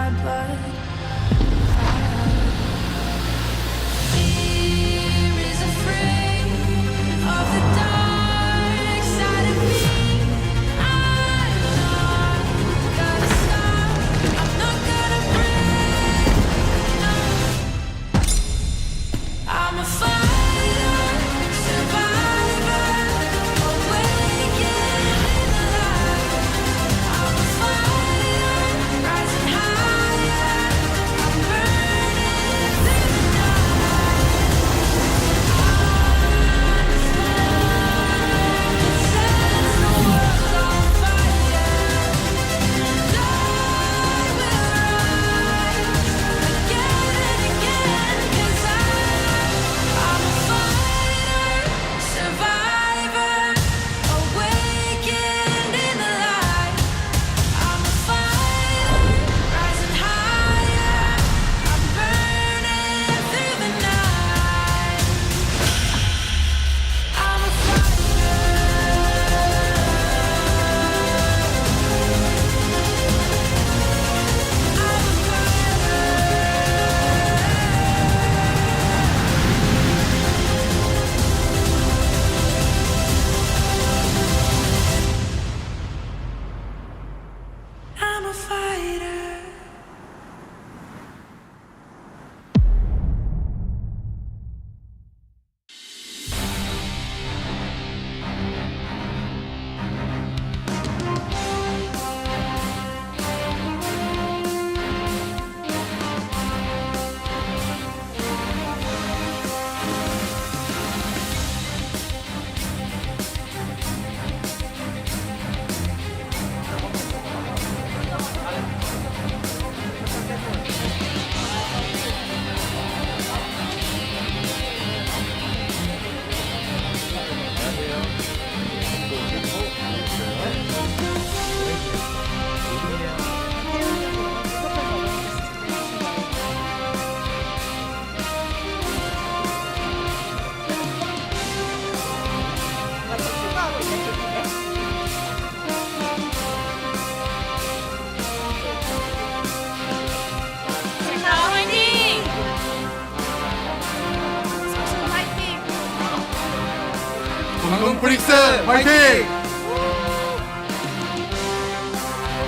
my blood. 광동 프릭스 화이팅!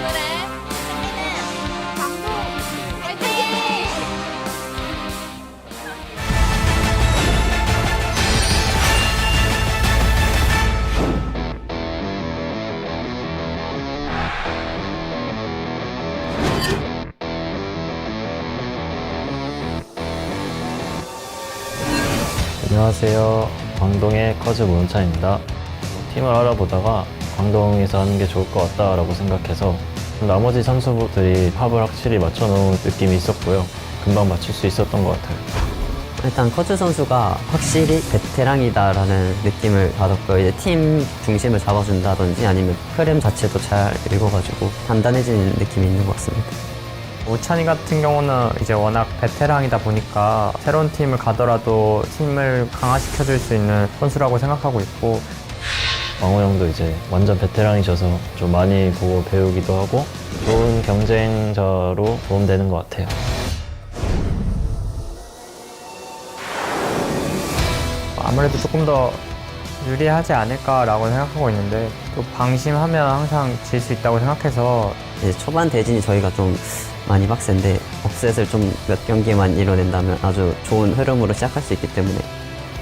오늘의 광동 화이팅! 안녕하세요. 광동의 커즈 문찬입니다. 팀을 알아보다가 광동에서 하는 게 좋을 것 같다라고 생각해서 나머지 선수들이 합을 확실히 맞춰놓은 느낌이 있었고요. 금방 맞출 수 있었던 것 같아요. 일단 커즈 선수가 확실히 베테랑이다라는 느낌을 받았고요. 이제 팀 중심을 잡아준다든지 아니면 흐름 자체도 잘 읽어가지고 단단해지는 느낌이 있는 것 같습니다. 우찬이 같은 경우는 이제 워낙 베테랑이다 보니까 새로운 팀을 가더라도 팀을 강화시켜줄 수 있는 선수라고 생각하고 있고, 광호 형도 이제 완전 베테랑이셔서 좀 많이 보고 배우기도 하고 좋은 경쟁자로 도움되는 것 같아요. 아무래도 조금 더 유리하지 않을까라고 생각하고 있는데, 또 방심하면 항상 질 수 있다고 생각해서 이제 초반 대진이 저희가 좀 많이 빡센데 업셋을 좀 몇 경기만 이뤄낸다면 아주 좋은 흐름으로 시작할 수 있기 때문에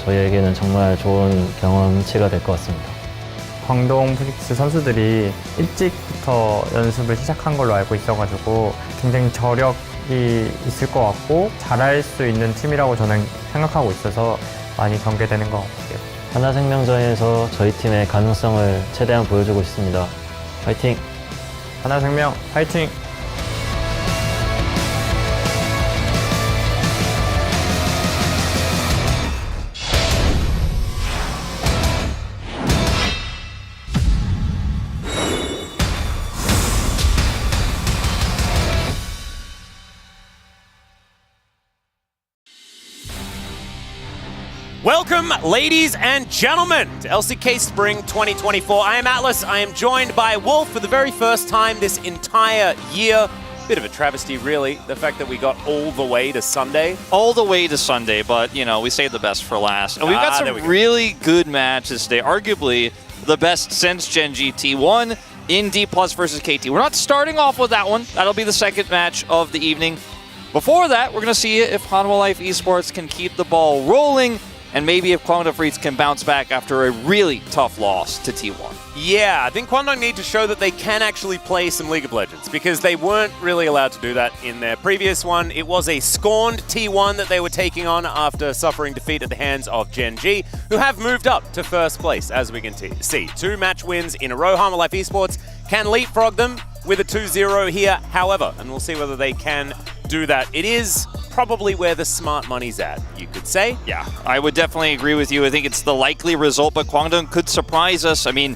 저희에게는 정말 좋은 경험치가 될 것 같습니다. 광동 프릭스 선수들이 일찍부터 연습을 시작한 걸로 알고 있어가지고 굉장히 저력이 있을 것 같고 잘할 수 있는 팀이라고 저는 생각하고 있어서 많이 경계되는 것 같아요. 하나생명전에서 저희 팀의 가능성을 최대한 보여주고 있습니다. 화이팅! 하나생명 화이팅! Welcome, ladies and gentlemen, to LCK Spring 2024. I am Atlas. I am joined by Wolf for the very first time this entire year. Bit of a travesty, really, the fact that we got all the way to Sunday. All the way to Sunday, but, you know, we saved the best for last. And we've got there some we go. really good matches today, arguably the best since Gen G T1 in D+ versus KT. We're not starting off with that one. That'll be the second match of the evening. Before that, we're going to see if Hanwha Life Esports can keep the ball rolling, and maybe if Kwangdong Freaks can bounce back after a really tough loss to T1. Yeah, I think Kwangdong need to show that they can actually play some League of Legends, because they weren't really allowed to do that in their previous one. It was a scorned T1 that they were taking on after suffering defeat at the hands of Gen G, who have moved up to first place, as we can see. 2 match wins in a row. Hanwha Life Esports can leapfrog them with a 2-0 here, however, and we'll see whether they can do that. It is probably where the smart money's at, you could say. Yeah, I would definitely agree with you. I think it's the likely result, but Kwangdong could surprise us. I mean,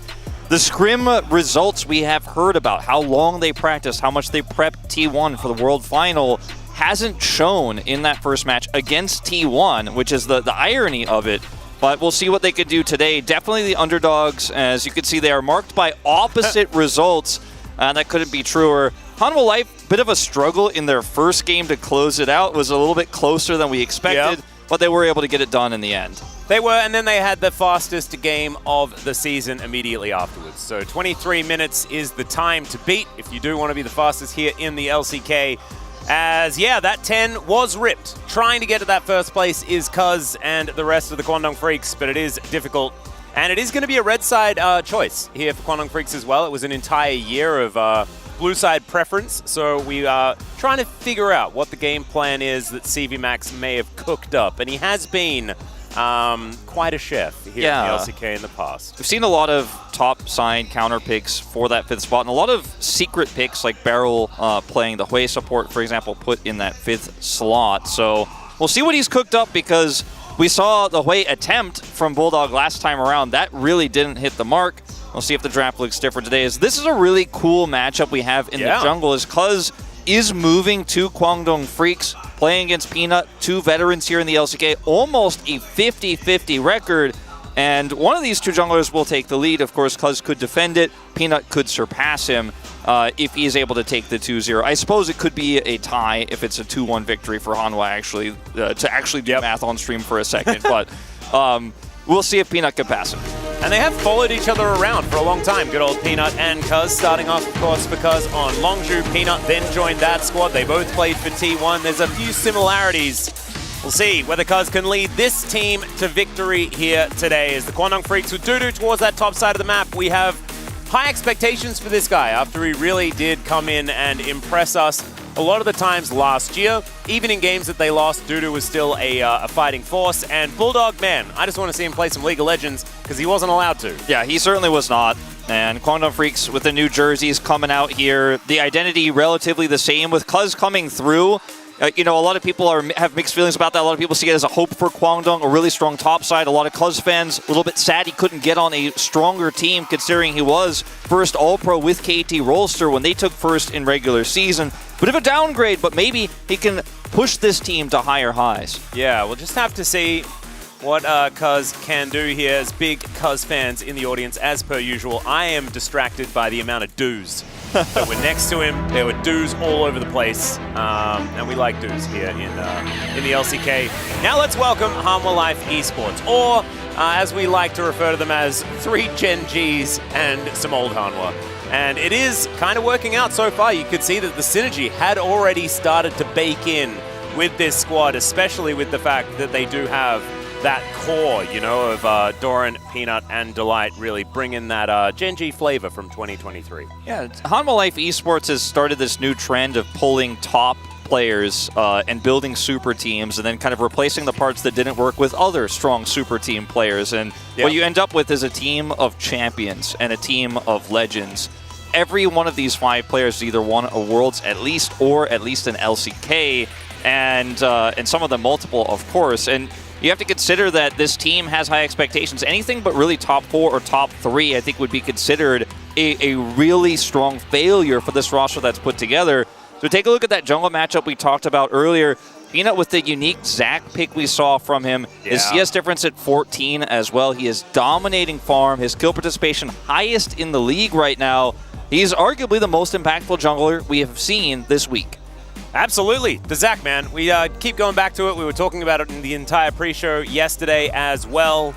the scrim results we have heard about, how long they practiced, how much they prepped T1 for the World Final, hasn't shown in that first match against T1, which is the irony of it. But we'll see what they could do today. Definitely the underdogs. As you can see, they are marked by opposite results. That couldn't be truer. Hanwha Life, bit of a struggle in their first game to close it out. Was a little bit closer than we expected, but they were able to get it done in the end. They were, and then they had the fastest game of the season immediately afterwards. So 23 minutes is the time to beat if you do want to be the fastest here in the LCK. As, yeah, that 10 was ripped. Trying to get to that first place is Cuz and the rest of the Kwangdong Freaks, but it is difficult. And it is going to be a red side choice here for Kwangdong Freaks as well. It was an entire year of blue side preference, so we are trying to figure out what the game plan is that CV Max may have cooked up. And he has been quite a chef here in the LCK in the past. We've seen a lot of top side counter picks for that 5th spot, and a lot of secret picks like Beryl playing the Hui support, for example, put in that 5th slot. So we'll see what he's cooked up, because we saw the Hui attempt from Bulldog last time around. That really didn't hit the mark. We'll see if the draft looks different today. This is a really cool matchup we have in the jungle, as Cuz is moving to Kwangdong Freaks, playing against Peanut, 2 veterans here in the LCK, almost a 50-50 record. And one of these 2 junglers will take the lead. Of course, Cuz could defend it. Peanut could surpass him if he is able to take the 2-0. I suppose it could be a tie if it's a 2-1 victory for Hanwha, actually, to actually do math on stream for a second. But we'll see if Peanut can pass him. And they have followed each other around for a long time. Good old Peanut and Cuz, starting off, of course, for Cuz on Longzhu. Peanut then joined that squad. They both played for T1. There's a few similarities. We'll see whether Cuz can lead this team to victory here today. As the Kwangdong Freaks with Dudu towards that top side of the map, we have high expectations for this guy after he really did come in and impress us a lot of the times last year. Even in games that they lost, Dudu was still a fighting force. And Bulldog, man, I just want to see him play some League of Legends, because he wasn't allowed to. Yeah, he certainly was not. And Kwangdong Freaks with the new jerseys coming out here. The identity relatively the same, with Cuz coming through. You know, a lot of people have mixed feelings about that. A lot of people see it as a hope for Kwangdong, a really strong top side. A lot of Cuz fans a little bit sad he couldn't get on a stronger team, considering he was first All-Pro with KT Rolster when they took first in regular season. Bit of a downgrade, but maybe he can push this team to higher highs. Yeah, we'll just have to see what Cuz can do here. As big Cuz fans in the audience, as per usual, I am distracted by the amount of doos that were next to him. There were doos all over the place, and we like doos here in the LCK. Now let's welcome Hanwha Life Esports, or as we like to refer to them as 3 Gen Gs and some old Hanwha. And it is kind of working out so far. You could see that the synergy had already started to bake in with this squad, especially with the fact that they do have that core, you know, of Doran, Peanut, and Delight really bringing that Gen G flavor from 2023. Yeah, Hanwha Life Esports has started this new trend of pulling top players and building super teams, and then kind of replacing the parts that didn't work with other strong super team players. And what you end up with is a team of champions and a team of legends. Every one of these 5 players either won a Worlds at least, or at least an LCK, and some of them multiple, of course. And you have to consider that this team has high expectations. Anything but really top 4 or top 3, I think, would be considered a really strong failure for this roster that's put together. So take a look at that jungle matchup we talked about earlier. Peanut with the unique Zac pick we saw from him. His CS difference at 14 as well. He is dominating farm. His kill participation highest in the league right now. He's arguably the most impactful jungler we have seen this week. Absolutely. The Zach, man. We keep going back to it. We were talking about it in the entire pre-show yesterday as well.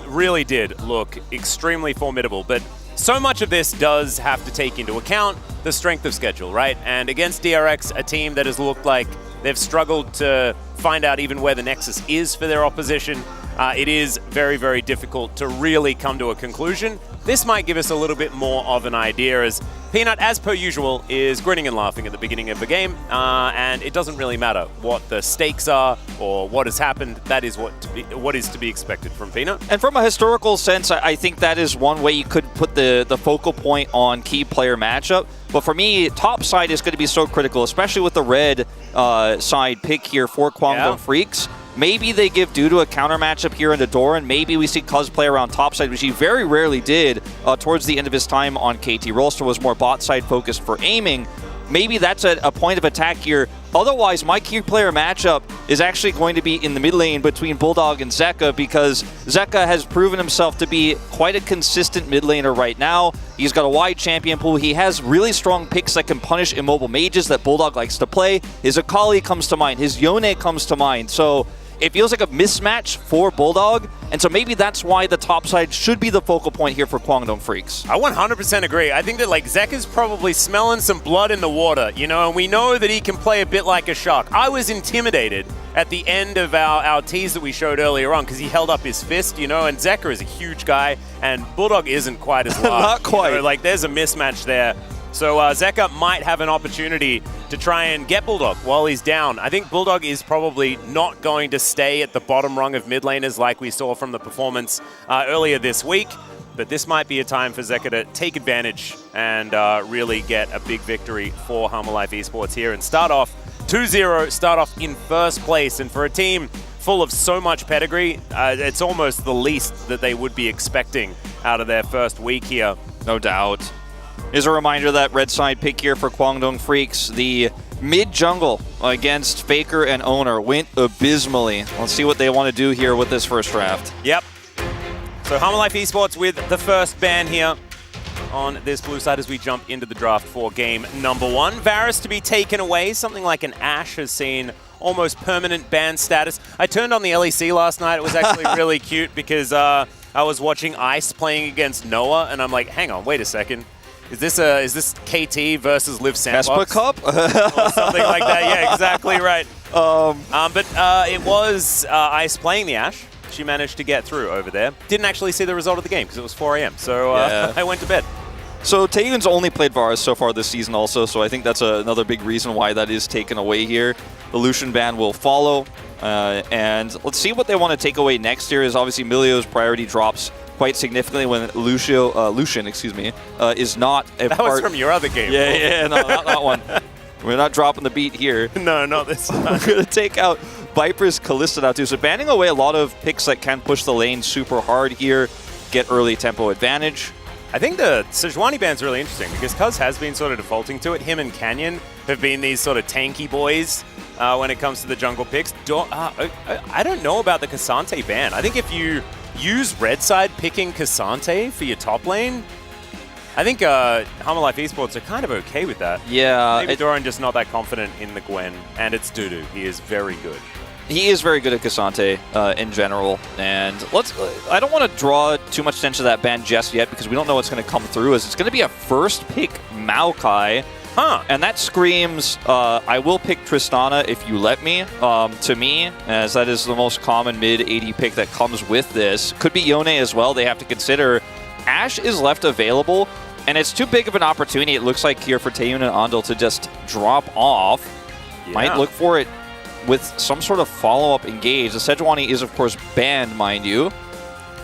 Really did look extremely formidable. But so much of this does have to take into account the strength of schedule, right? And against DRX, a team that has looked like they've struggled to find out even where the Nexus is for their opposition, it is very, very difficult to really come to a conclusion. This might give us a little bit more of an idea, as Peanut, as per usual, is grinning and laughing at the beginning of the game, and it doesn't really matter what the stakes are or what has happened. That is what is to be expected from Peanut. And from a historical sense, I think that is one way you could put the focal point on key player matchup. But for me, top side is going to be so critical, especially with the red side pick here for Kwangdong Freaks. Maybe they give Dudu a counter matchup here into Doran. Maybe we see Cuz play around top side, which he very rarely did towards the end of his time on KT. Rolster was more bot side focused for aiming. Maybe that's a point of attack here. Otherwise, my key player matchup is actually going to be in the mid lane between Bulldog and Zeka, because Zeka has proven himself to be quite a consistent mid laner right now. He's got a wide champion pool. He has really strong picks that can punish immobile mages that Bulldog likes to play. His Akali comes to mind. His Yone comes to mind. So it feels like a mismatch for Bulldog, and so maybe that's why the top side should be the focal point here for Kwangdong Freaks. I 100% agree. I think that Zeka's probably smelling some blood in the water, and we know that he can play a bit like a shark. I was intimidated at the end of our tease that we showed earlier on because he held up his fist, and Zeka is a huge guy, and Bulldog isn't quite as large. Not quite. There's a mismatch there. So Zeka might have an opportunity to try and get Bulldog while he's down. I think Bulldog is probably not going to stay at the bottom rung of mid laners like we saw from the performance earlier this week. But this might be a time for Zeka to take advantage and really get a big victory for Harmalife Esports here and start off 2-0, start off in first place. And for a team full of so much pedigree, it's almost the least that they would be expecting out of their first week here. No doubt. Here's a reminder that red side pick here for Kwangdong Freaks. The mid jungle against Faker and Owner went abysmally. Let's see what they want to do here with this first draft. Yep. So Harmalife Esports with the first ban here on this blue side as we jump into the draft for game number 1. Varus to be taken away. Something like an Ashe has seen almost permanent ban status. I turned on the LEC last night. It was actually really cute because I was watching Ice playing against Noah, and I'm like, hang on, wait a second. Is this KT versus Live Sandbox? Vespa Cup? Or something like that. Yeah, exactly right. But it was Ice playing the Ashe. She managed to get through over there. Didn't actually see the result of the game because it was 4 a.m. So I went to bed. So Taeyun's only played Varus so far this season also, so I think that's another big reason why that is taken away here. The Lucian ban will follow. And let's see what they want to take away next year. Is obviously Milio's priority drops quite significantly when Lucian is not a that part. Was from your other game. Yeah, no, not that one. We're not dropping the beat here. No, not this time. We're going to take out Viper's Kalista now too. So banning away a lot of picks that can push the lane super hard here, get early tempo advantage. I think the Sejuani ban's really interesting because Cuz has been sort of defaulting to it. Him and Canyon have been these sort of tanky boys when it comes to the jungle picks. I don't know about the Cassante ban. I think if you use red side picking Cassante for your top lane, I think Harmalife Esports are kind of okay with that. Yeah. Maybe Doran just not that confident in the Gwen, and it's Dudu. He is very good. He is very good at Cassante in general, and I don't want to draw too much attention to that ban just yet because we don't know what's going to come through. As it's going to be a first pick Maokai, and that screams I will pick Tristana if you let me. To me, as that is the most common mid AD pick that comes with this. Could be Yone as well. They have to consider. Ashe is left available, and it's too big of an opportunity. It looks like here for Taeyun and Andal to just drop off. Yeah. Might look for it with some sort of follow-up engage. The Sejuani is, of course, banned, mind you.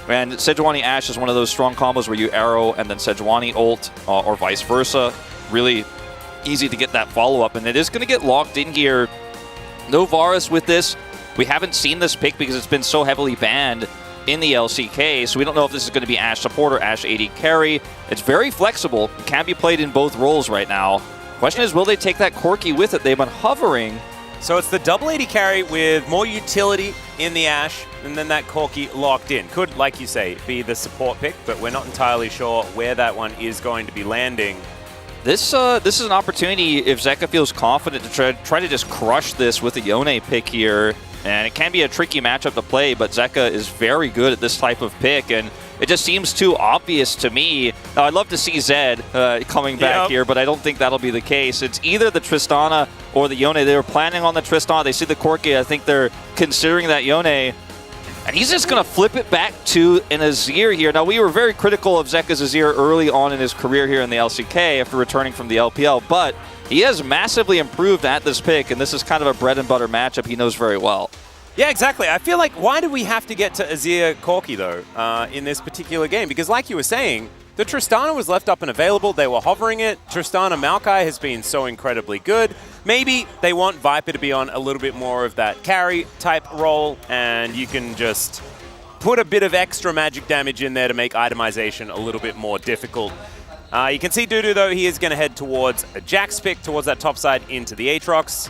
And Sejuani Ashe is one of those strong combos where you arrow and then Sejuani ult, or vice versa. Really easy to get that follow-up, and it is going to get locked in here. No Varus with this. We haven't seen this pick because it's been so heavily banned in the LCK, so we don't know if this is going to be Ashe support or Ashe AD carry. It's very flexible. It can be played in both roles right now. Question is, will they take that Corki with it? They've been hovering. So it's the double AD carry with more utility in the Ashe, and then that Corki locked in. Could, like you say, be the support pick, but we're not entirely sure where that one is going to be landing. This is an opportunity if Zeka feels confident to try to just crush this with a Yone pick here. And it can be a tricky matchup to play, but Zeka is very good at this type of pick, and it just seems too obvious to me. Now, I'd love to see Zed coming back here, but I don't think that'll be the case. It's either the Tristana or the Yone. They were planning on the Tristana. They see the Corki. I think they're considering that Yone. And he's just going to flip it back to an Azir here. Now, we were very critical of Zeka's Azir early on in his career here in the LCK after returning from the LPL, but he has massively improved at this pick, and this is kind of a bread and butter matchup he knows very well. Yeah, exactly. I feel like, why do we have to get to Azir Corki, though, in this particular game? Because like you were saying, the Tristana was left up and available. They were hovering it. Tristana Maokai has been so incredibly good. Maybe they want Viper to be on a little bit more of that carry type role, and you can just put a bit of extra magic damage in there to make itemization a little bit more difficult. You can see Dudu, though, he is going to head towards a Jax pick, towards that top side into the Aatrox.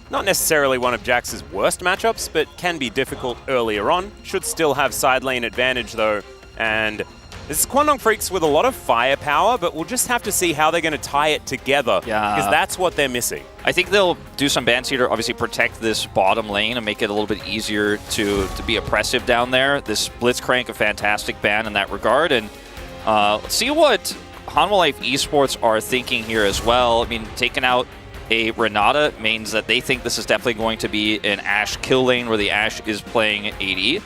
Not necessarily one of Jax's worst matchups, but can be difficult earlier on. Should still have side lane advantage, though. And this is Kwangdong Freaks with a lot of firepower, but we'll just have to see how they're going to tie it together. Yeah. Because that's what they're missing. I think they'll do some ban seed to obviously protect this bottom lane and make it a little bit easier to be oppressive down there. This Blitzcrank, a fantastic ban in that regard. And let's see what Hanwha Life Esports are thinking here as well. I mean, taking out a Renata means that they think this is definitely going to be an Ashe kill lane where the Ashe is playing AD.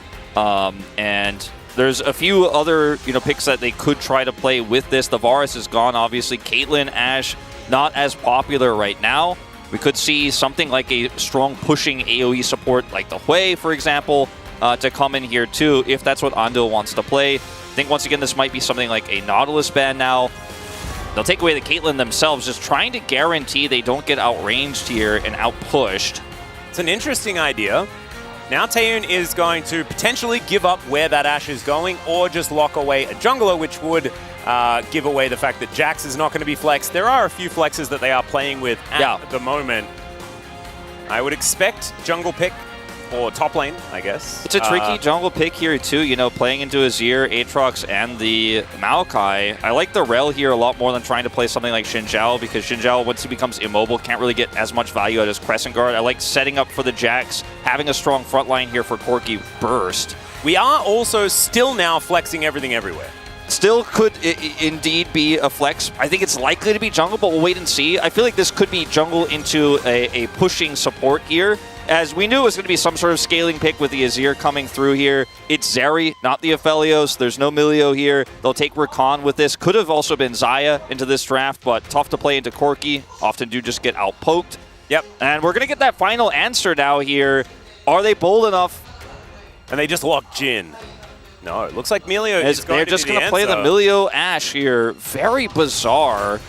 And there's a few other picks that they could try to play with this. The Varus is gone, obviously. Caitlyn, Ashe, not as popular right now. We could see something like a strong pushing AoE support like the Hui, for example, to come in here too, if that's what Ando wants to play. I think once again this might be something like a Nautilus ban now. They'll take away the Caitlyn themselves, just trying to guarantee they don't get outranged here and outpushed. It's an interesting idea. Now Taeyun is going to potentially give up where that Ashe is going, or just lock away a jungler, which would give away the fact that Jax is not going to be flexed. There are a few flexes that they are playing with at the moment. I would expect jungle pick or top lane, I guess. It's a tricky jungle pick here too, playing into Azir, Aatrox, and the Maokai. I like the Rel here a lot more than trying to play something like Xin Zhao, because Xin Zhao, once he becomes immobile, can't really get as much value out of his Crescent Guard. I like setting up for the Jax, having a strong front line here for Corki Burst. We are also still now flexing everything everywhere. Still could indeed be a flex. I think it's likely to be jungle, but we'll wait and see. I feel like this could be jungle into a pushing support here, as we knew it was going to be some sort of scaling pick with the Azir coming through here. It's Zeri, not the Aphelios. There's no Milio here. They'll take Rakan with this. Could have also been Xayah into this draft, but tough to play into Corki. Often do just get outpoked. Yep. And we're going to get that final answer now here. Are they bold enough? And they just lock Jhin. No, it looks like Milio is going they're to just going to play the Milio Ashe here. Very bizarre.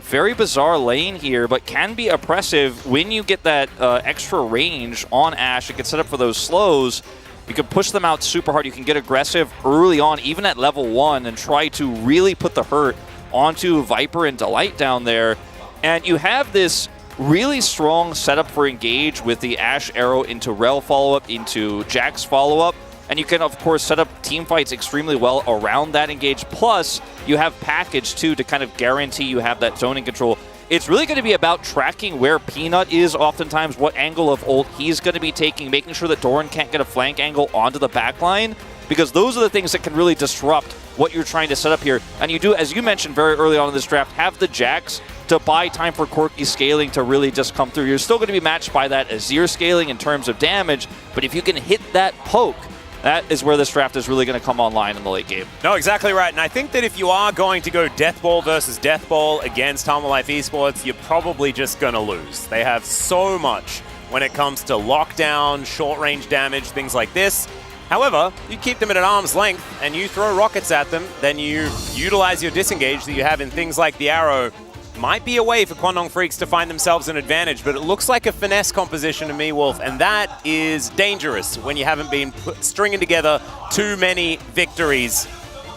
Very bizarre lane here, but can be oppressive when you get that extra range on Ashe. You can set up for those slows. You can push them out super hard. You can get aggressive early on, even at level 1, and try to really put the hurt onto Viper and Delight down there. And you have this really strong setup for engage with the Ashe arrow into Rel follow-up, into Jax follow-up. And you can, of course, set up team fights extremely well around that engage. Plus, you have package, too, to kind of guarantee you have that zoning control. It's really going to be about tracking where Peanut is oftentimes, what angle of ult he's going to be taking, making sure that Doran can't get a flank angle onto the backline, because those are the things that can really disrupt what you're trying to set up here. And you do, as you mentioned very early on in this draft, have the Jax to buy time for Corki scaling to really just come through. You're still going to be matched by that Azir scaling in terms of damage, but if you can hit that poke, that is where this draft is really going to come online in the late game. No, exactly right. And I think that if you are going to go Death Ball versus Death Ball against Hanwha Life Esports, you're probably just going to lose. They have so much when it comes to lockdown, short-range damage, things like this. However, you keep them at an arm's length and you throw rockets at them, then you utilize your disengage that you have in things like the arrow. Might be a way for Kwangdong Freaks to find themselves an advantage, but it looks like a finesse composition to me, Wolf, and that is dangerous when you haven't been stringing together too many victories.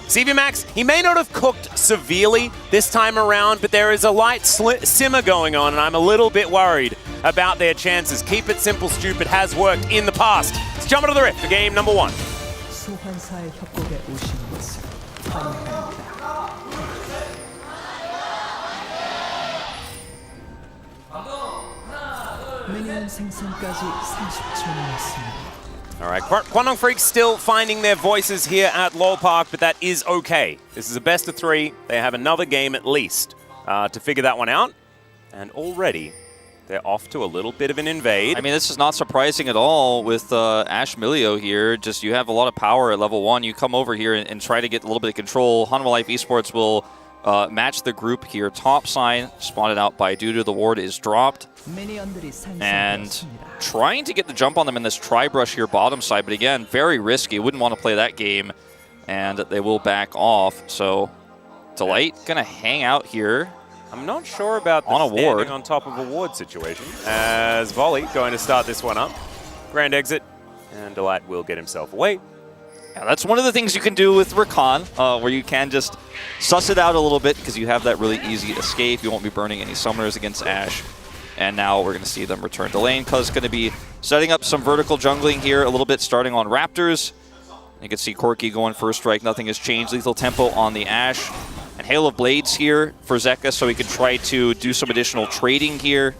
CV Max, he may not have cooked severely this time around, but there is a light simmer going on, and I'm a little bit worried about their chances. Keep it simple, stupid has worked in the past. Let's jump into the rift for game number 1. 소환사의 협곡에 오신 것을 환영합니다. All right, Kwangdong Freaks still finding their voices here at Lowell Park, but that is okay. This is a best of 3. They have another game at least to figure that one out. And already, they're off to a little bit of an invade. I mean, this is not surprising at all with Ash Milio here. Just you have a lot of power at level 1. You come over here and try to get a little bit of control. Hanwha Life Esports will match the group here. Top sign spotted out by Dudu. The ward is dropped. And trying to get the jump on them in this tri-brush here bottom side. But again, very risky. Wouldn't want to play that game. And they will back off. So Delight going to hang out here. I'm not sure about the on a ward on top of a ward situation. As Volley going to start this one up. Grand exit. And Delight will get himself away. Yeah, that's one of the things you can do with Rakan, where you can just suss it out a little bit because you have that really easy escape. You won't be burning any summoners against Ash. And now we're going to see them return to lane. Cuz going to be setting up some vertical jungling here a little bit, starting on Raptors. You can see Corki going first strike. Nothing has changed. Lethal tempo on the Ash. And Hail of Blades here for Zeka, so he can try to do some additional trading here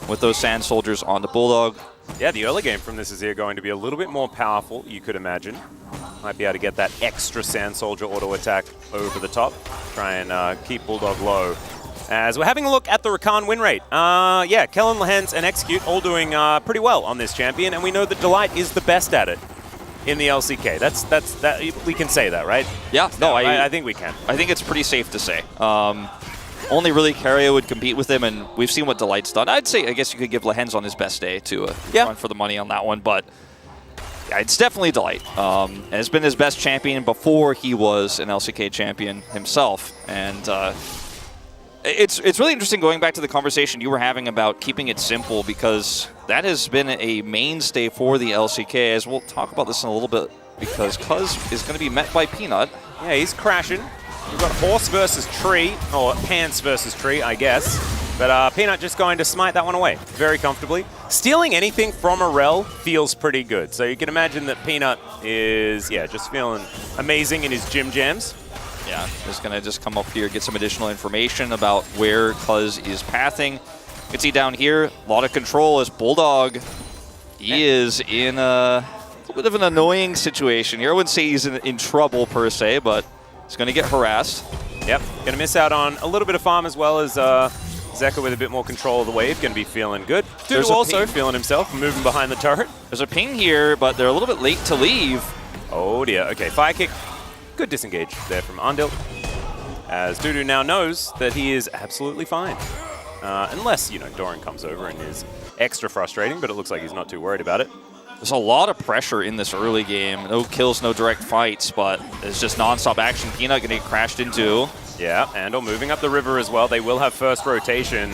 with those Sand Soldiers on the Bulldog. Yeah, the early game from this is here going to be a little bit more powerful, you could imagine. Might be able to get that extra Sand Soldier auto attack over the top. Try and keep Bulldog low. As we're having a look at the Rakan win rate. Yeah, Kellen, Lehens, and Execute all doing pretty well on this champion, and we know that Delight is the best at it in the LCK. That we can say that, right? Yeah, no, I think we can. I think it's pretty safe to say. Only really Carrier would compete with him, and we've seen what Delight's done. I'd say, I guess you could give Lehens on his best day to run for the money on that one, but yeah, it's definitely Delight. And it's been his best champion before he was an LCK champion himself. And it's really interesting going back to the conversation you were having about keeping it simple, because that has been a mainstay for the LCK, as we'll talk about this in a little bit, because Cuz is going to be met by Peanut. Yeah, he's crashing. We've got Horse versus Tree, or Pants versus Tree, I guess. But Peanut just going to smite that one away very comfortably. Stealing anything from a rel feels pretty good. So you can imagine that Peanut is, yeah, just feeling amazing in his gym jams. Yeah, just going to just come up here, get some additional information about where Cuz is pathing. You can see down here, a lot of control as Bulldog. He is in a little bit of an annoying situation here. I wouldn't say he's in trouble per se, but he's going to get harassed. Yep, going to miss out on a little bit of farm, as well as Zeka with a bit more control of the wave. Going to be feeling good. Dudu also feeling himself, moving behind the turret. There's a ping here, but they're a little bit late to leave. Oh dear, okay, fire kick. Good disengage there from Andil, as Dudu now knows that he is absolutely fine. Unless, you know, Doran comes over and is extra frustrating, but it looks like he's not too worried about it. There's a lot of pressure in this early game. No kills, no direct fights, but it's just non-stop action. Peanut going to get crashed into. Yeah, Andal moving up the river as well. They will have first rotation,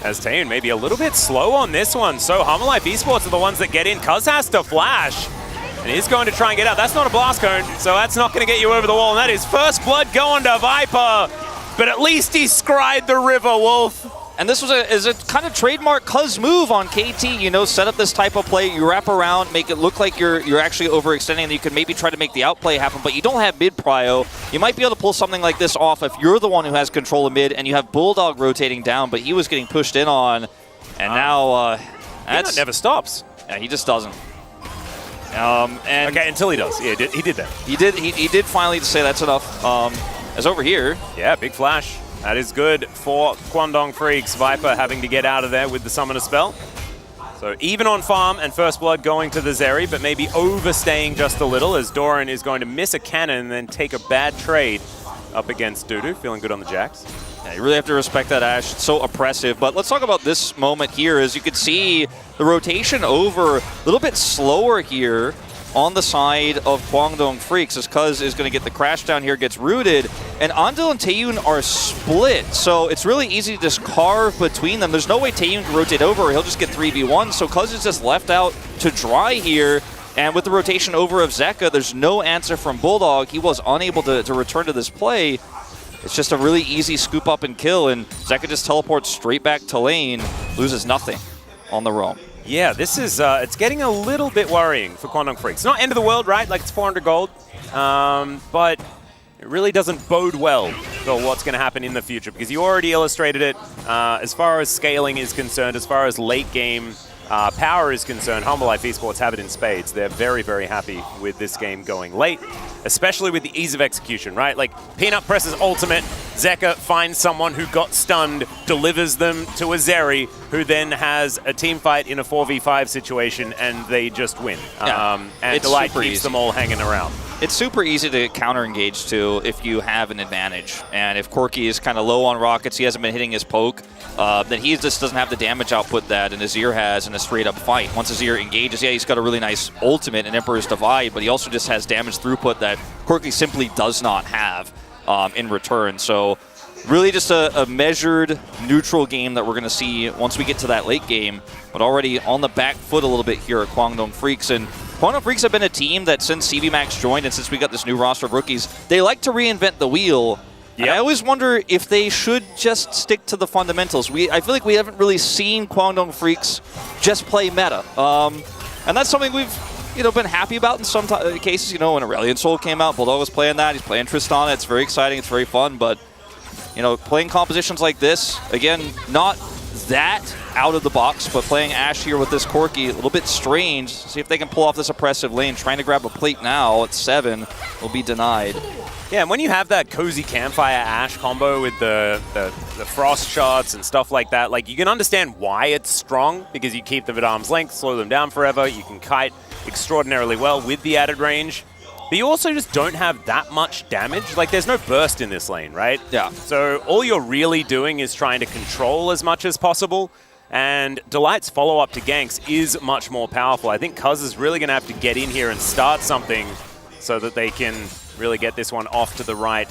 as Taeyoon maybe a little bit slow on this one. So Hanwha Life Esports are the ones that get in. Cuz has to flash. And he's going to try and get out. That's not a blast cone, so that's not going to get you over the wall. And that is first blood going to Viper. But at least he scried the river, Wolf. And this was a kind of trademark Cuz move on KT. You know, set up this type of play. You wrap around, make it look like you're actually overextending, and you can maybe try to make the outplay happen. But you don't have mid prio. You might be able to pull something like this off if you're the one who has control of mid, and you have Bulldog rotating down. But he was getting pushed in on, and now that's never stops. Yeah, he just doesn't. And okay, until he does. Yeah, he did that. He did finally say that's enough. As over here. Yeah, big flash. That is good for Kwangdong Freaks. Viper having to get out of there with the summoner spell. So even on farm, and first blood going to the Zeri, but maybe overstaying just a little, as Doran is going to miss a cannon and then take a bad trade up against Dudu. Feeling good on the Jacks. Yeah, you really have to respect that, Ash. It's so oppressive. But let's talk about this moment here. As you can see, the rotation over a little bit slower here on the side of Kwangdong Freaks, as Cuz is going to get the crash down here, gets rooted, and Andil and Taeyoon are split, so it's really easy to just carve between them. There's no way Taeyoon can rotate over, or he'll just get 3v1, so Cuz is just left out to dry here, and with the rotation over of Zeka, there's no answer from Bulldog. He was unable to return to this play. It's just a really easy scoop up and kill, and Zeka just teleports straight back to lane, loses nothing on the roam. Yeah, this is, it's getting a little bit worrying for Kwangdong Freaks. It's not end of the world, right? Like, it's 400 gold. But it really doesn't bode well for what's going to happen in the future, because you already illustrated it as far as scaling is concerned, as far as late game power is concerned, Humble Life Esports have it in spades. They're very, very happy with this game going late, especially with the ease of execution, right? Like, Peanut presses ultimate, Zeka finds someone who got stunned, delivers them to a Zeri, who then has a team fight in a 4v5 situation, and they just win. Yeah, and Delight keeps them all hanging around. It's super easy to counter-engage to if you have an advantage. And if Corky is kind of low on rockets, he hasn't been hitting his poke, then he just doesn't have the damage output that an Azir has in a straight-up fight. Once Azir engages, yeah, he's got a really nice ultimate in Emperor's Divide, but he also just has damage throughput that Corky simply does not have in return. So really just a measured, neutral game that we're going to see once we get to that late game, but already on the back foot a little bit here at Kwangdong Freaks. And Kwangdong Freaks have been a team that since CV Max joined and since we got this new roster of rookies, they like to reinvent the wheel. Yep. And I always wonder if they should just stick to the fundamentals. I feel like we haven't really seen Kwangdong Freaks just play meta. And that's something we've been happy about in some cases. When Aurelion Sol came out, Bulldog was playing that. He's playing Tristan. It's very exciting. It's very fun. But, playing compositions like this, again, not that out of the box, but playing Ashe here with this Corky, a little bit strange. See if they can pull off this oppressive lane. Trying to grab a plate now at 7 will be denied. Yeah, and when you have that cozy campfire Ashe combo with the frost shots and stuff like that, like, you can understand why it's strong, because you keep them at arm's length, slow them down forever, you can kite extraordinarily well with the added range, but you also just don't have that much damage. Like, there's no burst in this lane, right? Yeah. So all you're really doing is trying to control as much as possible, and Delight's follow-up to ganks is much more powerful. I think Cuz is really going to have to get in here and start something so that they can really get this one off to the right,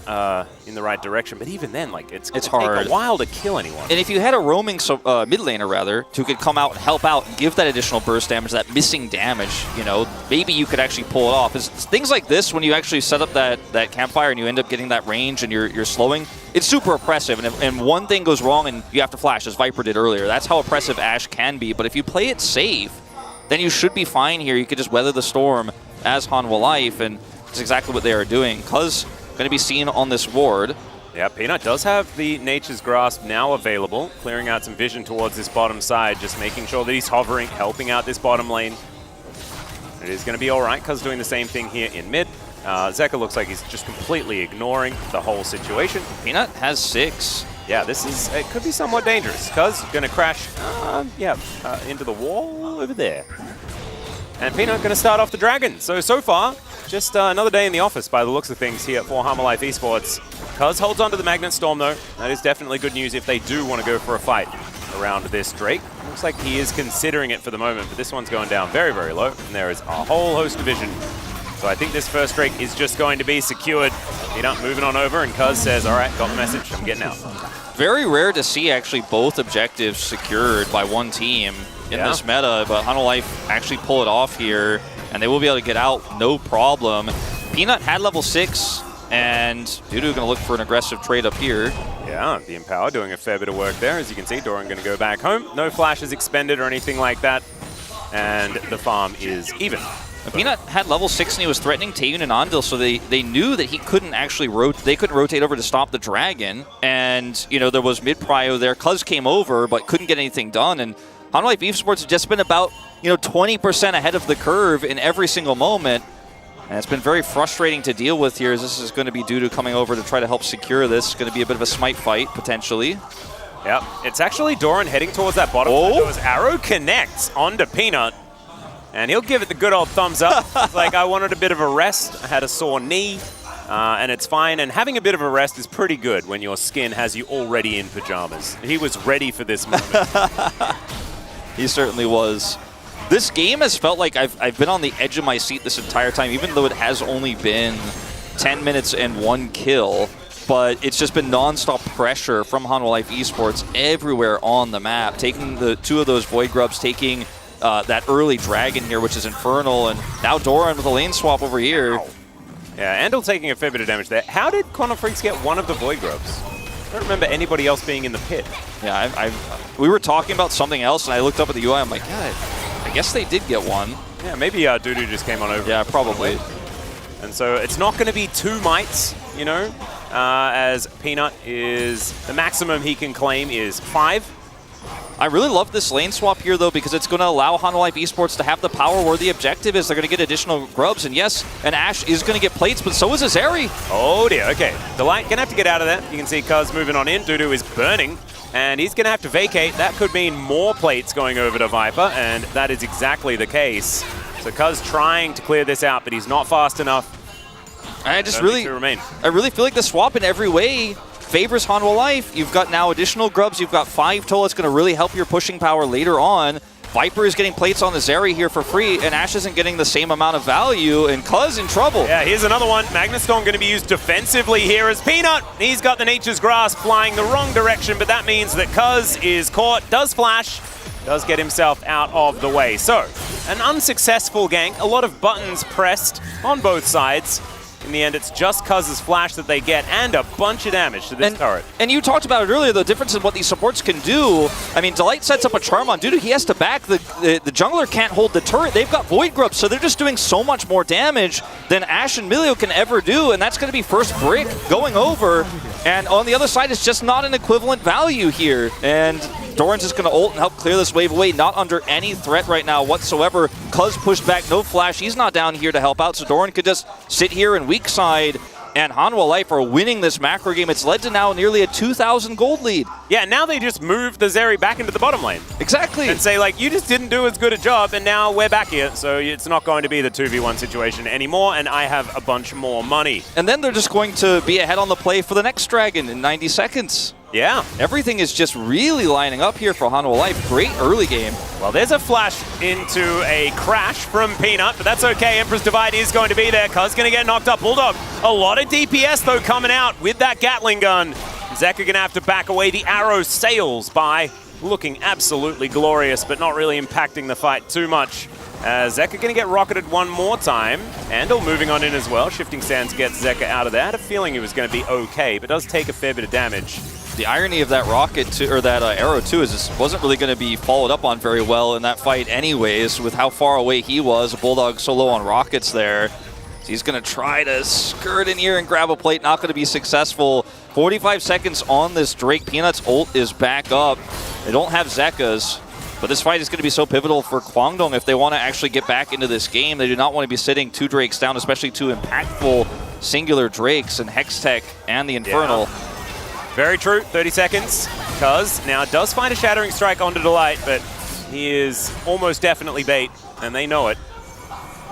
in the right direction. But even then, like, it's hard. Take a while to kill anyone. And if you had a roaming mid laner, rather, who could come out and help out and give that additional burst damage, that missing damage, maybe you could actually pull it off. It's things like this, when you actually set up that campfire and you end up getting that range and you're slowing, it's super oppressive. And if one thing goes wrong and you have to flash, as Viper did earlier, that's how oppressive Ashe can be. But if you play it safe, then you should be fine here. You could just weather the storm as Hanwha Life, and that's exactly what they are doing. Cuz going to be seen on this ward. Yeah, Peanut does have the Nature's Grasp now available, clearing out some vision towards this bottom side, just making sure that he's hovering, helping out this bottom lane. It is going to be all right, Cuz doing the same thing here in mid. Zeka looks like he's just completely ignoring the whole situation. Peanut has 6. Yeah, it could be somewhat dangerous. Cuz going to crash, into the wall over there. And Peanut going to start off the Dragon. So far, just another day in the office by the looks of things here for Humble Life Esports. Cuz holds on to the Magnet Storm, though. That is definitely good news if they do want to go for a fight around this Drake. Looks like he is considering it for the moment, but this one's going down very, very low. And there is a whole host of vision. So I think this first Drake is just going to be secured. Peanut moving on over, and Cuz says, all right, got the message, I'm getting out. Very rare to see actually both objectives secured by one team in this meta, but Hanwha Life actually pull it off here, and they will be able to get out no problem. Peanut had level 6, and Dudu going to look for an aggressive trade up here. Yeah, the Empower doing a fair bit of work there. As you can see, Doran going to go back home. No flashes expended or anything like that, and the farm is even. Peanut had level 6 and he was threatening Taeyun and Andil, so they knew that he couldn't actually rotate over to stop the Dragon, and there was mid prio there. Cuz came over but couldn't get anything done, and Hanwha Life Esports has just been about 20% ahead of the curve in every single moment, and it's been very frustrating to deal with here, as this is going to be Dudu coming over to try to help secure this. It's going to be a bit of a smite fight potentially. Yep, it's actually Doran heading towards that bottom. His arrow connects onto Peanut, and he'll give it the good old thumbs up. It's like, I wanted a bit of a rest. I had a sore knee, and it's fine. And having a bit of a rest is pretty good when your skin has you already in pajamas. He was ready for this moment. He certainly was. This game has felt like I've been on the edge of my seat this entire time, even though it has only been 10 minutes and 1 kill. But it's just been non-stop pressure from Hanwha Life Esports everywhere on the map, taking the 2 of those Void Grubs, taking that early Dragon here, which is Infernal, and now Doran with a lane swap over here. Yeah, Andal taking a fair bit of damage there. How did Kwangdong Freaks get one of the Void Grubs? I don't remember anybody else being in the pit. Yeah, we were talking about something else, and I looked up at the UI. I'm like, yeah, I guess they did get one. Yeah, maybe Dudu just came on over. Yeah, probably. And so it's not going to be 2 mites, as Peanut is, the maximum he can claim is 5. I really love this lane swap here, though, because it's going to allow Hanwha Life Esports to have the power where the objective is. They're going to get additional grubs, and yes, an Ashe is going to get plates, but so is a Zeri. Oh dear, okay. Delight going to have to get out of there. You can see Cuz moving on in. Dudu is burning, and he's going to have to vacate. That could mean more plates going over to Viper, and that is exactly the case. So Cuz trying to clear this out, but he's not fast enough. I really feel like the swap in every way favors Hanwha Life. You've got now additional grubs. You've got 5 total. It's going to really help your pushing power later on. Viper is getting plates on the Zeri here for free, and Ashe isn't getting the same amount of value, and Cuz in trouble. Yeah, here's another one. Magnustorm going to be used defensively here as Peanut. He's got the Nature's Grasp flying the wrong direction, but that means that Cuz is caught, does flash, does get himself out of the way. So, an unsuccessful gank, a lot of buttons pressed on both sides. In the end, it's just Cuz's flash that they get and a bunch of damage to this turret. And you talked about it earlier, the difference in what these supports can do. I mean, Delight sets up a charm on Dudu. He has to back. The jungler can't hold the turret. They've got Void Grubs, so they're just doing so much more damage than Ashe and Milio can ever do, and that's going to be first brick going over. And on the other side, it's just not an equivalent value here. And Doran's just going to ult and help clear this wave away. Not under any threat right now whatsoever. Cuz pushed back, no flash. He's not down here to help out, so Doran could just sit here and weak side. And Hanwha Life are winning this macro game. It's led to now nearly a 2,000 gold lead. Yeah, now they just move the Zeri back into the bottom lane. Exactly. And say, like, you just didn't do as good a job, and now we're back here. So it's not going to be the 2v1 situation anymore, and I have a bunch more money. And then they're just going to be ahead on the play for the next dragon in 90 seconds. Yeah. Everything is just really lining up here for Hanwha Life. Great early game. Well, there's a flash into a crash from Peanut, but that's okay. Emperor's Divide is going to be there. Cuz going to get knocked up. Bulldog, a lot of DPS, though, coming out with that Gatling gun. Zeka going to have to back away. The arrow sails by, looking absolutely glorious, but not really impacting the fight too much. Zeka going to get rocketed one more time. Andal moving on in as well. Shifting Sands gets Zeka out of there. I had a feeling he was going to be okay, but does take a fair bit of damage. The irony of that rocket, or that arrow too, is this wasn't really going to be followed up on very well in that fight anyways, with how far away he was. Bulldog so low on rockets there. So he's going to try to skirt in here and grab a plate, not going to be successful. 45 seconds on this Drake. Peanut's ult is back up. They don't have Zeka's, but this fight is going to be so pivotal for Kwangdong if they want to actually get back into this game. They do not want to be sitting 2 Drakes down, especially 2 impactful singular Drakes and Hextech and the Infernal. Yeah. Very true, 30 seconds. Cuz now does find a Shattering Strike onto Delight, but he is almost definitely bait, and they know it.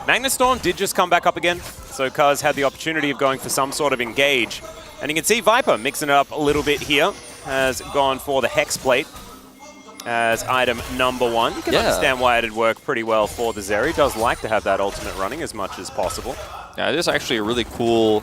Magnustorm did just come back up again, so Cuz had the opportunity of going for some sort of engage. And you can see Viper mixing it up a little bit here, has gone for the Hex Plate as item number 1. You can understand why it'd work pretty well for the Zeri. Does like to have that ultimate running as much as possible. Yeah, it is actually a really cool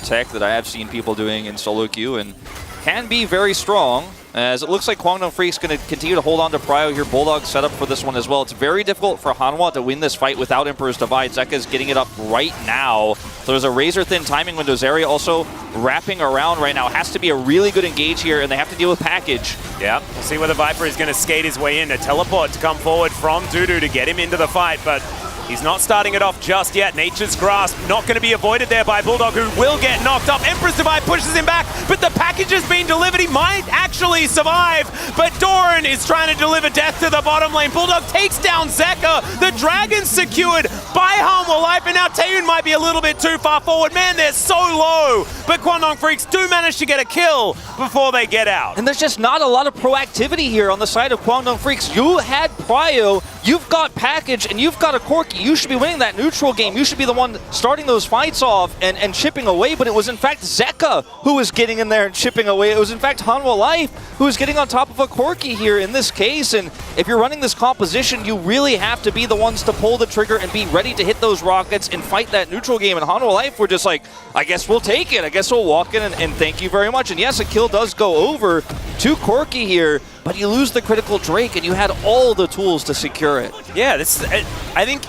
tech that I have seen people doing in solo queue, and can be very strong, as it looks like Kwangdong Freak's going to continue to hold on to Prio here. Bulldog set up for this one as well. It's very difficult for Hanwha to win this fight without Emperor's Divide. Zeka's getting it up right now. So there's a razor-thin timing window. Zeri also wrapping around right now. Has to be a really good engage here, and they have to deal with package. Yeah, we'll see whether Viper is going to skate his way in. A teleport to come forward from Dudu to get him into the fight, but he's not starting it off just yet. Nature's Grasp not going to be avoided there by Bulldog, who will get knocked up. Emperor's Divide pushes him back, but the package has been delivered. He might actually survive, but Doran is trying to deliver death to the bottom lane. Bulldog takes down Zeka. The Dragon's secured by Hanwha Life, and now Taeyun might be a little bit too far forward. Man, they're so low, but Kwangdong Freaks do manage to get a kill before they get out. And there's just not a lot of proactivity here on the side of Kwangdong Freaks. You had Prio, you've got package, and you've got a Corki. You should be winning that neutral game. You should be the one starting those fights off and chipping away, but it was in fact Zeka who was getting in there and chipping away. It was in fact Hanwha Life who was getting on top of a Corki here in this case, and if you're running this composition, you really have to be the ones to pull the trigger and be ready to hit those rockets and fight that neutral game. And Hanwha Life were just like, I guess we'll take it. I guess we'll walk in and thank you very much. And yes, a kill does go over to Corki here, but you lose the critical Drake, and you had all the tools to secure it. Yeah, I think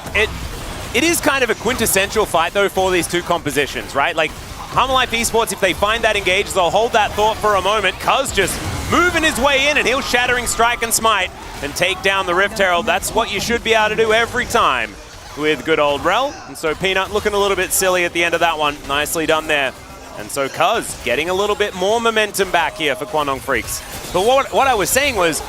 it is kind of a quintessential fight, though, for these two compositions, right? Like, Hanwha Life Esports, if they find that engage, they'll hold that thought for a moment. Cuz just moving his way in, and he'll Shattering Strike and Smite and take down the Rift Herald. That's what you should be able to do every time with good old Rel. And so Peanut looking a little bit silly at the end of that one. Nicely done there. And so Cuz getting a little bit more momentum back here for Kwangdong Freaks. But what I was saying was,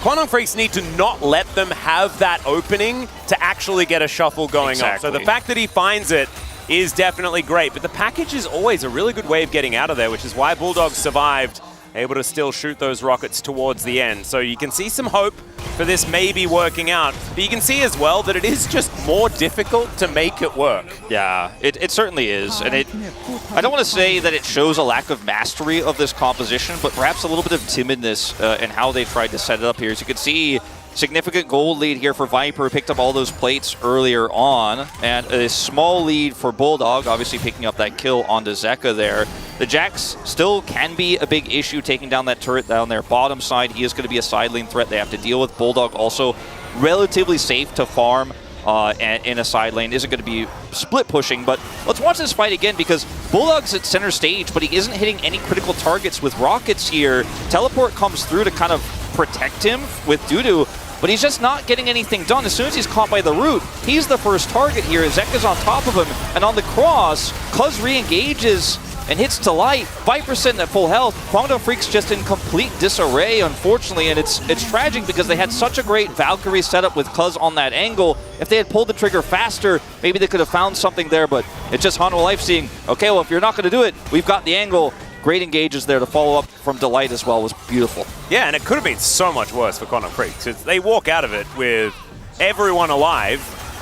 Quantum Freaks need to not let them have that opening to actually get a shuffle going on. So the fact that he finds it is definitely great, but the package is always a really good way of getting out of there, which is why Bulldog survived, able to still shoot those rockets towards the end. So you can see some hope for this maybe working out, but you can see as well that it is just more difficult to make it work. Yeah, it certainly is, and I don't want to say that it shows a lack of mastery of this composition, but perhaps a little bit of timidness in how they tried to set it up here. As you can see, significant gold lead here for Viper, picked up all those plates earlier on, and a small lead for Bulldog, obviously picking up that kill onto Zeka there. The Jax still can be a big issue taking down that turret down their bottom side. He is going to be a side lane threat they have to deal with. Bulldog also relatively safe to farm and in a side lane. Isn't going to be split pushing, but let's watch this fight again because Bulldog's at center stage, but he isn't hitting any critical targets with rockets here. Teleport comes through to kind of protect him with Dudu, but he's just not getting anything done. As soon as he's caught by the root, he's the first target here. Zeka's on top of him, and on the cross, Cuz re-engages and hits to light. Viper sitting at full health. Kwangdong Freaks just in complete disarray, unfortunately, and it's tragic because they had such a great Valkyrie setup with Cuz on that angle. If they had pulled the trigger faster, maybe they could have found something there, but it's just Hanwha Life seeing, okay, well, if you're not going to do it, we've got the angle. Great engages there to follow up from Delight as well was beautiful. Yeah, and it could have been so much worse for Quantum Freaks. They walk out of it with everyone alive,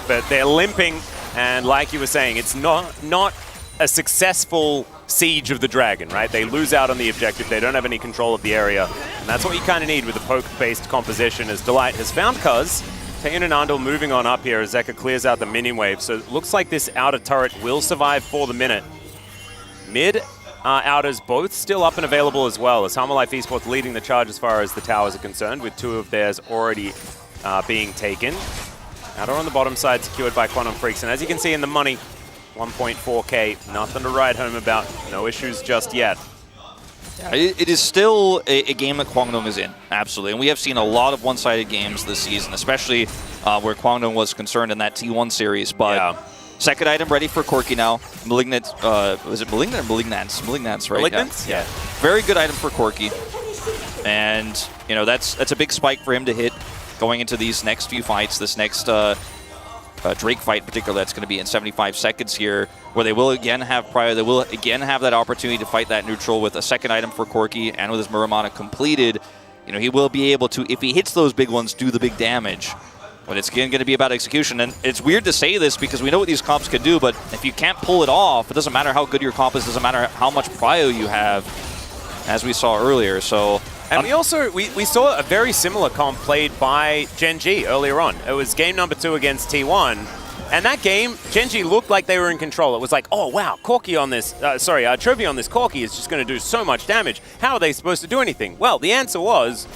but they're limping, and like you were saying, it's not a successful siege of the dragon, right? They lose out on the objective, they don't have any control of the area, and that's what you kind of need with a poke-based composition, as Delight has found Cuz. Tayin and Andal moving on up here as Zeka clears out the minion wave, so it looks like this outer turret will survive for the minute. Mid outers both still up and available as well, as Hanwha Life Esports leading the charge as far as the towers are concerned, with 2 of theirs already being taken. Outer on the bottom side secured by Quantum Freaks, and as you can see in the money, 1.4k, nothing to write home about, no issues just yet. It is still a game that Kwangdong is in, absolutely. And we have seen a lot of one-sided games this season, especially where Kwangdong was concerned in that T1 series. But yeah. Second item ready for Corki now. Malignant, was it Malignant or Malignance? Malignance, right? Malignance? Yeah. Very good item for Corki. And, you know, that's a big spike for him to hit going into these next few fights. This next Drake fight in particular, that's going to be in 75 seconds here, where they will again have Pryor. They will again have that opportunity to fight that neutral with a second item for Corki, and with his Muramana completed, you know, he will be able to, if he hits those big ones, do the big damage. But it's again going to be about execution, and it's weird to say this because we know what these comps can do, but if you can't pull it off, it doesn't matter how good your comp is, it doesn't matter how much prio you have, as we saw earlier. So, and we also we saw a very similar comp played by Gen G earlier on. It was game number 2 against T1, and that game, Gen G looked like they were in control. It was like, oh wow, Corki on this, Trophy on this Corki is just going to do so much damage. How are they supposed to do anything? Well, the answer was,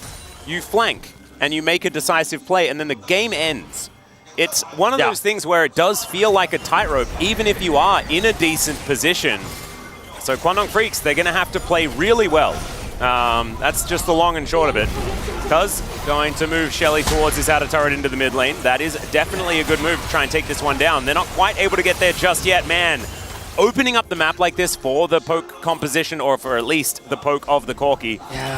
you flank and you make a decisive play, and then the game ends. It's one of those things where it does feel like a tightrope, even if you are in a decent position. So Kwangdong Freaks, they're going to have to play really well. That's just the long and short of it. Cuz going to move Shelly towards his outer turret into the mid lane. That is definitely a good move to try and take this one down. They're not quite able to get there just yet, man. Opening up the map like this for the poke composition, or for at least the poke of the Corki,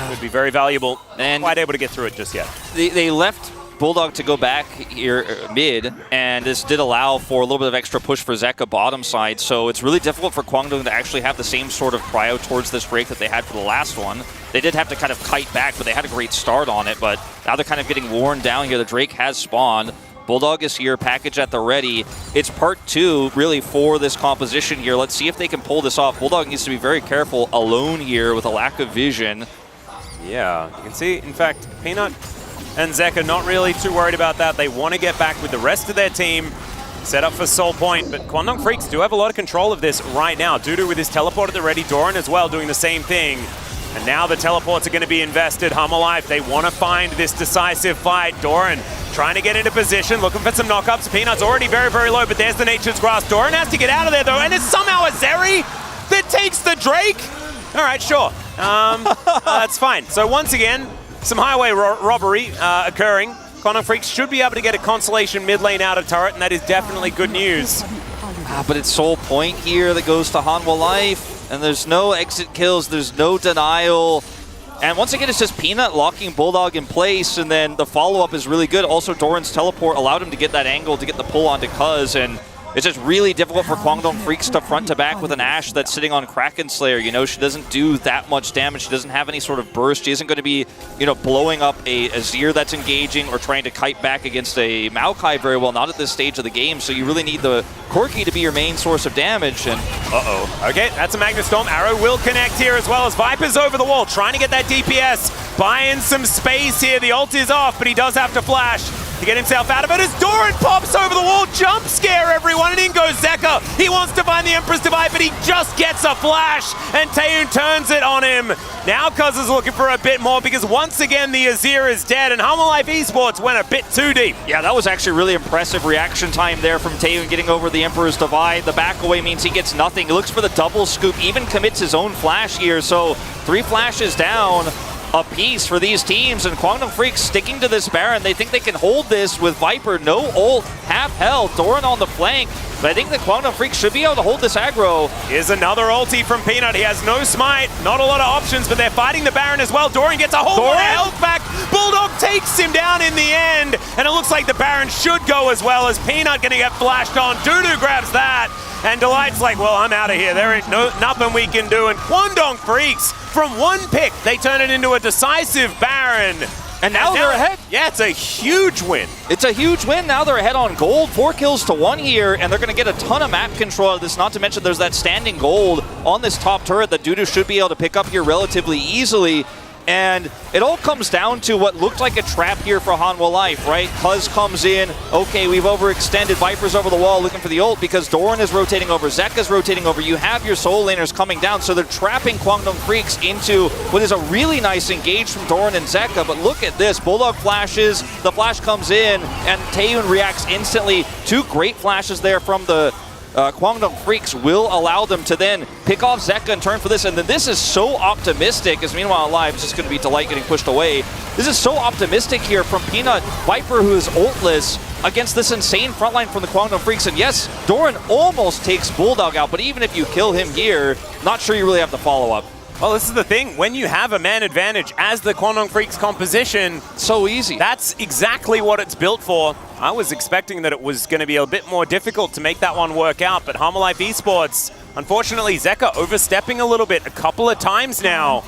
would be very valuable. And quite able to get through it just yet. They left Bulldog to go back here mid, and this did allow for a little bit of extra push for Zeka bottom side, so it's really difficult for Kwangdong to actually have the same sort of prio towards this break that they had for the last one. They did have to kind of kite back, but they had a great start on it, but now they're kind of getting worn down here. The Drake has spawned. Bulldog is here, package at the ready. It's part 2, really, for this composition here. Let's see if they can pull this off. Bulldog needs to be very careful alone here with a lack of vision. Yeah, you can see, in fact, Peanut and Zeka not really too worried about that. They want to get back with the rest of their team, set up for Soul Point, but Kwangdong Freaks do have a lot of control of this right now. Dudu with his teleport at the ready, Doran as well doing the same thing. And now the teleports are going to be invested. Hanwha Life, they want to find this decisive fight. Doran trying to get into position, looking for some knockups. Peanut's already very, very low, but there's the Nature's Grasp. Doran has to get out of there, though, and it's somehow a Zeri that takes the Drake. All right, sure. That's fine. So once again, some highway robbery occurring. Kwangdong Freaks should be able to get a consolation mid lane out of turret, and that is definitely good news. But it's Soul Point here that goes to Hanwha Life, and there's no exit kills, there's no denial. And once again, it's just Peanut locking Bulldog in place, and then the follow-up is really good. Also, Doran's teleport allowed him to get that angle to get the pull onto Cuz, and it's just really difficult for Kwangdong Freaks to front to back with an Ashe that's sitting on Kraken Slayer. You know, she doesn't do that much damage. She doesn't have any sort of burst. She isn't going to be, you know, blowing up a Azir that's engaging or trying to kite back against a Maokai very well, not at this stage of the game. So you really need the Corki to be your main source of damage. And Okay, that's a Magna Storm. Arrow will connect here as well as Viper's over the wall, trying to get that DPS. Buying some space here. The ult is off, but he does have to flash to get himself out of it as Doran pops over the wall. Jump scare, everyone, and in goes Zeka. He wants to find the Emperor's Divide, but he just gets a flash, and Taeyun turns it on him. Now Cuz is looking for a bit more because once again the Azir is dead, and Humble Life Esports went a bit too deep. yeah, that was actually really impressive reaction time there from Taeyun getting over the Emperor's Divide. The back away means he gets nothing. He looks for the double scoop, even commits his own flash here. So 3 flashes down a piece for these teams, and Kwangdong Freaks sticking to this Baron. They think they can hold this with Viper, no ult, half health, Doran on the flank, but I think the Kwangdong Freaks should be able to hold this aggro. Here's another ulti from Peanut. He has no smite, not a lot of options, but they're fighting the Baron as well. Doran gets a whole lot of health back. Bulldog takes him down in the end, and it looks like the Baron should go as well as Peanut gonna get flashed on. Dudu grabs that, and Delight's like, well, I'm out of here. There ain't nothing we can do, and Kwangdong Freaks, from one pick, they turn it into a decisive Baron. And now they're ahead. Yeah, it's a huge win. It's a huge win. Now they're ahead on gold. 4 kills to 1 here, and they're going to get a ton of map control out of this. Not to mention there's that standing gold on this top turret that Dudu should be able to pick up here relatively easily. And it all comes down to what looked like a trap here for Hanwha Life, right? Cuz comes in, okay, we've overextended, Viper's over the wall looking for the ult because Doran is rotating over, Zeka's rotating over, you have your soul laners coming down, so they're trapping Kwangdong Freaks into what is a really nice engage from Doran and Zeka, but look at this, Bulldog flashes, the flash comes in, and Taeyun reacts instantly. 2 great flashes there from the Kwangdong Freaks will allow them to then pick off Zeka and turn for this, and then this is so optimistic, as meanwhile Live is just going to be Delight getting pushed away. This is so optimistic here from Peanut, Viper who is ultless against this insane frontline from the Kwangdong Freaks, and yes, Doran almost takes Bulldog out, but even if you kill him here, not sure you really have the follow-up. Well, this is the thing. When you have a man advantage as the Kwangdong Freaks composition, so easy. That's exactly what it's built for. I was expecting that it was going to be a bit more difficult to make that one work out, but Humble Life Esports, unfortunately, Zeka overstepping a little bit a couple of times now.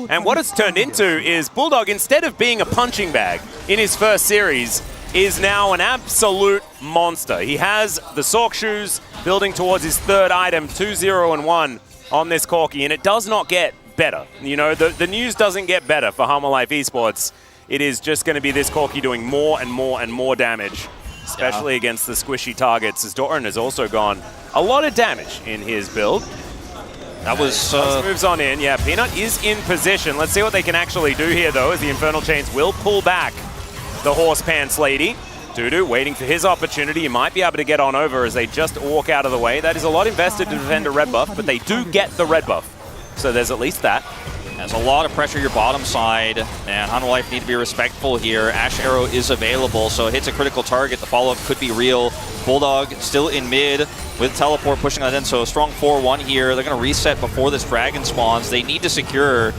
And what it's turned into is Bulldog, instead of being a punching bag in his first series, is now an absolute monster. He has the Sork shoes building towards his 3rd item, 2-0-1 on this Corki, and it does not get better. You know, the news doesn't get better for Humble Life Esports. It is just going to be this Corki doing more and more and more damage, especially against the squishy targets, as Doran has also gone a lot of damage in his build. That was... moves on in. Yeah, Peanut is in position. Let's see what they can actually do here, though, as the Infernal Chains will pull back the Horse Pants Lady. Dudu waiting for his opportunity. He might be able to get on over as they just walk out of the way. That is a lot invested to defend a red buff, but they do get the red buff. So there's at least that. There's a lot of pressure your bottom side, and Hanwha Life need to be respectful here. Ash Arrow is available, so hits a critical target. The follow-up could be real. Bulldog still in mid with teleport pushing that in, so a strong 4-1 here. They're going to reset before this dragon spawns. They need to secure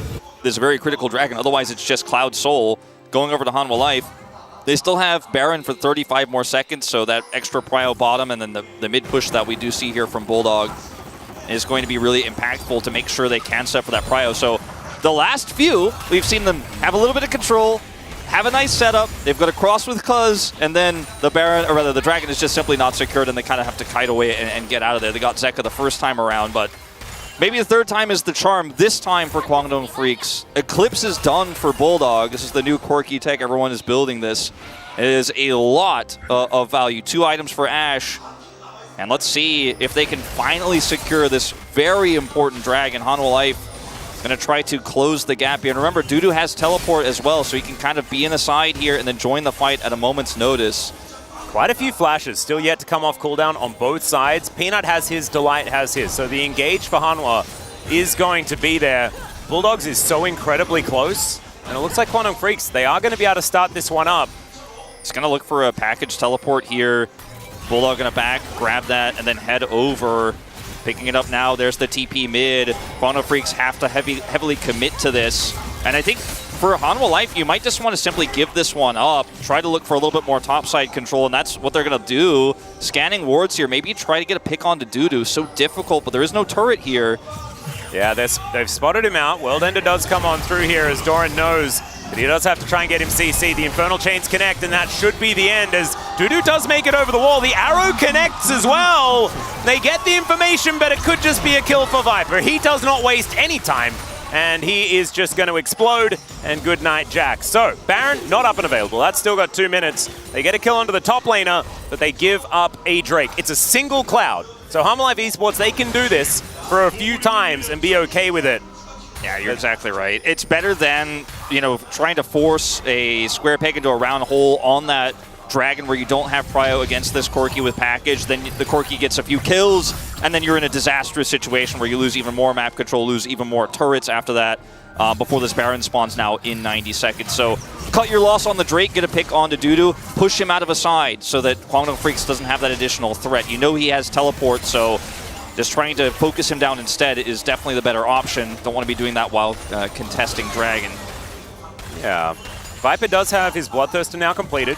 this very critical dragon, otherwise it's just Cloud Soul going over to Hanwha Life. They still have Baron for 35 more seconds, so that extra prio bottom and then the mid push that we do see here from Bulldog is going to be really impactful to make sure they can set for that prio. So the last few, we've seen them have a little bit of control, have a nice setup, they've got a cross with Cuz, and then the Baron, or rather the Dragon is just simply not secured and they kind of have to kite away and get out of there. They got Zeka the first time around, but maybe the 3rd time is the charm. This time for Kwangdong Freaks. Eclipse is done for Bulldog. This is the new Corki tech. Everyone is building this. It is a lot of value. 2 items for Ashe. And let's see if they can finally secure this very important dragon. Hanwha Life going to try to close the gap here. And remember, Dudu has teleport as well, so he can kind of be in the side here and then join the fight at a moment's notice. Quite a few flashes still yet to come off cooldown on both sides. Peanut has his, Delight has his. So the engage for Hanwha is going to be there. Bulldogs is so incredibly close. And it looks like Kwangdong Freaks, they are going to be able to start this one up. He's going to look for a package teleport here. Bulldog going to back, grab that, and then head over. Picking it up now, there's the TP mid. Kwangdong Freaks have to heavily commit to this. And I think for Hanwha Life, you might just want to simply give this one up, try to look for a little bit more topside control, and that's what they're going to do. Scanning wards here, maybe try to get a pick onto Dudu. So difficult, but there is no turret here. Yeah, they've spotted him out. World Ender does come on through here as Doran knows that he does have to try and get him CC. The Infernal Chains connect, and that should be the end as Dudu does make it over the wall. The arrow connects as well. They get the information, but it could just be a kill for Viper. He does not waste any time, and he is just going to explode, and good night, Jack. So, Baron not up and available. That's still got 2 minutes. They get a kill onto the top laner, but they give up a Drake. It's a single cloud. So Hanwha Life Esports, they can do this for a few times and be okay with it. Yeah, you're exactly right. It's better than, you know, trying to force a square peg into a round hole on that dragon where you don't have prio against this Corki with package. Then the Corki gets a few kills, and then you're in a disastrous situation where you lose even more map control, lose even more turrets after that, before this Baron spawns now in 90 seconds. So cut your loss on the Drake, get a pick onto Dudu, push him out of a side so that Kwangdong Freaks doesn't have that additional threat. You know he has teleport, so just trying to focus him down instead is definitely the better option. Don't want to be doing that while contesting Dragon. Yeah. Viper does have his Bloodthirster now completed.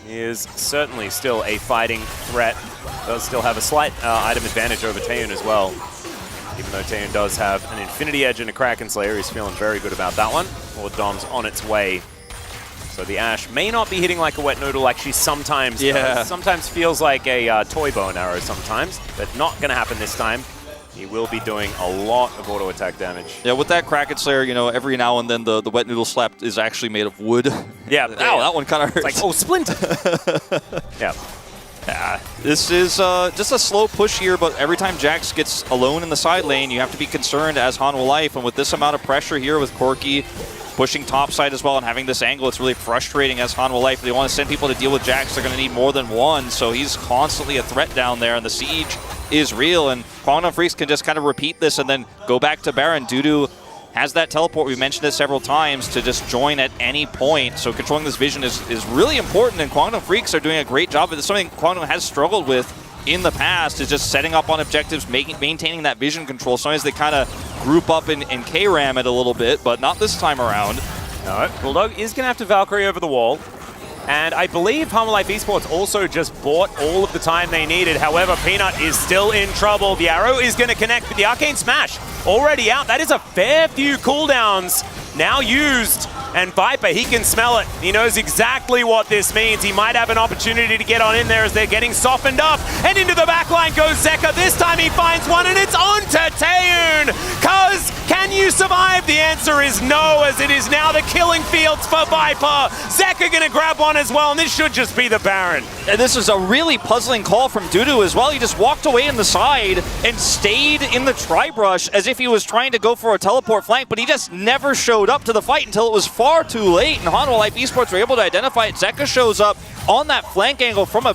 He is certainly still a fighting threat. Does still have a slight item advantage over Taeyun as well. Even though Taeyun does have an Infinity Edge and a Kraken Slayer, he's feeling very good about that one. Lord Dom's on its way. So the Ashe may not be hitting like a wet noodle like she sometimes does. Sometimes feels like a toy bow and arrow sometimes, but not going to happen this time. He will be doing a lot of auto attack damage. Yeah, with that Kraken Slayer, you know, every now and then the wet noodle slap is actually made of wood. Yeah. Ow, that one kind of hurts. It's like, oh, splinter. Yeah. Yeah, this is just a slow push here, but every time Jax gets alone in the side lane, you have to be concerned as Hanwha Life. And with this amount of pressure here with Corki pushing topside as well and having this angle, it's really frustrating as Hanwha Life. If they want to send people to deal with Jax, they're going to need more than one. So he's constantly a threat down there, and the siege is real. And Kwangdong Freaks can just kind of repeat this and then go back to Baron. Dudu has that teleport, we've mentioned it several times, to just join at any point. So controlling this vision is really important, and Kwangdong Freaks are doing a great job of it. It's something Kwangdong has struggled with in the past, is just setting up on objectives, maintaining that vision control. Sometimes they kind of group up and K-ram it a little bit, but not this time around. No, Bulldog is going to have to Valkyrie over the wall. And I believe Hanwha Life Esports also just bought all of the time they needed. However, Peanut is still in trouble. The arrow is going to connect, but the Arcane Smash already out. That is a fair few cooldowns now used. And Viper, he can smell it. He knows exactly what this means. He might have an opportunity to get on in there as they're getting softened up. And into the backline goes Zeka. This time he finds one, and it's on to Taeyun. Cuz, can you survive? The answer is no, as it is now the killing fields for Viper. Zeka gonna grab one as well, and this should just be the Baron. And this is a really puzzling call from Dudu as well. He just walked away in the side and stayed in the tri-brush as if he was trying to go for a teleport flank, but he just never showed up to the fight until it was far too late, and Hanwha Life Esports were able to identify it. Zeka shows up on that flank angle from a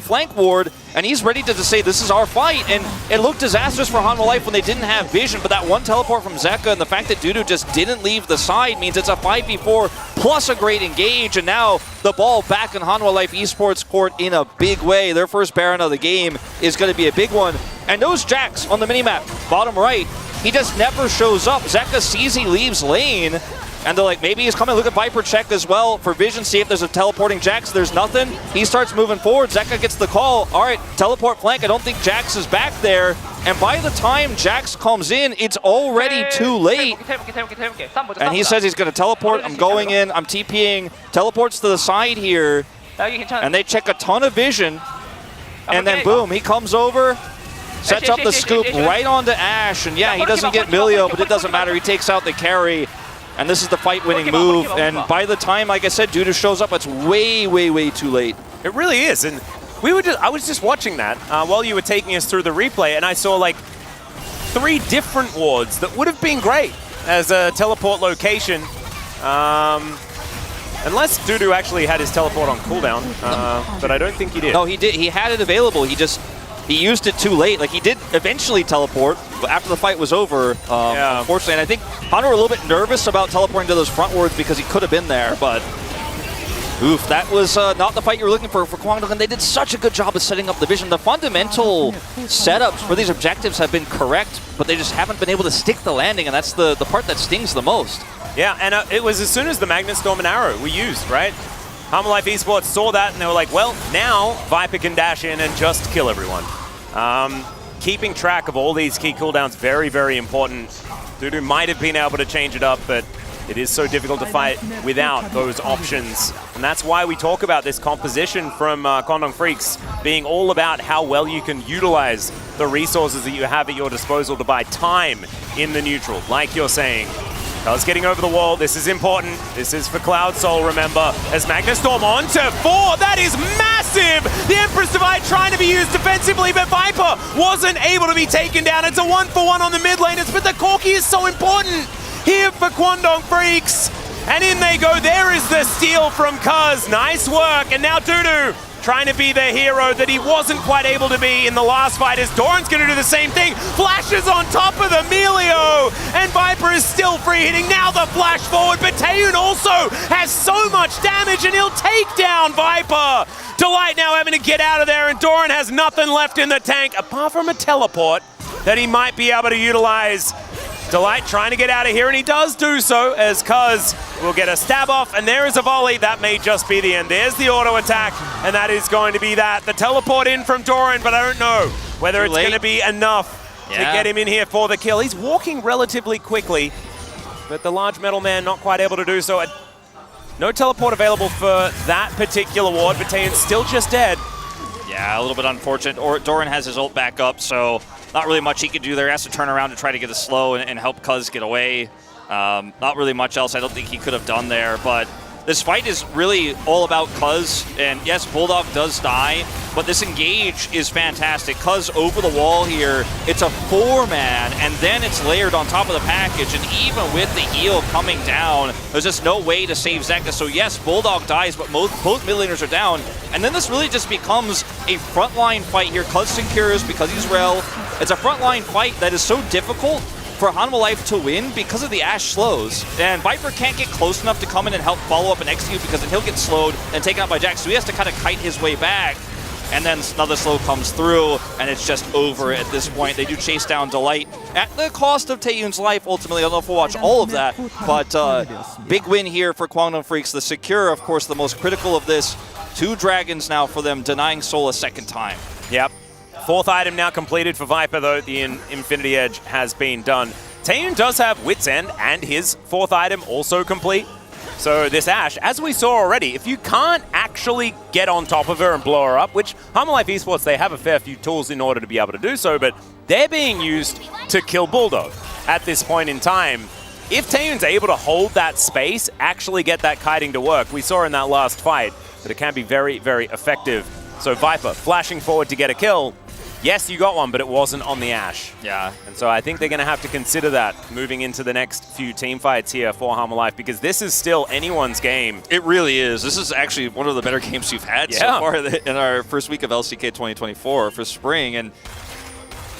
flank ward, and he's ready to just say, this is our fight. And it looked disastrous for Hanwha Life when they didn't have vision, but that one teleport from Zeka and the fact that Dudu just didn't leave the side means it's a 5v4 plus a great engage, and now the ball back in Hanwha Life Esports court in a big way. Their first Baron of the game is going to be a big one. And those Jax on the minimap, bottom right, he just never shows up. Zeka sees he leaves lane, and they're like, maybe he's coming. Look at Viper check as well for vision, see if there's a teleporting Jax. There's nothing. He starts moving forward. Zeka gets the call. All right, teleport flank. I don't think Jax is back there. And by the time Jax comes in, it's already too late. And he says he's going to teleport. I'm going in. I'm TPing. Teleports to the side here. And they check a ton of vision. And then boom, he comes over. Sets up the scoop right onto Ashe. And yeah, he doesn't get Milio, but it doesn't matter. He takes out the carry. And this is the fight-winning move. And by the time, like I said, Dudu shows up, it's way, way, way too late. It really is. And I was just watching that while you were taking us through the replay, and I saw like 3 different wards that would have been great as a teleport location. Unless Dudu actually had his teleport on cooldown, but I don't think he did. No, he did. He had it available. He used it too late. Like, he did eventually teleport after the fight was over, unfortunately. And I think Hunter were a little bit nervous about teleporting to those front wards because he could have been there, but Oof, that was not the fight you were looking for Kwangdong, and they did such a good job of setting up the vision. The fundamental setups for these objectives have been correct, but they just haven't been able to stick the landing, and that's the part that stings the most. Yeah, and it was as soon as the Magnet Storm and Arrow were used, right? Harmalife Esports saw that, and they were like, well, now Viper can dash in and just kill everyone. Keeping track of all these key cooldowns, very, very important. Dudu might have been able to change it up, but it is so difficult to fight without those options. And that's why we talk about this composition from Kwangdong Freaks being all about how well you can utilize the resources that you have at your disposal to buy time in the neutral, like you're saying. Cuz getting over the wall, this is important. This is for Cloud Soul, remember. As Magnastorm onto 4, that is massive! The Empress Divide trying to be used defensively, but Viper wasn't able to be taken down. It's a 1-for-1 on the mid laners, but the Corki is so important here for Kwangdong Freaks. And in they go, there is the steal from Cuz. Nice work, and now Dudu trying to be the hero that he wasn't quite able to be in the last fight, as Doran's going to do the same thing. Flashes on top of the Melio, and Viper is still free hitting. Now the flash forward, but Taeyun also has so much damage, and he'll take down Viper. Delight now having to get out of there, and Doran has nothing left in the tank, apart from a teleport that he might be able to utilize. Delight trying to get out of here, and he does do so, as Cuz will get a stab off, and there is a volley. That may just be the end. There's the auto attack, and that is going to be that. The teleport in from Doran, but I don't know whether it's going to be enough to get him in here for the kill. He's walking relatively quickly, but the large metal man not quite able to do so. No teleport available for that particular ward, but Taeyun's still just dead. Yeah, a little bit unfortunate. Doran has his ult back up, so not really much he can do there. He has to turn around to try to get a slow and help Cuz get away. Not really much else I don't think he could have done there, but this fight is really all about Cuz, and yes, Bulldog does die, but this engage is fantastic. Cuz over the wall here, it's a 4-man, and then it's layered on top of the package, and even with the heal coming down, there's just no way to save Zeka. So yes, Bulldog dies, but both mid laners are down, and then this really just becomes a frontline fight here. Cuz secures because he's Rel. It's a frontline fight that is so difficult for Hanwha to win because of the Ashe slows. And Viper can't get close enough to come in and help follow up and execute, because then he'll get slowed and taken out by Jax. So he has to kind of kite his way back. And then another slow comes through, and it's just over at this point. They do chase down Delight at the cost of Taeyun's life, ultimately. I don't know if we'll watch all of that, but big win here for Kwangdong Freaks. The Secure, of course, the most critical of this. 2 dragons now for them, denying Soul a second time. Yep. 4th item now completed for Viper, though. The Infinity Edge has been done. Taeyun does have Wit's End and his 4th item also complete. So this Ashe, as we saw already, if you can't actually get on top of her and blow her up, which Harmalife Esports, they have a fair few tools in order to be able to do so, but they're being used to kill Bulldog at this point in time. If Taeyun's able to hold that space, actually get that kiting to work, we saw in that last fight that it can be very, very effective. So Viper flashing forward to get a kill. Yes, you got one, but it wasn't on the Ashe. Yeah. And so I think they're going to have to consider that moving into the next few team fights here for Harmalife, because this is still anyone's game. It really is. This is actually one of the better games we've had so far in our first week of LCK 2024 for spring. And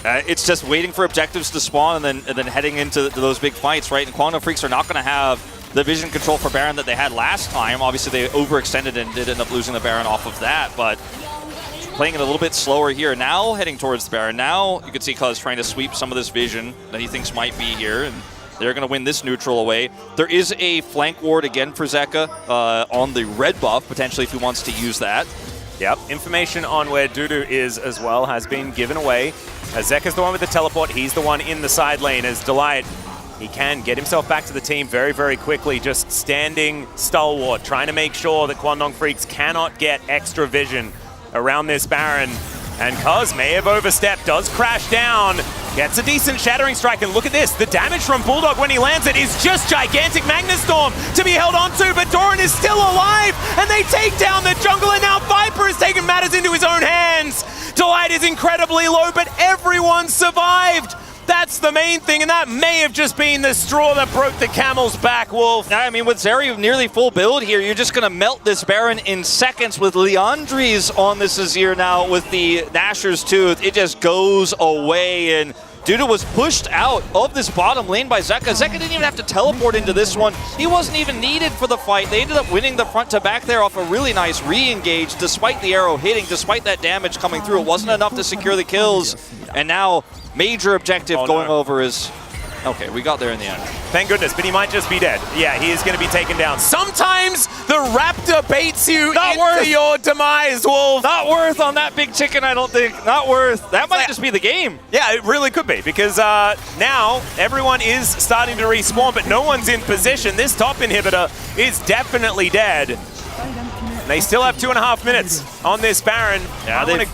it's just waiting for objectives to spawn and then heading into those big fights, right? And Kwangdong Freaks are not going to have the vision control for Baron that they had last time. Obviously, they overextended and did end up losing the Baron off of that, but playing it a little bit slower here. Now heading towards the Baron. Now you can see Cuz trying to sweep some of this vision that he thinks might be here, and they're going to win this neutral away. There is a flank ward again for Zeka on the red buff, potentially, if he wants to use that. Yep, information on where Dudu is as well has been given away. As Zeka's the one with the teleport, he's the one in the side lane. As Delight, he can get himself back to the team very, very quickly, just standing stalwart, trying to make sure that Kwangdong Freaks cannot get extra vision around this Baron. And Cuz may have overstepped, does crash down, gets a decent Shattering Strike, and look at this, the damage from Bulldog when he lands it is just gigantic. Magnastorm to be held onto, but Doran is still alive, and they take down the jungle, and now Viper has taken matters into his own hands. Delight is incredibly low, but everyone survived. That's the main thing, and that may have just been the straw that broke the camel's back, Wolf. I mean, with Zeri nearly full build here, you're just going to melt this Baron in seconds. With Leandri's on this Azir now with the Nashor's Tooth, it just goes away, and Dudu was pushed out of this bottom lane by Zeka. Zeka didn't even have to teleport into this one. He wasn't even needed for the fight. They ended up winning the front to back there off a really nice re-engage despite the arrow hitting, despite that damage coming through. It wasn't enough to secure the kills. And now, major objective going over is... Okay, we got there in the end. Thank goodness, but he might just be dead. Yeah, he is going to be taken down. Sometimes the raptor baits you into your demise, Wolf. Not worth on that big chicken, I don't think. Not worth. That might just be the game. Yeah, it really could be, because now everyone is starting to respawn, but no one's in position. This top inhibitor is definitely dead. They still have 2.5 minutes on this Baron. Yeah,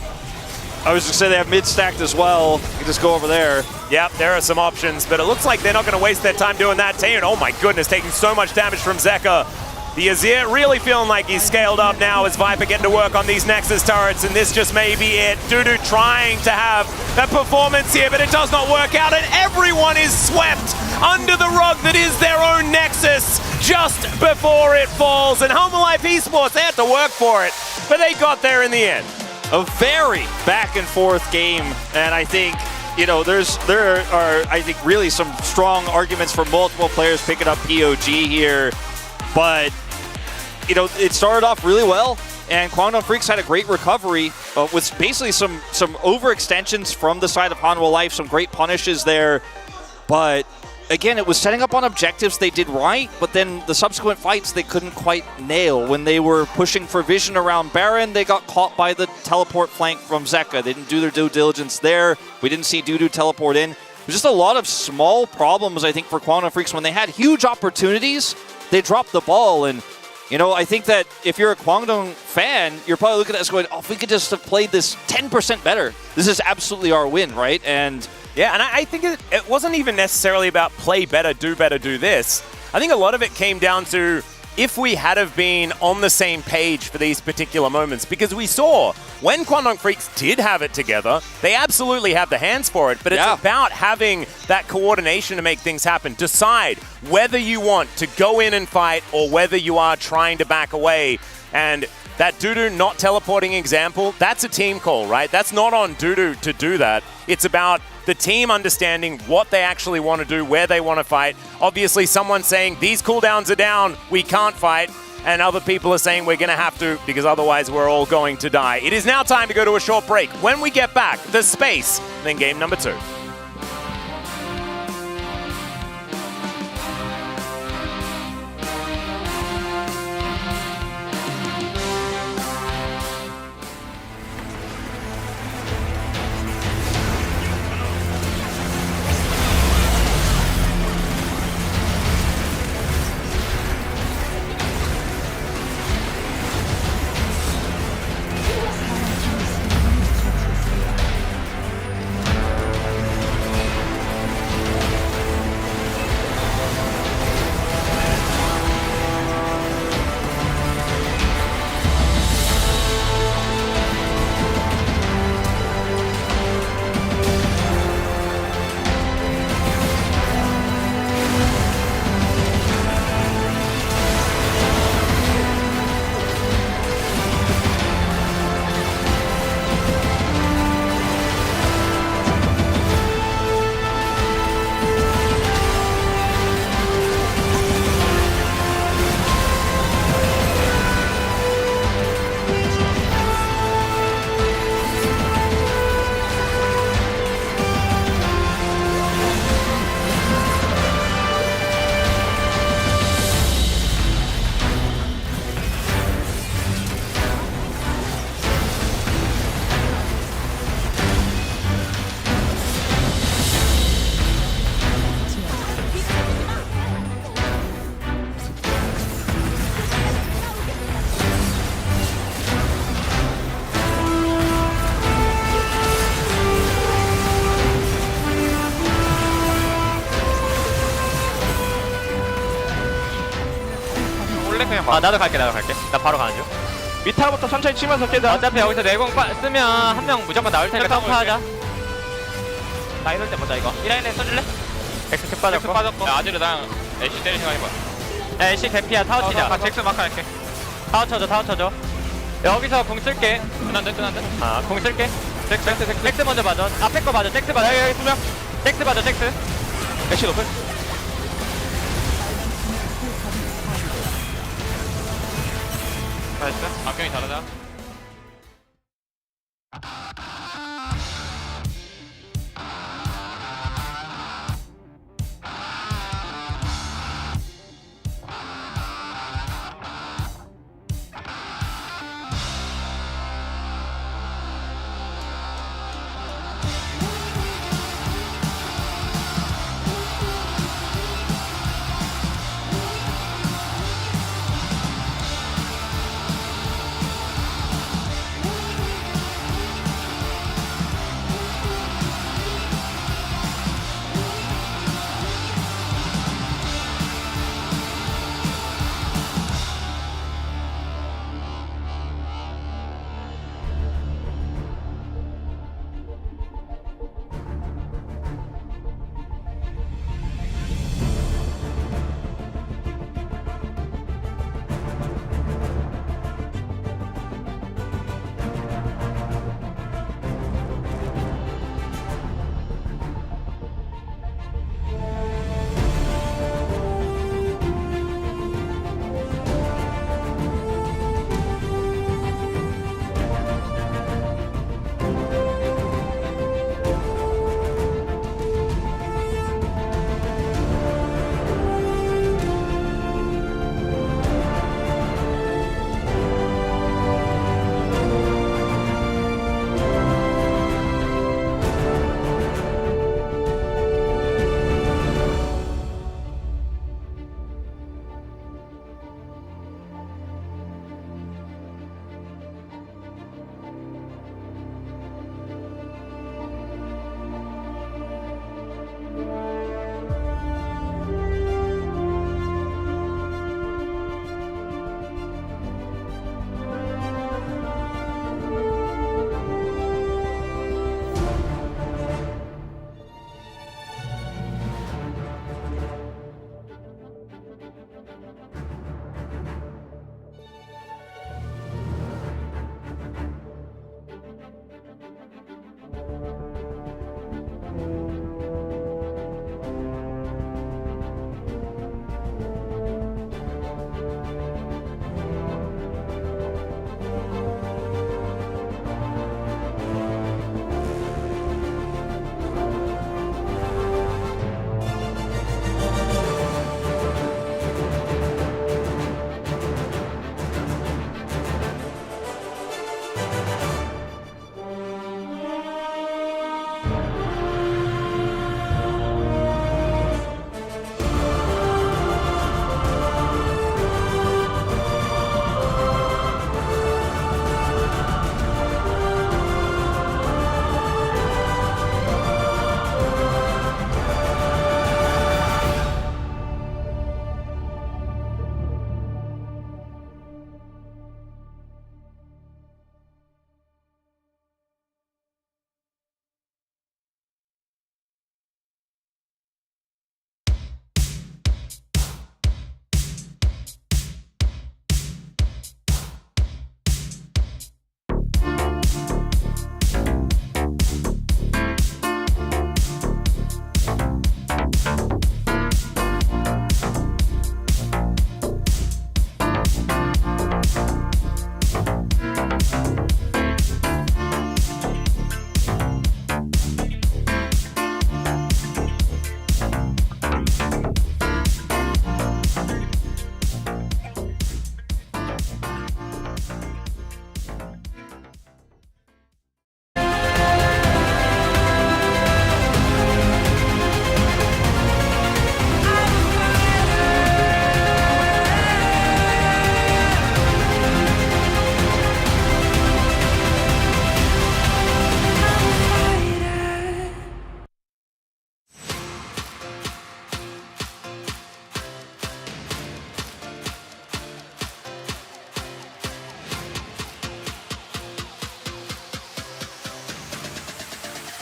I was just saying they have mid stacked as well. You can just go over there. Yep, there are some options, but it looks like they're not going to waste their time doing that. Taeyeon, oh my goodness, taking so much damage from Zeka. The Azir really feeling like he's scaled up now as Viper getting to work on these Nexus turrets, and this just may be it. Dudu trying to have that performance here, but it does not work out, and everyone is swept under the rug that is their own Nexus just before it falls. And Home Life Esports, they had to work for it, but they got there in the end. A very back and forth game, and I think, you know, there are I think really some strong arguments for multiple players picking up POG here, but you know, it started off really well, and Kwangdong Freaks had a great recovery with basically some overextensions from the side of Hanwha Life, some great punishes there, but again, it was setting up on objectives they did right, but then the subsequent fights they couldn't quite nail. When they were pushing for vision around Baron, they got caught by the teleport flank from Zeka. They didn't do their due diligence there. We didn't see Dudu teleport in. It was just a lot of small problems, I think, for Kwangdong Freaks. When they had huge opportunities, they dropped the ball. And, you know, I think that if you're a Kwangdong fan, you're probably looking at this going, oh, if we could just have played this 10% better, this is absolutely our win, right? And yeah, and I think it wasn't even necessarily about play better, do this. I think a lot of it came down to if we had have been on the same page for these particular moments, because we saw when Kwangdong Freaks did have it together, they absolutely have the hands for it, but it's about having that coordination to make things happen. Decide whether you want to go in and fight or whether you are trying to back away. And that Dudu not teleporting example, that's a team call, right? That's not on Dudu to do that. It's about the team understanding what they actually want to do, where they want to fight. Obviously, someone saying, these cooldowns are down, we can't fight. And other people are saying we're going to have to, because otherwise we're all going to die. It is now time to go to a short break. When we get back, the space, then game number 2. 나도 갈게. 나 바로 가는 중. 미타부터 천천히 치면서 깨자. 어차피 여기서 내공 쓰면 한 명 무조건 나올 테니까 점프하자. 나 이럴 때 보자 이거. 이 라인에 써줄래? 엑스 빠졌고. 야, 아지르 나랑 애쉬 때릴 생각 해봐. 야, 애쉬 개피야. 타워 치자. 잭스 마크 할게. 타워 쳐줘. 여기서 공 쓸게. 끈한데. 공 쓸게. 잭스 먼저 봐줘. 앞에 거 봐줘. 잭스 봐줘. 여기 2명. 잭스 봐줘 잭스. 애쉬 높을. 나이스. 악경이 다르다.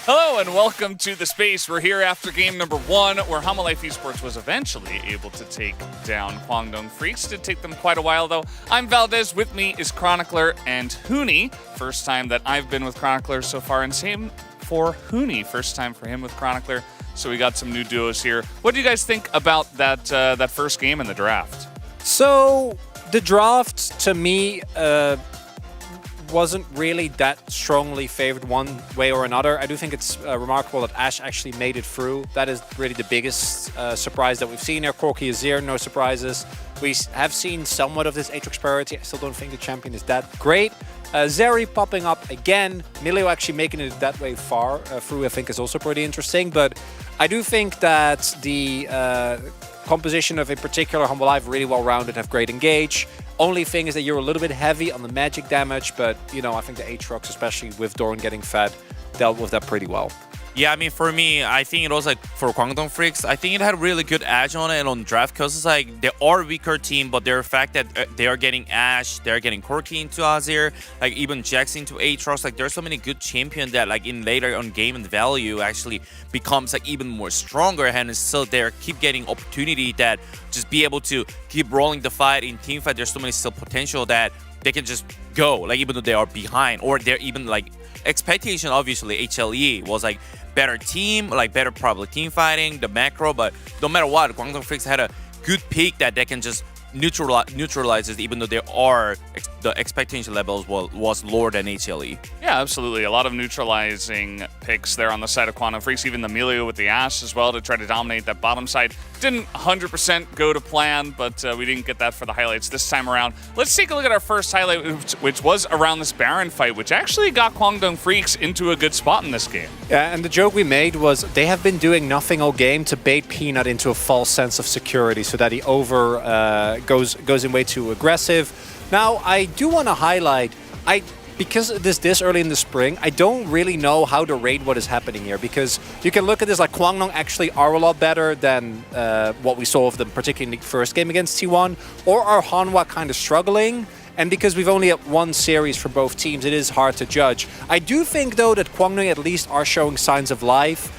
Hello and welcome to the space. We're here after game number 1, where Hama Life Esports was eventually able to take down Kwangdong Freaks. Did take them quite a while though. I'm Valdez, with me is Chronicler and Hooney. First time that I've been with Chronicler so far, and same for Hooney. First time for him with Chronicler. So we got some new duos here. What do you guys think about that first game in the draft? So the draft, to me, wasn't really that strongly favored one way or another. I do think it's remarkable that Ashe actually made it through. That is really the biggest surprise that we've seen here. Corki Azir, no surprises. We have seen somewhat of this Aatrox parity. I still don't think the champion is that great. Zeri popping up again. Milio actually making it that way far through, I think, is also pretty interesting. But I do think that the composition of, in particular, Humble Life really well-rounded, have great engage. Only thing is that you're a little bit heavy on the magic damage, but, you know, I think the Aatrox, especially with Doran getting fed, dealt with that pretty well. Yeah, I mean, for me, I think it was like for Guangdong Freaks, I think it had a really good edge on it on draft because it's like they are a weaker team, but their fact that they are getting Ashe, they're getting Corki into Azir, like even Jax into Aatrox, like there's so many good champions that like in later on game and value actually becomes like even more stronger, and still they keep getting opportunity that just be able to keep rolling the fight in team fight. There's so many still potential that they can just go, like even though they are behind, or they're even like expectation. Obviously, HLE was like better team, like better probably team fighting, the macro, but no matter what, Guangdong Freaks had a good pick that they can just neutralize it, even though there are the expectation levels was lower than HLE. Yeah, absolutely. A lot of neutralizing picks there on the side of Guangdong Freaks, even the Milio with the Ashe as well to try to dominate that bottom side. Didn't 100% go to plan, but we didn't get that for the highlights this time around. Let's take a look at our first highlight, which was around this Baron fight, which actually got Guangdong Freaks into a good spot in this game. Yeah, and the joke we made was they have been doing nothing all game to bait Peanut into a false sense of security so that he goes in way too aggressive. Now, I do want to highlight, because this early in the spring, I don't really know how to rate what is happening here, because you can look at this like Guangdong actually are a lot better than what we saw of them, particularly in the first game against T1, or are Hanwha kind of struggling? And because we've only had one series for both teams, it is hard to judge. I do think, though, that Guangdong at least are showing signs of life,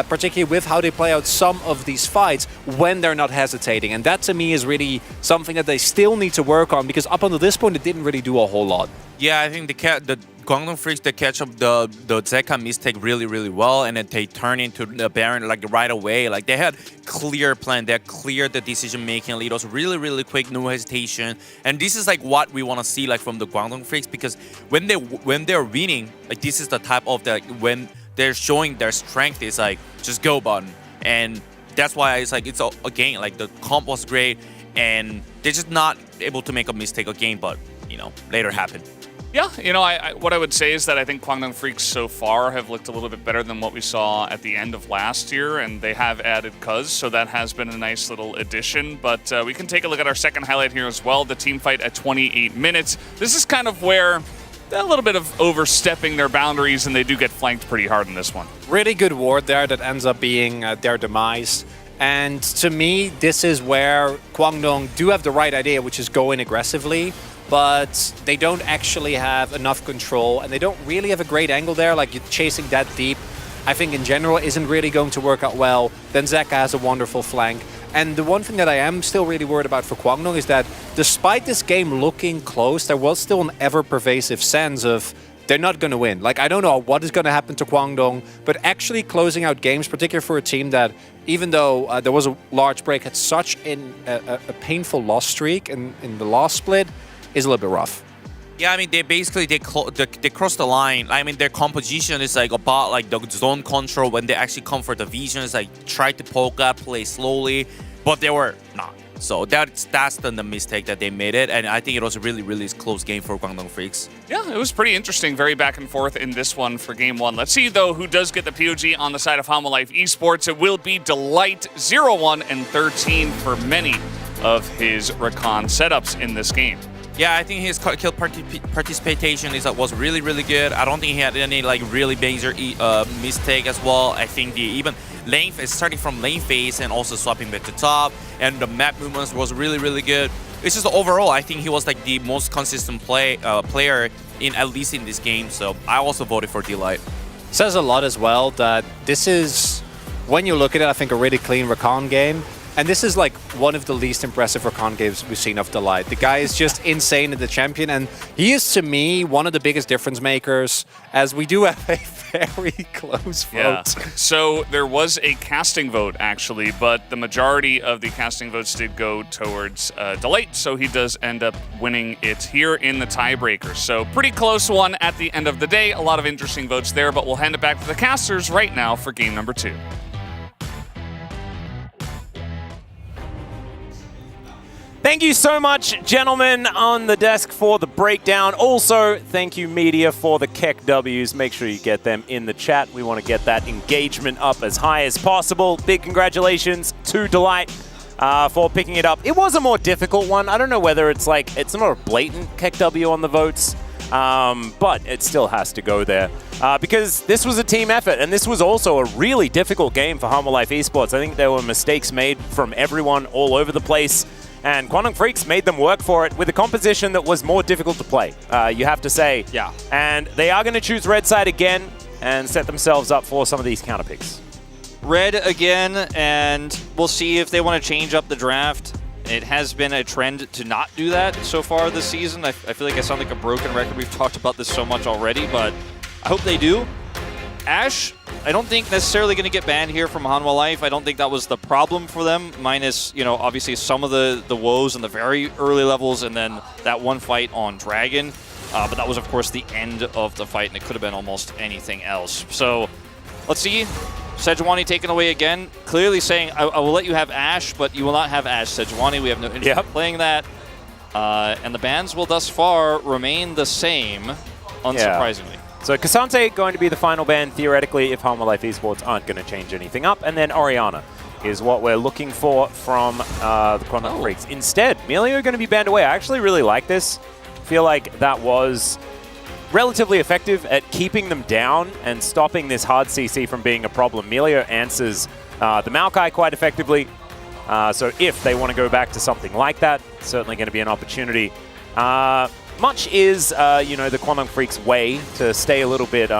particularly with how they play out some of these fights when they're not hesitating. And that, to me, is really something that they still need to work on, because up until this point, it didn't really do a whole lot. Yeah, I think the Guangdong Freaks, they catch up the Zeka mistake really, really well, and then they turn into the Baron like right away. Like they had clear plan, they had clear the decision making. It was really, really quick, no hesitation. And this is like what we want to see like from the Guangdong Freaks, because when they're winning, like this is the type of when they're showing their strength is like just go button, and that's why it's like it's again like the comp was great, and they're just not able to make a mistake again, but you know later happened. Yeah, you know, what I would say is that I think Guangdong Freaks so far have looked a little bit better than what we saw at the end of last year, and they have added Cuz, so that has been a nice little addition. But we can take a look at our second highlight here as well, the team fight at 28 minutes. This is kind of where a little bit of overstepping their boundaries, and they do get flanked pretty hard in this one. Really good ward there that ends up being their demise. And to me, this is where Guangdong do have the right idea, which is go in aggressively, but they don't actually have enough control, and they don't really have a great angle there. Like, chasing that deep, I think in general isn't really going to work out well. Then Zeka has a wonderful flank. And the one thing that I am still really worried about for Guangdong is that despite this game looking close, there was still an ever-pervasive sense of they're not going to win. Like, I don't know what is going to happen to Guangdong, but actually closing out games, particularly for a team that, even though there was a large break, had such a painful loss streak in the last split, is a little bit rough. Yeah, I mean, they cross the line. I mean, their composition is like about like the zone control. When they actually come for the visions, like try to poke up, play slowly, but they were not. So that's the mistake that they made it, and I think it was a really, really close game for Guangdong Freaks. Yeah, it was pretty interesting, very back and forth in this one for game one. Let's see, though, who does get the POG on the side of Hanwha Life Esports. It will be Delight, 0-1 and 13 for many of his recon setups in this game. Yeah, I think his kill participation was really, really good. I don't think he had any like really major mistake as well. I think the even lane is starting from lane phase and also swapping back to top, and the map movements was really, really good. It's just overall, I think he was like the most consistent player in at least in this game. So I also voted for Delight. Says a lot as well that this is, when you look at it, I think a really clean recon game. And this is like one of the least impressive Rakan games we've seen of Delight. The guy is just insane in the champion, and he is, to me, one of the biggest difference makers, as we do have a very close vote. So there was a casting vote, actually, but the majority of the casting votes did go towards Delight, so he does end up winning it here in the tiebreaker. So pretty close one at the end of the day. A lot of interesting votes there, but we'll hand it back to the casters right now for game number 2. Thank you so much, gentlemen, on the desk for the breakdown. Also, thank you, media, for the Keck Ws. Make sure you get them in the chat. We want to get that engagement up as high as possible. Big congratulations to Delight for picking it up. It was a more difficult one. I don't know whether it's like, it's not a blatant Keck W on the votes, but it still has to go there because this was a team effort, and this was also a really difficult game for Humble Life Esports. I think there were mistakes made from everyone all over the place. And Quantum Freaks made them work for it with a composition that was more difficult to play, you have to say. Yeah. And they are going to choose red side again and set themselves up for some of these counter picks. Red again, and we'll see if they want to change up the draft. It has been a trend to not do that so far this season. I feel like I sound like a broken record. We've talked about this so much already, but I hope they do. Ashe, I don't think necessarily going to get banned here from Hanwha Life. I don't think that was the problem for them, minus, you know, obviously some of the woes in the very early levels and then that one fight on Dragon. But that was, of course, the end of the fight, and it could have been almost anything else. So let's see. Sejuani taken away again, clearly saying, I will let you have Ashe, but you will not have Ashe, Sejuani. We have no interest in playing that. And the bans will thus far remain the same, unsurprisingly. Yeah. So Cassante going to be the final ban, theoretically, if Humble Life Esports aren't going to change anything up. And then Oriana is what we're looking for from the Quantum Freaks. Instead, Melio going to be banned away. I actually really like this. I feel like that was relatively effective at keeping them down and stopping this hard CC from being a problem. Melio answers the Maokai quite effectively. So if they want to go back to something like that, certainly going to be an opportunity. Much is, you know, the Quantum Freaks' way to stay a little bit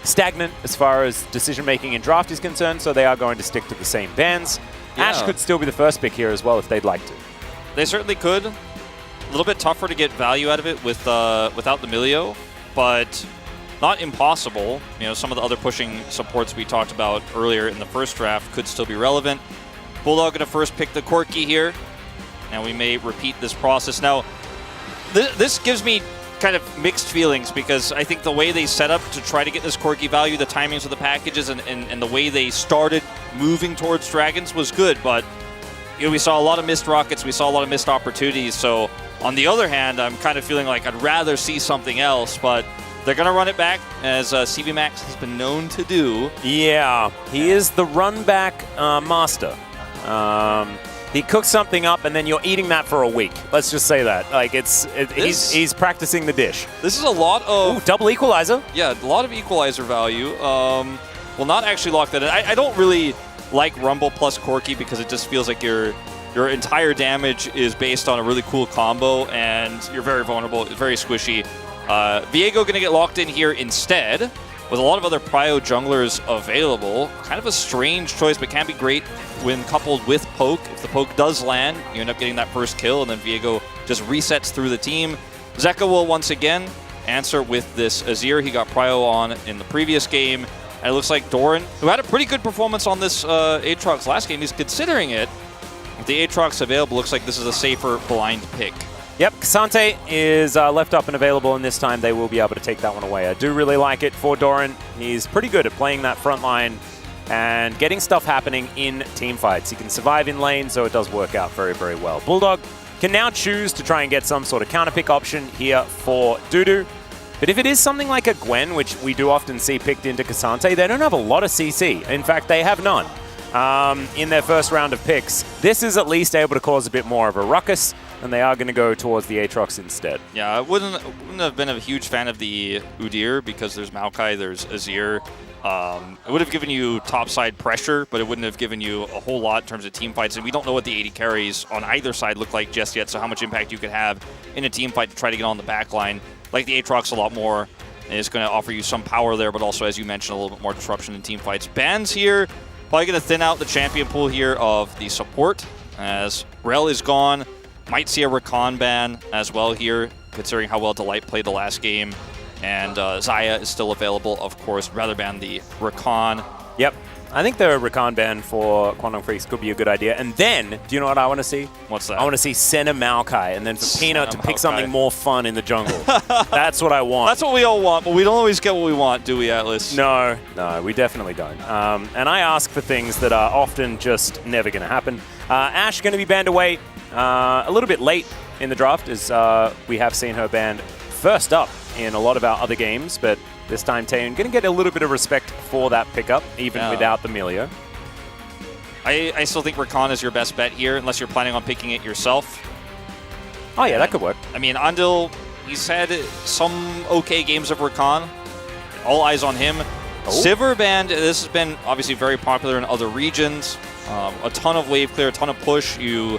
stagnant as far as decision-making in draft is concerned, so they are going to stick to the same bans. Yeah. Ashe could still be the first pick here as well if they'd like to. They certainly could. A little bit tougher to get value out of it with without the Melio, but not impossible. You know, some of the other pushing supports we talked about earlier in the first draft could still be relevant. Bulldog going to first pick the Corki here, and we may repeat this process. Now, this gives me kind of mixed feelings because I think the way they set up to try to get this Corki value, the timings of the packages, and the way they started moving towards Dragons was good, but you know, we saw a lot of missed rockets, we saw a lot of missed opportunities, so on the other hand, I'm kind of feeling like I'd rather see something else, but they're going to run it back, as CV Max has been known to do. Yeah, he is the run-back master. He cooks something up, and then you're eating that for a week. Let's just say that. Like, he's practicing the dish. This is a lot of... Ooh, double equalizer. Yeah, a lot of equalizer value. Will not actually lock that in. I don't really like Rumble plus Corki because it just feels like your entire damage is based on a really cool combo, and you're very vulnerable, very squishy. Viego going to get locked in here instead, with a lot of other prio junglers available. Kind of a strange choice, but can be great when coupled with poke. If the poke does land, you end up getting that first kill, and then Viego just resets through the team. Zeka will once again answer with this Azir he got prio on in the previous game. And it looks like Doran, who had a pretty good performance on this Aatrox last game, he's considering it. With the Aatrox available, looks like this is a safer blind pick. Yep, Cassante is left up and available, and this time they will be able to take that one away. I do really like it for Doran. He's pretty good at playing that front line and getting stuff happening in team fights. He can survive in lane, so it does work out very, very well. Bulldog can now choose to try and get some sort of counter pick option here for Dudu. But if it is something like a Gwen, which we do often see picked into Cassante, they don't have a lot of CC. In fact, they have none in their first round of picks. This is at least able to cause a bit more of a ruckus, and they are going to go towards the Aatrox instead. Yeah, I wouldn't have been a huge fan of the Udyr because there's Maokai, there's Azir. It would have given you topside pressure, but it wouldn't have given you a whole lot in terms of team fights. And we don't know what the 80 carries on either side look like just yet, so how much impact you could have in a team fight to try to get on the back line. Like the Aatrox a lot more, and it's going to offer you some power there, but also, as you mentioned, a little bit more disruption in team fights. Bans here, Probably going to thin out the champion pool here of the support, as Rel is gone. Might see a Rakan ban as well here, considering how well Delight played the last game. And Xayah is still available, of course. Rather ban the Rakan. Yep. I think the Rakan ban for Quantum Freaks could be a good idea. And then, do you know what I want to see? What's that? I want to see Senna Maokai, and then for Peanut to pick something more fun in the jungle. That's what I want. That's what we all want, but we don't always get what we want, do we, Atlas? No, we definitely don't. And I ask for things that are often just never going to happen. Ashe going to be banned away a little bit late in the draft, as we have seen her banned first up in a lot of our other games, but this time Taeyun going to get a little bit of respect for that pickup, even without the Milio. I still think Rakan is your best bet here, unless you're planning on picking it yourself. Oh yeah, that could work. I mean, Andil, he's had some okay games of Rakan. All eyes on him. Sivir band, this has been obviously very popular in other regions. A ton of wave clear, a ton of push. You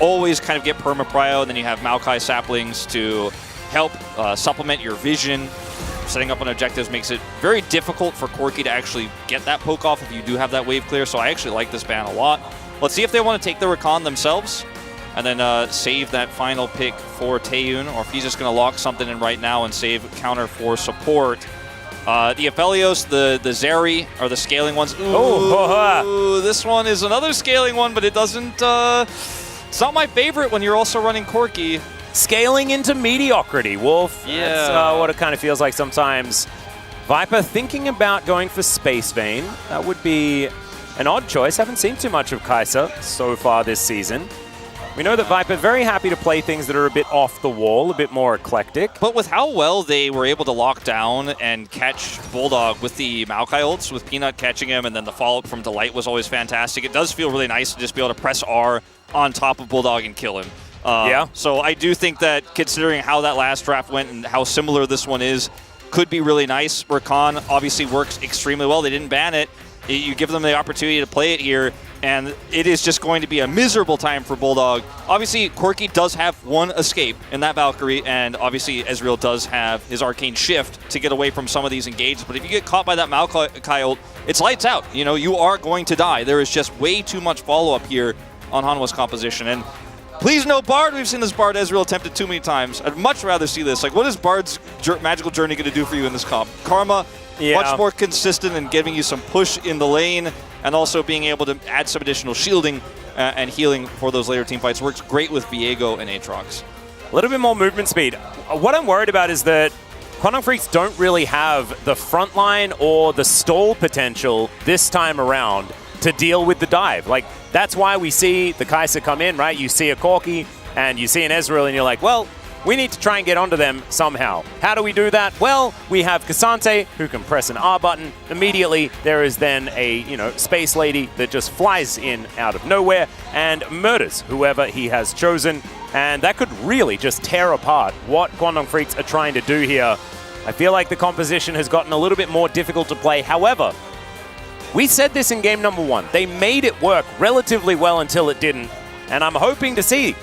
always kind of get perma-prio, and then you have Maokai saplings to help supplement your vision. Setting up on objectives makes it very difficult for Corki to actually get that poke off if you do have that wave clear, so I actually like this ban a lot. Let's see if they want to take the Rakan themselves and then save that final pick for Taeyun, or if he's just going to lock something in right now and save counter for support. The Aphelios, the Zeri are the scaling ones. Ooh, this one is another scaling one, but it doesn't... it's not my favorite when you're also running Corki. Scaling into mediocrity, Wolf. Yeah. That's what it kind of feels like sometimes. Viper thinking about going for Space Vein. That would be an odd choice. Haven't seen too much of Kai'Sa so far this season. We know that Viper very happy to play things that are a bit off the wall, a bit more eclectic. But with how well they were able to lock down and catch Bulldog with the Maokai ults, with Peanut catching him, and then the follow-up from Delight was always fantastic. It does feel really nice to just be able to press R on top of Bulldog and kill him. So I do think that, considering how that last draft went and how similar this one is, could be really nice. Rakan obviously works extremely well. They didn't ban it. You give them the opportunity to play it here, and it is just going to be a miserable time for Bulldog. Obviously, Corki does have one escape in that Valkyrie, and obviously Ezreal does have his Arcane Shift to get away from some of these engages. But if you get caught by that Maokai ult, it's lights out. You know, you are going to die. There is just way too much follow-up here on Hanwha's composition. And please no Bard. We've seen this Bard Ezreal attempted too many times. I'd much rather see this. Like, what is Bard's magical journey going to do for you in this comp? Karma, much more consistent in giving you some push in the lane, and also being able to add some additional shielding and healing for those later team fights. Works great with Viego and Aatrox. A little bit more movement speed. What I'm worried about is that Quantum Freaks don't really have the front line or the stall potential this time around to deal with the dive. Like, that's why we see the Kai'Sa come in, right? You see a Corki and you see an Ezreal and you're like, well, we need to try and get onto them somehow. How do we do that? Well, we have Cassante, who can press an R button. Immediately, there is then a, space lady that just flies in out of nowhere and murders whoever he has chosen. And that could really just tear apart what Quantum Freaks are trying to do here. I feel like the composition has gotten a little bit more difficult to play. However, we said this in game number 1. They made it work relatively well until it didn't. And I'm hoping to see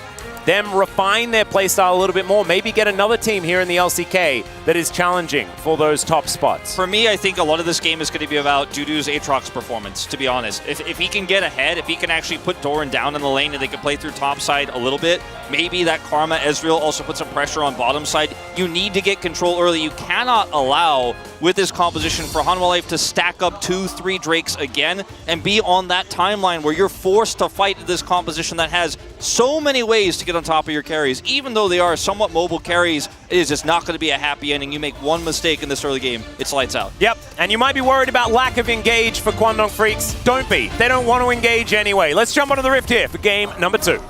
them refine their playstyle a little bit more, maybe get another team here in the LCK that is challenging for those top spots. For me, I think a lot of this game is going to be about Dudu's Aatrox performance, to be honest. If he can get ahead, if he can actually put Doran down in the lane and they can play through top side a little bit, maybe that Karma Ezreal also put some pressure on bottom side. You need to get control early. You cannot allow, with this composition, for Hanwha Life to stack up 2-3 Drakes again and be on that timeline where you're forced to fight this composition that has so many ways to get on top of your carries. Even though they are somewhat mobile carries, it is just not going to be a happy ending. You make one mistake in this early game, it's lights out. Yep, and you might be worried about lack of engage for Quantum Freaks. Don't be. They don't want to engage anyway. Let's jump onto the Rift here for game number 2.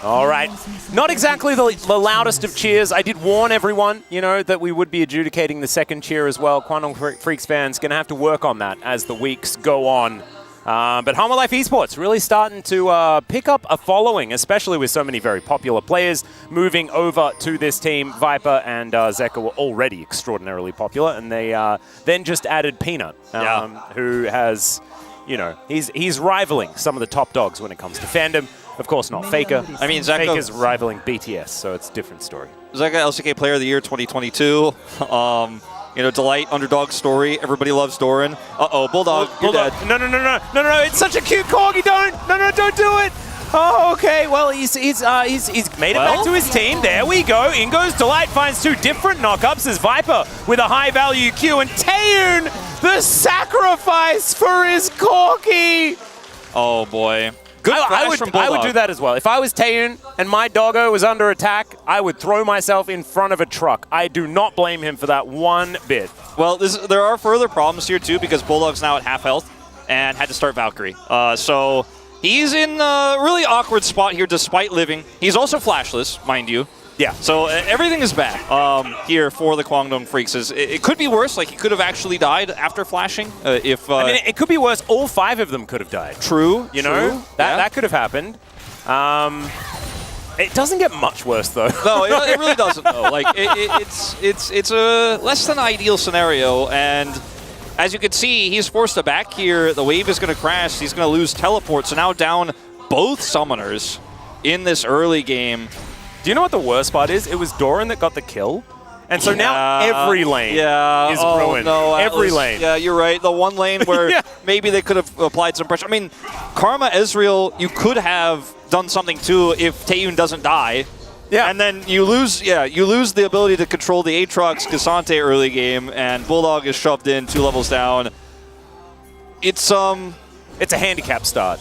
All right. Not exactly the loudest of cheers. I did warn everyone, that we would be adjudicating the second cheer as well. Quantum Freaks fans going to have to work on that as the weeks go on. But Hanwha Life Esports really starting to pick up a following, especially with so many very popular players moving over to this team. Viper and Zeka were already extraordinarily popular, and they then just added Peanut, who has, he's rivaling some of the top dogs when it comes to fandom. Of course not. Faker. I mean, Zeka, Faker's rivaling BTS, so it's a different story. Zeka, LCK Player of the Year 2022. You know, Delight, underdog story. Everybody loves Doran. Uh-oh, Bulldog, you're dead. No, it's such a cute corgi, don't do it. Oh, okay, well, he's made it back to his team. There we go. In goes Delight, finds 2 different knockups as Viper with a high-value Q, and Taeyun, the sacrifice for his corgi. Oh, boy. Good flash from I Bulldog. would do that as well. If I was Taeyun and my doggo was under attack, I would throw myself in front of a truck. I do not blame him for that one bit. Well, there are further problems here, too, because Bulldog's now at half health and had to start Valkyrie. So he's in a really awkward spot here despite living. He's also flashless, mind you. Yeah. So everything is bad here for the Kwangdong Freaks. It could be worse. Like, he could have actually died after flashing. I mean, it could be worse. All 5 of them could have died. True. You know? That could have happened. It doesn't get much worse, though. No, it really doesn't, though. Like, it's a less than ideal scenario, and as you can see, he's forced to back here. The wave is going to crash. He's going to lose teleport, so now down both summoners in this early game. Do you know what the worst part is? It was Doran that got the kill. And so now every lane is ruined. No, every lane. Yeah, you're right. The one lane where maybe they could have applied some pressure. I mean, Karma Ezreal, you could have done something too if Taeyun doesn't die. Yeah. And then you lose the ability to control the Aatrox Cassante early game, and Bulldog is shoved in 2 levels down. It's a handicap start.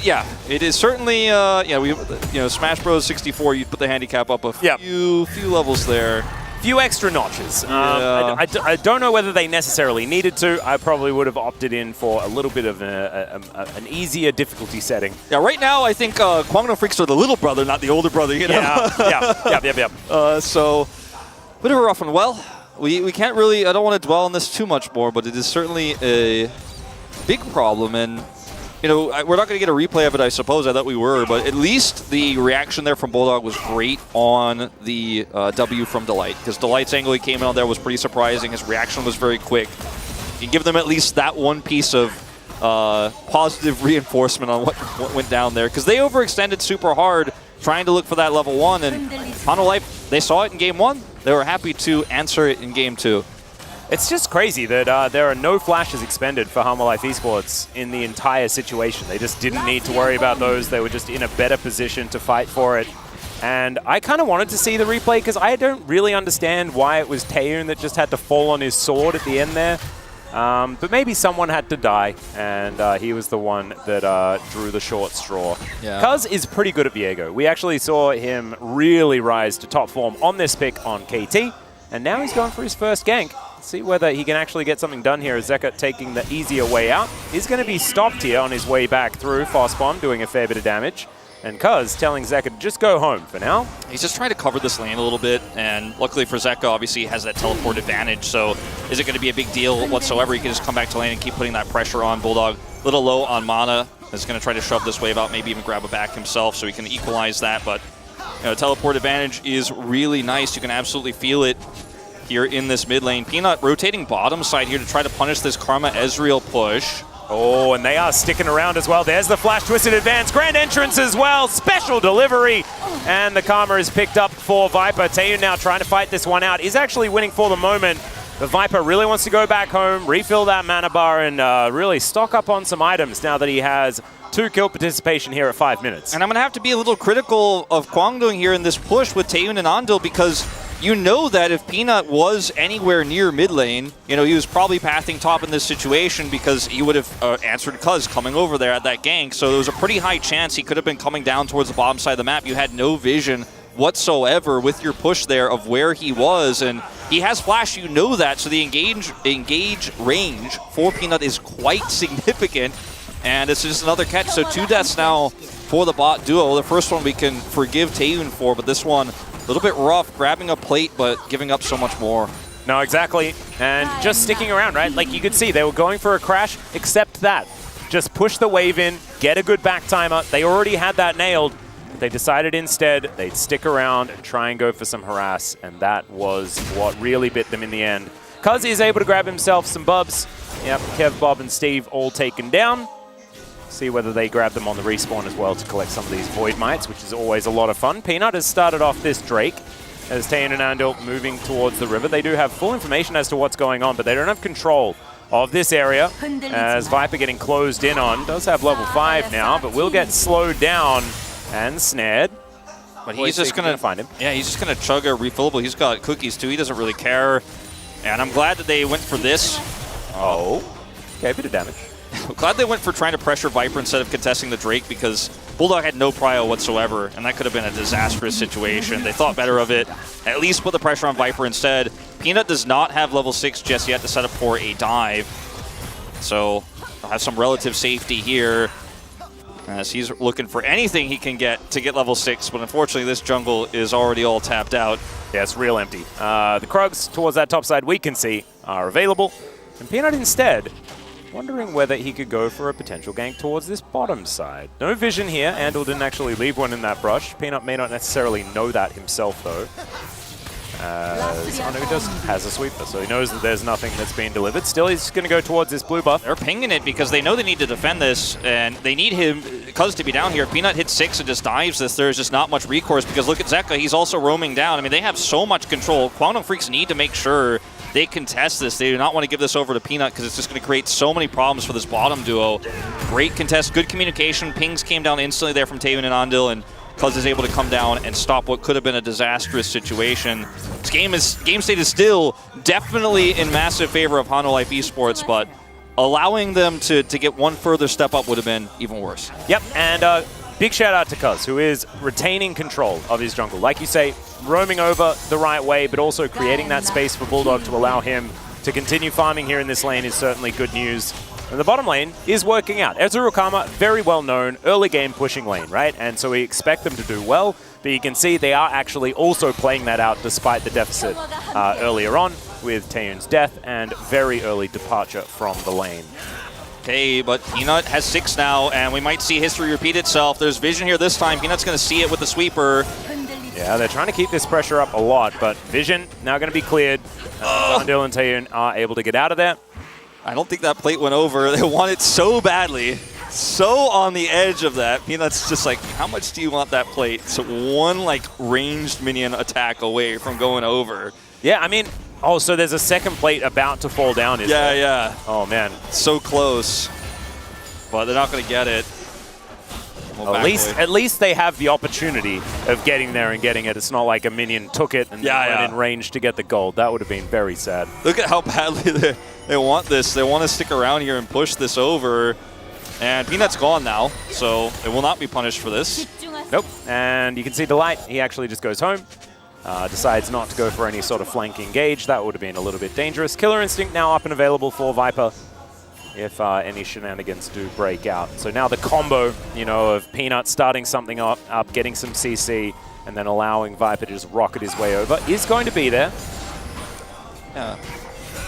Yeah, it is certainly. Smash Bros. 64. You put the handicap up a few levels there. Few extra notches. I don't know whether they necessarily needed to. I probably would have opted in for a little bit of an easier difficulty setting. Yeah, right now I think Kwangdong Freaks are the little brother, not the older brother. You know. Yeah. So, bit of a rough one. Well, we can't really. I don't want to dwell on this too much more, but it is certainly a big problem, and you know, we're not going to get a replay of it, I suppose. I thought we were, but at least the reaction there from Bulldog was great on the W from Delight, because Delight's angle he came in on there was pretty surprising. His reaction was very quick. You give them at least that one piece of positive reinforcement on what went down there, because they overextended super hard trying to look for that level 1, and Hanwha Life, they saw it in game 1. They were happy to answer it in game 2. It's just crazy that there are no flashes expended for Hanwha Life Esports in the entire situation. They just didn't need to worry about those. They were just in a better position to fight for it. And I kind of wanted to see the replay because I don't really understand why it was Taeyun that just had to fall on his sword at the end there. But maybe someone had to die, and he was the one that drew the short straw. Yeah. Cuz is pretty good at Viego. We actually saw him really rise to top form on this pick on KT, and now he's going for his first gank. See whether he can actually get something done here as Zeka taking the easier way out. He's going to be stopped here on his way back through. Fast Bomb doing a fair bit of damage. And Cuz telling Zeka to just go home for now. He's just trying to cover this lane a little bit, and luckily for Zeka, obviously he has that teleport advantage, so is it going to be a big deal whatsoever? He can just come back to lane and keep putting that pressure on Bulldog. A little low on mana. Is going to try to shove this wave out, maybe even grab a back himself so he can equalize that, but you know, teleport advantage is really nice. You can absolutely feel it here in this mid lane. Peanut rotating bottom side here to try to punish this Karma Ezreal push. Oh, and they are sticking around as well. There's the flash twisted advance. Grand entrance as well. Special delivery. And the Karma is picked up for Viper. Taeyun now trying to fight this one out. He's actually winning for the moment. But Viper really wants to go back home, refill that mana bar, and really stock up on some items now that he has 2 kill participation here at 5 minutes. And I'm going to have to be a little critical of Kwangdong here in this push with Taeyun and Andil, because you know that if Peanut was anywhere near mid lane, you know, he was probably pathing top in this situation because he would have answered Cuz coming over there at that gank. So there was a pretty high chance he could have been coming down towards the bottom side of the map. You had no vision whatsoever with your push there of where he was, and he has flash, you know that, so the engage range for Peanut is quite significant, and it's just another catch. So 2 deaths now for the bot duo. The first one we can forgive Taeyun for, but this one a little bit rough, grabbing a plate but giving up so much more. No, exactly. And just sticking around, right? Like you could see, they were going for a crash, except that. Just push the wave in, get a good back timer. They already had that nailed. But they decided instead they'd stick around and try and go for some harass, and that was what really bit them in the end. Cuz is able to grab himself some bubs. Yep, Kev, Bob, and Steve all taken down. See whether they grab them on the respawn as well to collect some of these Void Mites, which is always a lot of fun. Peanut has started off this Drake as Taeyeon and Andil moving towards the river. They do have full information as to what's going on, but they don't have control of this area as Viper getting closed in on. Does have level 5 now, but will get slowed down and snared. But he's just going to find him. Yeah, he's just going to chug a refillable. He's got cookies too. He doesn't really care. And I'm glad that they went for this. Oh, okay, a bit of damage. I'm glad they went for trying to pressure Viper instead of contesting the Drake, because Bulldog had no prio whatsoever, and that could have been a disastrous situation. They thought better of it. At least put the pressure on Viper instead. Peanut does not have level 6 just yet to set up for a dive. So they'll have some relative safety here, as he's looking for anything he can get to get level 6, but unfortunately this jungle is already all tapped out. Yeah, it's real empty. The Krugs towards that top side we can see are available, and Peanut instead wondering whether he could go for a potential gank towards this bottom side. No vision here. Andil didn't actually leave one in that brush. Peanut may not necessarily know that himself, though. Anu just has a sweeper, so he knows that there's nothing that's being delivered. Still, he's going to go towards this blue buff. They're pinging it because they know they need to defend this, and they need him, Cuz, to be down here. If Peanut hits 6 and just dives this, there's just not much recourse, because look at Zeka, he's also roaming down. I mean, they have so much control. Kwangdong Freaks need to make sure they contest this. They do not want to give this over to Peanut, because it's just going to create so many problems for this bottom duo. Great contest, good communication. Pings came down instantly there from Taeyeon and Andil, and Cuz is able to come down and stop what could have been a disastrous situation. This game state is still definitely in massive favor of Hanwha Life Esports, but allowing them to get one further step up would have been even worse. Yep, and big shout out to Cuz, who is retaining control of his jungle. Like you say, roaming over the right way, but also creating that space for Bulldog to allow him to continue farming here in this lane is certainly good news. And the bottom lane is working out. Ezreal, very well known, early game pushing lane, right? And so we expect them to do well, but you can see they are actually also playing that out despite the deficit earlier on with Taeyeon's death and very early departure from the lane. Okay, but Peanut has 6 now, and we might see history repeat itself. There's vision here this time. Peanut's going to see it with the sweeper. Yeah, they're trying to keep this pressure up a lot, but vision now going to be cleared. Andil and Taeyeon are able to get out of there. I don't think that plate went over. They want it so badly. So on the edge of that. Peanut's just like, how much do you want that plate? So one like ranged minion attack away from going over. Yeah, I mean, oh, so there's a second plate about to fall down, is there? Yeah. Oh, man. So close. But they're not going to get it. At least they have the opportunity of getting there and getting it. It's not like a minion took it and went in range to get the gold. That would have been very sad. Look at how badly they want this. They want to stick around here and push this over. And Peanut's gone now, so it will not be punished for this. Nope. And you can see Delight. He actually just goes home. Decides not to go for any sort of flank engage. That would have been a little bit dangerous. Killer Instinct now up and available for Viper if any shenanigans do break out. So now the combo, you know, of Peanut starting something up, getting some CC, and then allowing Viper to just rocket his way over is going to be there. Yeah.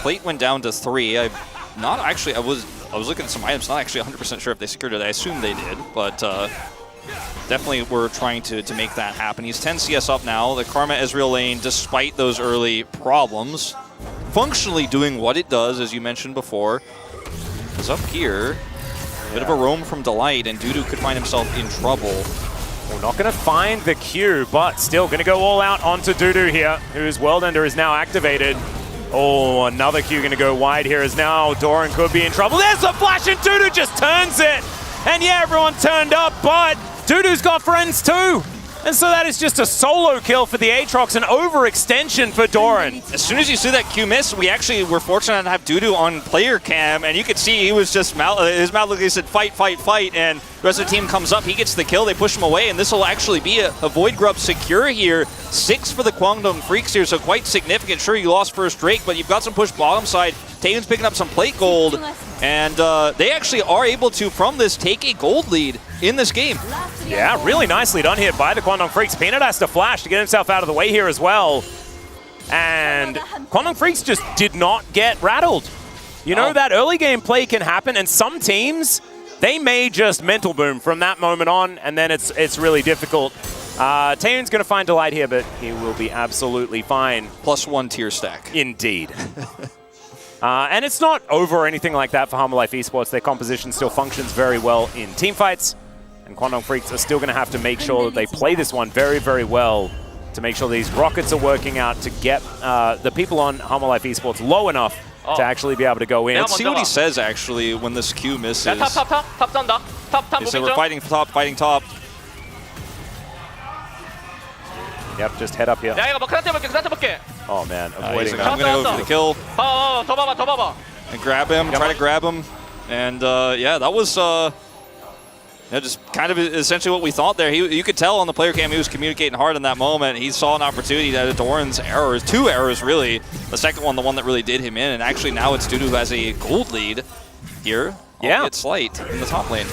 Plate went down to 3. I was looking at some items, not actually 100% sure if they secured it. I assume they did, but definitely we're trying to make that happen. He's 10 CS up now. The Karma Ezreal lane, despite those early problems, functionally doing what it does, as you mentioned before. Is up here. Bit of a roam from Delight, and Dudu could find himself in trouble. We're not going to find the Q, but still going to go all out onto Dudu here, whose World Ender is now activated. Oh, another Q going to go wide here as now Doran could be in trouble. There's the flash, and Dudu just turns it. And yeah, everyone turned up, but Dudu's got friends too. And so that is just a solo kill for the Aatrox, an overextension for Doran. As soon as you see that Q miss, we actually were fortunate to have Dudu on player cam, and you could see he was just, his mouth looked like he said, fight, fight, fight, and the rest of the team comes up, he gets the kill, they push him away, and this will actually be a Void Grub secure here. 6 for the Kwangdong Freaks here, so quite significant. Sure, you lost first Drake, but you've got some push bottom side. Taeyeon's picking up some plate gold, and they actually are able to, from this, take a gold lead in this game. Yeah, really nicely done here by the Kwangdong Freaks. Peanut has to flash to get himself out of the way here as well. And Kwangdong Freaks just did not get rattled. You know, that early game play can happen, and some teams, they may just mental boom from that moment on, and then it's really difficult. Taeyeon's going to find Delight here, but he will be absolutely fine. +1 tier stack. Indeed. And it's not over or anything like that for Life Esports. Their composition still functions very well in teamfights. And Kwangdong Freaks are still going to have to make sure that they play this one very, very well to make sure these rockets are working out to get the people on Life Esports low enough to actually be able to go in. Let's see what he says, actually, when this Q misses. 야, 탑 쏜다. 탑 He said 무빙 we're 좀. fighting top. Yep, just head up here. 야, 이거 뭐 크란테 볼게. Oh man, He's avoiding like, I'm going to go for the kill 더 봐봐. and grab him, try to grab him. And yeah, that was just kind of essentially what we thought there. You could tell on the player cam he was communicating hard in that moment. He saw an opportunity out of Doran's errors, 2 errors really. The second one, the one that really did him in. And actually now it's Dudu who has a gold lead here. Yeah. It's slight in the top lane.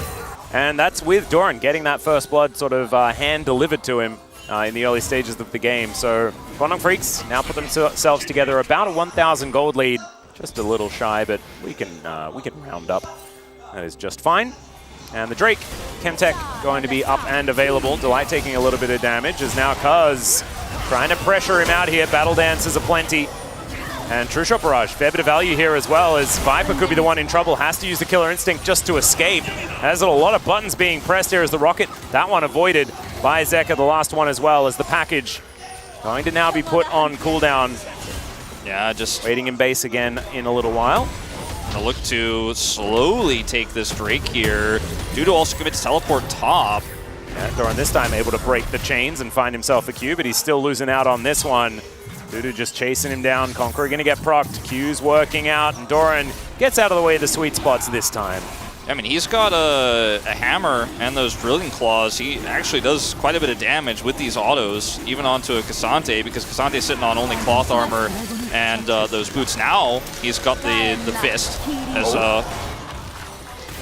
And that's with Doran getting that first blood sort of hand-delivered to him in the early stages of the game. So Kwangdong Freaks now put themselves together about a 1,000 gold lead. Just a little shy, but we can round up. That is just fine. And the Drake, Chemtech going to be up and available. Delight taking a little bit of damage as now Cuz trying to pressure him out here. Battle Dances aplenty. And True Shot Barrage, fair bit of value here as well, as Viper could be the one in trouble. Has to use the Killer Instinct just to escape. There's a lot of buttons being pressed here as the rocket. That one avoided by Zeka, the last one as well, as the package going to now be put on cooldown. Yeah, just waiting in base again in a little while. To look to slowly take this Drake here. Dudu also commits teleport top. Yeah, Doran this time able to break the chains and find himself a Q, but he's still losing out on this one. Dudu just chasing him down. Conqueror going to get procced. Q's working out, and Doran gets out of the way of the sweet spots this time. I mean, he's got a hammer and those drilling claws. He actually does quite a bit of damage with these autos, even onto a Cassante, because Cassante's sitting on only cloth armor and those boots. Now he's got the fist. As,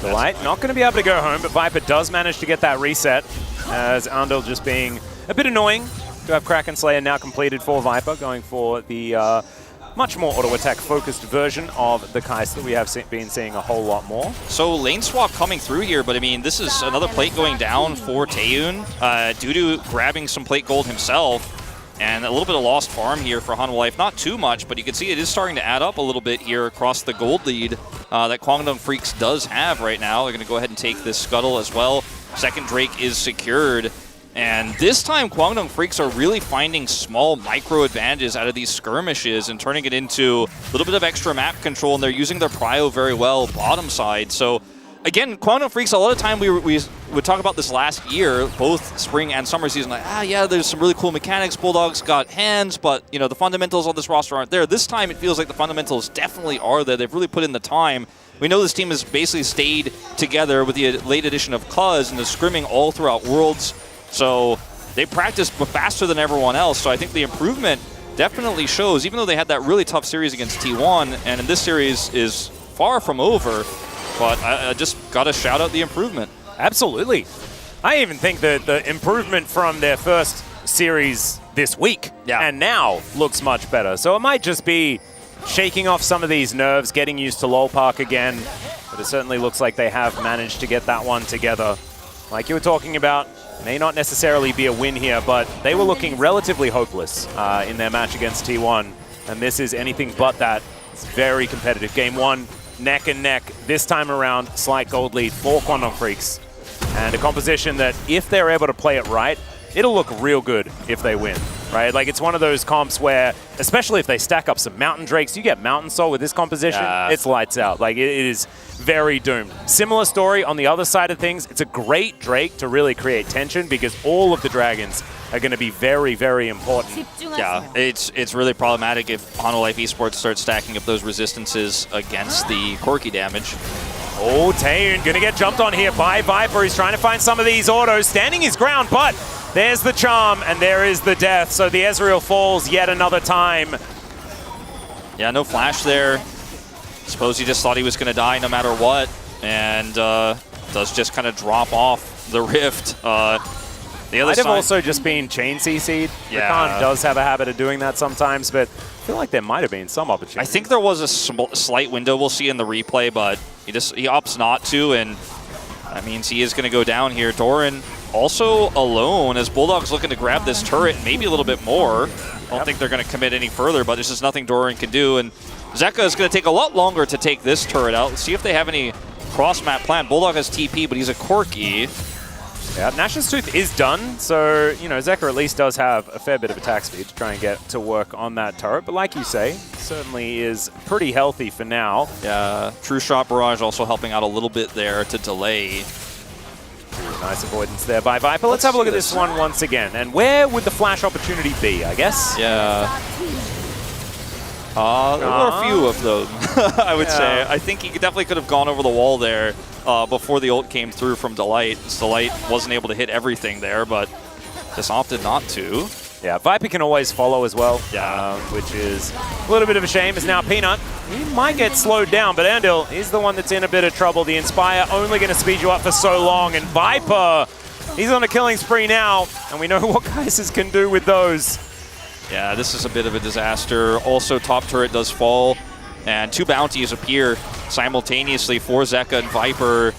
Delight not going to be able to go home, but Viper does manage to get that reset, as Andel just being a bit annoying to have Kraken Slayer now completed for Viper, going for the much more auto-attack focused version of the Kais that we have been seeing a whole lot more. So lane swap coming through here, but I mean, this is another plate going down for Taeyun. Dudu grabbing some plate gold himself, and a little bit of lost farm here for Hanwha Life. Not too much, but you can see it is starting to add up a little bit here across the gold lead that Kwangdong Freaks does have right now. They're going to go ahead and take this Scuttle as well. Second Drake is secured. And this time, Kwangdong Freaks are really finding small micro advantages out of these skirmishes and turning it into a little bit of extra map control, and they're using their prio very well bottom side. So again, Kwangdong Freaks, a lot of time we would talk about this last year, both spring and summer season, like, yeah, there's some really cool mechanics. Bulldogs got hands, but you know, the fundamentals on this roster aren't there. This time it feels like the fundamentals definitely are there. They've really put in the time. We know this team has basically stayed together with the late addition of Cuz and is scrimming all throughout Worlds. So they practiced faster than everyone else. So I think the improvement definitely shows, even though they had that really tough series against T1, and in this series is far from over. But I just got to shout out the improvement. Absolutely. I even think that the improvement from their first series this week and now looks much better. So it might just be shaking off some of these nerves, getting used to LoL Park again. But it certainly looks like they have managed to get that one together. Like you were talking about, may not necessarily be a win here, but they were looking relatively hopeless in their match against T1. And this is anything but that. It's very competitive. Game 1, neck and neck. This time around, slight gold lead for Kwangdong Freaks. And a composition that, if they're able to play it right, it'll look real good if they win, right? Like, it's one of those comps where, especially if they stack up some Mountain Drakes, you get Mountain Soul with this composition, it's lights out. Like, it is very doomed. Similar story on the other side of things. It's a great Drake to really create tension because all of the dragons are going to be very, very important. Yeah, it's really problematic if Hanwha Life Esports starts stacking up those resistances against the Corki damage. Oh, Taeyun going to get jumped on here by Viper. He's trying to find some of these autos, standing his ground, but there's the charm, and there is the death. So the Ezreal falls yet another time. Yeah, no flash there. Suppose he just thought he was going to die no matter what, and does just kind of drop off the rift. The other Might have side, also just been chain CC'd. Yeah. Rakan does have a habit of doing that sometimes, but I feel like there might have been some opportunity. I think there was a slight window we'll see in the replay, but he opts not to, and that means he is going to go down here. Doran also alone as Bulldog's looking to grab this turret, maybe a little bit more. I don't think they're going to commit any further, but there's just nothing Doran can do, and Zeka is going to take a lot longer to take this turret out. Let's see if they have any cross-map plan. Bulldog has TP, but he's a Corki. Yeah, Nash's Tooth is done, so, you know, Zeka at least does have a fair bit of attack speed to try and get to work on that turret. But like you say, certainly is pretty healthy for now. Yeah, True Shot Barrage also helping out a little bit there to delay. Nice avoidance there by Viper. Let's have a look at this one once again. And where would the flash opportunity be, I guess? Yeah. There were a few of them, I would say. I think he definitely could have gone over the wall there before the ult came through from Delight. Delight wasn't able to hit everything there, but just opted not to. Yeah, Viper can always follow as well, which is a little bit of a shame, as now Peanut, he might get slowed down, but Andil is the one that's in a bit of trouble. The Inspire only going to speed you up for so long, and Viper, he's on a killing spree now, and we know what Geysers can do with those. Yeah, this is a bit of a disaster. Also, top turret does fall, and 2 bounties appear simultaneously for Zeka and Viper.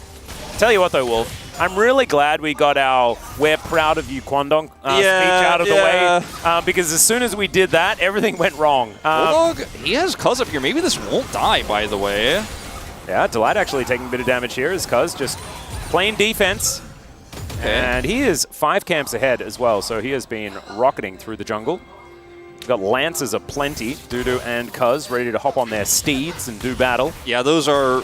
Tell you what though, Wolf, I'm really glad we got our "We're proud of you, Kwangdong" speech out of the way, because as soon as we did that, everything went wrong. Bulldog, he has Cuz up here. Maybe this won't die, by the way. Yeah, Delight actually taking a bit of damage here as Cuz just playing defense. Okay. And he is 5 camps ahead as well, so he has been rocketing through the jungle. We've got Lancers aplenty, Dudu and Cuz ready to hop on their steeds and do battle. Yeah, those are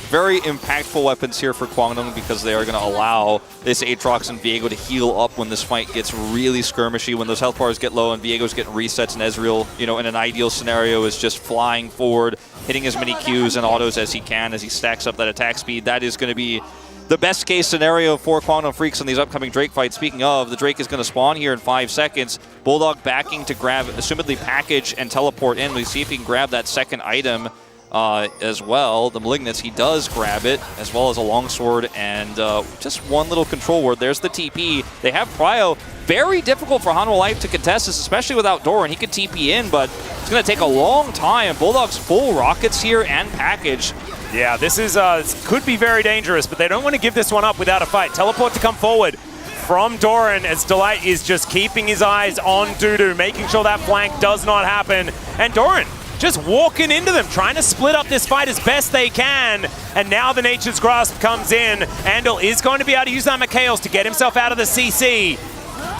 very impactful weapons here for Kwangdong because they are going to allow this Aatrox and Viego to heal up when this fight gets really skirmishy, when those health bars get low and Viego's getting resets, and Ezreal, you know, in an ideal scenario is just flying forward, hitting as many Qs and autos as he can as he stacks up that attack speed. That is going to be the best case scenario for Kwangdong Freaks in these upcoming Drake fights. Speaking of, the Drake is going to spawn here in 5 seconds. Bulldog backing to grab, assumedly package and teleport in. We see if he can grab that second item as well. The Malignance, he does grab it, as well as a longsword and just one little control word. There's the TP. They have Prio. Very difficult for Hanwha Life to contest this, especially without Doran. He could TP in, but it's going to take a long time. Bulldog's full rockets here and package. Yeah, this is could be very dangerous, but they don't want to give this one up without a fight. Teleport to come forward from Doran as Delight is just keeping his eyes on Dudu, making sure that flank does not happen. And Doran just walking into them, trying to split up this fight as best they can. And now the Nature's Grasp comes in. Andal is going to be able to use that Mikhails to get himself out of the CC.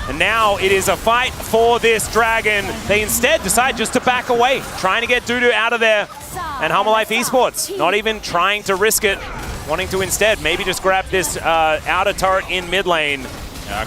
And now it is a fight for this dragon. They instead decide just to back away, trying to get Dudu out of there. And Hanwha Life Esports not even trying to risk it, wanting to instead maybe just grab this outer turret in mid lane.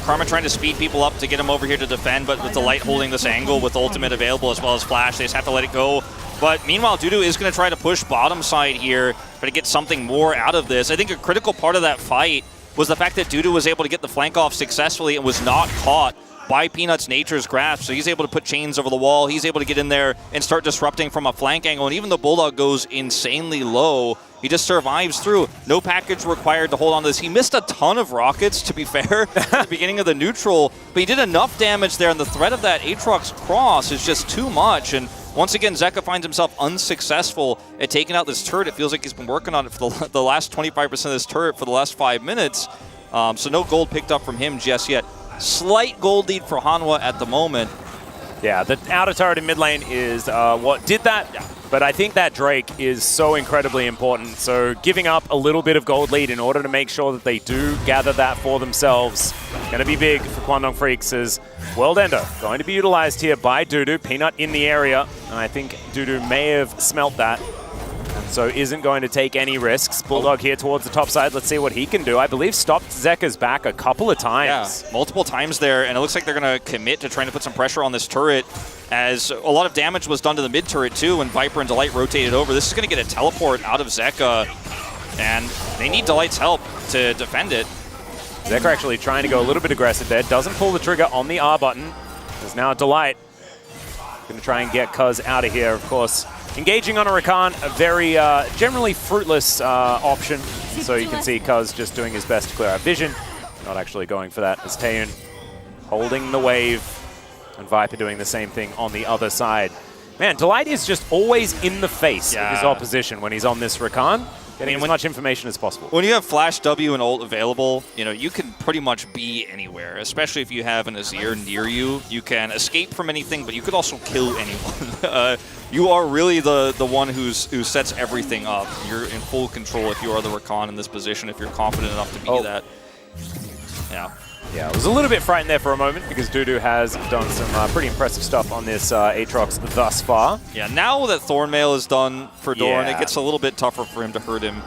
Karma trying to speed people up to get him over here to defend, but with Delight holding this angle with ultimate available as well as Flash, they just have to let it go. But meanwhile, Dudu is going to try to push bottom side here, try to get something more out of this. I think a critical part of that fight was the fact that Dudu was able to get the flank off successfully and was not caught by Peanut's Nature's Grasp. So he's able to put chains over the wall. He's able to get in there and start disrupting from a flank angle. And even though Bulldog goes insanely low, he just survives through. No package required to hold on to this. He missed a ton of rockets, to be fair, at the beginning of the neutral, but he did enough damage there, and the threat of that Aatrox cross is just too much. And once again, Zeka finds himself unsuccessful at taking out this turret. It feels like he's been working on it for the last 25% of this turret for the last 5 minutes. So no gold picked up from him just yet. Slight gold lead for Hanwha at the moment. Yeah, the outer turret in mid lane is what did that. But I think that Drake is so incredibly important. So giving up a little bit of gold lead in order to make sure that they do gather that for themselves. Going to be big for Kwangdong Freaks as World Ender going to be utilized here by Dudu. Peanut in the area. And I think Dudu may have smelt that. So isn't going to take any risks. Bulldog here towards the top side. Let's see what he can do. I believe stopped Zeka's back a couple of times. Yeah, multiple times there, and it looks like they're going to commit to trying to put some pressure on this turret, as a lot of damage was done to the mid turret too when Viper and Delight rotated over. This is going to get a teleport out of Zeka, and they need Delight's help to defend it. Zeka actually trying to go a little bit aggressive there. Doesn't pull the trigger on the R button. There's now Delight. Going to try and get Cuz out of here, of course. Engaging on a Rakan, a very generally fruitless option. So you can see Cuz just doing his best to clear out vision. Not actually going for that as Taeyun holding the wave. And Viper doing the same thing on the other side. Man, Delight is just always in the face of his opposition when he's on this Rakan. Getting as much information as possible. When you have Flash W and ult available, you can pretty much be anywhere, especially if you have an Azir near you. You can escape from anything, but you could also kill anyone. You are really the one who sets everything up. You're in full control if you are the Rakan in this position, if you're confident enough to be that. Yeah. Yeah, I was a little bit frightened there for a moment because Dudu has done some pretty impressive stuff on this Aatrox thus far. Yeah, now that Thornmail is done for Doran, Yeah. it gets a little bit tougher for him to hurt him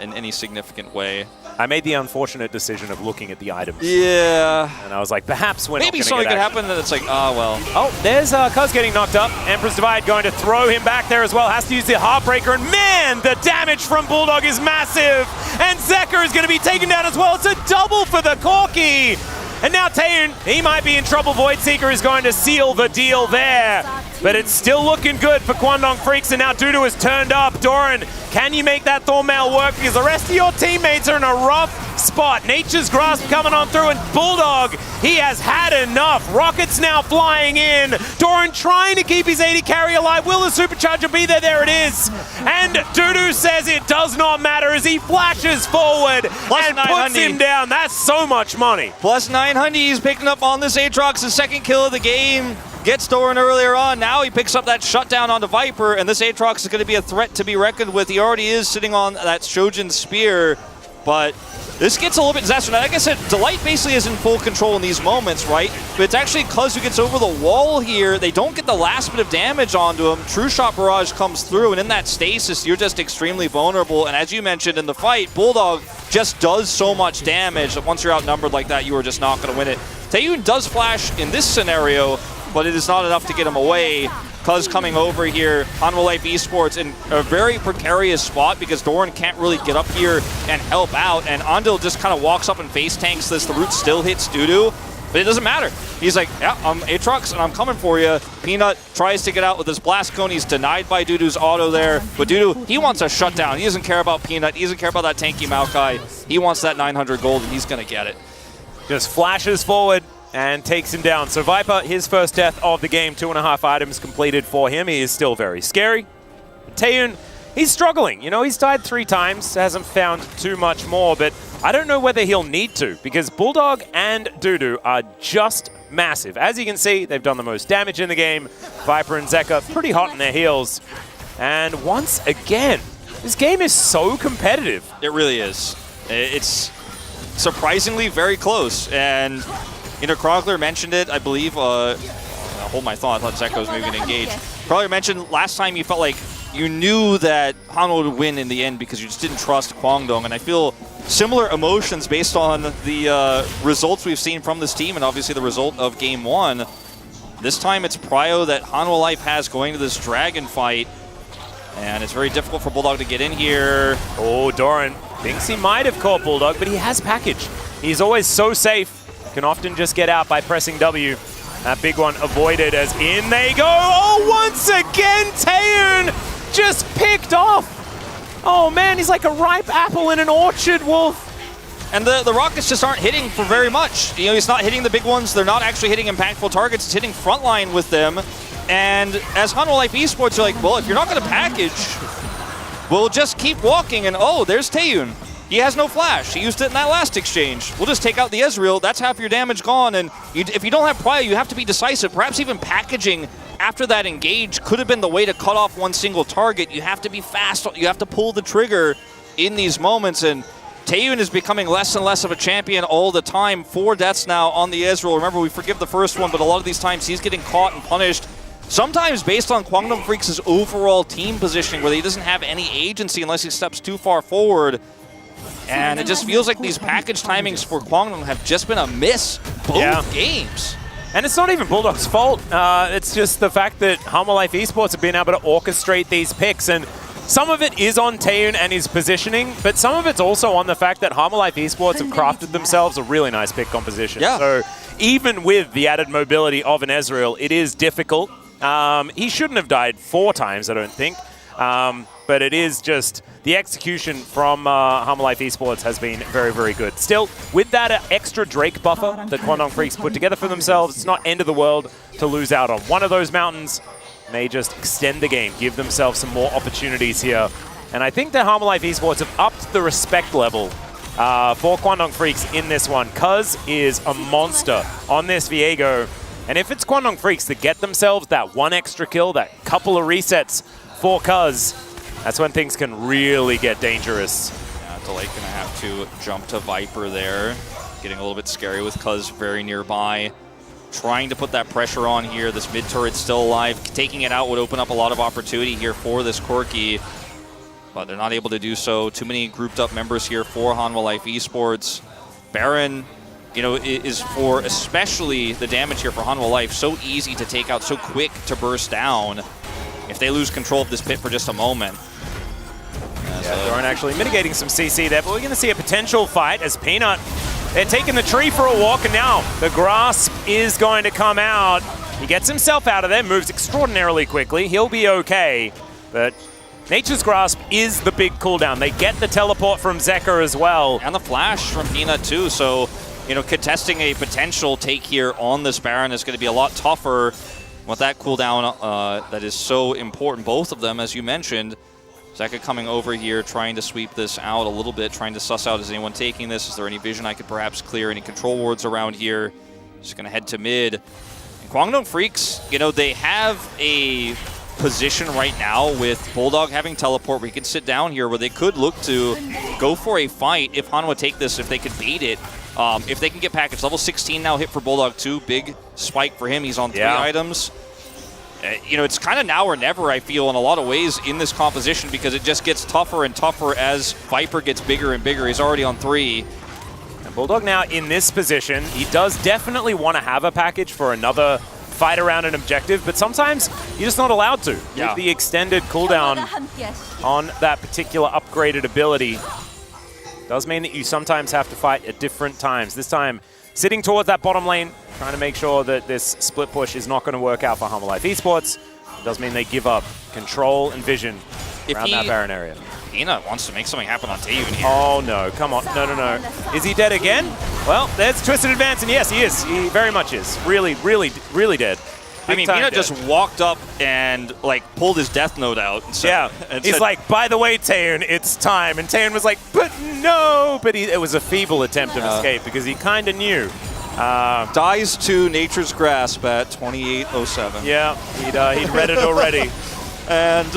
in any significant way. I made the unfortunate decision of looking at the items. Yeah. And I was like, perhaps we're Maybe not something gonna could get happen and it's like, well. Oh, there's Cuz getting knocked up. Emperor's Divide going to throw him back there as well. Has to use the Heartbreaker. And man, the damage from Bulldog is massive. And Zeker is going to be taken down as well. It's a double for the Corki. And now Taeyoon, he might be in trouble. Void Seeker is going to seal the deal there. But it's still looking good for Kwangdong Freaks, and now Dudu has turned up. Doran, can you make that Thornmail work? Because the rest of your teammates are in a rough spot. Nature's Grasp coming on through, and Bulldog, he has had enough. Rockets now flying in. Doran trying to keep his 80 carry alive. Will the Supercharger be there? There it is. And Dudu says it does not matter as he flashes forward and puts him down. That's so much money. Plus 900, he's picking up on this Aatrox, his second kill of the game. Gets Doran earlier on. Now he picks up that shutdown onto Viper, and this Aatrox is going to be a threat to be reckoned with. He already is sitting on that Shojin Spear, but this gets a little bit disastrous. Like I said, Delight basically is in full control in these moments, right? But it's actually Cuz who gets over the wall here. They don't get the last bit of damage onto him. True Shot Barrage comes through, and in that stasis, you're just extremely vulnerable. And as you mentioned in the fight, Bulldog just does so much damage that once you're outnumbered like that, you are just not going to win it. Taeyoon does flash in this scenario, but it is not enough to get him away. Cuz coming over here, Hanwha Life Esports in a very precarious spot because Doran can't really get up here and help out, and Andil just kind of walks up and face tanks this. The root still hits Dudu, but it doesn't matter. He's like, yeah, I'm Aatrox and I'm coming for you. Peanut tries to get out with his Blast Cone. He's denied by Dudu's auto there, but Dudu, he wants a shutdown. He doesn't care about Peanut. He doesn't care about that tanky Maokai. He wants that 900 gold, and he's going to get it. Just flashes forward and takes him down. So Viper, his first death of the game, 2.5 items completed for him. He is still very scary. Taeyoon, he's struggling. He's died 3 times, hasn't found too much more, but I don't know whether he'll need to because Bulldog and Dudu are just massive. As you can see, they've done the most damage in the game. Viper and Zeka pretty hot in their heels. And once again, this game is so competitive. It really is. It's surprisingly very close, and Chronicler mentioned it, I believe. Hold my thought. I thought Zeka was moving to engage. Chronicler mentioned last time you felt like you knew that Hanwha would win in the end because you just didn't trust Kwangdong, and I feel similar emotions based on the results we've seen from this team and obviously the result of Game 1. This time it's Prio that Hanwha Life has going to this Dragon fight, and it's very difficult for Bulldog to get in here. Oh, Doran thinks he might have caught Bulldog, but he has package. He's always so safe. Can often just get out by pressing W. That big one avoided as in they go. Oh, once again, Taeyoon just picked off. Oh man, he's like a ripe apple in an orchard, Wolf. And the rockets just aren't hitting for very much. He's not hitting the big ones. They're not actually hitting impactful targets. It's hitting frontline with them. And as Hanwha Life Esports, you're like, well, if you're not going to package, we'll just keep walking. And oh, there's Taeyoon. He has no flash. He used it in that last exchange. We'll just take out the Ezreal. That's half your damage gone. And if you don't have Prio, you have to be decisive. Perhaps even packaging after that engage could have been the way to cut off one single target. You have to be fast. You have to pull the trigger in these moments. And Taeyoon is becoming less and less of a champion all the time. 4 deaths now on the Ezreal. Remember, we forgive the first one, but a lot of these times he's getting caught and punished. Sometimes based on Kwangdong Freaks' overall team positioning where he doesn't have any agency unless he steps too far forward. And it just feels like these package timings for Kwangdong have just been a miss both games. And it's not even Bulldog's fault. It's just the fact that Hanwha Life Esports have been able to orchestrate these picks. And some of it is on Taeyoon and his positioning, but some of it's also on the fact that Hanwha Life Esports have crafted themselves a really nice pick composition. Yeah. So even with the added mobility of an Ezreal, it is difficult. He shouldn't have died 4 times, I don't think. But it is just the execution from Hanwha Life Esports has been very, very good. Still, with that extra Drake buffer that Kwangdong Freaks put together for themselves, it's not end of the world to lose out on one of those mountains. May just extend the game, give themselves some more opportunities here And I think that Harmolife Esports have upped the respect level for Kwangdong Freaks in this one. Cuz is a monster on this Viego. And if it's Kwangdong Freaks that get themselves that one extra kill, that couple of resets for Cuz, that's when things can really get dangerous. Yeah, Delay gonna have to jump to Viper there. Getting a little bit scary with Cuz very nearby. Trying to put that pressure on here. This mid turret's still alive. Taking it out would open up a lot of opportunity here for this Corki. But they're not able to do so. Too many grouped up members here for Hanwha Life Esports. Baron, you know, is for especially the damage here for Hanwha Life. So easy to take out, so quick to burst down. If they lose control of this pit for just a moment. Doran actually mitigating some CC there, but we're going to see a potential fight as Peanut, they're taking the tree for a walk, and now the grasp is going to come out. He gets himself out of there, moves extraordinarily quickly. He'll be okay, but Nature's Grasp is the big cooldown. They get the teleport from Zeka as well. And the flash from Peanut too, so, you know, contesting a potential take here on this Baron is going to be a lot tougher with that cooldown that is so important. Both of them, as you mentioned. Zeka coming over here, trying to sweep this out a little bit, trying to suss out, is anyone taking this? Is there any vision I could perhaps clear? Any control wards around here? Just going to head to mid. And Kwangdong Freaks, you know, they have a position right now with Bulldog having teleport where he can sit down here where they could look to go for a fight if Hanwha take this, if they could bait it. If they can get package. Level 16 now hit for Bulldog too. Big spike for him. He's on 3 items. You know, it's kind of now or never, I feel, in a lot of ways in this composition because it just gets tougher and tougher as Viper gets bigger and bigger. He's already on 3. And Bulldog now in this position, he does definitely want to have a package for another fight around an objective, but sometimes you're just not allowed to. With the extended cooldown on that particular upgraded ability. Does mean that you sometimes have to fight at different times. This time, sitting towards that bottom lane, trying to make sure that this split push is not going to work out for Hanwha Life Esports. It does mean they give up control and vision around that Baron area. Peanut wants to make something happen on Taeyun here. Oh no, come on. No, no, no. Is he dead again? Well, there's Twisted Advance, and yes, he is. He very much is. Really, really, really dead. I mean, Peanut just walked up and, like, pulled his death note out. And yeah, and he's like, by the way, Taeyun, it's time. And Taeyun was like, but no. But it was a feeble attempt of escape because he kind of knew. Dies to Nature's Grasp at 28:07. Yeah, he'd read it already. And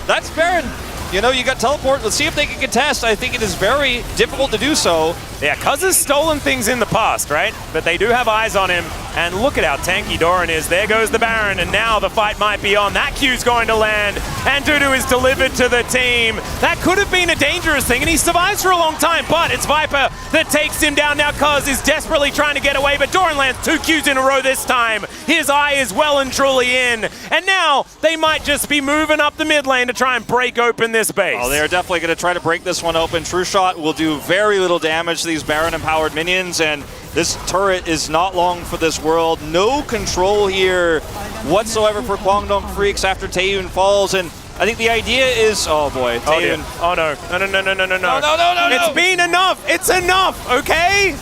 that's Baron. You know, you got teleport. Let's see if they can contest. I think it is very difficult to do so. Yeah, Cuz has stolen things in the past, right? But they do have eyes on him. And look at how tanky Doran is. There goes the Baron, and now the fight might be on. That Q's going to land, and Dudu is delivered to the team. That could have been a dangerous thing, and he survives for a long time, but it's Viper that takes him down. Now Cuz is desperately trying to get away, but Doran lands 2 Qs in a row this time. His eye is well and truly in, and now they might just be moving up the mid lane to try and break open this base. Oh, they're definitely going to try to break this one open. True Shot will do very little damage to these Baron-empowered minions, and this turret is not long for this world. No control here whatsoever for Kwangdong Freaks after Taeyun falls, and I think the idea is, oh boy, Taeyun. Oh no, no, no, no, no, no, no. No. It's been enough. It's enough, okay?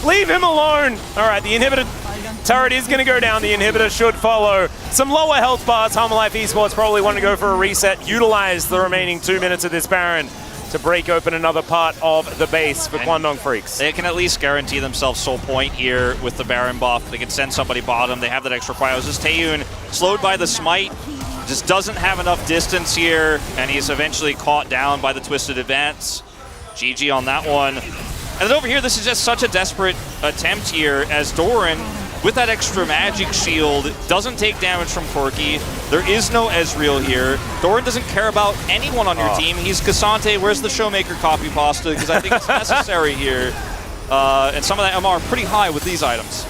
Leave him alone. All right, the inhibitor turret is going to go down. The inhibitor should follow. Some lower health bars. Hanwha Life Esports probably want to go for a reset. Utilize the remaining 2 minutes of this Baron to break open another part of the base for Kwangdong Freaks. They can at least guarantee themselves soul point here with the Baron buff. They can send somebody bottom. They have that extra bios. This Taeyun, slowed by the smite, just doesn't have enough distance here, and he's eventually caught down by the Twisted Advance. GG on that one. And then over here, this is just such a desperate attempt here as Doran, with that extra magic shield, doesn't take damage from Corki. There is no Ezreal here. Doran doesn't care about anyone on your team. He's Cassante. Where's the Showmaker copy pasta? Because I think it's necessary here. And some of that MR pretty high with these items.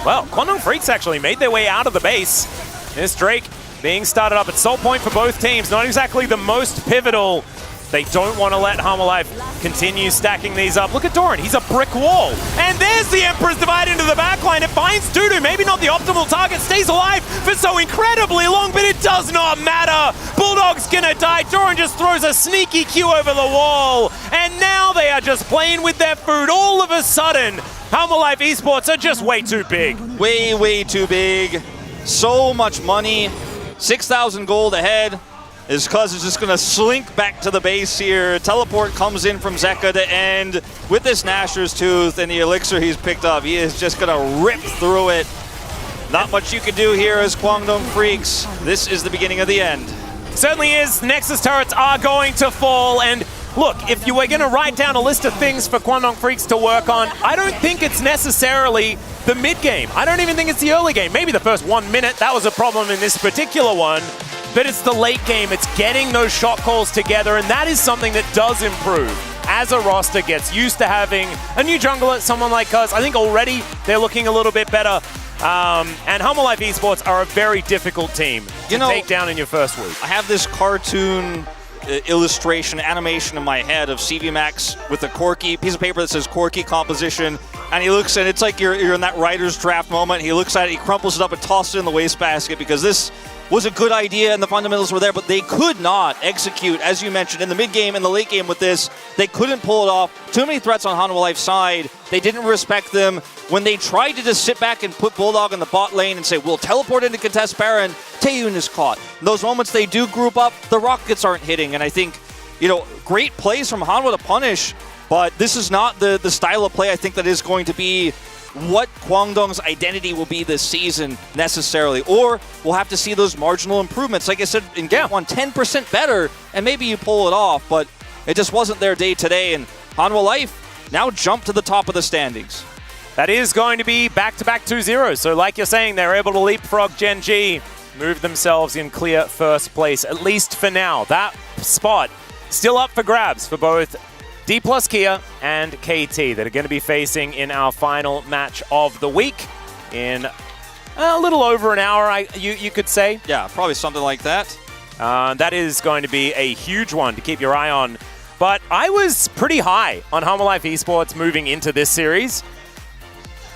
Well, Kwangdong Freaks actually made their way out of the base. This Drake being started up at soul point for both teams. Not exactly the most pivotal. They don't want to let Hanwha Life continue stacking these up. Look at Doran, he's a brick wall. And there's the Emperor's Divide into the backline. It finds Dudu, maybe not the optimal target, stays alive for so incredibly long, but it does not matter. Bulldog's gonna die. Doran just throws a sneaky Q over the wall. And now they are just playing with their food. All of a sudden, Hanwha Life Esports are just way too big. Way too big. So much money. 6,000 gold ahead. His cousin's just going to slink back to the base here. Teleport comes in from Zeka to end with this Gnasher's Tooth and the elixir he's picked up. He is just going to rip through it. Not much you can do here as Kwangdong Freaks. This is the beginning of the end. Certainly is. Nexus turrets are going to fall. And look, if you were going to write down a list of things for Kwangdong Freaks to work on, I don't think it's necessarily the mid game. I don't even think it's the early game. Maybe the first 1 minute, that was a problem in this particular one. But it's the late game. It's getting those shot calls together, and that is something that does improve as a roster gets used to having a new jungler, someone like us. I think already they're looking a little bit better. And Humble Life Esports are a very difficult team to take down in your first week. I have this cartoon illustration, animation in my head of CV Max with a Corki, piece of paper that says Corki composition, and he looks and it's like you're in that writer's draft moment. He looks at it, he crumples it up and tosses it in the wastebasket because this was a good idea and the fundamentals were there, but they could not execute, as you mentioned, in the mid game and the late game with this. They couldn't pull it off. Too many threats on Hanwha Life's side. They didn't respect them. When they tried to just sit back and put Bulldog in the bot lane and say, we'll teleport into contest Baron, Taeyun is caught. In those moments they do group up, the rockets aren't hitting, and I think, great plays from Hanwha to punish, but this is not the style of play I think that is going to be what Kwangdong's identity will be this season necessarily, or we'll have to see those marginal improvements. Like I said, in game one, 10% better, and maybe you pull it off, but it just wasn't their day today, and Hanwha Life now jump to the top of the standings. That is going to be back-to-back 2-0, so like you're saying, they're able to leapfrog Gen G, move themselves in clear first place, at least for now. That spot still up for grabs for both D plus Kia and KT that are going to be facing in our final match of the week in a little over an hour, you could say. Yeah, probably something like that. That is going to be a huge one to keep your eye on. But I was pretty high on Humble Life Esports moving into this series.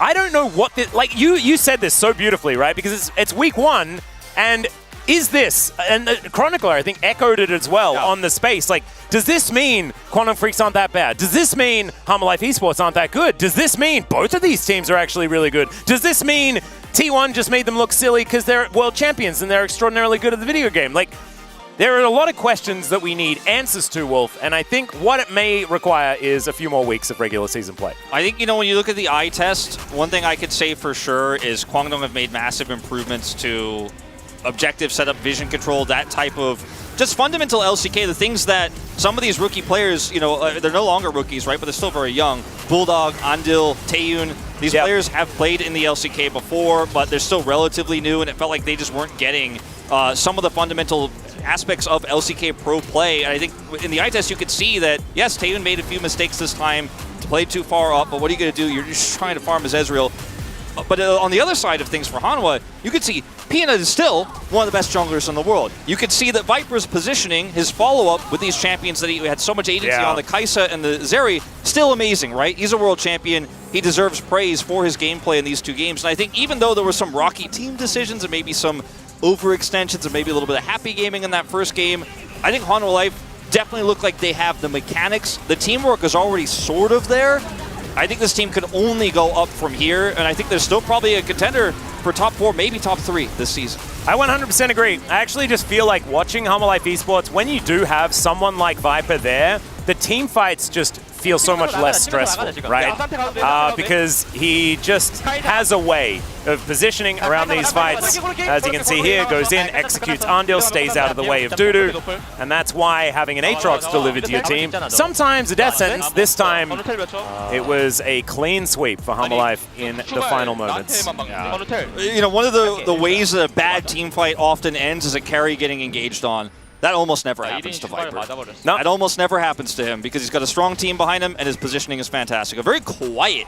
I don't know what this... Like, you said this so beautifully, right? Because it's week one, and is this... And Chronicler, I think, echoed it as well on the space. Like, does this mean Kwangdong Freaks aren't that bad? Does this mean Humble Life Esports aren't that good? Does this mean both of these teams are actually really good? Does this mean T1 just made them look silly because they're world champions and they're extraordinarily good at the video game? Like, there are a lot of questions that we need answers to, Wolf, and I think what it may require is a few more weeks of regular season play. I think, when you look at the eye test, one thing I could say for sure is Kwangdong have made massive improvements to objective setup, vision control, that type of just fundamental LCK, the things that some of these rookie players, they're no longer rookies, right, but they're still very young. Bulldog, Andil, Taeyun, these players have played in the LCK before, but they're still relatively new, and it felt like they just weren't getting some of the fundamental aspects of LCK pro play. And I think in the eye test you could see that, yes, Taeyun made a few mistakes this time, played too far up, but what are you going to do? You're just trying to farm as Ezreal. But on the other side of things for Hanwha, you could see Peanut is still one of the best junglers in the world. You could see that Viper's positioning, his follow-up with these champions that he had so much agency on, the Kai'Sa and the Zeri, still amazing, right? He's a world champion. He deserves praise for his gameplay in these two games. And I think even though there were some rocky team decisions and maybe some overextensions and maybe a little bit of happy gaming in that first game, I think Hanwha Life definitely look like they have the mechanics. The teamwork is already sort of there. I think this team could only go up from here, and I think there's still probably a contender for top 4, maybe top 3 this season. I 100% agree. I actually just feel like watching Humble Life Esports, when you do have someone like Viper there, the team fights just feel so much less stressful, right? Because he just has a way of positioning around these fights. As you can see here, goes in, executes Andil, stays out of the way of Dudu, and that's why having an Aatrox delivered to your team, sometimes a death sentence. This time, it was a clean sweep for Humble Life in the final moments. Yeah. One of the ways that a bad team fight often ends is a carry getting engaged on. That almost never happens to Viper. No, it almost never happens to him because he's got a strong team behind him and his positioning is fantastic. A very quiet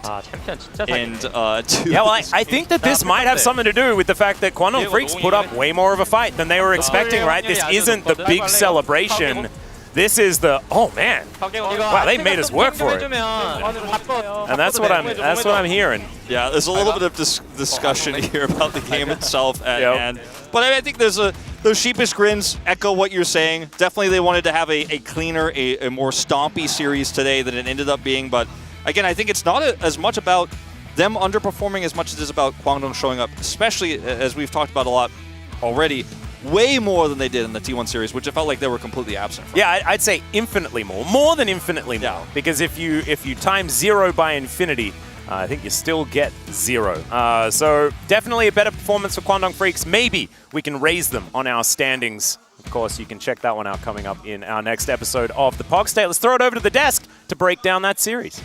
and yeah, well, I think that this might have something to do with the fact that Kwangdong Freaks put up way more of a fight than they were expecting, right? This isn't the big celebration. This is the, oh man, wow, they made us work for it. And that's what I'm hearing. Yeah, there's a little bit of discussion here about the game itself at hand. But I think there's those sheepish grins echo what you're saying. Definitely they wanted to have a cleaner, a more stompy series today than it ended up being. But again, I think it's not as much about them underperforming as much as it is about Kwangdong showing up, especially as we've talked about a lot already. way more than they did in the T1 series, which it felt like they were completely absent from. Yeah, I'd say infinitely more than infinitely more. Yeah. Because if you times 0 by infinity, I think you still get 0. So definitely a better performance for Kwangdong Freaks. Maybe we can raise them on our standings. Of course, you can check that one out coming up in our next episode of the Pog State. Let's throw it over to the desk to break down that series.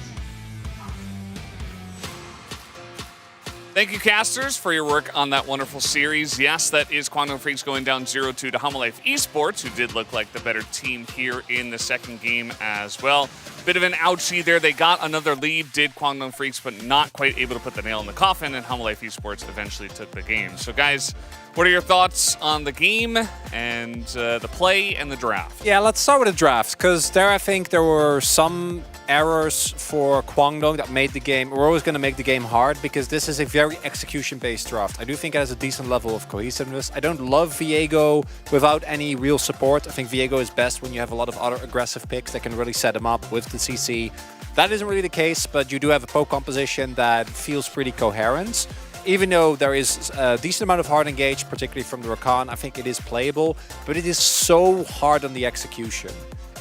Thank you, casters, for your work on that wonderful series. Yes, that is Kwangdong Freaks going down 0-2 to HLE Esports, who did look like the better team here in the second game as well. Bit of an ouchie there. They got another lead, did Kwangdong Freaks, but not quite able to put the nail in the coffin, and HLE Esports eventually took the game. So, guys, what are your thoughts on the game and the play and the draft? Yeah, let's start with the draft, because there I think there were some errors for Kwangdong that made the game, we're always going to make the game hard, because this is a very execution-based draft. I do think it has a decent level of cohesiveness. I don't love Viego without any real support. I think Viego is best when you have a lot of other aggressive picks that can really set him up with the CC. That isn't really the case, but you do have a poke composition that feels pretty coherent. Even though there is a decent amount of hard engage, particularly from the Rakan, I think it is playable, but it is so hard on the execution.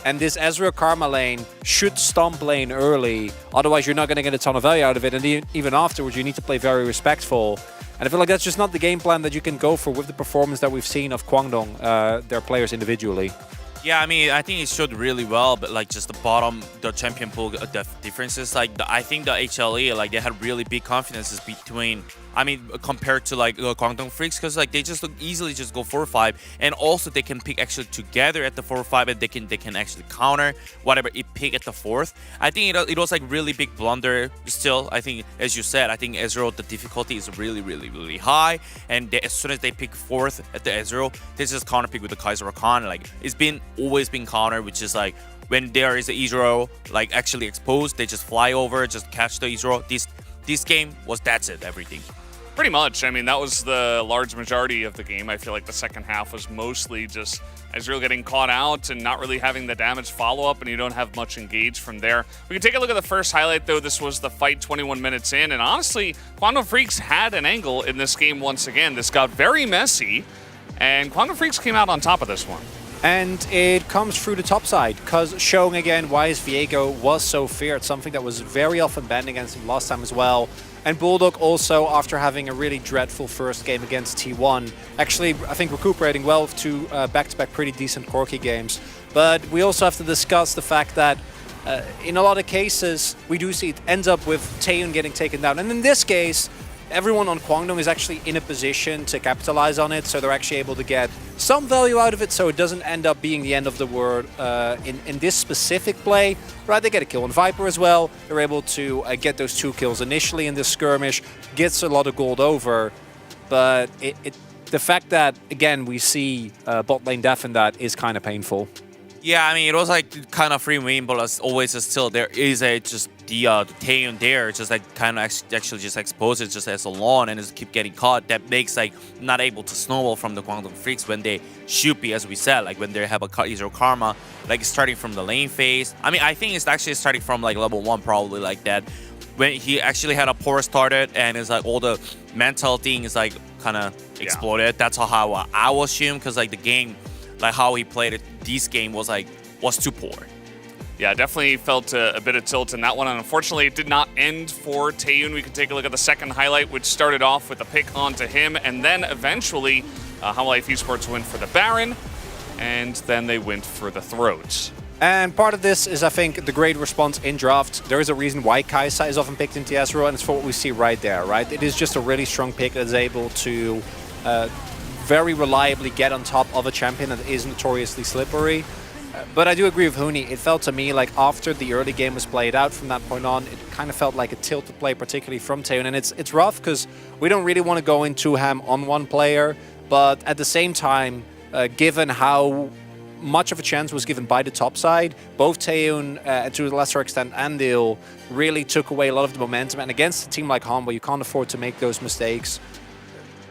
And this Ezreal Karma lane should stomp lane early, otherwise you're not going to get a ton of value out of it, and even afterwards you need to play very respectful. And I feel like that's just not the game plan that you can go for with the performance that we've seen of Kwangdong, their players individually. Yeah, I mean, I think it showed really well, but like just the bottom, the champion pool, the differences. Like I think the HLE, like they had really big confidences between. I mean, compared to like Kwangdong Freaks, because like they just easily just go 4-5, and also they can pick actually together at the 4-5, and they can actually counter whatever it pick at the 4th. I think it was like really big blunder. Still, I think as you said, I think Ezreal, the difficulty is really high, and as soon as they pick 4th at the Ezreal, they just counter pick with the Kaiser Rakan. Like it's always been counter, which is like when there is an Ezreal like actually exposed, they just fly over, just catch the Ezreal. This game was that's it, everything. Pretty much. I mean, that was the large majority of the game. I feel like the second half was mostly just Ezreal getting caught out and not really having the damage follow-up, and you don't have much engage from there. We can take a look at the first highlight, though. This was the fight 21 minutes in, and honestly, Kwangdong Freaks had an angle in this game once again. This got very messy, and Kwangdong Freaks came out on top of this one. And it comes through the top side, because showing again why Viego was so feared, something that was very often banned against him last time as well. And Bulldog also, after having a really dreadful first game against T1, actually, I think, recuperating well with two back-to-back pretty decent Corki games. But we also have to discuss the fact that in a lot of cases, we do see it ends up with Taeyeon getting taken down. And in this case, everyone on Kwangdong is actually in a position to capitalize on it, so they're actually able to get some value out of it, so it doesn't end up being the end of the world in this specific play. Right, they get a kill on Viper as well. They're able to get those 2 kills initially in this skirmish, gets a lot of gold over, but the fact that, again, we see bot lane def in that is kind of painful. Yeah, I mean, it was like kind of free win, but as always, still there is a just the Taeyeon there, just like kind of actually just exposes just as alone and just keep getting caught. That makes like not able to snowball from the Kwangdong Freaks when they should be, as we said, like when they have a Ezreal Karma, like starting from the lane phase. I mean, I think it's actually starting from like level 1 probably like that. When he actually had a poor started and it's like all the mental thing is like kind of exploded. That's how I will assume, because like the game, like how he played it, this game was too poor. Yeah, definitely felt a bit of tilt in that one, and unfortunately it did not end for Taeyeon. We can take a look at the second highlight, which started off with a pick onto him, and then eventually HLE Esports went for the Baron, and then they went for the Throat. And part of this is, I think, the great response in draft. There is a reason why Kai'Sa is often picked into Ezreal, and it's for what we see right there, right? It is just a really strong pick that is able to very reliably get on top of a champion that is notoriously slippery. But I do agree with Huni. It felt to me like after the early game was played out from that point on, it kind of felt like a tilted play, particularly from Taeyeon. And it's rough because we don't really want to go into ham on one player. But at the same time, given how much of a chance was given by the top side, both Taeyeon, and to a lesser extent Andil, really took away a lot of the momentum. And against a team like Hanwha, you can't afford to make those mistakes.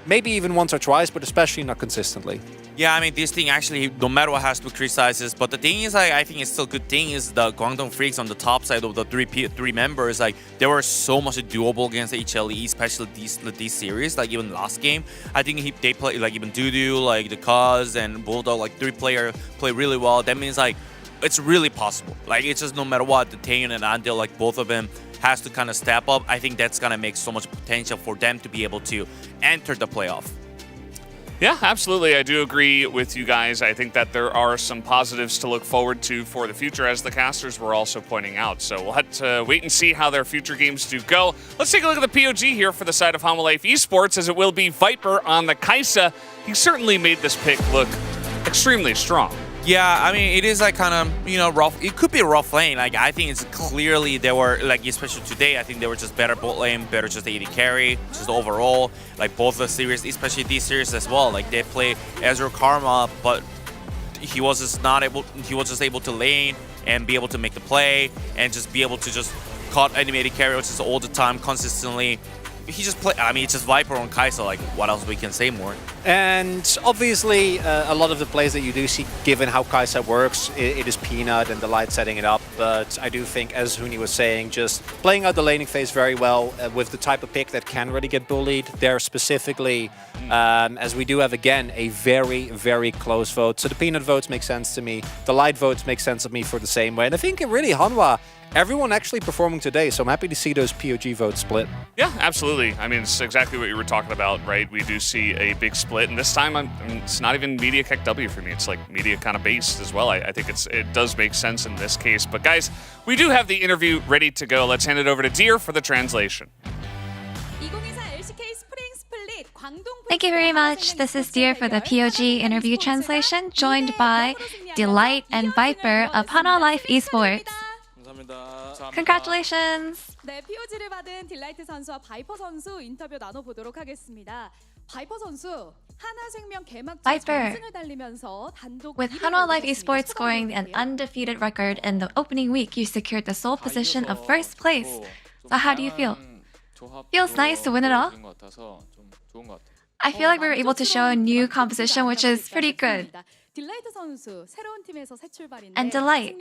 maybe even once or twice, but especially not consistently. Yeah, I mean, this thing actually, no matter what has to criticize this, but the thing is, like, I think it's still a good thing is the Guangdong Freaks on the top side of the three members, like, they were so much doable against HLE, especially this series, like, even last game. I think they play, like, even Dudu, like, the Cuz and Bulldog, like, three-player play really well. That means, like, it's really possible. Like, it's just no matter what, the Taeyun and Andil, like, both of them has to kind of step up. I think that's going to make so much potential for them to be able to enter the playoff. Yeah, absolutely. I do agree with you guys. I think that there are some positives to look forward to for the future, as the casters were also pointing out. So we'll have to wait and see how their future games do go. Let's take a look at the POG here for the side of Hanwha Life Esports, as it will be Viper on the Kai'Sa. He certainly made this pick look extremely strong. Yeah, I mean, it is like kind of, you know, rough. It could be a rough lane. Like, I think it's clearly they were, like, especially today, I think they were just better bot lane, better just AD carry, just overall. Like, both the series, especially these series as well. Like, they play Azure Karma, but he was just able to lane and be able to make the play and just be able to just cut animated carry, which is all the time, consistently. He just play. I mean, it's just Viper on Kai'Sa. Like, what else we can say more? And obviously, a lot of the plays that you do see, given how Kai'Sa works, it is Peanut and Delight setting it up. But I do think, as Huni was saying, just playing out the laning phase very well with the type of pick that can really get bullied there specifically, as we do have, again, a very, very close vote. So the Peanut votes make sense to me. The Light votes make sense to me for the same way. And I think really Hanwha, everyone actually performing today, so I'm happy to see those POG votes split. Yeah, absolutely. I mean, it's exactly what you were talking about, right? We do see a big split, and this time it's not even media Keck W for me. It's like media kind of based as well. I think it does make sense in this case. But guys, we do have the interview ready to go. Let's hand it over to Deer for the translation. Thank you very much. This is Deer for the POG interview translation, joined by Delight and Viper of Hanwha Life Esports. Congratulations! 네, POG를 받은 딜라이트 선수와 바이퍼 선수 인터뷰 나눠보도록 하겠습니다. 바이퍼 선수, 하나생명 개막전 전승을 달리면서 단독 With Hanwha Life Esports scoring an undefeated record in the opening week, you secured the sole position of first place. So how do you feel? Feels nice to win it all? I feel like we were able to show a new composition, which is pretty good. And Delight,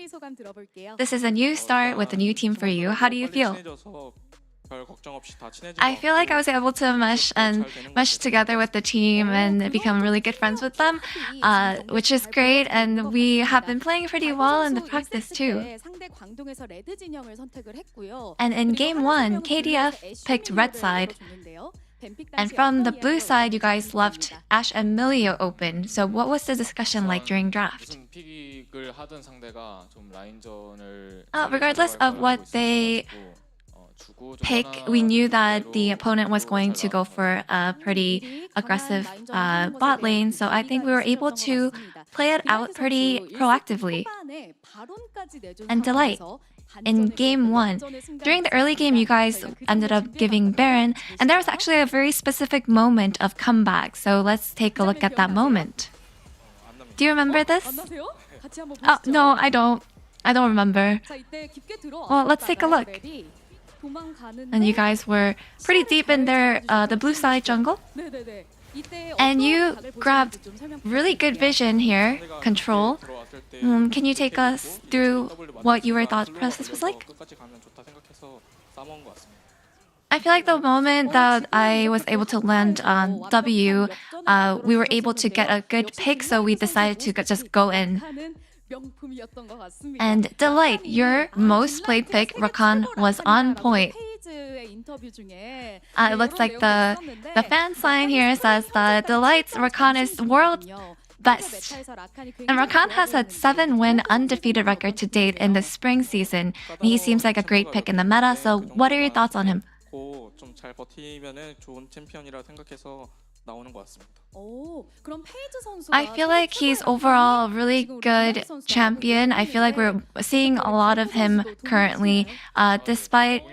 this is a new start with a new team for you. How do you feel? I feel like I was able to mesh together with the team and become really good friends with them, which is great. And we have been playing pretty well in the practice too. And in game 1, KDF picked red side. And from the blue side, you guys left Ash and Milio open. So what was the discussion like during draft? Regardless of what they pick, we knew that the opponent was going to go for a pretty aggressive bot lane. So I think we were able to play it out pretty proactively. And Delight, in game 1, during the early game, you guys ended up giving Baron, and there was actually a very specific moment of comeback. So let's take a look at that moment. Do you remember this? Oh, no, I don't. I don't remember. Well, let's take a look. And you guys were pretty deep in the blue side jungle. And you grabbed really good vision here, control. Can you take us through what your thought process was like? I feel like the moment that I was able to land on W, we were able to get a good pick, so we decided to just go in. And Delight, your most played pick, Rakan, was on point. It looks like the fan sign here says that Delight's Rakan is world best. And Rakan has a 7-win undefeated record to date in the spring season. And he seems like a great pick in the meta, so what are your thoughts on him? I feel like he's overall a really good champion. I feel like we're seeing a lot of him currently, despite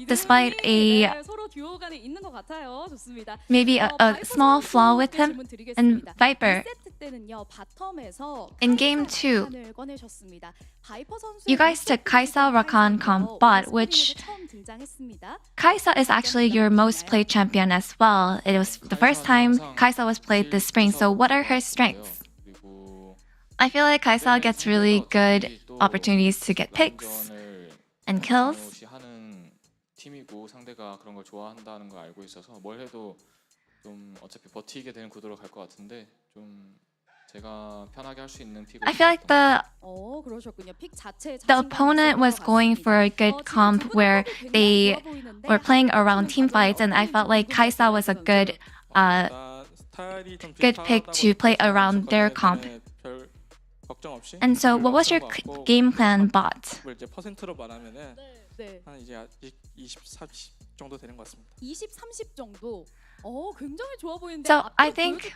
despite a 서로 듀오 간에 있는 것 같아요. 좋습니다. maybe a small flaw with him. And Viper, 2세트 때는요. 바텀에서 in game 2, 판을 꺼내셨습니다. 바이퍼 선수 you guys took Kaisa, Rakan, comp bot, which 처음 등장했습니다. Kaisa is actually your most played champion as well. It was the first time Kaisa was played this spring, so what are her strengths? I feel like Kaisa gets really good opportunities to get picks and kills. 하는 팀이고 상대가 그런 걸 좋아한다는 걸 알고 있어서 뭘 해도 좀 어차피 버티게 되는 구도로 갈 것 같은데 좀 제가 편하게 할 수 있는 픽을 I feel like 그러셨군요. 픽 자체에 the opponent was going for a good comp where they were playing around team fights, and I felt like Kaisa was a good pick to play around their comp. And so, what was your game plan bot? 이제 퍼센트로 말하면은 네. 한 이제 20, 30 정도 되는 것 같습니다. 20, 30 정도. 굉장히 좋아 보이는데 So, I think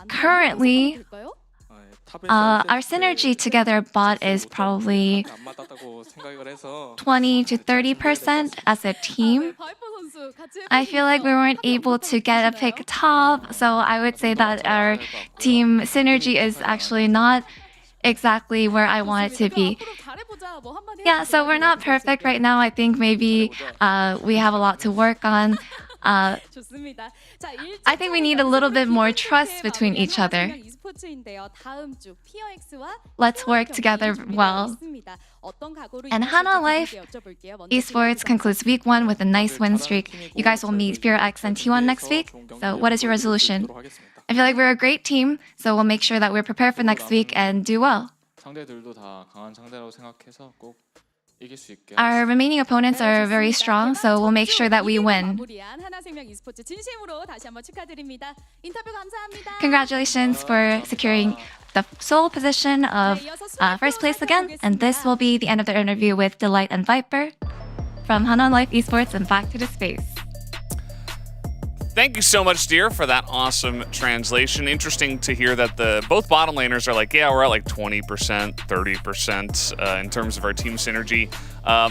currently, our synergy together bot is probably 20 to 30% as a team. I feel like we weren't able to get a pick top, so I would say that our team synergy is actually not exactly where I want it to be. Yeah, so we're not perfect right now. I think maybe we have a lot to work on. I think we need a little bit more trust between each other. Let's work together well. And Hana Life Esports concludes week 1 with a nice win streak. You guys will meet Fear X and T1 next week. So what is your resolution? I feel like we're a great team, so we'll make sure that we're prepared for next week and do well. 상대들도 다 강한 상대라고 생각해서 꼭 이길 수 있게. Our remaining opponents are very strong, so we'll make sure that we win. 하나생명 e스포츠 진심으로 다시 한번 축하드립니다. 인터뷰 감사합니다. Congratulations for securing the sole position of first place again. And this will be the end of the interview with Delight and Viper from Hana Life Esports and back to the space. Thank you so much, dear, for that awesome translation. Interesting to hear that both bottom laners are like, yeah, we're at like 20%, 30% in terms of our team synergy.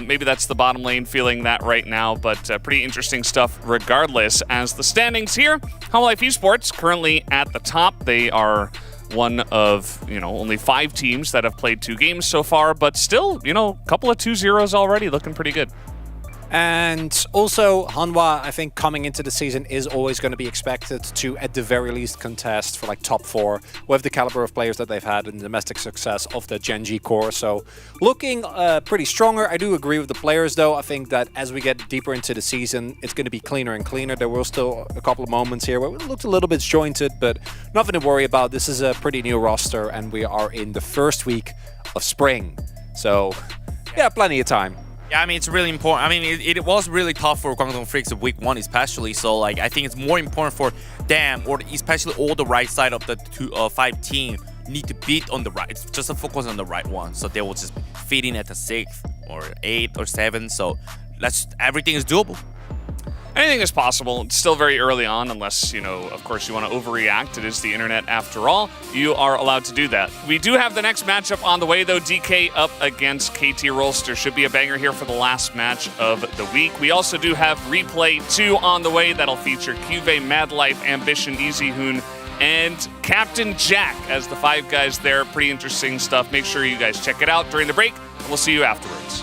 Maybe that's the bottom lane feeling that right now, but pretty interesting stuff regardless. As the standings here, Hana Life Esports currently at the top. They are one of, only 5 teams that have played 2 games so far, but still, a couple of 2-0s already, looking pretty good. And also, Hanwha, I think coming into the season is always going to be expected to, at the very least, contest for like top 4 with the caliber of players that they've had and the domestic success of the Gen G core. So looking pretty stronger. I do agree with the players, though. I think that as we get deeper into the season, it's going to be cleaner and cleaner. There were still a couple of moments here where it looked a little bit disjointed, but nothing to worry about. This is a pretty new roster, and we are in the first week of spring. So, yeah, plenty of time. Yeah, I mean, it's really important. I mean, it was really tough for Guangdong Freaks of week 1 especially. So, like, I think it's more important for them, or especially all the right side of the 5 team, need to beat on the right. It's just to focus on the right one. So they will just fit in at the 6th or 8th or 7th. So everything is doable. Anything is possible. It's still very early on, unless, of course, you want to overreact. It is the internet after all. You are allowed to do that. We do have the next matchup on the way, though. DK up against KT Rolster. Should be a banger here for the last match of the week. We also do have Replay 2 on the way. That'll feature Cuvee, Mad Life, Ambition, Easy Hoon, and Captain Jack as the 5 guys there. Pretty interesting stuff. Make sure you guys check it out during the break. We'll see you afterwards.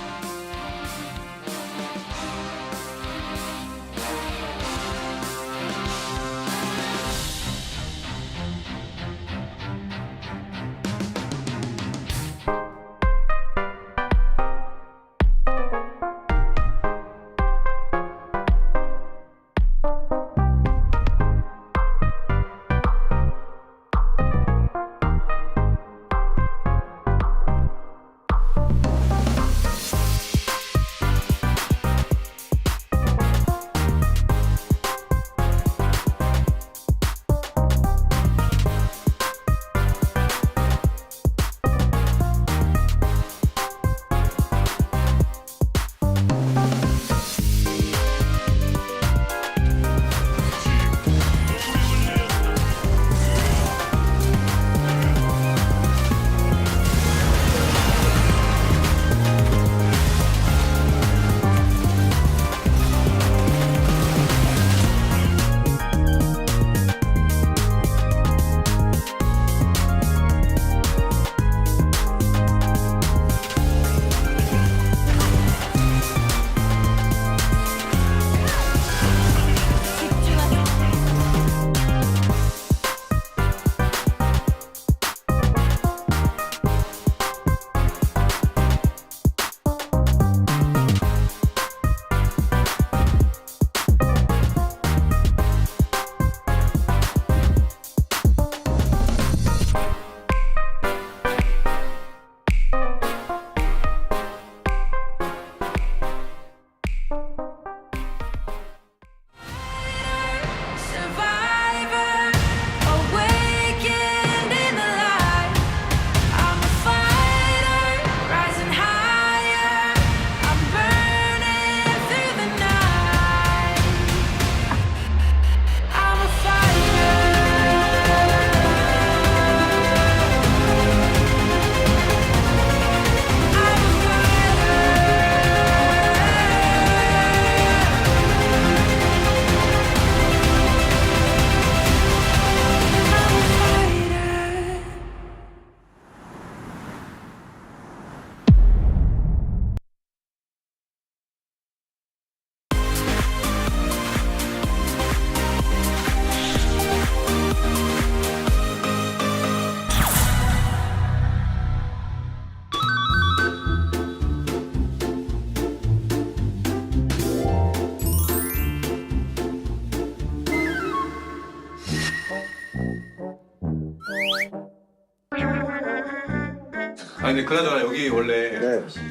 아니 근데 그나저나 여기 원래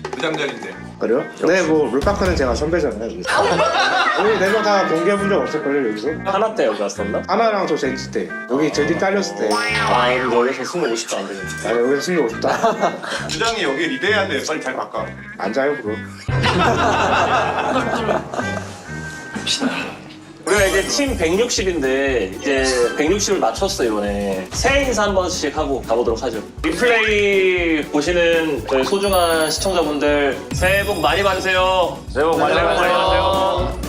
부장자리인데. 그래요? 네, 뭐 룰파크는 제가 선배잖아요. 우리 4명 다 공개해본 적 없을걸요 여기서? 하나 때 여기 왔었나? 하나랑 저 젠지 때 여기 젠지 딸렸을 때. 아 여기 여기서 승리 50도 안 되는데. 아 여기서 승리 50다. 부장이 여기 리드해야 돼. 빨리 잘 바꿔. 앉아요 그럼. 우리가 이제 팀 160인데 이제 160을 맞췄어 이번에. 새해 인사 한 번씩 하고 가보도록 하죠. 리플레이 보시는 저희 소중한 시청자분들 새해 복 많이 받으세요. 새해 복 많이 받으세요.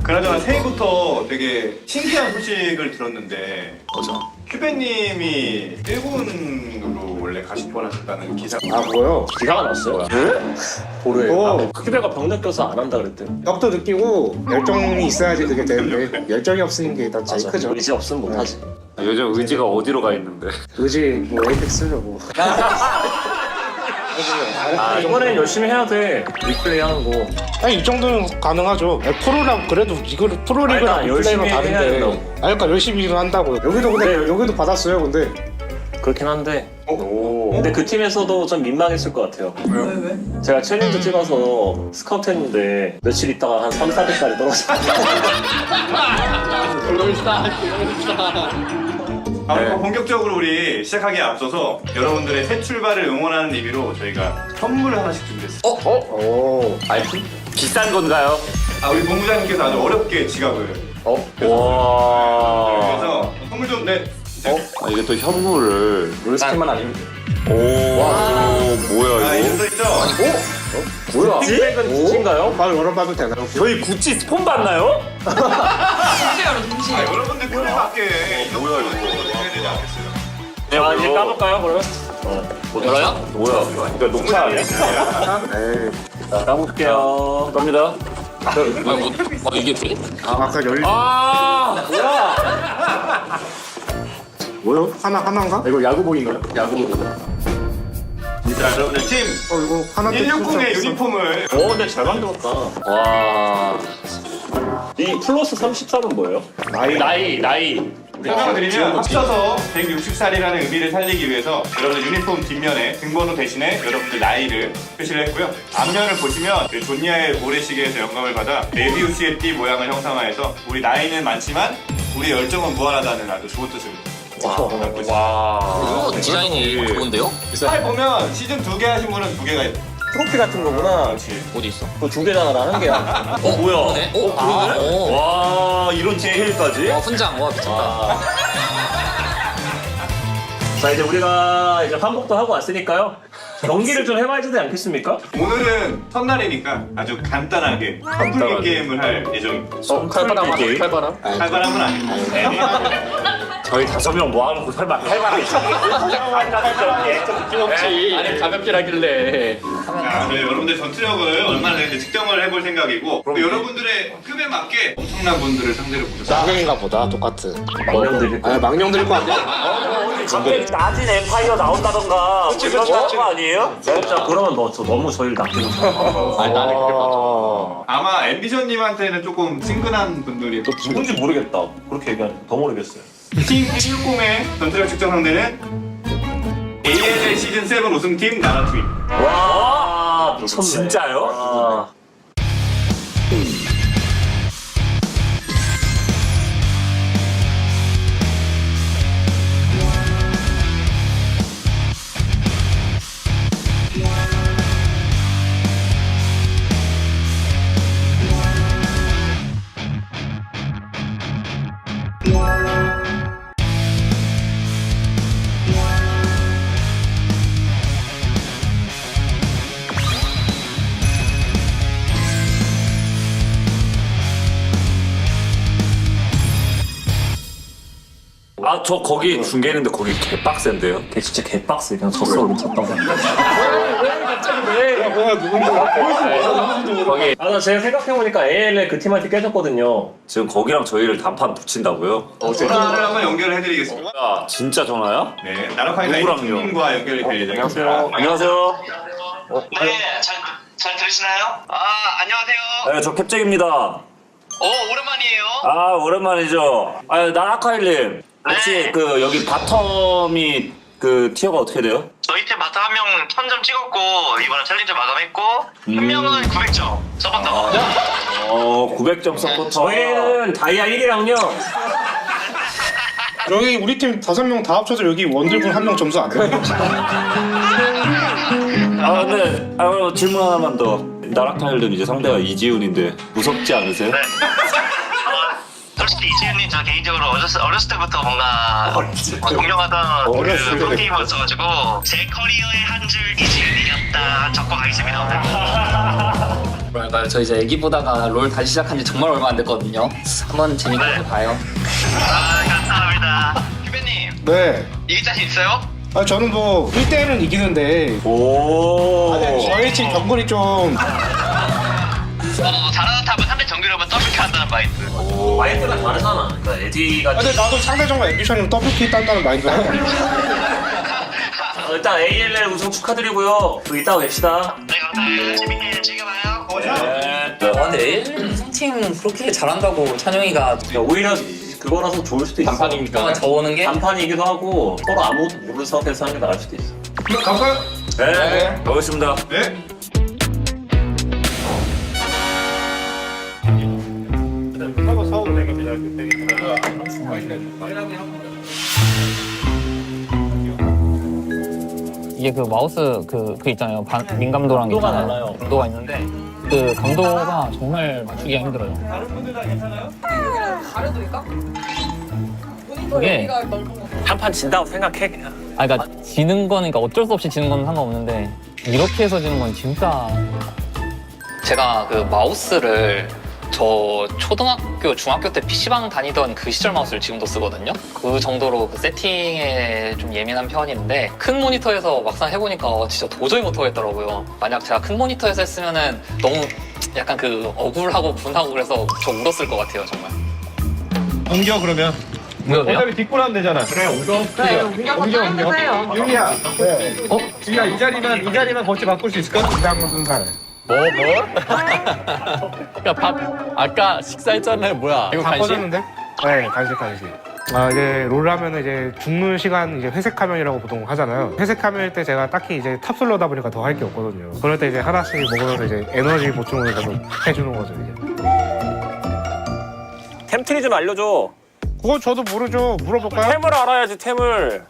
그나저나 새해부터 되게 신기한 소식을 들었는데. 뭐죠? 큐베님이 일본으로 원래 가실 뻔하셨다는 기사. 아 뭐요? 기사가 났어요? 보루에. 큐베가 병 느껴서 안 한다 그랬대. 떡도 느끼고 열정이 있어야지 그게 되는데 열정이 없으는 게 일단 제일 크죠. 의지 없으면 못하지. 요즘 의지가 어디로 가 있는데? 의지 뭐 에이펙스죠 뭐. 아 이번엔 열심히 해야 돼. 리플레이 하는 거. 아니 이 정도는 가능하죠. 프로랑 그래도 이거 프로리그랑 아니, 열심히 리플레이랑 해야 다른데. 된다고. 아니 그러니까 열심히 일을 한다고요. 여기도 근데 여기도 받았어요 근데. 그렇긴 한데. 근데 그 팀에서도 좀 민망했을 것 같아요. 왜? 제가 챌린저 찍어서 스카우트 했는데 며칠 있다가 한 3,400까지 떨어졌어요. 그럼 본격적으로 우리 시작하기에 앞서서 여러분들의 새 출발을 응원하는 의미로 저희가 선물을 하나씩 준비했어요. 오. 아이폰? 비싼 건가요? 우리 본부장님께서 아주 어렵게 지갑을. 와. 그래서 선물 좀 이게 또 현물을. 롤스킨만 아니면 돼. 뭐야 이거 이거? 써 있죠? 뭐야? 빅백은 구찌인가요? 바로 열어봐도 되나요? 저희 구찌 스폰 받나요? 여러분들 꿀에 맞게 뭐야 이거? 해야 되지 않겠어요? 아 이제 까볼까요 그러면? 뭐야? 뭐야? 이거 녹차 아니야? 자 까볼게요. 갑니다. 이게 돼? 아까 열리. 뭐요? 하나인가? 이거 야구복인가요? 야구복. 자 여러분들 팀 이거 하나 160의 유니폼을. 오 근데 잘 만들었다. 와. 이 플러스 33은 뭐예요? 나이. 설명드리면 합쳐서 160살이라는 의미를 살리기 위해서 여러분들 유니폼 뒷면에 등번호 대신에 여러분들 나이를 표시를 했고요. 앞면을 보시면 그 존니아의 모래시계에서 영감을 받아 메비우스의 띠 모양을 형상화해서 우리 나이는 많지만 우리 열정은 무한하다는 아주 좋은 뜻을. 와. 디자인이 좋은데요? 잘 보면 시즌 2개 하신 분은 2개가 있어요. 트로피 같은 거구나. 어디 있어? 그거 2개잖아 나는 개야. 뭐야? 그러네? 와 이런 디테일까지? 훈장. 와 미쳤다. 자 이제 우리가 이제 환복도 하고 왔으니까요. 경기를 좀 해봐야 되지 않겠습니까? 오늘은 첫날이니까 아주 간단하게 컴플릿 게임을 할 예정입니다. 칼바람? 칼바람은 아니고. 저희 5명 모아놓고 설마 칼바람 아니 가볍게 하길래. 자, 여러분들 전투력을 얼마나 되는지 측정을 해볼 생각이고 또 여러분들의 급에 맞게 엄청난 분들을 상대로 보셨어요. 망령인가 보다 똑같은. 망령 드릴 거. 망령 드릴 거 아니야? 갑자기 낮은 엠파이어 나온다던가 그런 거 아니에요? 자 그러면 너무 저희를 낚이는 아니 나는 그렇게 봐줘. 아마 엠비션님한테는 조금 친근한 분들이 또 누군지 모르겠다. 그렇게 얘기하니까 더 모르겠어요. 팀 160의 전투력 측정 상대는 ALL 시즌 7 우승팀 나라팀. 와 미쳤네. 진짜요? 저 거기 중계했는데 거기 개빡센데요? 걔 진짜 개빡세. 그냥 졌어 미쳤다고. 거기 나 제가 생각해보니까 ALL 그 팀한테 깨졌거든요. 지금 거기랑 저희를 단판 붙인다고요? 전화를 한번 연결을 해드리겠습니다. 야 진짜 전화야? 네, 나라카이가 누구랑요? 팀과 연결이 될 예정입니다. 안녕하세요. 네, 잘 들으시나요? 안녕하세요. 네, 저 캡잭입니다. 오랜만이에요. 오랜만이죠. 나라카일님 혹시 그 여기 바텀이 그 티어가 어떻게 돼요? 저희 팀 바텀 한 명 1000점 찍었고 이번에 챌린저 마감했고 한 명은 900점 서포터. 900점 서포터. 저희는 다이아 1이랑요. 여기 우리 팀 5명 다 합쳐서 여기 원딜분 1명 점수 안 돼요? 근데 질문 하나만 더. 나락타일은 이제 상대가 이지훈인데 무섭지 않으세요? 네. 솔직히 이지훈님 저 개인적으로 어렸을 때부터 뭔가 동경하던 그 프로게이머였어가지고 제 커리어의 한 줄 이지훈이었다 적고 가겠습니다. 뭐랄까요, 저 이제 애기 보다가 롤 다시 시작한 지 정말 얼마 안 됐거든요. 한번 재밌게 해봐요. 감사합니다. 휴배님 네. 이길 자신 있어요? 저는 뭐 1대1은 이기는데 저희 팀 정글이 좀 잘하는 탑은 상대 정규력은 더블킬 한다는 마인드. 마인드가 다르잖아. 그러니까 에디가 근데 나도 상대 정글 앰비션이면 더블킬 딴다는 마인드가 일단 ALL 우승 축하드리고요. 또 이따가 뵙시다. 네 감사해요. 재밌게 즐겨봐요. 근데 AL 우승팀 그렇게 잘한다고 찬영이가 오히려 그거라서 좋을 수도 있어. 단판이니까 저오는 게 단판이기도 하고 서로 아무것도 모르는 상태에서 하는 게 나을 수도 있어. 감사해요. 네. 고맙습니다. 네. 이게 그 마우스 그 있잖아요. 민감도랑 강도가 달라요. 강도가 있는데 그 강도가 정말 맞추기가 힘들어요. 그게 한판 진다고 생각해 그냥. 그러니까 지는 거니까 어쩔 수 없이 지는 건 상관없는데 이렇게 해서 지는 건 진짜. 제가 그 마우스를 저 초등학교, 중학교 때 PC방 다니던 그 시절 마우스를 지금도 쓰거든요. 그 정도로 그 세팅에 좀 예민한 편인데 큰 모니터에서 막상 해보니까 진짜 도저히 못하겠더라고요. 만약 제가 큰 모니터에서 했으면은 너무 약간 그 억울하고 분하고 그래서 저 울었을 것 같아요, 정말. 옮겨 그러면. 어차피 뒷골 하면 되잖아. 그래 옮겨. 옮겨. 유리야. 네. 유리야 이 자리만 거치 바꿀 수 있을까? 이장문 순살. 뭐? 그러니까 아까 식사했잖아요, 뭐야? 이거 다 꺼졌는데? 네, 간식. 이제 롤 하면 이제 죽는 시간 이제 회색 화면이라고 보통 하잖아요. 회색 화면일 때 제가 딱히 이제 탑솔러다 보니까 더 할 게 없거든요. 그럴 때 이제 하나씩 먹으면서 이제 에너지 보충을 계속 해주는 거죠, 이제. 템트리 좀 알려줘. 그건 저도 모르죠. 물어볼까요? 템을 알아야지 템을.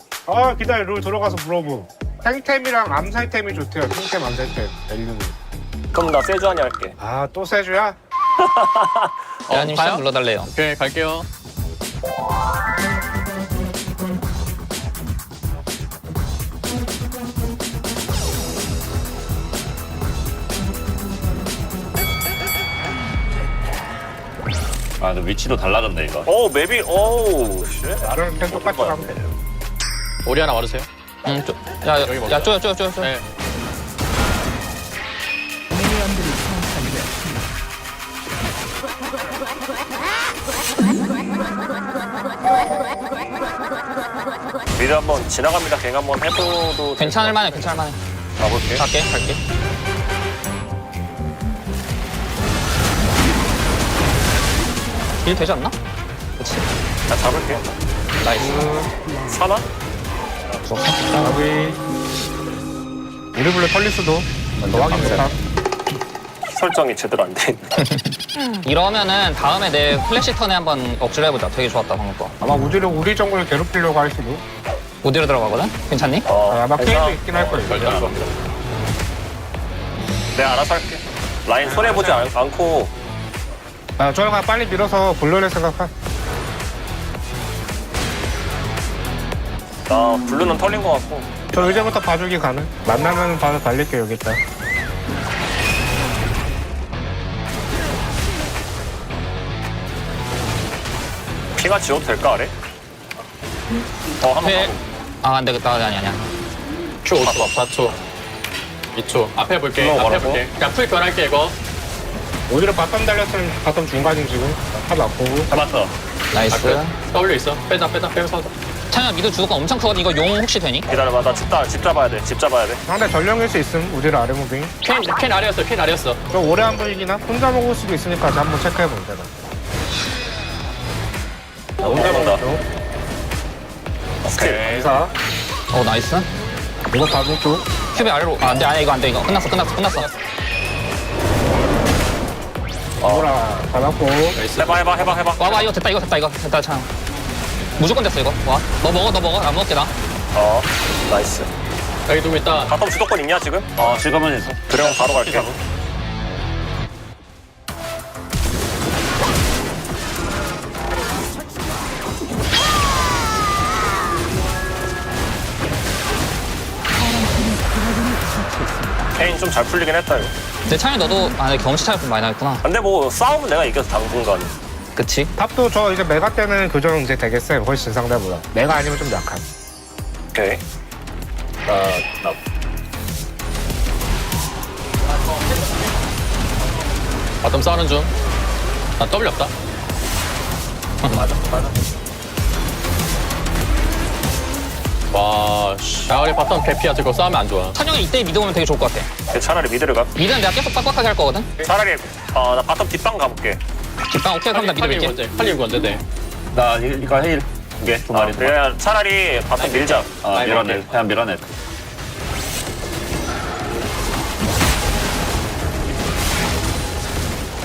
기다려. 롤 들어가서 물어보. 탱템이랑 암살템이 좋대요. 탱템, 암살템. 엘류는. 그럼 나 세주하니 할게. 또 세주야? 대한님 시작 불러달래요. 오케이, 갈게요. 근데 위치도 달라졌네 이거. 맵이 쉣. 나름 템 똑같이 하면 돼요. 오리 하나 와주세요. 야, 쪼여. 네. 미드 한번 지나갑니다. 갱 한번 해봐도 괜찮을 만해. 가볼게. 갈게. 일 되지 않나? 그렇지. 나 잡을게. 나이스. 사나? 여기 우리 블랙 펄리스도 확인 못함. 설정이 제대로 안 돼. 이러면은 다음에 내 플래시 턴에 한번 억지로 해보자. 되게 좋았다, 방금 거. 아마 우리 정글을 괴롭히려고 할 수도. 어디로 들어가거든? 괜찮니? 아마 케이도 있긴 할 거예요. 내가 알아서 할게. 라인 손해보지 않고. 저희가 빨리 밀어서 블루를 생각하. 나 블루는 털린 것 같고. 저 이제부터 봐주기 가능. 만나면 바로 달릴게 여기 있다. 피가 지워도 될까 아래? 한번 네. 안 되겠다. 아니야. Q 5초, 4초, 2초. 앞에 볼게. 그냥 풀 변할게, 이거. 오히려 바텀 달렸으면 바텀 중간인 지금. 탑 맞고. 잡았어. 나이스. W 있어. 빼자. 찬영아, 미드 주도가 엄청 크거든. 이거 용 혹시 되니? 기다려봐. 나 집 잡아야 돼. 상대 전령일 수 있음. 우디를 아래 무빙. 캔 아래였어. 저 오래 안 보이기나? 혼자 먹을 수도 있으니까 한번 체크해보자. 혼자 본다. 오케이. 4. 나이스. 이거 봐줘 또. 큐베 아래로. 아, 안돼, 이거 안돼, 이거. 끝났어. 뭐라 받았고. 해봐. 와봐, 이거 됐다, 참. 무조건 됐어, 이거. 와. 너 먹어. 안 먹게, 나. 나이스. 여기 누구 있다. 바텀 주도권 있냐 지금? 지금은 있어. 그럼 바로 갈게. 케인 좀 잘 풀리긴 했다 이거. 내 창이 너도 경험치 차이 좀 많이 나겠구나. 근데 뭐 싸움은 내가 이겨서 당분간. 그치? 탑도 저 이제 메가 때는 교정 이제 되겠어요. 훨씬 상대보다. 메가 아니면 좀 약한. 오케이. 나 바텀 싸우는 중. 나 W 없다. 맞아. 와, 씨. 야, 우리 바텀 개피야. 저거 싸우면 안 좋아. 찬영이 이때 미드 오면 되게 좋을 것 같아. 차라리 미드를 가. 미드는 내가 계속 빡빡하게 할 거거든? 차라리 나 바텀 뒷방 가볼게. 뒷방 오케이, 그럼 나 미드 밀게. 할리우드 언제 돼? 나 이거 헤일 이게 두 마리. 그냥 차라리 바텀 밀자. 밀어내. 그냥 밀어내.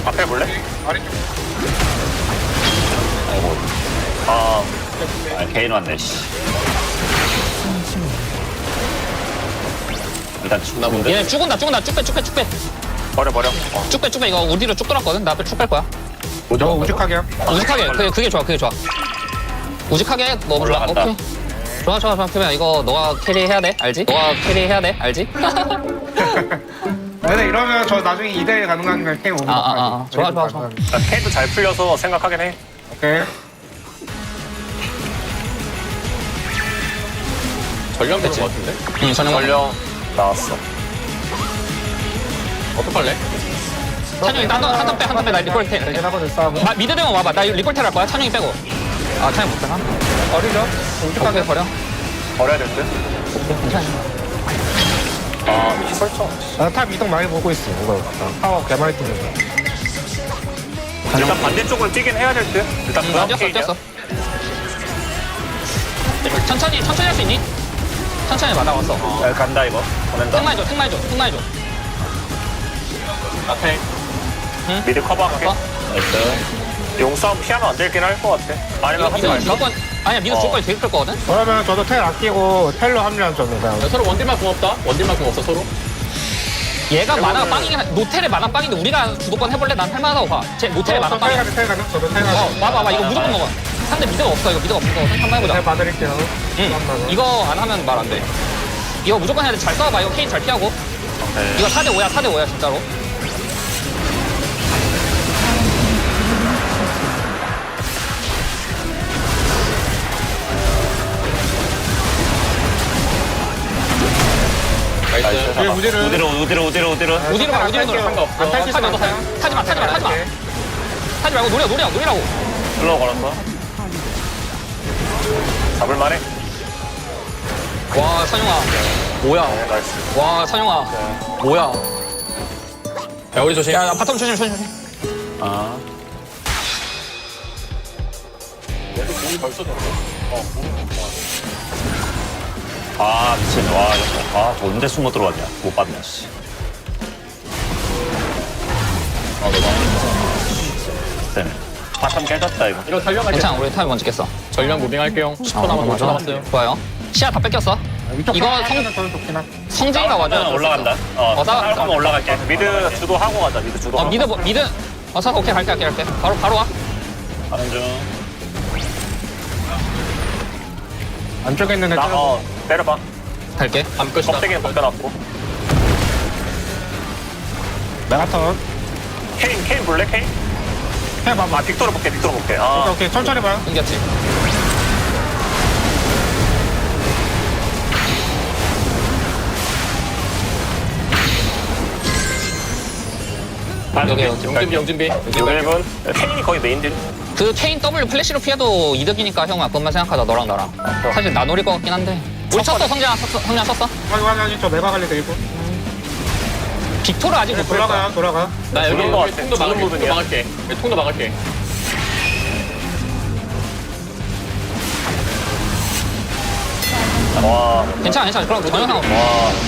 앞에 볼래? 아이고. 개인 왔네. 씨. 일단 죽나 본데. 얘네 쭉 온다. 쭉 빼. 버려. 쭉 빼. 이거 우디로 쭉 돌았거든? 나 앞에 쭉 뺄 거야. 우직하게요? 우직하게. 그게 좋아. 우직하게 너무 좋아. 올라간다. 오케이. 좋아. 그러면 이거 너가 캐리해야 돼. 알지? 근데 이러면 저 나중에 2대1 가능한 게임 오면 좋아. 케인도 잘 풀려서 생각하긴 해. 오케이. 전령 배치 같은데? 응, 전령 나왔어. 어떡할래? 찬영이 한턴 빼. 나 리콜텔. 미드 되면 와봐. 나 리콜텔 할 거야. 찬영이 빼고. 찬영이 못 빼나? 어리죠? 오케이, 버려. 버려야 되는데. 오케이, 괜찮아. 미치 설정. 탑 이동 많이 보고 있어. 이거 파워 개 많이 뜨는 거. 일단 반대쪽으로 뛰긴 해야 될 듯. 일단 뛰었어. 천천히 할 수 있니? 천천히 맞아왔어. 간다 이거. 보낸다. 탱마이 줘. 앞에. 미드 커버할게. 용싸움 피하면 안 되긴 할 것 같아. 아니면 하지 말까? 아니야, 미드 주도권이 되게 클 거거든? 그러면 저도 텔 아끼고 텔로 합류한 저는 그냥. 서로 원딜만 공 없다? 원딜만 공 없어, 서로? 얘가 만화가 빵이긴 노텔에 만화 빵인데 우리가 주도권 해볼래? 난 할만하다고 봐. 쟤 노텔에 만화 빵이야. 텔 가능? 저도 텔 가능. 와봐. 이거 무조건 먹어. 상대 미드가 없어. 이거 미드가 없는 거거든? 한번 해보자. 텔 봐드릴게요. 이거 안 하면 말 안 돼. 이거 무조건 해야 돼. 잘 싸워봐. 이거 케인 잘 피하고. 이거 4대5야, 진짜로. 우디로. 우디로 가. 상관없어. 안 탈 수 있어. 타지 마. 타지 말고 노리라고. 슬로우 걸었어. 잡을만해. 와, 선영아. 뭐야. 나이스. 와, 선영아. 뭐야. 야, 우리 조심. 야, 바텀 조심. 공이 벌써 됐어. 미친. 저 언제 숨어 들어왔냐. 못 봤네. 씨. 때문에. 바텀 깨졌다 이거. 이거 달려가자. 괜찮아, 우리 타임 먼저 깼어. 전령 무빙할게요. 10초 남았어. 5초 남았어요. 좋아요. 시야 다 뺏겼어. 이거 성재이가 와줘야 올라간다. 싸우면 올라갈게. 미드 주도 하고 가자. 미드 주도. 미드. 오케이, 갈게. 바로 와. 가는 중. 안쪽에 있는 애 때려봐. 갈게. 암 끝이다. 껍데기는 벗겨놨고. 메가턴. 케인 볼래? 케인? 해봐. 빅토르 볼게. 오케이. 천천히 봐요. 이겼지. 여기 영준비. 1분. 케인이 거의 메인딜. 그 케인 W 플래시로 피해도 이득이니까 형아 그것만 생각하자. 너랑 나랑. 사실 나 노릴 것 같긴 한데. 우리 쳤어. 성재야 쳤어. 아니 저 메가 관리 되고. 빅토르 아직 못 풀었어. 돌아가. 나 여기 그런 거 같아. 통도 막을게. 통도 막을게. 와. 괜찮아. 그럼 전혀 상관없어.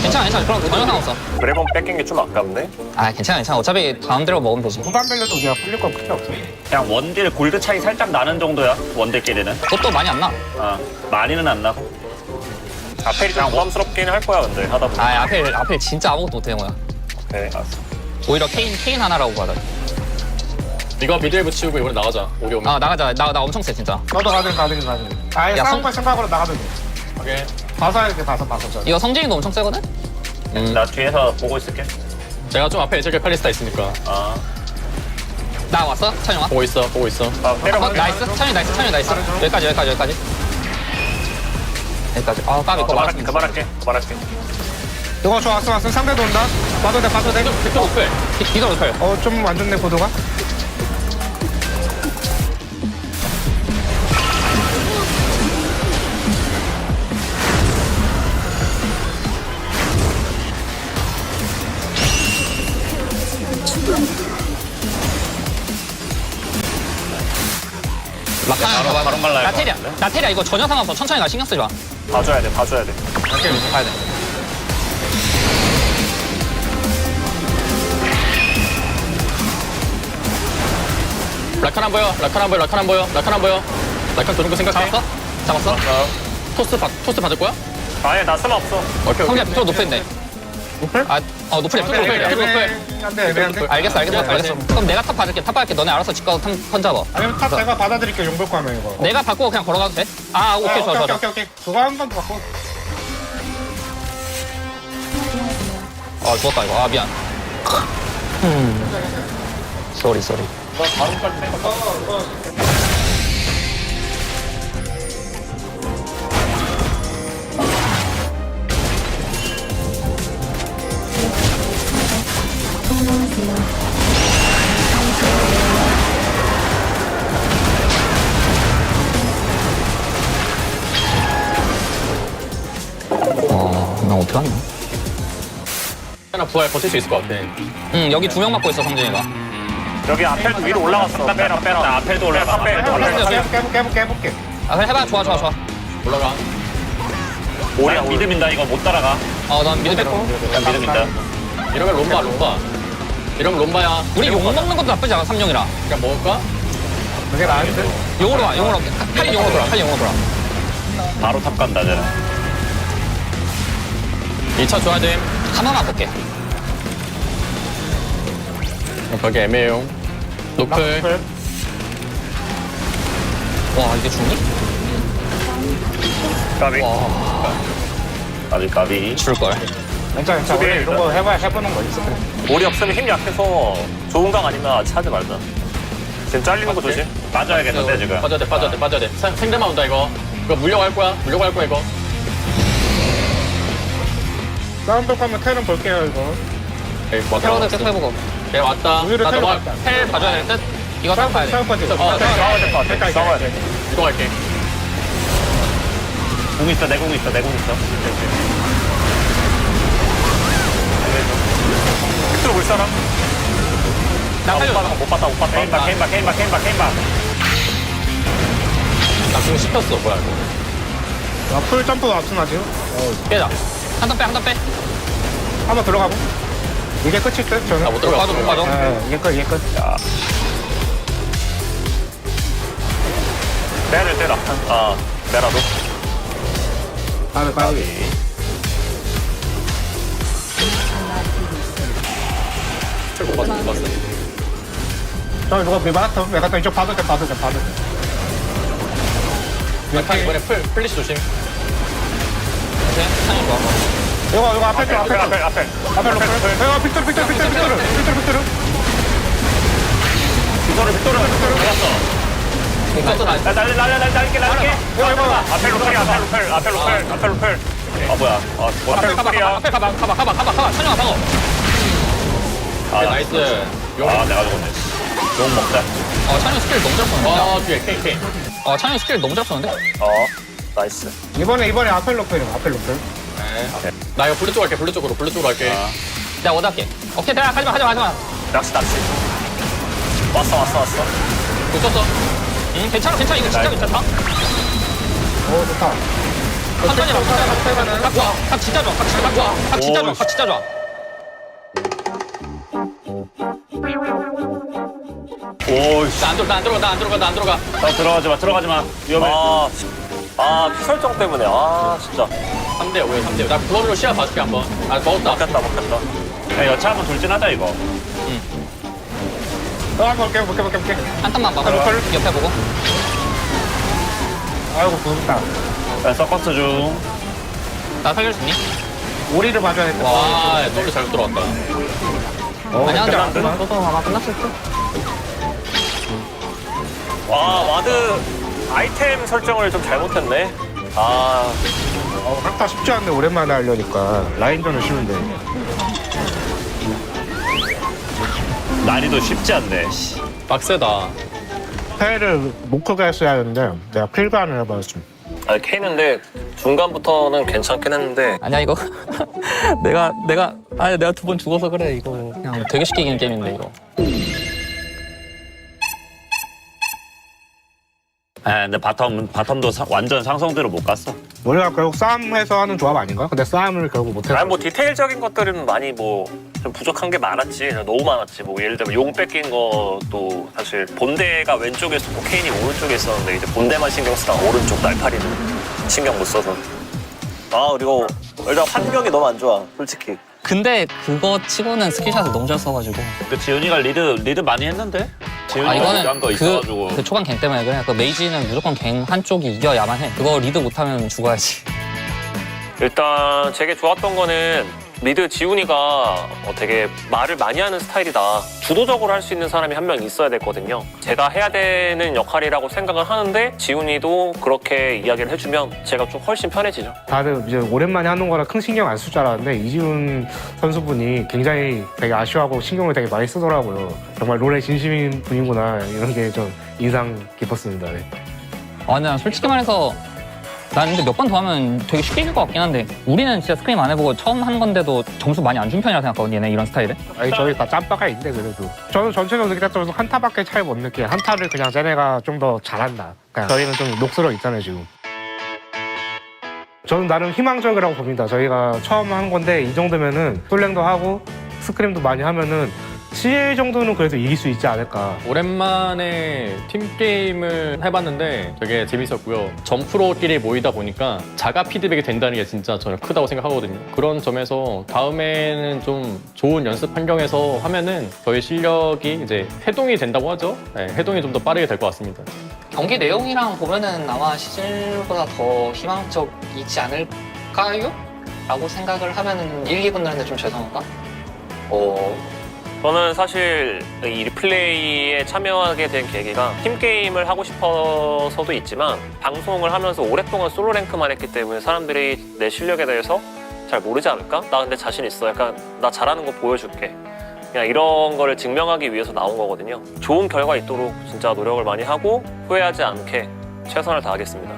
괜찮아. 그럼 전혀 상관없어. 드래곤 뺏긴 게 좀 아깝네. 아, 괜찮아. 어차피 다음 대로 먹으면 되지. 후반 벨려도 그냥 풀릴 건 크게 없어. 그냥 원딜 골드 차이 살짝 나는 정도야. 원딜끼리는. 그것도 많이 안 나. 많이는 안 나고. 아펠이 좀 부담스럽긴 할 거야 근데 하다 보면. 아, 앞에 진짜 아무것도 못해 거야. 오케이 알았어. 오히려 케인 하나라고 받아. 이거 미드에 붙이고 이번에 나가자. 우리 오면. 아, 나가자. 나 엄청 세 진짜. 너도 가든. 아예 야, 싸움 걸 생각으로 나가든. 오케이. 봐서 이렇게 봐서. 이거 성진이도 엄청 세거든? 나 뒤에서 보고 있을게. 제가 좀 앞에 HLK 팔리스타 있으니까. 나 왔어? 찬영아? 보고 있어. 나이스. 찬영이 나이스. 여기까지. 여기까지. 아, 까비 그거 말았으면 그만할게. 이거 좋았어. 상대도 온다. 봐도 돼. 빅터 높여. 기도 높여요. 좀 안 좋네 고도가. 막하는 바로 말라요. 나테리야 이거 전혀 상관없어. 천천히 가 신경 쓰지 마. 봐줘야 돼. 가야 돼. 라칸 안 보여. 라칸 도는 거 생각해. 잡았어? 토스 받을 거야? 아예 나 쓸모 없어. 오케이. 성재 빅터 높였네. 노플? 노플이야. 애매한데? 알겠어. 그럼 내가 탑 받을게. 너네 알아서 직가고 턴 잡아. 아니면 탑 제가 받아드릴게 용병 하면 이거. 내가 바꾸고 그냥 걸어가도 돼? 오케이. 좋아. 오케이. 그거 한 번 더 바꿔. 죽었다 이거. 미안. 쏘리. 나 어떻게 하냐? 하나 부활 버틸 수 있을 것 같아. 여기 2명 맞고 있어 성진이가. 여기 아펠도 위로 올라갔어. 빼라. 나 아펠도 올라가. 깨볼게. 그래 해봐. 좋아. 올라가. 오리야 미드 민다 이거 못 따라가. 난 미드 뺐고. 난 미드 민다. 이러면 롬바. 이러면 롬바야. 우리 용 먹는 것도 나쁘지 않아 3용이라. 그냥 먹을까? 그게 나은데? 용으로 와. 칼리 용으로 돌아. 바로 탑 간다 쟤는. 2차 줘야 돼. 하나만 볼게. 거기 애매해요. 노플. 와 이게 죽니? 까비. 줄걸. 괜찮아. 원래 이런 거 해보는 거 있어. 볼이 없으면 힘 약해서 좋은 강 아니면 하지 말자. 지금 잘리는 거 조심. 맞아야겠는데 지금. 빠져야 돼. 생대만 온다 이거. 이거 물려갈 거야 이거. 싸움벽 하면 텔은 볼게요 이거. 테러는 계속 해보고. 얘 왔다. 우유를 텔 너가 왔다. 텔 봐줘야 될 듯? 이거 딱 봐야 돼. 싸움까지. 싸워야 될 것 같아. 싸워야 돼. 이거 갈게. 공 있어. 내 공 있어. 밑으로 볼 사람? 나 살려. 못 봤다. 게임 봐. 나 지금 씹혔어. 뭐야 이거. 풀 점프 앞선하지. 깨자. 한 턴 빼. 한번 들어가보. 이게 끝일 듯 저는. 못 들어가. 못 빠져. 이게 끝. 빼야 될 때라. 내라도. 까비. 못 봤어. 저 누가 메가톤 이쪽 봐도 돼. 약간 이번에 플리시 조심. 찬이 좋아. 이거 앞에 로컬. 이거 빅토르. 빅터 나. 날게. 이거. 앞에 로펠. 뭐야. 앞에 가봐. 찬영아 방어. 나이스. 내가 죽었네. 용 먹자. 찬영 스킬 너무 잘 쏘는데. 뒤에 K. 찬영 스킬 너무 잘 쏘는데. 나이스. 이번에 앞에 로컬. 나 이거 블루 쪽으로 갈게. 내가 오다 할게. 오케이 내가 하지마. 낚시. 왔어. 못 썼어. 괜찮아. 이거 진짜 괜찮다. 오 좋다. 천천히 봐. 각 좋아. 각 진짜 좋아. 각 진짜 좋아. 각 진짜 좋아. 각 진짜 좋아. 오이씨. 안 들어가. 들어가지 마. 위험해. 피 설정 때문에 진짜 3대 5에 3대 5. 나 그거로 시야 봐줄게 한번. 먹었다. 먹겠다. 야, 여차 한번 돌진하자 이거. 볼게. 한 턴만 봐. 옆에 보고. 아이고 부럽다. 야, 서커스 중. 나 살릴 수 있니? 오리를 맞아야 돼. 와, 너무 잘 들어왔다. 아니야, 너도 아마 끝났을 때. 와드 아이템 설정을 좀 잘못했네. 한타 쉽지 않네. 오랜만에 하려니까 라인전은 쉬운데. 난이도 쉽지 않네. 빡세다. 패를 못 크게 했어야 하는데 내가 필관을 해봤어. K는데 중간부터는 괜찮긴 했는데 아니야, 이거. 내가 2번 죽어서 그래, 이거. 그냥 되게 쉽게 이기는 게임인데, 이거. 근데 바텀도 완전 상성대로 못 갔어. 우리가 결국 싸움해서 하는 조합 아닌가? 근데 싸움을 결국 못해서. 뭐 디테일적인 것들은 많이 좀 부족한 게 많았지. 너무 많았지. 뭐 예를 들면 용 뺏긴 것도 사실 본대가 왼쪽에 있었고 케인이 오른쪽에 있었는데 이제 본대만 신경 쓰다가 오른쪽 날파리는 신경 못 써서. 그리고 일단 환경이 너무 안 좋아, 솔직히. 근데 그거 치고는 스킬샷을 너무 잘 써가지고. 그 지훈이가 리드 많이 했는데? 지훈이가 이거는 한 거 있어가지고. 그 초반 갱 때문에 그래. 그 메이지는 무조건 갱 한쪽이 이겨야만 해. 그거 리드 못하면 죽어야지. 일단 되게 좋았던 거는 미드 지훈이가 되게 말을 많이 하는 스타일이다. 주도적으로 할 수 있는 사람이 한 명 있어야 됐거든요. 제가 해야 되는 역할이라고 생각을 하는데 지훈이도 그렇게 이야기를 해주면 제가 좀 훨씬 편해지죠. 다들 이제 오랜만에 하는 거라 큰 신경 안 쓸 줄 알았는데 이지훈 선수분이 굉장히 되게 아쉬워하고 신경을 되게 많이 쓰더라고요. 정말 롤에 진심인 분이구나 이런 게 좀 인상 깊었습니다. 네. 난 솔직히 말해서 난 근데 몇 번 더 하면 되게 쉽게 이길 것 같긴 한데 우리는 진짜 스크림 안 해보고 처음 한 건데도 점수 많이 안 준 편이라 생각하거든요. 얘네 이런 스타일에. 아니 저희 다 짬바가 있는데 그래도 저는 전체적으로 느끼다 점에서 한타밖에 차이 못 느껴요. 한타를 그냥 쟤네가 좀 더 잘한다. 그냥 저희는 좀 녹슬어 있잖아요 지금. 저는 나름 희망적이라고 봅니다. 저희가 처음 한 건데 이 정도면은 솔랭도 하고 스크림도 많이 하면은 CL 정도는 그래도 이길 수 있지 않을까. 오랜만에 팀게임을 해봤는데 되게 재밌었고요. 점프로끼리 모이다 보니까 자가 피드백이 된다는 게 진짜 저는 크다고 생각하거든요. 그런 점에서 다음에는 좀 좋은 연습 환경에서 하면은 저희 실력이 이제 해동이 된다고 하죠. 네, 해동이 좀 더 빠르게 될 것 같습니다. 경기 내용이랑 보면은 아마 시즌보다 더 희망적이지 않을까요? 라고 생각을 하면은 1, 2분 하는데 좀 죄송한가? 저는 사실 이 리플레이에 참여하게 된 계기가 팀게임을 하고 싶어서도 있지만 방송을 하면서 오랫동안 솔로 랭크만 했기 때문에 사람들이 내 실력에 대해서 잘 모르지 않을까? 나 근데 자신 있어. 약간 나 잘하는 거 보여줄게. 그냥 이런 거를 증명하기 위해서 나온 거거든요. 좋은 결과 있도록 진짜 노력을 많이 하고 후회하지 않게 최선을 다하겠습니다.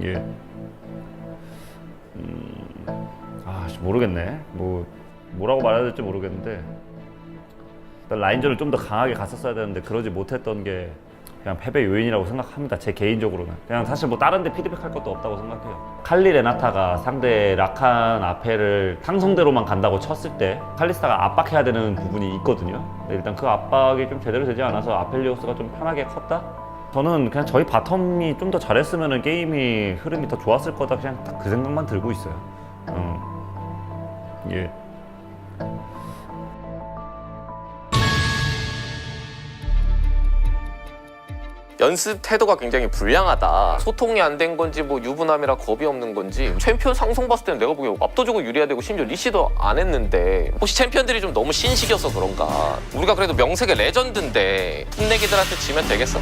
예. 모르겠네. 뭐라고 말해야 될지 모르겠는데 일단 라인전을 좀 더 강하게 갔었어야 되는데 그러지 못했던 게 그냥 패배 요인이라고 생각합니다. 제 개인적으로는. 그냥 사실 다른 데 피드백할 것도 없다고 생각해요. 칼리 레나타가 상대 라칸 아페를 상성대로만 간다고 쳤을 때 칼리스타가 압박해야 되는 부분이 있거든요. 근데 일단 그 압박이 좀 제대로 되지 않아서 아펠리오스가 좀 편하게 컸다? 저는 그냥 저희 바텀이 좀 더 잘했으면 게임이 흐름이 더 좋았을 거다 그냥 딱 그 생각만 들고 있어요. 예. 연습 태도가 굉장히 불량하다. 소통이 안 된 건지 유부남이라 겁이 없는 건지 챔피언 상성 봤을 때는 내가 보기에 압도적으로 유리해야 되고 심지어 리시도 안 했는데 혹시 챔피언들이 좀 너무 신식이어서 그런가. 우리가 그래도 명색의 레전드인데 풋내기들한테 지면 되겠어?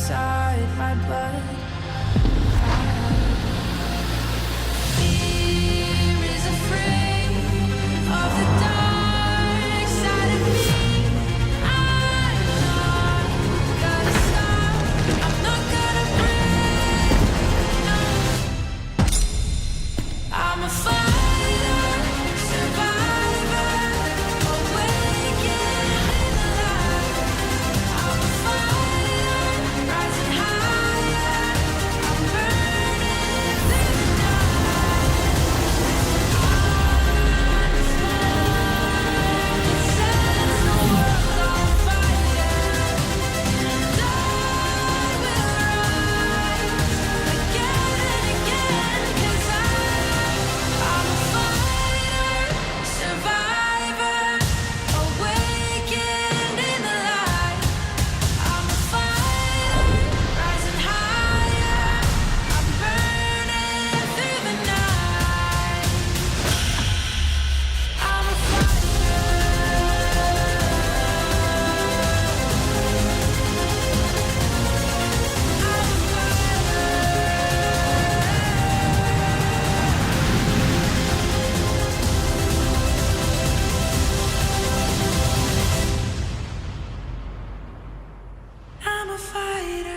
inside my blood. Fear is afraid of the dark side of me. I'm not gonna stop. I'm not gonna break. No. I'm a fighter, survivor, awakened in the light. I'm a fighter, rising higher. I'm burning through the night. I'm the spark that sets the world on fire. And I will rise again and again, 'cause I'm a fighter, survivor, awakened in the light. I'm a fighter, rising higher. I'm burning through the night. I'm a I'm a fighter.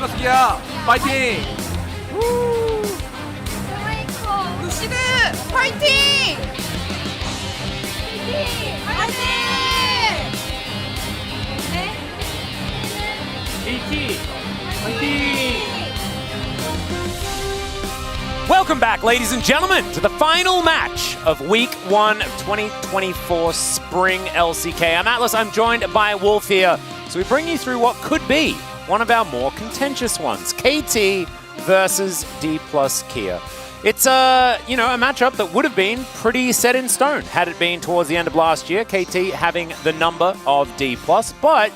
수고하셨습니다. 파이팅! 루시드 파이팅! 파이팅! KT 파이팅! Welcome back, ladies and gentlemen, to the final match of Week 1 of 2024 Spring LCK. I'm Atlas, I'm joined by Wolf here. So we bring you through what could be one of our more contentious ones, KT versus D+ Kia. It's a matchup that would have been pretty set in stone had it been towards the end of last year, KT having the number of D+, but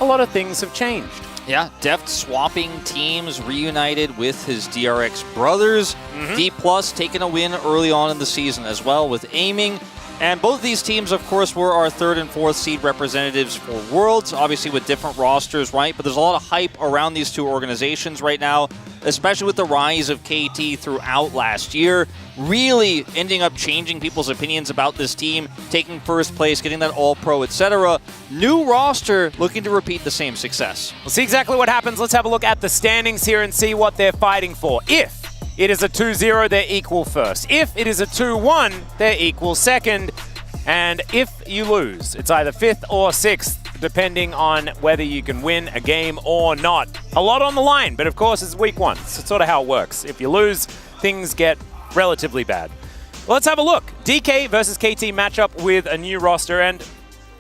a lot of things have changed. Yeah, Deft swapping teams, reunited with his DRX brothers. D+ taking a win early on in the season as well with aiming. And both of these teams, of course, were our 3rd and 4th seed representatives for Worlds, obviously with different rosters, right? But there's a lot of hype around these two organizations right now, especially with the rise of KT throughout last year, really ending up changing people's opinions about this team, taking first place, getting that All-Pro, etc. New roster looking to repeat the same success. We'll see exactly what happens. Let's have a look at the standings here and see what they're fighting for. If it is a 2-0, they're equal first. If it is a 2-1, they're equal second. And if you lose, it's either 5th or 6th, depending on whether you can win a game or not. A lot on the line, but of course it's Week 1. So it's sort of how it works. If you lose, things get relatively bad. Well, let's have a look. DK versus KT matchup with a new roster, and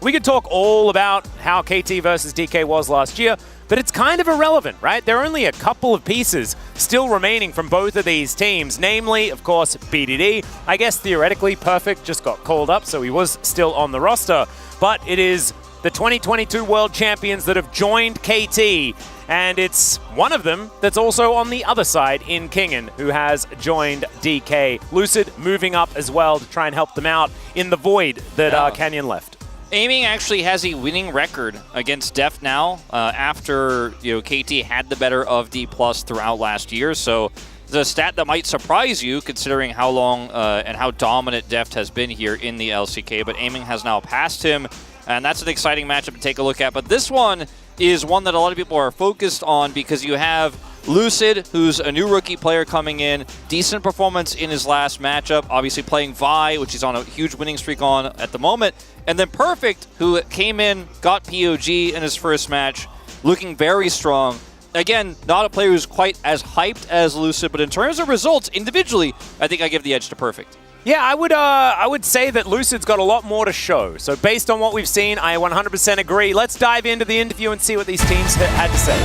we could talk all about how KT versus DK was last year, but it's kind of irrelevant, right? There are only a couple of pieces still remaining from both of these teams, namely, of course, BDD. I guess theoretically, Perfect just got called up, so he was still on the roster, but it is the 2022 World Champions that have joined KT, and it's one of them that's also on the other side in Kingen, who has joined DK. Lucid moving up as well to try and help them out in the void that Canyon left. Aiming actually has a winning record against Deft now after KT had the better of D+ throughout last year. So it's a stat that might surprise you considering how long and how dominant Deft has been here in the LCK. But Aiming has now passed him, and that's an exciting matchup to take a look at. But this one is one that a lot of people are focused on because you have Lucid, who's a new rookie player coming in, decent performance in his last matchup, obviously playing Vi, which he's on a huge winning streak on at the moment, and then Perfect, who came in, got POG in his first match, looking very strong. Again, not a player who's quite as hyped as Lucid, but in terms of results, individually, I think I give the edge to Perfect. Yeah, I would say that Lucid's got a lot more to show. So based on what we've seen, I 100% agree. Let's dive into the interview and see what these teams had to say.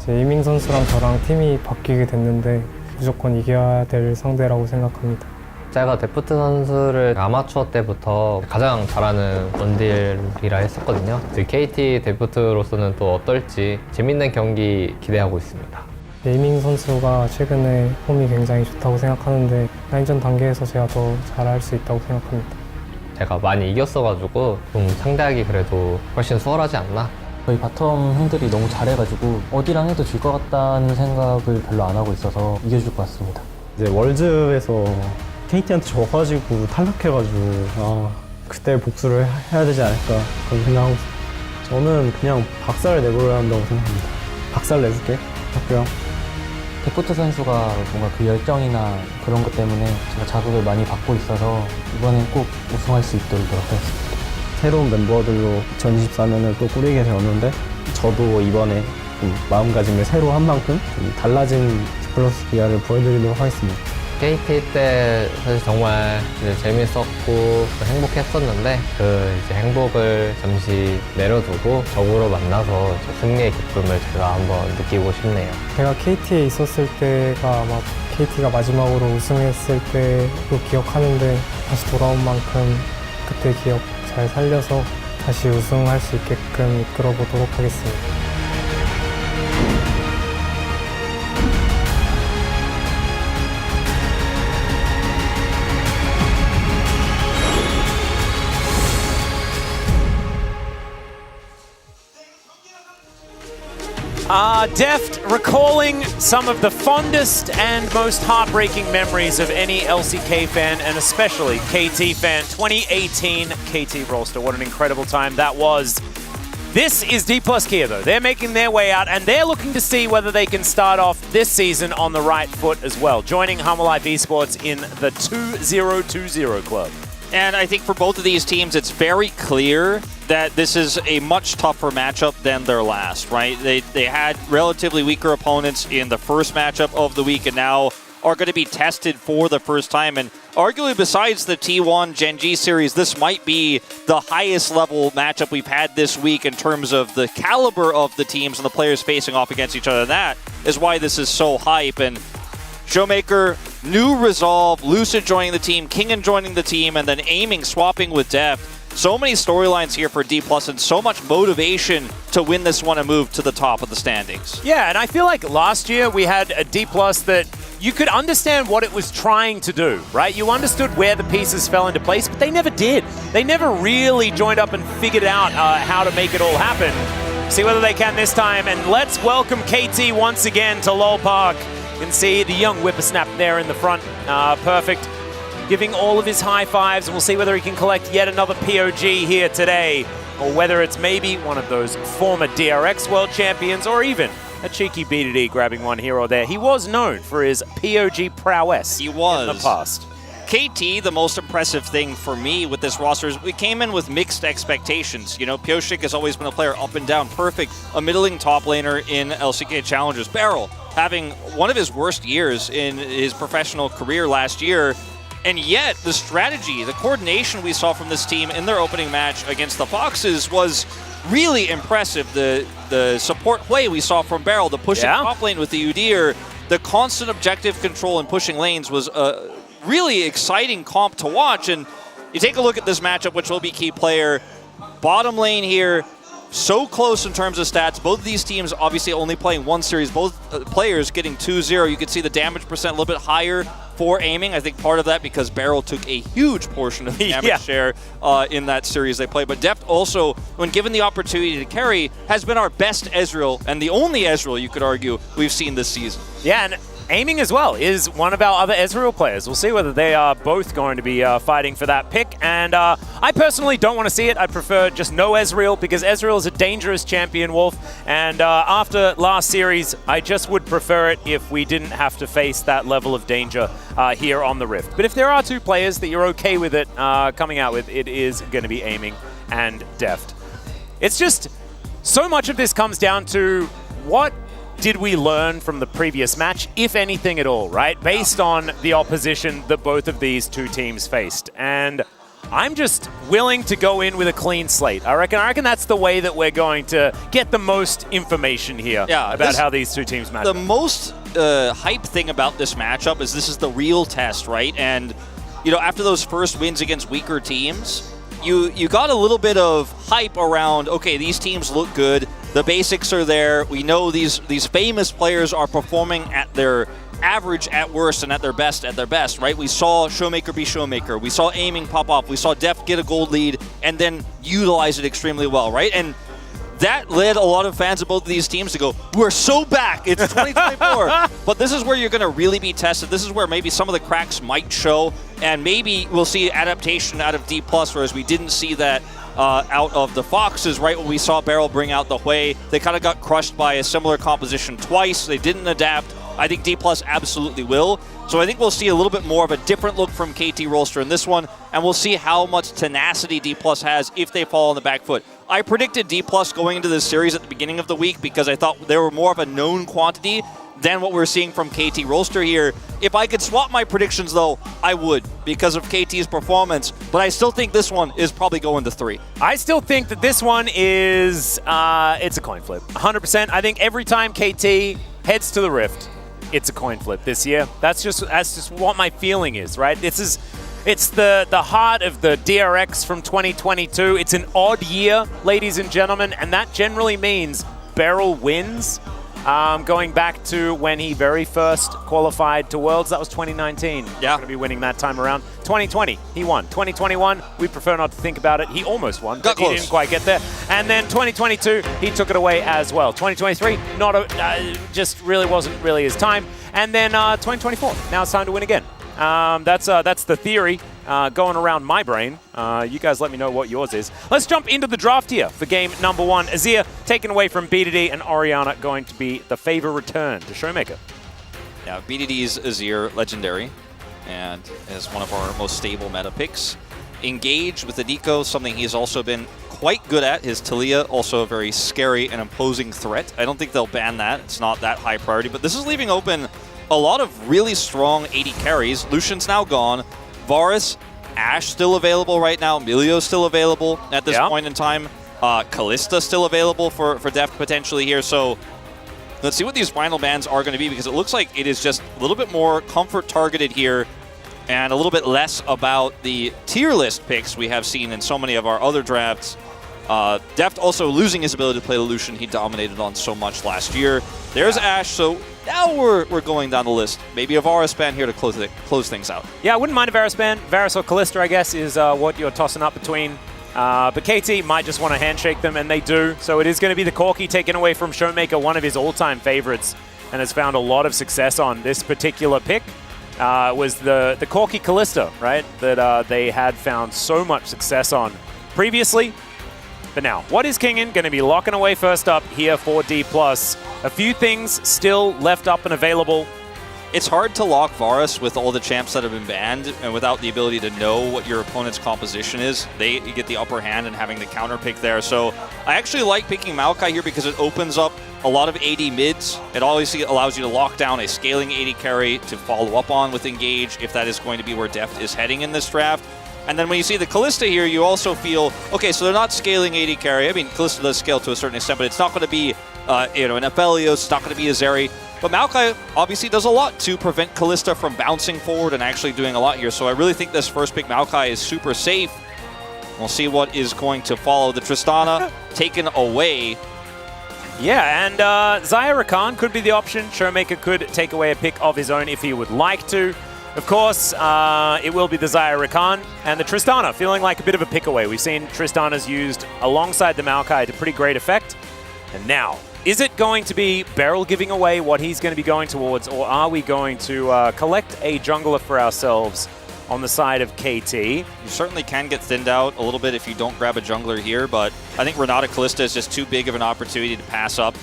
에이밍 선수랑 저랑 팀이 바뀌게 됐는데 무조건 이겨야 될 상대라고 생각합니다. 제가 데프트 선수를 아마추어 때부터 가장 잘하는 원딜이라 했었거든요. KT 데프트로서는 또 어떨지 재밌는 경기 기대하고 있습니다. 에이밍 선수가 최근에 폼이 굉장히 좋다고 생각하는데 라인전 단계에서 제가 더 잘할 수 있다고 생각합니다. 제가 많이 이겼어가지고 좀 상대하기 그래도 훨씬 수월하지 않나? 저희 바텀 형들이 너무 잘해가지고 어디랑 해도 질 것 같다는 생각을 별로 안 하고 있어서 이겨줄 것 같습니다. 이제 월즈에서 KT한테 져가지고 탈락해가지고 그때 복수를 해야 되지 않을까 그런 생각하고 있어요. 저는 그냥 박살을 내버려야 한다고 생각합니다. 박살 내줄게, 탁구 형. 데프트 선수가 뭔가 그 열정이나 그런 것 때문에 제가 자극을 많이 받고 있어서 이번엔 꼭 우승할 수 있도록 노력하겠습니다. 새로운 멤버들로 2024년을 또 꾸리게 되었는데 저도 이번에 좀 마음가짐을 새로 한 만큼 좀 달라진 디플러스 기아를 보여드리도록 하겠습니다. KT 때 사실 정말 재밌었고 행복했었는데 그 이제 행복을 잠시 내려두고 적으로 만나서 승리의 기쁨을 제가 한번 느끼고 싶네요. 제가 KT에 있었을 때가 아마 KT가 마지막으로 우승했을 때로 기억하는데 다시 돌아온 만큼 그때 기억 잘 살려서 다시 우승할 수 있게끔 이끌어 보도록 하겠습니다. Deft recalling some of the fondest and most heartbreaking memories of any LCK fan, and especially KT fan. 2018 KT roster. What an incredible time that was. This is D plus Kia though. They're making their way out and they're looking to see whether they can start off this season on the right foot as well, joining Humble Life Esports in the 2020 club. And I think for both of these teams, it's very clear that this is a much tougher matchup than their last, right? They had relatively weaker opponents in the first matchup of the week and now are going to be tested for the first time. And arguably besides the T1 Gen G series, this might be the highest level matchup we've had this week in terms of the caliber of the teams and the players facing off against each other. And that is why this is so hype. And Showmaker, new resolve, Lucid joining the team, Kingen joining the team, and then Aiming swapping with Deft. So many storylines here for D+, and so much motivation to win this one and move to the top of the standings. Yeah, and I feel like last year we had a D+ that you could understand what it was trying to do, right? You understood where the pieces fell into place, but they never did. They never really joined up and figured out how to make it all happen. See whether they can this time, and let's welcome KT once again to Lowell Park. You can see the young whippersnapper there in the front. Perfect. Giving all of his high fives, and we'll see whether he can collect yet another POG here today, or whether it's maybe one of those former DRX World Champions, or even a cheeky BDD grabbing one here or there. He was known for his POG prowess in the past. KT, the most impressive thing for me with this roster is we came in with mixed expectations. You know, Pioshik has always been a player up and down, perfect, a middling top laner in LCK Challengers. Beryl having one of his worst years in his professional career last year, and yet the strategy, the coordination we saw from this team in their opening match against the Foxes was really impressive. The support play we saw from Beryl, the pushing top lane with the Udyr, the constant objective control and pushing lanes was a really exciting comp to watch. And you take a look at this matchup, which will be key player. Bottom lane here, so close in terms of stats. Both of these teams obviously only playing one series. Both players getting 2-0. You can see the damage percent a little bit higher for Aiming. I think part of that because Beryl took a huge portion of the damage share in that series they played. But Deft also, when given the opportunity to carry, has been our best Ezreal, and the only Ezreal, you could argue, we've seen this season. Yeah, and Aiming as well is one of our other Ezreal players. We'll see whether they are both going to be fighting for that pick. And I personally don't want to see it. I prefer just no Ezreal because Ezreal is a dangerous champion, Wolf. And after last series, I just would prefer it if we didn't have to face that level of danger here on the Rift. But if there are two players that you're okay with it coming out with, it is going to be Aiming and Deft. It's just so much of this comes down to what did we learn from the previous match, if anything at all, right? Based on the opposition that both of these two teams faced. And I'm just willing to go in with a clean slate. I reckon that's the way that we're going to get the most information here about how these two teams match up. The most hype thing about this matchup is this is the real test, right? And, you know, after those first wins against weaker teams, you got a little bit of hype around, okay, these teams look good. The basics are there. We know these famous players are performing at their average at worst and at their best, right? We saw Showmaker be Showmaker. We saw aiming pop off. We saw Deft get a gold lead and then utilize it extremely well, right? And that led a lot of fans of both of these teams to go, we're so back. It's 2024. But this is where you're going to really be tested. This is where maybe some of the cracks might show. And maybe we'll see adaptation out of D+, whereas we didn't see that out of the Foxes, right? When we saw Beryl bring out the Hui, they kind of got crushed by a similar composition twice. They didn't adapt. I think D+ absolutely will. So I think we'll see a little bit more of a different look from KT Rolster in this one, and we'll see how much tenacity D+ has if they fall on the back foot. I predicted D+ going into this series at the beginning of the week because I thought they were more of a known quantity than what we're seeing from KT Rolster here. If I could swap my predictions, though, I would because of KT's performance, but I still think this one is probably going to 3. I still think that this one is, it's a coin flip, 100%. I think every time KT heads to the Rift, it's a coin flip this year. That's just what my feeling is, right? It's the heart of the DRX from 2022. It's an odd year, ladies and gentlemen, and that generally means Beryl wins. Going back to when he very first qualified to Worlds, that was 2019. Yeah. Going to be winning that time around. 2020, he won. 2021, we prefer not to think about it. He almost won, but he didn't quite get there. And then 2022, he took it away as well. 2023, just really wasn't really his time. And then 2024, now it's time to win again. That's the theory going around my brain. You guys let me know what yours is. Let's jump into the draft here for game number 1. Azir taken away from BDD, and Orianna going to be the favor return to Showmaker. Yeah, BDD's Azir legendary, and is one of our most stable meta picks. Engage with the Nico, something he's also been quite good at. His Talia, also a very scary and imposing threat. I don't think they'll ban that. It's not that high priority, but this is leaving open a lot of really strong AD carries. Lucian's now gone. Varus, Ashe still available right now. Emilio's still available at this point in time. Kalista still available for Deft potentially here. So let's see what these final bans are going to be, because it looks like it is just a little bit more comfort targeted here and a little bit less about the tier list picks we have seen in so many of our other drafts. Deft also losing his ability to play the Lucian he dominated on so much last year. There's Ashe, so now we're going down the list. Maybe a Varus ban here to close things out. Yeah, I wouldn't mind a Varus ban. Varus or Kalista, I guess, is what you're tossing up between. But KT might just want to handshake them, and they do. So it is going to be the Corki taken away from Showmaker, one of his all-time favorites, and has found a lot of success on this particular pick. Was the Corki Kalista, right, that they had found so much success on previously. But now, what is Kingen going to be locking away first up here for D+? A few things still left up and available. It's hard to lock Varus with all the champs that have been banned and without the ability to know what your opponent's composition is. They get the upper hand and having the counter pick there. So I actually like picking Maokai here because it opens up a lot of AD mids. It obviously allows you to lock down a scaling AD carry to follow up on with Engage if that is going to be where Deft is heading in this draft. And then when you see the Kalista here, you also feel, okay, so they're not scaling AD carry. I mean, Kalista does scale to a certain extent, but it's not going to be an Aphelios, it's not going to be a Zeri. But Maokai obviously does a lot to prevent Kalista from bouncing forward and actually doing a lot here. So I really think this first pick Maokai is super safe. We'll see what is going to follow. The Tristana taken away. Yeah, and Xayah Rakan could be the option. Showmaker could take away a pick of his own if he would like to. Of course, it will be the Xayah Rakan, and the Tristana feeling like a bit of a pick away. We've seen Tristana's used alongside the Maokai to pretty great effect. And now, is it going to be Beryl giving away what he's going to be going towards, or are we going to collect a jungler for ourselves on the side of KT? You certainly can get thinned out a little bit if you don't grab a jungler here, but I think Renata Kalista is just too big of an opportunity to pass up.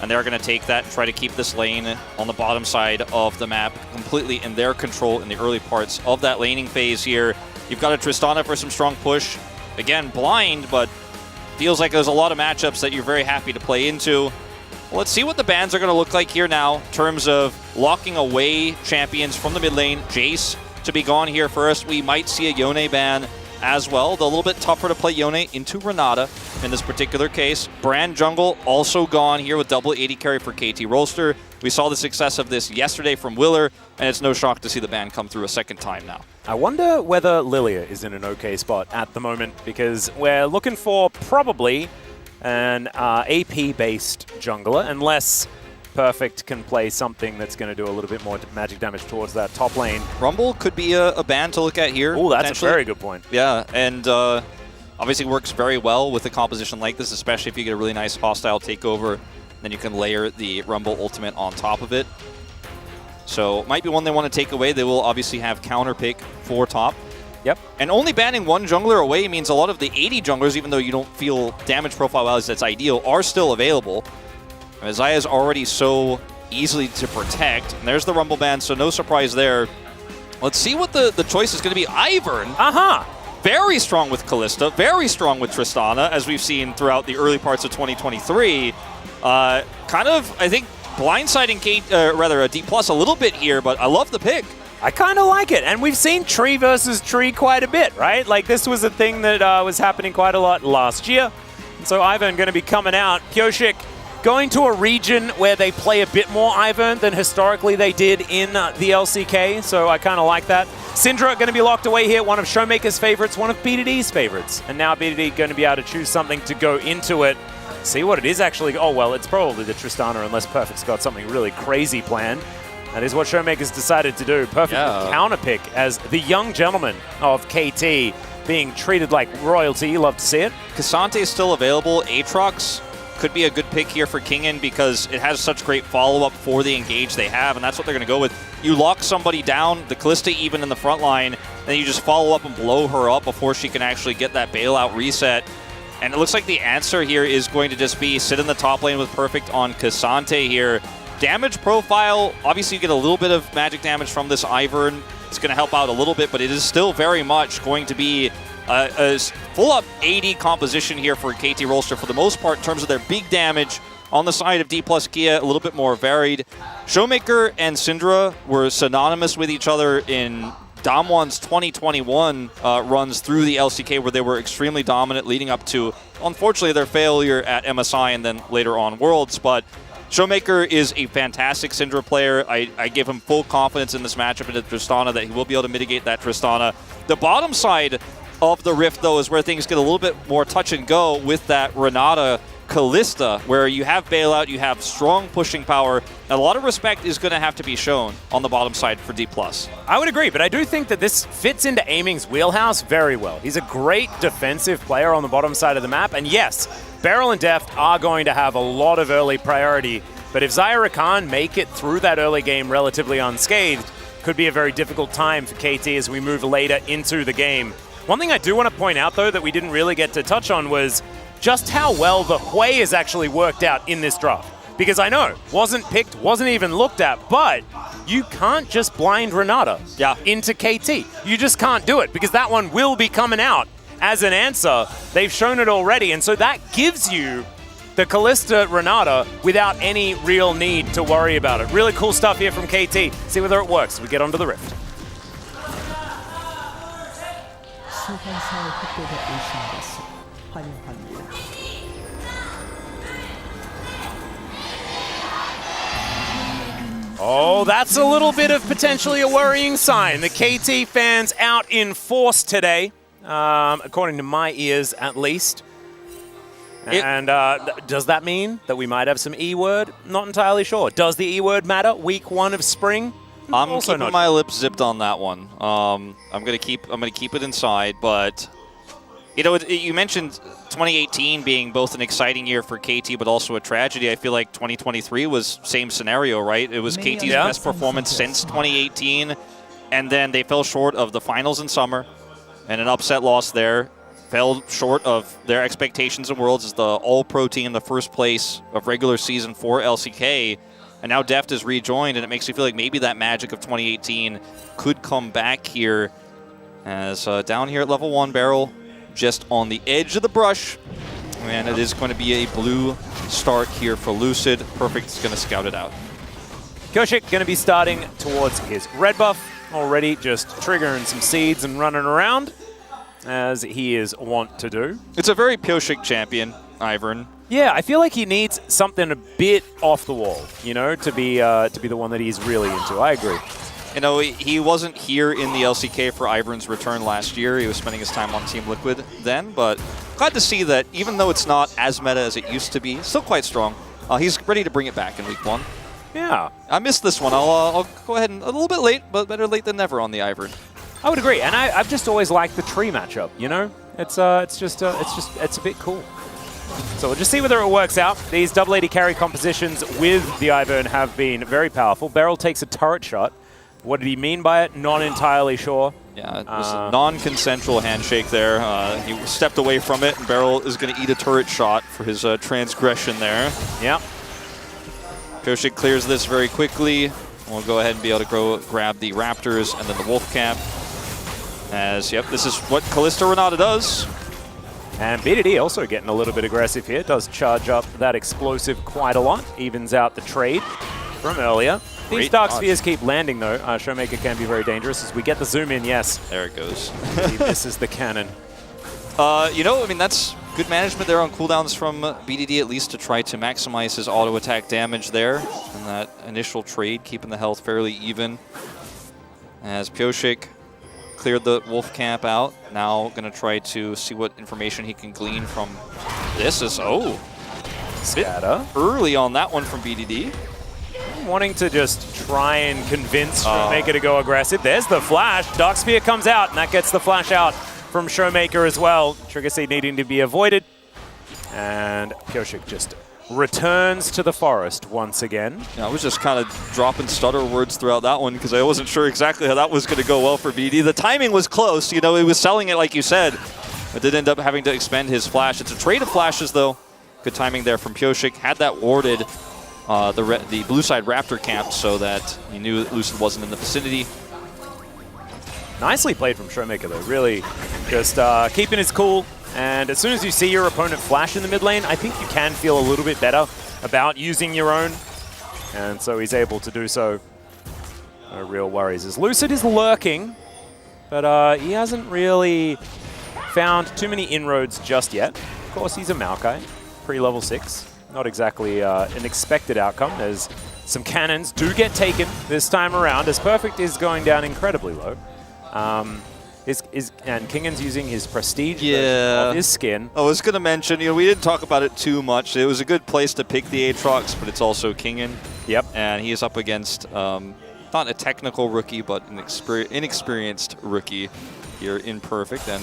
And they're going to take that and try to keep this lane on the bottom side of the map completely in their control in the early parts of that laning phase here. You've got a Tristana for some strong push. Again, blind, but feels like there's a lot of matchups that you're very happy to play into. Well, let's see what the bans are going to look like here now in terms of locking away champions from the mid lane. Jace to be gone here first. We might see a Yone ban as well. They're a little bit tougher to play Yone into Renata in this particular case. Brand jungle also gone here with double 80 carry for KT Rolster. We saw the success of this yesterday from Willer, and it's no shock to see the ban come through a second time now. I wonder whether Lilia is in an okay spot at the moment, because we're looking for probably an AP-based jungler, unless Perfect can play something that's going to do a little bit more magic damage towards that top lane. Rumble could be a ban to look at here. Oh, that's a very good point. Yeah, and obviously works very well with a composition like this, especially if you get a really nice hostile takeover. Then you can layer the Rumble ultimate on top of it. So might be one they want to take away. They will obviously have counter pick for top. Yep. And only banning one jungler away means a lot of the 80 junglers, even though you don't feel damage profile-wise that's ideal, are still available. Zaya is already so easily to protect. And there's the Rumble ban, so no surprise there. Let's see what the choice is going to be. Ivern. Very strong with Kalista, very strong with Tristana, as we've seen throughout the early parts of 2023. Kind of, I think, blindsiding D+ a little bit here, but I love the pick. I kind of like it, and we've seen tree versus tree quite a bit, right? Like, this was a thing that was happening quite a lot last year. And so Ivern going to be coming out. Kyoshik going to a region where they play a bit more Ivern than historically they did in the LCK, so I kind of like that. Syndra going to be locked away here, one of Showmaker's favorites, one of BDD's favorites. And now BDD going to be able to choose something to go into it. See what it is actually. Oh, well, it's probably the Tristana, unless Perfect's got something really crazy planned. That is what Showmaker's decided to do. Perfect counterpick as the young gentleman of KT being treated like royalty. You love to see it. Cassante is still available. Aatrox could be a good pick here for Kingen because it has such great follow-up for the engage they have, and that's what they're going to go with. You lock somebody down, the Kalista even in the front line, then you just follow up and blow her up before she can actually get that bailout reset. And it looks like the answer here is going to just be sit in the top lane with Perfect on Cassante here. Damage profile, obviously you get a little bit of magic damage from this Ivern. It's going to help out a little bit, but it is still very much going to be a full-up 80 composition here for KT Rolster for the most part in terms of their big damage. On the side of D+ Kia, a little bit more varied. Showmaker and Syndra were synonymous with each other in Damwon's 2021 runs through the LCK, where they were extremely dominant leading up to, unfortunately, their failure at MSI and then later on Worlds. But Showmaker is a fantastic Syndra player. I give him full confidence in this matchup into Tristana that he will be able to mitigate that Tristana. The bottom side of the Rift, though, is where things get a little bit more touch and go with that Renata Kalista, where you have bailout, you have strong pushing power, and a lot of respect is going to have to be shown on the bottom side for D+. I would agree, but I do think that this fits into Aiming's wheelhouse very well. He's a great defensive player on the bottom side of the map, and yes, Beryl and Deft are going to have a lot of early priority, but if Zyra Khan make it through that early game relatively unscathed, could be a very difficult time for KT as we move later into the game. One thing I do want to point out, though, that we didn't really get to touch on was just how well the Hui has actually worked out in this draft. Because I know, wasn't picked, wasn't even looked at, but you can't just blind Renata into KT. You just can't do it, because that one will be coming out as an answer. They've shown it already, and so that gives you the Kalista Renata without any real need to worry about it. Really cool stuff here from KT. See whether it works. We get onto the Rift. Oh, that's a little bit of potentially a worrying sign. The KT fans out in force today, according to my ears at least. And does that mean that we might have some E-word? Not entirely sure. Does the E-word matter week 1 of spring? I'm also keeping my lips zipped on that one. I'm gonna keep it inside, but you know, you mentioned 2018 being both an exciting year for KT, but also a tragedy. I feel like 2023 was same scenario, right? It was KT's best performance since 2018, and then they fell short of the finals in summer, and an upset loss there. Fell short of their expectations in Worlds as the all-pro team in the first place of regular season for LCK. And now Deft is rejoined, and it makes me feel like maybe that magic of 2018 could come back here. As down here at level 1, Beryl just on the edge of the brush. And it is going to be a blue start here for Lucid. Perfect is going to scout it out. Kyoshik going to be starting towards his red buff. Already just triggering some seeds and running around. as he is wont to do. It's a very Pyosik champion, Ivern. Yeah, I feel like he needs something a bit off the wall, you know, to be the one that he's really into. I agree. You know, he wasn't here in the LCK for Ivern's return last year. He was spending his time on Team Liquid then, but glad to see that even though it's not as meta as it used to be, still quite strong. He's ready to bring it back in week 1. Yeah. I missed this one. I'll go ahead and a little bit late, but better late than never on the Ivern. I would agree, and I've just always liked the tree matchup, you know? It's a bit cool. So we'll just see whether it works out. These double AD carry compositions with the Ivern have been very powerful. Beryl takes a turret shot. What did he mean by it? Not entirely sure. Yeah, it was a non-consensual handshake there. He stepped away from it, and Beryl is going to eat a turret shot for his transgression there. Yeah. Pyosik clears this very quickly. We'll go ahead and be able to go grab the Raptors and then the Wolf Cap. As, yep, this is what Kalista Renata does. And BDD also getting a little bit aggressive here. Does charge up that explosive quite a lot. Evens out the trade from earlier. These Dark Spheres keep landing, though. Showmaker can be very dangerous as we get the zoom in, yes. There it goes. He misses the cannon. You know, I mean, that's good management there on cooldowns from BDD, at least to try to maximize his auto attack damage there. And that initial trade, keeping the health fairly even. As Pyosik cleared the Wolf Camp out. Now going to try to see what information he can glean from this. Is Scatter. Early on that one from BDD. Wanting to just try and convince Showmaker to go aggressive. There's the flash. Dark Spear comes out, and that gets the flash out from Showmaker as well. Trigger Seed needing to be avoided. And Pyosik just returns to the forest once again. Yeah, I was just kind of dropping stutter words throughout that one because I wasn't sure exactly how that was going to go well for BD. The timing was close. You know, he was selling it like you said, but did end up having to expend his flash. It's a trade of flashes, though. Good timing there from Pyosik. Had that warded the blue side Raptor camp so that he knew that Lucid wasn't in the vicinity. Nicely played from Showmaker, though. Really just keeping his cool. And as soon as you see your opponent flash in the mid lane, I think you can feel a little bit better about using your own. And so he's able to do so. No real worries. As Lucid is lurking, but he hasn't really found too many inroads just yet. Of course, he's a Maokai, pre-level 6. Not exactly an expected outcome, as some cannons do get taken this time around, as Perfect is going down incredibly low. And Kingan's using his prestige version of his skin. I was going to mention, you know, we didn't talk about it too much. It was a good place to pick the Aatrox, but it's also Kingan. Yep. And he is up against not a technical rookie, but an inexperienced rookie here in Perfect, and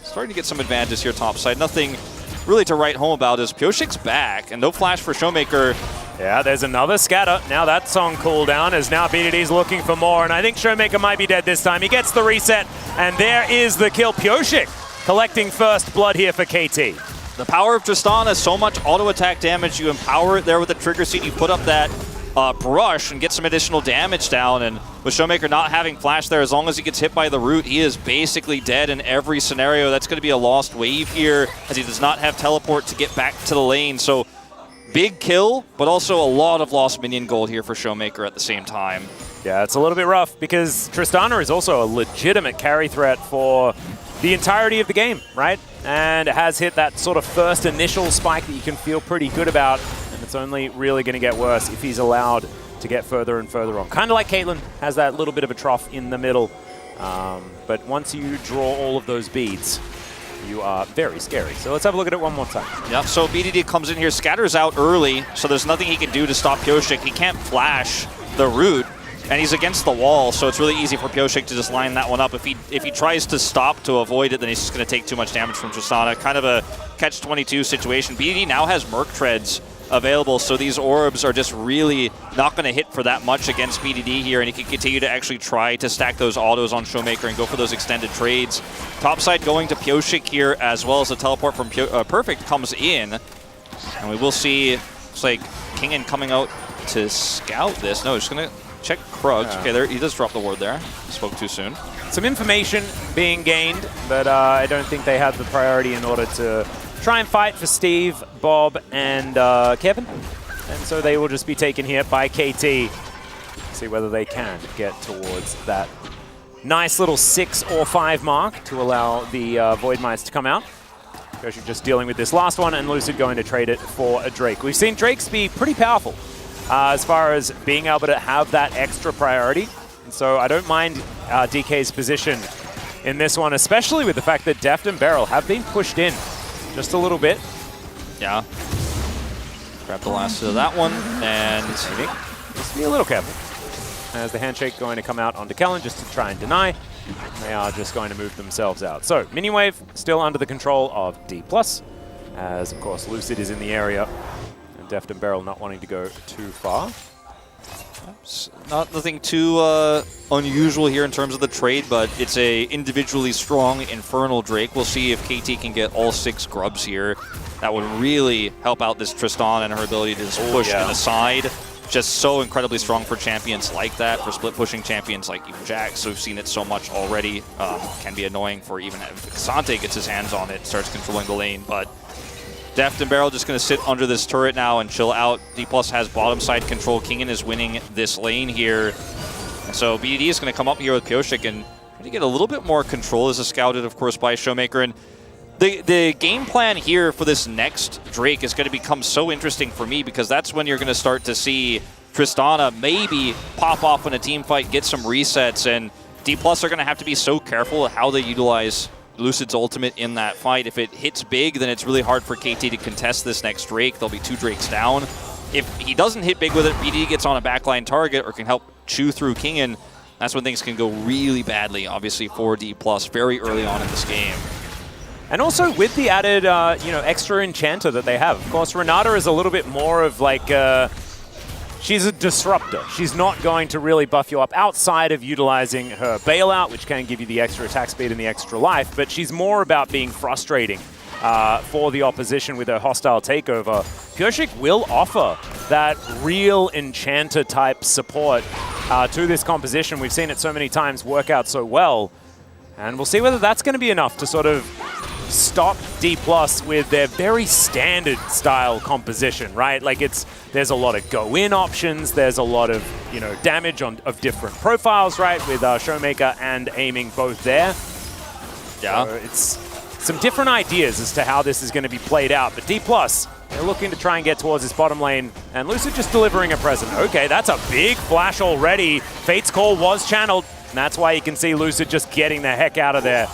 starting to get some advantages here topside. Nothing really to write home about as Pyosik's back, and no flash for Showmaker. Yeah, there's another scatter. Now that's on cooldown, as now BDD's looking for more, and I think Showmaker might be dead this time. He gets the reset, and there is the kill. Pyosik collecting first blood here for KT. The power of Tristana, so much auto attack damage. You empower it there with the trigger seed. You put up that brush and get some additional damage down, and with Showmaker not having flash there, as long as he gets hit by the root, he is basically dead in every scenario. That's going to be a lost wave here, as he does not have teleport to get back to the lane. So big kill, but also a lot of lost minion gold here for Showmaker at the same time. Yeah, it's a little bit rough because Tristana is also a legitimate carry threat for the entirety of the game, right? And it has hit that sort of first initial spike that you can feel pretty good about, and it's only really going to get worse if he's allowed to get further and further on. Kind of like Caitlyn has that little bit of a trough in the middle, but once you draw all of those beads, you are very scary. So let's have a look at it one more time. Yep, so BDD comes in here, scatters out early, so there's nothing he can do to stop Pyosik. He can't flash the root, and he's against the wall, so it's really easy for Pyosik to just line that one up. If he tries to stop to avoid it, then he's just going to take too much damage from Tristana. Kind of a catch-22 situation. BDD now has Merc Treads available, so these orbs are just really not going to hit for that much against BDD here, and he can continue to actually try to stack those autos on Showmaker and go for those extended trades. Topside going to Pyosik here, as well as the teleport from Perfect comes in, and we will see, looks like Kingan coming out to scout this. No, just going to check Krugs. Okay, there he does drop the ward there. Spoke too soon. Some information being gained, but I don't think they have the priority in order to try and fight for Steve, Bob, and Kevin. And so they will just be taken here by KT. See whether they can get towards that nice little 6 or 5 mark to allow the Void Mites to come out. Koshik just dealing with this last one, and Lucid going to trade it for a Drake. We've seen Drakes be pretty powerful as far as being able to have that extra priority. And so I don't mind DK's position in this one, especially with the fact that Deft and Beryl have been pushed in just a little bit. Yeah. Grab the last of that one, and just be a little careful. As the handshake going to come out onto Kellen just to try and deny. They are just going to move themselves out. So, Miniwave still under the control of D+, as of course Lucid is in the area, and Deft and Beryl not wanting to go too far. Nothing too unusual here in terms of the trade, but it's a individually strong Infernal Drake. We'll see if KT can get all 6 grubs here. That would really help out this Tristan and her ability to just push to the side. Just so incredibly strong for champions like that, for split pushing champions like even Jax. We've seen it so much already. Can be annoying for even if Xante gets his hands on it, starts controlling the lane, but Deft and Beryl just going to sit under this turret now and chill out. D+ has bottom side control. Kingen is winning this lane here. And so BDD is going to come up here with Pyosik and try to get a little bit more control. This is scouted, of course, by Showmaker. And the game plan here for this next Drake is going to become so interesting for me, because that's when you're going to start to see Tristana maybe pop off in a team fight, get some resets, and D+ are going to have to be so careful how they utilize Lucid's ultimate in that fight. If it hits big, then it's really hard for KT to contest this next Drake. There'll be 2 Drakes down. If he doesn't hit big with it, BD gets on a backline target or can help chew through Kingen, that's when things can go really badly, obviously, for D+ very early on in this game. And also with the added, extra enchanter that they have. Of course, Renata is a little bit more of like, she's a disruptor. She's not going to really buff you up outside of utilizing her bailout, which can give you the extra attack speed and the extra life, but she's more about being frustrating for the opposition with her hostile takeover. Pyosik will offer that real enchanter type support to this composition. We've seen it so many times work out so well, and we'll see whether that's going to be enough to sort of stop D+ with their very standard style composition, right? Like there's a lot of go-in options, there's a lot of, damage of different profiles, right? With Showmaker and aiming both there. Yeah. So it's some different ideas as to how this is going to be played out, but D+, they're looking to try and get towards this bottom lane, and Lucid just delivering a present. Okay, that's a big flash already. Fate's Call was channeled, and that's why you can see Lucid just getting the heck out of there.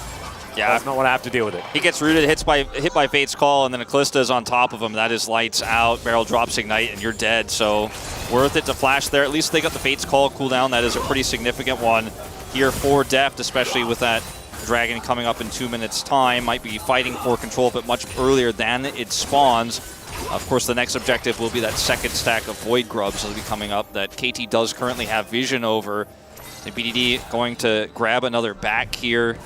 Yeah, does not want to have to deal with it. He gets rooted, hit by Fate's Call, and then Eclista is on top of him. That is lights out. Beryl drops Ignite, and you're dead. So worth it to flash there. At least they got the Fate's Call cooldown. That is a pretty significant one here for Deft, especially with that Dragon coming up in 2 minutes' time. Might be fighting for control of it much earlier than it spawns. Of course, the next objective will be that second stack of Void Grubs that'll be coming up that KT does currently have vision over. The BDD going to grab another back here.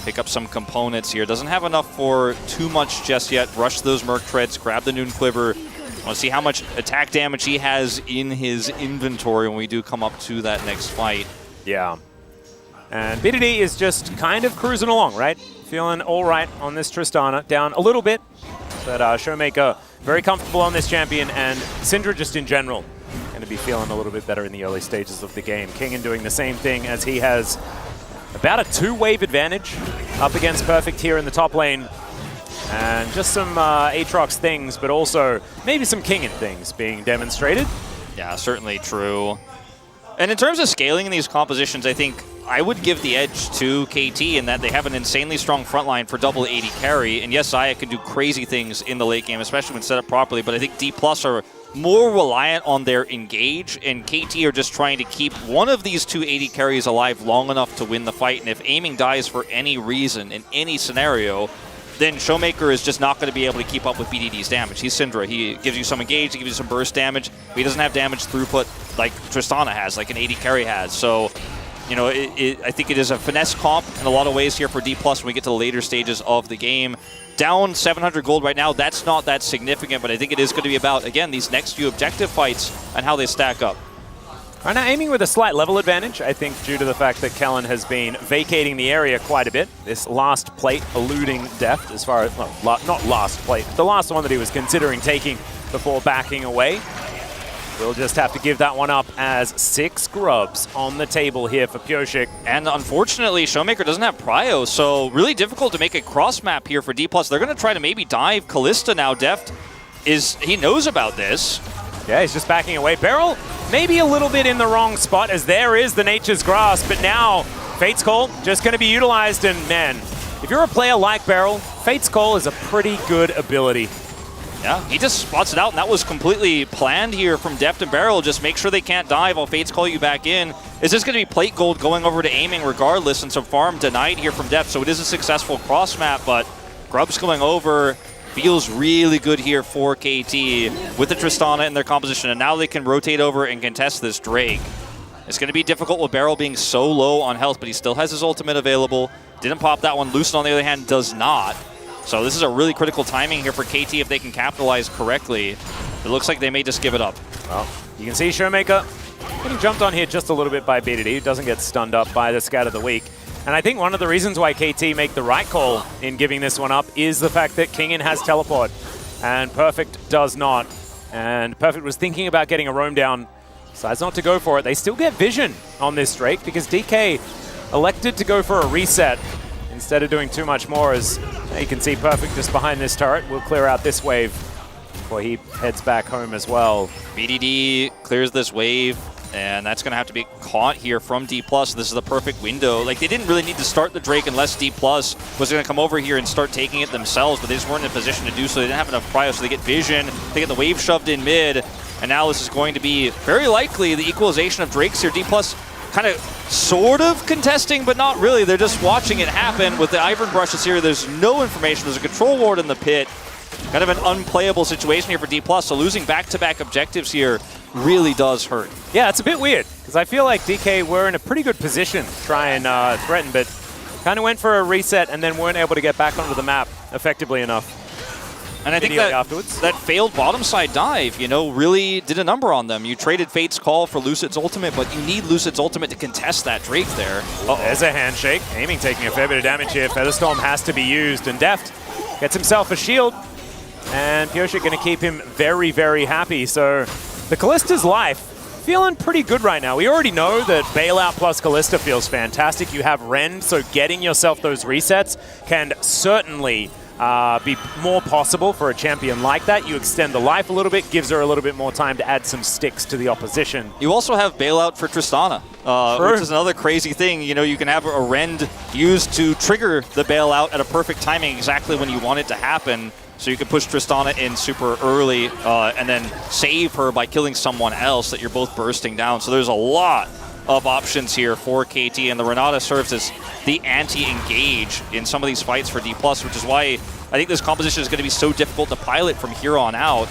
Pick up some components here. Doesn't have enough for too much just yet. Rush those Merc Treads, grab the Noon Quiver. I want to see how much attack damage he has in his inventory when we do come up to that next fight. Yeah. And BDD is just kind of cruising along, right? Feeling all right on this Tristana. Down a little bit, but Showmaker very comfortable on this champion, and Syndra just in general going to be feeling a little bit better in the early stages of the game. Kingen doing the same thing, as he has about a 2-wave advantage up against Perfect here in the top lane. And just some Aatrox things, but also maybe some Kingen things being demonstrated. Yeah, certainly true. And in terms of scaling in these compositions, I think I would give the edge to KT in that they have an insanely strong front line for double 80 carry. And yes, Xayah can do crazy things in the late game, especially when set up properly, but I think D+ are more reliant on their engage, and KT are just trying to keep one of these 280 carries alive long enough to win the fight. And if aiming dies for any reason in any scenario, then Showmaker is just not going to be able to keep up with BDD's damage. He's Syndra. He gives you some engage, he gives you some burst damage, but he doesn't have damage throughput like Tristana has, like an 80 carry has. So, I think it is a finesse comp in a lot of ways here for D+ when we get to the later stages of the game. Down 700 gold right now, that's not that significant, but I think it is going to be about, again, these next few objective fights and how they stack up. Right now, aiming with a slight level advantage, I think, due to the fact that Kellen has been vacating the area quite a bit. This last plate eluding Deft as far as, well, not last plate, the last one that he was considering taking before backing away. We'll just have to give that one up as 6 grubs on the table here for Pyoshik. And unfortunately, Showmaker doesn't have Prio, so really difficult to make a cross map here for D+. They're going to try to maybe dive Callista now. Deft he knows about this. Yeah, he's just backing away. Beryl maybe a little bit in the wrong spot as there is the Nature's Grasp, but now Fate's Call just going to be utilized, and man, if you're a player like Beryl, Fate's Call is a pretty good ability. Yeah, he just spots it out, and that was completely planned here from Deft and Beryl. Just make sure they can't dive while Fates call you back in. Is this going to be plate gold going over to aiming regardless, and some farm denied here from Deft, so it is a successful cross map, but Grub's going over. Feels really good here for KT with the Tristana in their composition, and now they can rotate over and contest this Drake. It's going to be difficult with Beryl being so low on health, but he still has his ultimate available. Didn't pop that one. Lucid, on the other hand, does not. So this is a really critical timing here for KT if they can capitalize correctly. It looks like they may just give it up. Well, you can see Showmaker getting jumped on here just a little bit by BDD, who doesn't get stunned up by the Scout of the Week. And I think one of the reasons why KT make the right call in giving this one up is the fact that Kingin has teleport, and Perfect does not. And Perfect was thinking about getting a roam down, decides not to go for it. They still get vision on this Drake because DK elected to go for a reset instead of doing too much more, as you can see Perfect just behind this turret. We'll clear out this wave before he heads back home as well. BDD clears this wave, and that's going to have to be caught here from D+. This is the perfect window. Like, they didn't really need to start the Drake unless D+ was going to come over here and start taking it themselves, but they just weren't in a position to do so. They didn't have enough prio, so they get vision. They get the wave shoved in mid, and now this is going to be very likely the equalization of Drakes here. D+ kind of sort of contesting, but not really. They're just watching it happen. With the Ivern brushes here, there's no information. There's a control ward in the pit. Kind of an unplayable situation here for D+, so losing back-to-back objectives here really does hurt. Yeah, it's a bit weird, because I feel like DK were in a pretty good position to try and threaten, but kind of went for a reset and then weren't able to get back onto the map effectively enough. And I think that failed bottom side dive, you know, really did a number on them. You traded Fate's Call for Lucid's ultimate, but you need Lucid's ultimate to contest that Drake there. There's a handshake. Aiming taking a fair bit of damage here. Featherstorm has to be used, and Deft gets himself a shield. And Pyoshik going to keep him very, very happy. So the Callista's life feeling pretty good right now. We already know that Bailout plus Callista feels fantastic. You have Rend, so getting yourself those resets can certainly be more possible for a champion like that. You extend the life a little bit, gives her a little bit more time to add some sticks to the opposition. You also have Bailout for Tristana, which is another crazy thing. You know, you can have a Rend used to trigger the Bailout at a perfect timing exactly when you want it to happen. So you can push Tristana in super early and then save her by killing someone else that you're both bursting down. So there's a lot of options here for KT, and the Renata serves as the anti-engage in some of these fights for D+, which is why I think this composition is going to be so difficult to pilot from here on out.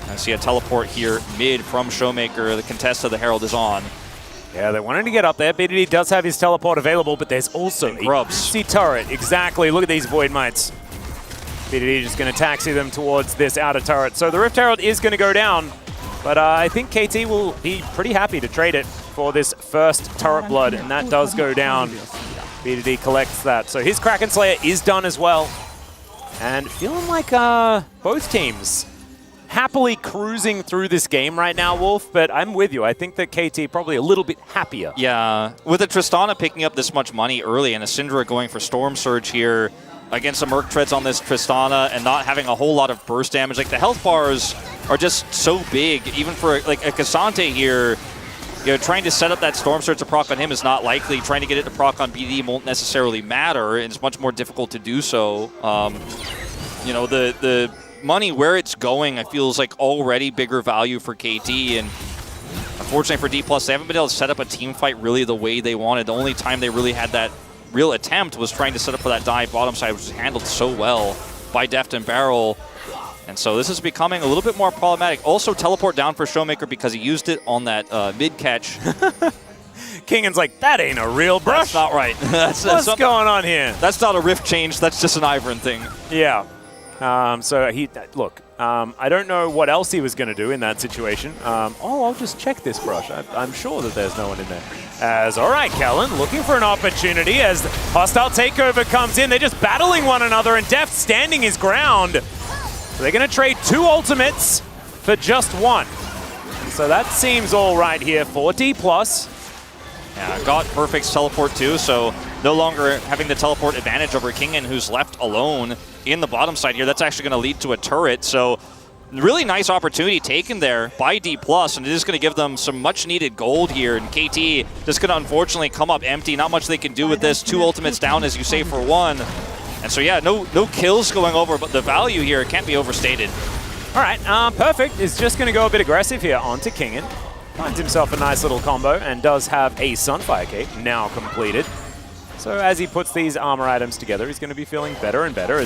I see a teleport here mid from Showmaker. The contest of the Herald is on. Yeah, they wanted to get up there. BDD does have his teleport available, but there's also a juicy turret. Exactly. Look at these Void Mites. BDD just going to taxi them towards this outer turret. So the Rift Herald is going to go down, but I think KT will be pretty happy to trade it for this first turret blood, and that does go down. BDD collects that. So his Kraken Slayer is done as well. And feeling like both teams happily cruising through this game right now, Wolf, but I'm with you. I think that KT probably a little bit happier. Yeah, with a Tristana picking up this much money early and a Syndra going for Storm Surge here, against the Merc Treads on this Tristana and not having a whole lot of burst damage. Like, the health bars are just so big. Even for like a Cassante here, you know, trying to set up that Storm Surge to proc on him is not likely. Trying to get it to proc on BD won't necessarily matter, and it's much more difficult to do so. You know, the money where it's going, I feel is like already bigger value for KT, and unfortunately for D+, they haven't been able to set up a team fight really the way they wanted. The only time they really had that real attempt was trying to set up for that dive bottom side, which was handled so well by Deft and Beryl. And so this is becoming a little bit more problematic. Also teleport down for Showmaker because he used it on that mid catch. Kingan's like, that ain't a real brush. That's not right. What's going on here? That's not a rift change. That's just an Ivern thing. Yeah. So he, look, I don't know what else he was going to do in that situation. I'll just check this brush. I'm sure that there's no one in there. All right, Kellen, looking for an opportunity as hostile takeover comes in. They're just battling one another, and Deft standing his ground. So they're going to trade 2 ultimates for just 1. So that seems all right here for D+. Yeah, got Perfect's teleport too, so no longer having the teleport advantage over Kingen, who's left alone in the bottom side here. That's actually going to lead to a turret, so really nice opportunity taken there by D+, and it is going to give them some much-needed gold here, and KT just going to unfortunately come up empty. Not much they can do with this. 2 ultimates down, as you say, for 1. And so yeah, no kills going over, but the value here can't be overstated. All right, Perfect is just going to go a bit aggressive here onto Kingen. Finds himself a nice little combo and does have a Sunfire Cape now completed. So as he puts these armor items together, he's going to be feeling better and better.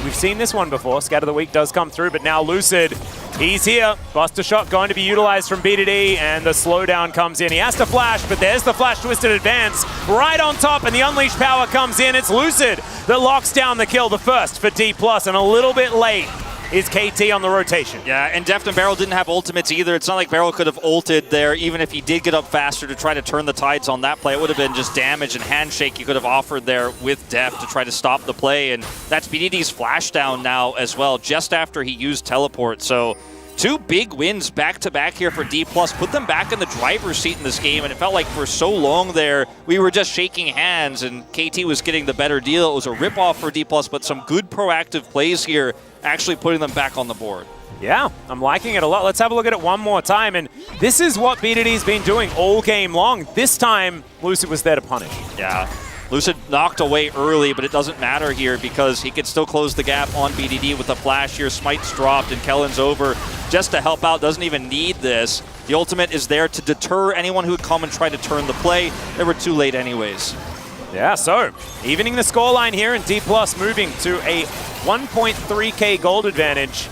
We've seen this one before. Scatter the Weak does come through, but now Lucid, he's here. Buster Shot going to be utilized from BDD, and the slowdown comes in. He has to flash, but there's the Flash Twisted Advance right on top, and the Unleashed Power comes in. It's Lucid that locks down the kill, the first for D+, and a little bit late is KT on the rotation. Yeah, and Deft and Barrel didn't have ultimates either. It's not like Barrel could have ulted there, even if he did get up faster to try to turn the tides on that play. It would have been just damage and handshake you could have offered there with Deft to try to stop the play, and that's BDD's flash down now as well, just after he used teleport. So 2 big wins back-to-back here for D+, put them back in the driver's seat in this game, and it felt like for so long there, we were just shaking hands, and KT was getting the better deal. It was a rip-off for D+, but some good proactive plays here, actually putting them back on the board. Yeah, I'm liking it a lot. Let's have a look at it one more time, and this is what BDD's been doing all game long. This time, Lucid was there to punish. Yeah. Lucid knocked away early, but it doesn't matter here because he could still close the gap on BDD with the flash here. Smite's dropped and Kellen's over just to help out. Doesn't even need this. The ultimate is there to deter anyone who would come and try to turn the play. They were too late anyways. Yeah, so evening the scoreline here, and D+ moving to a 1.3k gold advantage.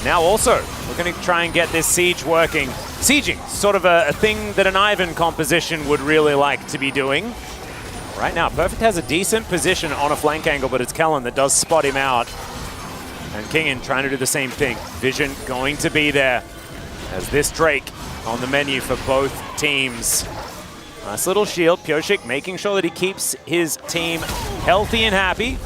Now also, we're going to try and get this siege working. Sieging, sort of a thing that an Ivan composition would really like to be doing. Right now, Perfect has a decent position on a flank angle, but it's Kellen that does spot him out. And Kingen trying to do the same thing. Vision going to be there as this Drake on the menu for both teams. Nice little shield. Pyoshik making sure that he keeps his team healthy and happy.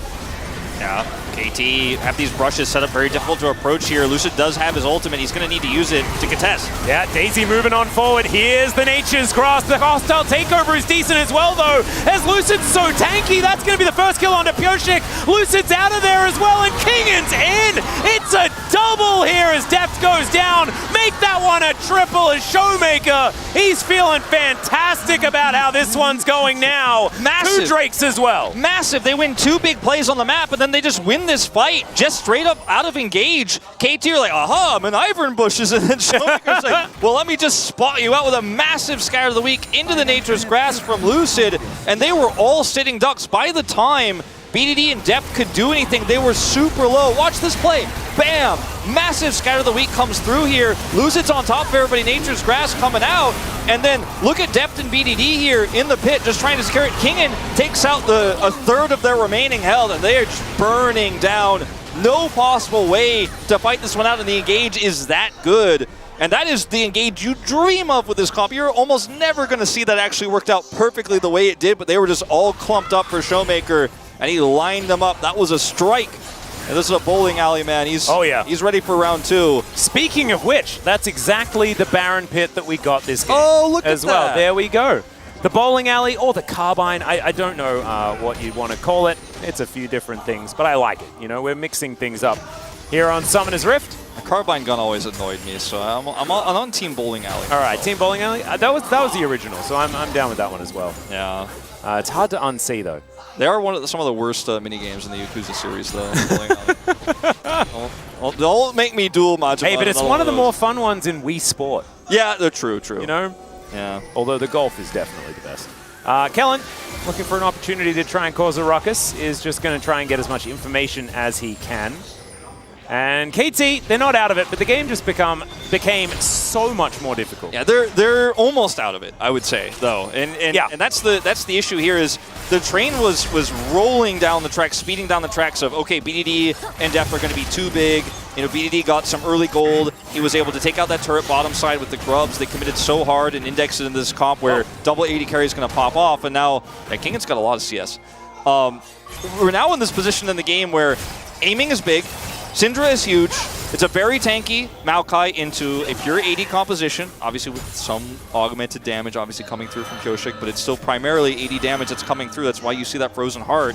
Yeah, KT have these brushes set up very difficult to approach here. Lucid does have his ultimate. He's going to need to use it to contest. Yeah, Daisy moving on forward. Here's the Nature's Cross. The hostile takeover is decent as well, though. As Lucid's so tanky, that's going to be the first kill onto Pyoshik. Lucid's out of there as well, and Kingen's in. It's a double here as Deft goes down. Make that one a triple as Showmaker. He's feeling fantastic about how this one's going now. Massive. 2 Drakes as well. Massive. They win 2 big plays on the map, and then they just win this fight just straight up out of engage. KT are like, aha, I'm in Ivern bushes, and then Showmaker's like, well, let me just spot you out with a massive Scatter of the Weak into the Nature's Grass from Lucid, and they were all sitting ducks. By the time BDD and Deft could do anything, they were super low. Watch this play. Bam! Massive Scatter of the Weak comes through here. Lucid's on top of everybody. Nature's Grass coming out. And then look at Deft and BDD here in the pit, just trying to scare it. Kingen takes out a third of their remaining health, and they are just burning down. No possible way to fight this one out, and the engage is that good. And that is the engage you dream of with this comp. You're almost never going to see that actually worked out perfectly the way it did, but they were just all clumped up for Showmaker, and he lined them up. That was a strike. And this is a bowling alley, man. He's he's ready for round 2. Speaking of which, that's exactly the Baron pit that we got this game. Oh, look as at well. that. There we go. The bowling alley or the carbine, I don't know what you'd want to call it. It's a few different things, but I like it. You know, we're mixing things up here on Summoner's Rift. A carbine gun always annoyed me, so I'm on Team Bowling Alley. All right, Team Bowling Alley. That was the original, so I'm down with that one as well. Yeah. It's hard to unsee though. They are some of the worst mini games in the Yakuza series, though. Bowling Alley. Don't make me duel Majima. Hey, but it's one of the more fun ones in Wii Sport. Yeah, they're true. You know? Yeah. Although the golf is definitely the best. Kellen, looking for an opportunity to try and cause a ruckus, is just going to try and get as much information as he can. And KT, they're not out of it, but the game just became so much more difficult. Yeah, they're almost out of it, I would say, though. And that's the issue here is the train was rolling down the track, speeding down the tracks of, okay, BDD and Def are going to be too big. You know, BDD got some early gold. He was able to take out that turret bottom side with the grubs. They committed so hard and indexed it in this comp where double 80 carry is going to pop off, and now Kingen's got a lot of CS. We're now in this position in the game where aiming is big, Syndra is huge, It's a very tanky Maokai into a pure AD composition, obviously with some augmented damage obviously coming through from Kyoshik, but it's still primarily AD damage that's coming through. That's why you see that Frozen Heart.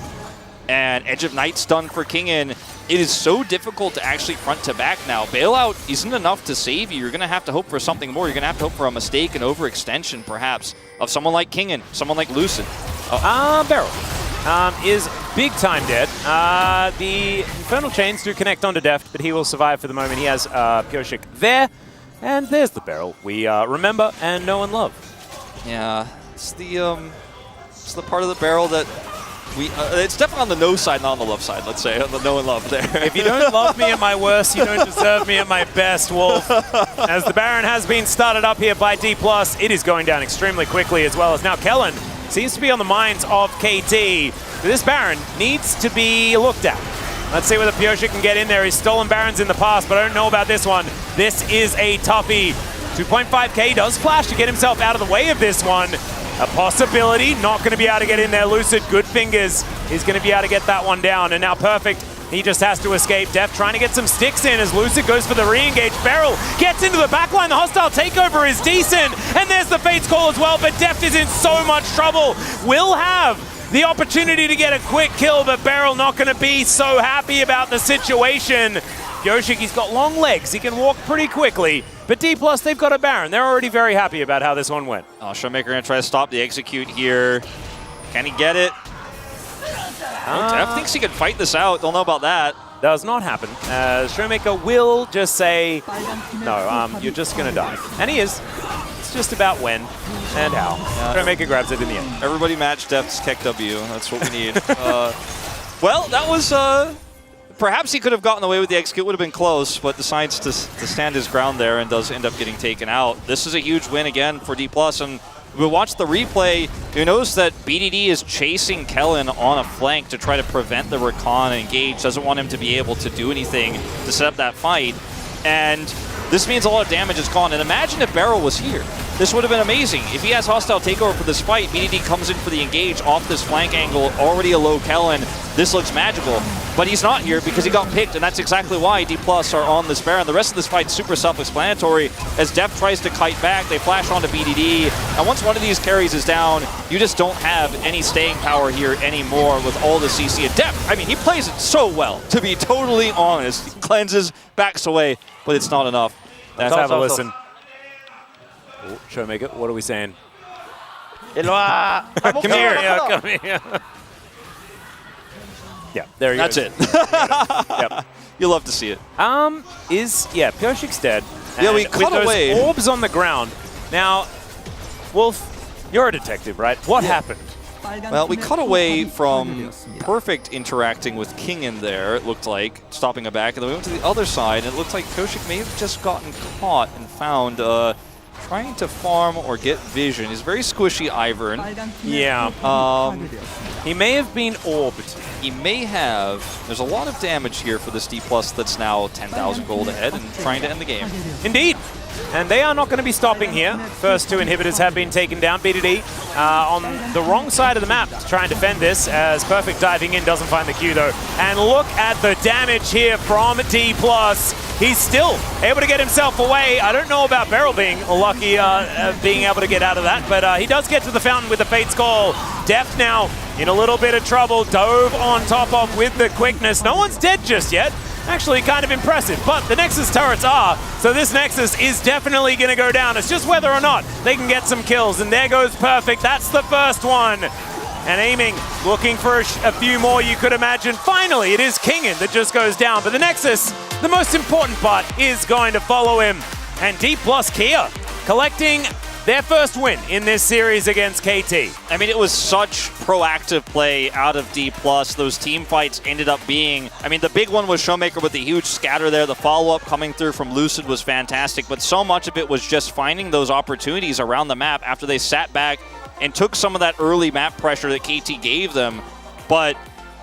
And Edge of Night stun for Kingen. It is so difficult to actually front to back now. Bailout isn't enough to save you. You're going to have to hope for something more. You're going to have to hope for a mistake, an overextension perhaps, of someone like Kingen, someone like Lucid. Beryl is big time dead. The Infernal Chains do connect onto Deft, but he will survive for the moment. He has Kyoshik there, and there's the Beryl we remember and know and love. Yeah, it's the part of the Beryl that it's definitely on the no side, not on the love side, let's say, on the no and love there. If you don't love me at my worst, you don't deserve me at my best, Wolf. As the Baron has been started up here by D+, it is going down extremely quickly as well as now Kellen seems to be on the minds of KT. This Baron needs to be looked at. Let's see whether Kyoshik can get in there. He's stolen Barons in the past, but I don't know about this one. This is a toughie. 2.5k does flash to get himself out of the way of this one. A possibility, not going to be able to get in there. Lucid, good fingers. He's going to be able to get that one down. And now Perfect, he just has to escape. Def trying to get some sticks in as Lucid goes for the re-engage. Beryl gets into the backline. The hostile takeover is decent. And there's the Fate's Call as well, but Def is in so much trouble. Will have the opportunity to get a quick kill, but Beryl not going to be so happy about the situation. Kyoshik, he's got long legs. He can walk pretty quickly. But D+, they've got a Baron. They're already very happy about how this one went. Showmaker going to try to stop the execute here. Can he get it? Def thinks he can fight this out. Don't know about that. Does not happen. Showmaker will just say, no, you're just going to die. And he is. It's just about when and how. Showmaker grabs it in the end. Everybody match Def's Keck W. That's what we need. Well, that was... Perhaps he could have gotten away with the execute, would have been close, but decides to stand his ground there and does end up getting taken out. This is a huge win again for D+, and we watch the replay. You notice that BDD is chasing Kellen on a flank to try to prevent the Recon engage, doesn't want him to be able to do anything to set up that fight, and this means a lot of damage is gone. And imagine if Beryl was here. This would have been amazing. If he has hostile takeover for this fight, BDD comes in for the engage off this flank angle, already a low Kellen. This looks magical. But he's not here because he got picked, and that's exactly why D+ are on this Baron. The rest of this fight's super self-explanatory. As Def tries to kite back, they flash onto BDD. And once one of these carries is down, you just don't have any staying power here anymore with all the CC. And Def, I mean, he plays it so well, to be totally honest. He cleanses, backs away, but it's not enough. Let's have a listen. Oh, Showmaker, what are we saying? Come here, come here. Yeah, there he That's goes. it. Yep. You love to see it. Kyoshik's dead. Yeah, we And cut with away. those orbs on the ground. Now, Wolf, you're a detective, right? What happened? Well, we cut away from Perfect interacting with Kingen there, it looked like, stopping a back, and then we went to the other side, and it looked like Kyoshik may have just gotten caught and found trying to farm or get vision. He's very squishy, Ivern. Yeah. He may have been orbed. He may have. There's a lot of damage here for this D+ that's now 10,000 gold ahead and trying to end the game. Indeed. And they are not going to be stopping here. First two inhibitors have been taken down. BDD on the wrong side of the map to try and defend this, as Perfect diving in doesn't find the Q though. And look at the damage here from D+. He's still able to get himself away. I don't know about Beryl being lucky being able to get out of that, but he does get to the fountain with the Fate's Call. Deft now in a little bit of trouble. Dove on top of with the quickness. No one's dead just yet. Actually kind of impressive, but the Nexus turrets are, so this Nexus is definitely going to go down. It's just whether or not they can get some kills, and there goes Perfect. That's the first one. And aiming, looking for a few more, you could imagine. Finally, it is Kingen that just goes down, but the Nexus, the most important part, is going to follow him. And D+ Kia collecting their first win in this series against KT. I mean, it was such proactive play out of D+. Those team fights ended up being, I mean, the big one was Showmaker with the huge scatter there. The follow-up coming through from Lucid was fantastic, but so much of it was just finding those opportunities around the map after they sat back and took some of that early map pressure that KT gave them. But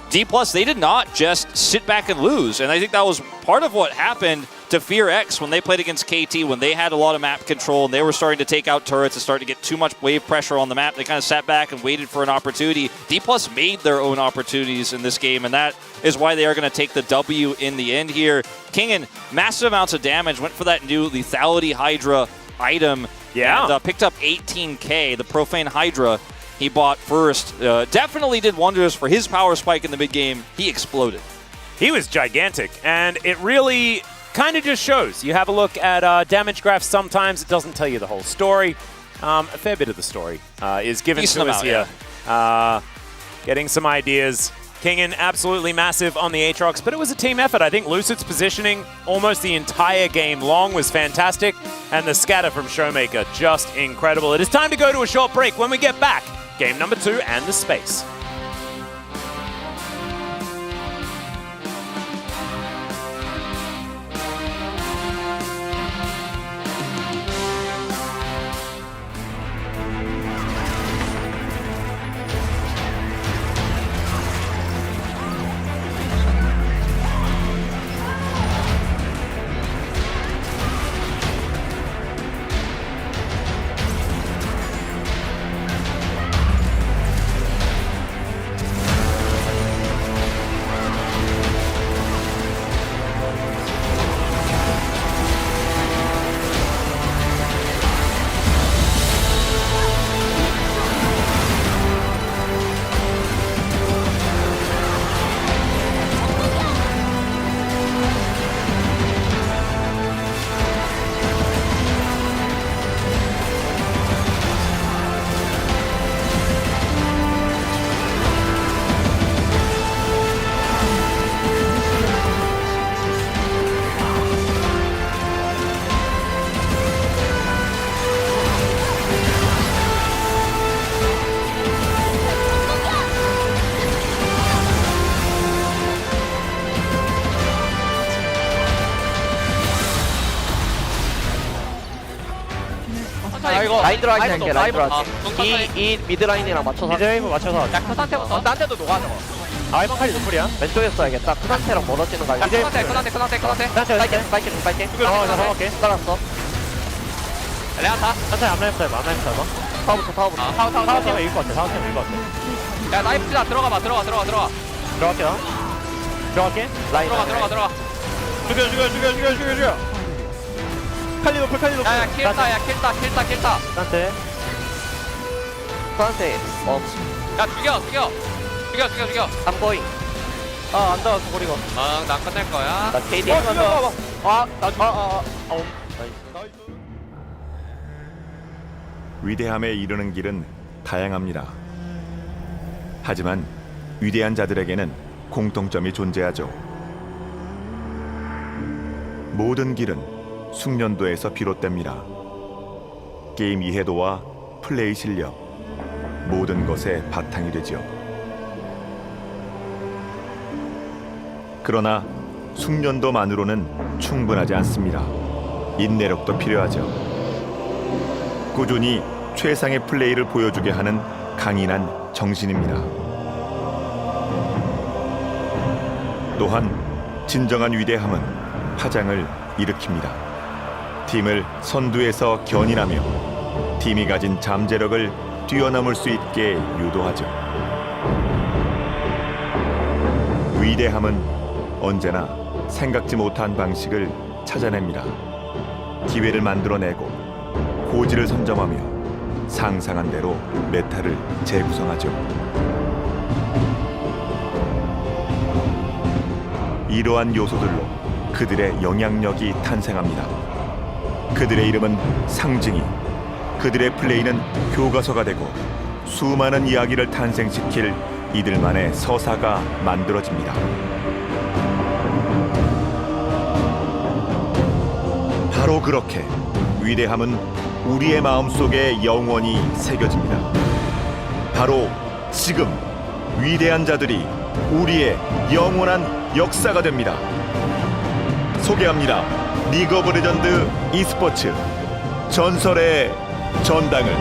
D+, they did not just sit back and lose, and I think that was part of what happened to to Fear X when they played against KT, when they had a lot of map control and they were starting to take out turrets and starting to get too much wave pressure on the map. They kind of sat back and waited for an opportunity. D+ made their own opportunities in this game, and that is why they are going to take the W in the end here. Kingen, massive amounts of damage, went for that new Lethality Hydra item. Yeah. And picked up 18k. The Profane Hydra he bought first. Definitely did wonders for his power spike in the mid game. He exploded. He was gigantic, and it really kind of just shows. You have a look at damage graphs sometimes, it doesn't tell you the whole story. A fair bit of the story is given to us here. Yeah. Getting some ideas. Kingen absolutely massive on the Aatrox, but it was a team effort. I think Lucid's positioning almost the entire game long was fantastic, and the scatter from Showmaker just incredible. It is time to go to a short break. When we get back, game number 2 and the space. 라인 들어가기 할게. 라인 들어가기. 이 미드 라인이랑 맞춰서. 미드 라인을 맞춰서. 야, 그 상태부터. 딴데도 녹아 저거. 아이방 칼리 노플이야. 왼쪽에 써야겠다. 그 상태랑 멀어지는 거 아니야? 그 상태. 빨게. 나 잡아볼게. 깔았어. 레아타. 천천히 앞라인 써봐. 타워부터. 타워 팀은 이길 것 같아. 야, 나이프다. 들어가. 들어갈게. 라인. 들어가. 죽여. 칼리 높을. 야, 킬다. 산테. 야, 죽여. I'm going. 안 닿았어, 거리가. 나 끝낼 거야. 나 KDF 한다. 위대함에 이르는 길은 다양합니다. 하지만 위대한 자들에게는 공통점이 존재하죠. 모든 길은 숙련도에서 비롯됩니다. 게임 이해도와 플레이 실력, 모든 것의 바탕이 되죠. 그러나 숙련도만으로는 충분하지 않습니다. 인내력도 필요하죠. 꾸준히 최상의 플레이를 보여주게 하는 강인한 정신입니다. 또한 진정한 위대함은 파장을 일으킵니다. 팀을 선두에서 견인하며 팀이 가진 잠재력을 뛰어넘을 수 있게 유도하죠. 위대함은 언제나 생각지 못한 방식을 찾아냅니다. 기회를 만들어내고 고지를 선점하며 상상한 대로 메타를 재구성하죠. 이러한 요소들로 그들의 영향력이 탄생합니다. 그들의 이름은 상징이, 그들의 플레이는 교과서가 되고 수많은 이야기를 탄생시킬 이들만의 서사가 만들어집니다. 바로 그렇게 위대함은 우리의 마음속에 영원히 새겨집니다. 바로 지금 위대한 자들이 우리의 영원한 역사가 됩니다. 소개합니다. 리그 오브 레전드 e스포츠 전설의 전당을.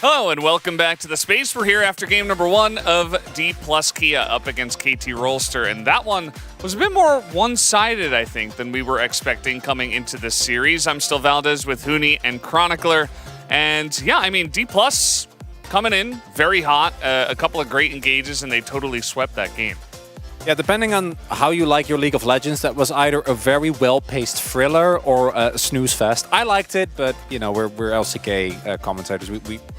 Hello and welcome back to the space. We're here after game number 1 of D plus Kia up against KT Rolster, and that one was a bit more one-sided, I think, than we were expecting coming into this series. I'm still Valdez with Huni and Chronicler, and yeah, I mean, D plus coming in very hot, a couple of great engages, and they totally swept that game. Yeah, depending on how you like your League of Legends, that was either a very well-paced thriller or a snooze fest. I liked it, but you know, we're LCK commentators.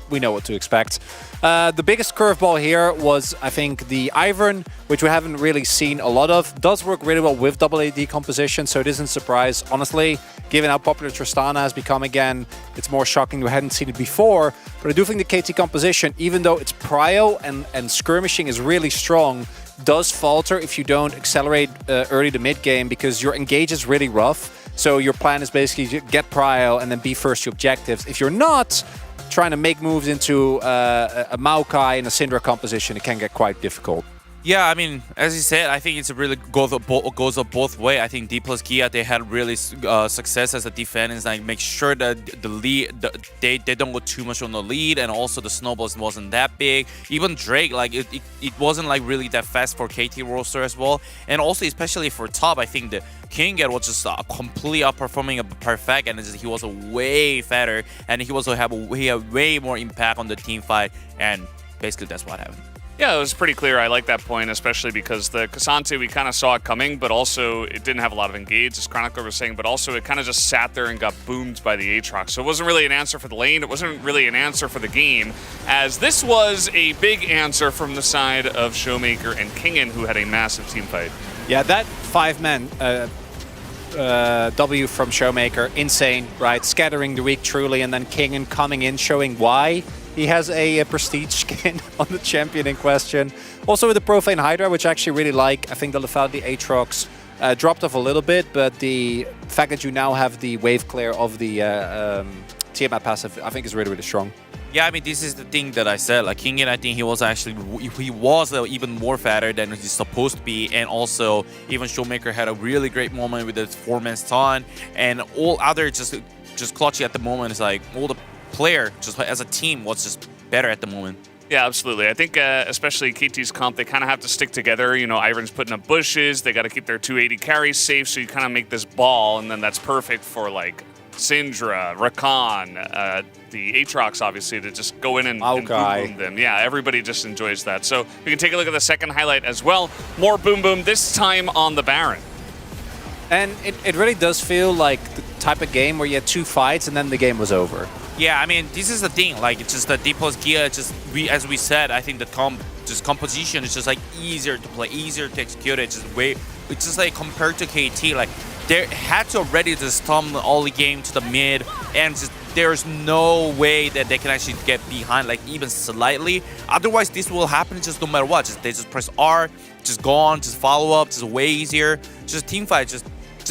We know what to expect. The biggest curveball here was, I think, the Ivern, which we haven't really seen a lot of. Does work really well with AA decomposition, so it isn't a surprise. Honestly, given how popular Tristana has become again, it's more shocking we hadn't seen it before. But I do think the KT composition, even though its prio and skirmishing is really strong, does falter if you don't accelerate early to mid game, because your engage is really rough. So your plan is basically get prio and then be first to objectives. If you're not trying to make moves into a Maokai and a Syndra composition, it can get quite difficult. Yeah, I mean, as you said, I think it's a really goes up both way. I think D plus Kia, they had really success as a defense, like make sure that the lead, they don't go too much on the lead, and also the snowballs wasn't that big. Even Drake, like it wasn't like really that fast for KT Rolster as well, and also especially for top, I think the King was just completely outperforming a Perfect, and he was way fatter, and he had way more impact on the team fight, and basically that's what happened. Yeah, it was pretty clear. I like that point, especially because the Cassante, we kind of saw it coming, but also it didn't have a lot of engage, as Chronicler was saying, but also it kind of just sat there and got boomed by the Aatrox. So it wasn't really an answer for the lane. It wasn't really an answer for the game, as this was a big answer from the side of Showmaker and Kingen, who had a massive team fight. Yeah, that 5-man W from Showmaker, insane, right? Scattering the weak truly, and then Kingen coming in, showing why he has a prestige skin on the champion in question. Also with the Profane Hydra, which I actually really like. I think the lethality Aatrox dropped off a little bit, but the fact that you now have the wave clear of the Tiamat passive, I think is really, really strong. Yeah, I mean, this is the thing that I said. Like, Kingen, I think he was even more fatter than he's supposed to be. And also, even Showmaker had a really great moment with the 4-man stun. And all other just clutchy at the moment is like, all the player, just as a team, was just better at the moment. Yeah, absolutely. I think especially KT's comp, they kind of have to stick together. You know, Ivern's putting up bushes. They got to keep their 280 carries safe, so you kind of make this ball, and then that's perfect for, like, Syndra, Rakan, the Aatrox, obviously, to just go in and boom them. Yeah, everybody just enjoys that. So we can take a look at the second highlight as well. More boom boom, this time on the Baron. And it really does feel like the type of game where you had 2 fights and then the game was over. Yeah, I mean, this is the thing. Like, it's just the D plus Gia, as we said, I think the composition is just like easier to play, easier to execute. It's just like compared to KT, like they had to already just thumb all the game to the mid, and just there's no way that they can actually get behind, like even slightly. Otherwise, this will happen just no matter what. They just press R, just go on, just follow up, just way easier. Just team fight, just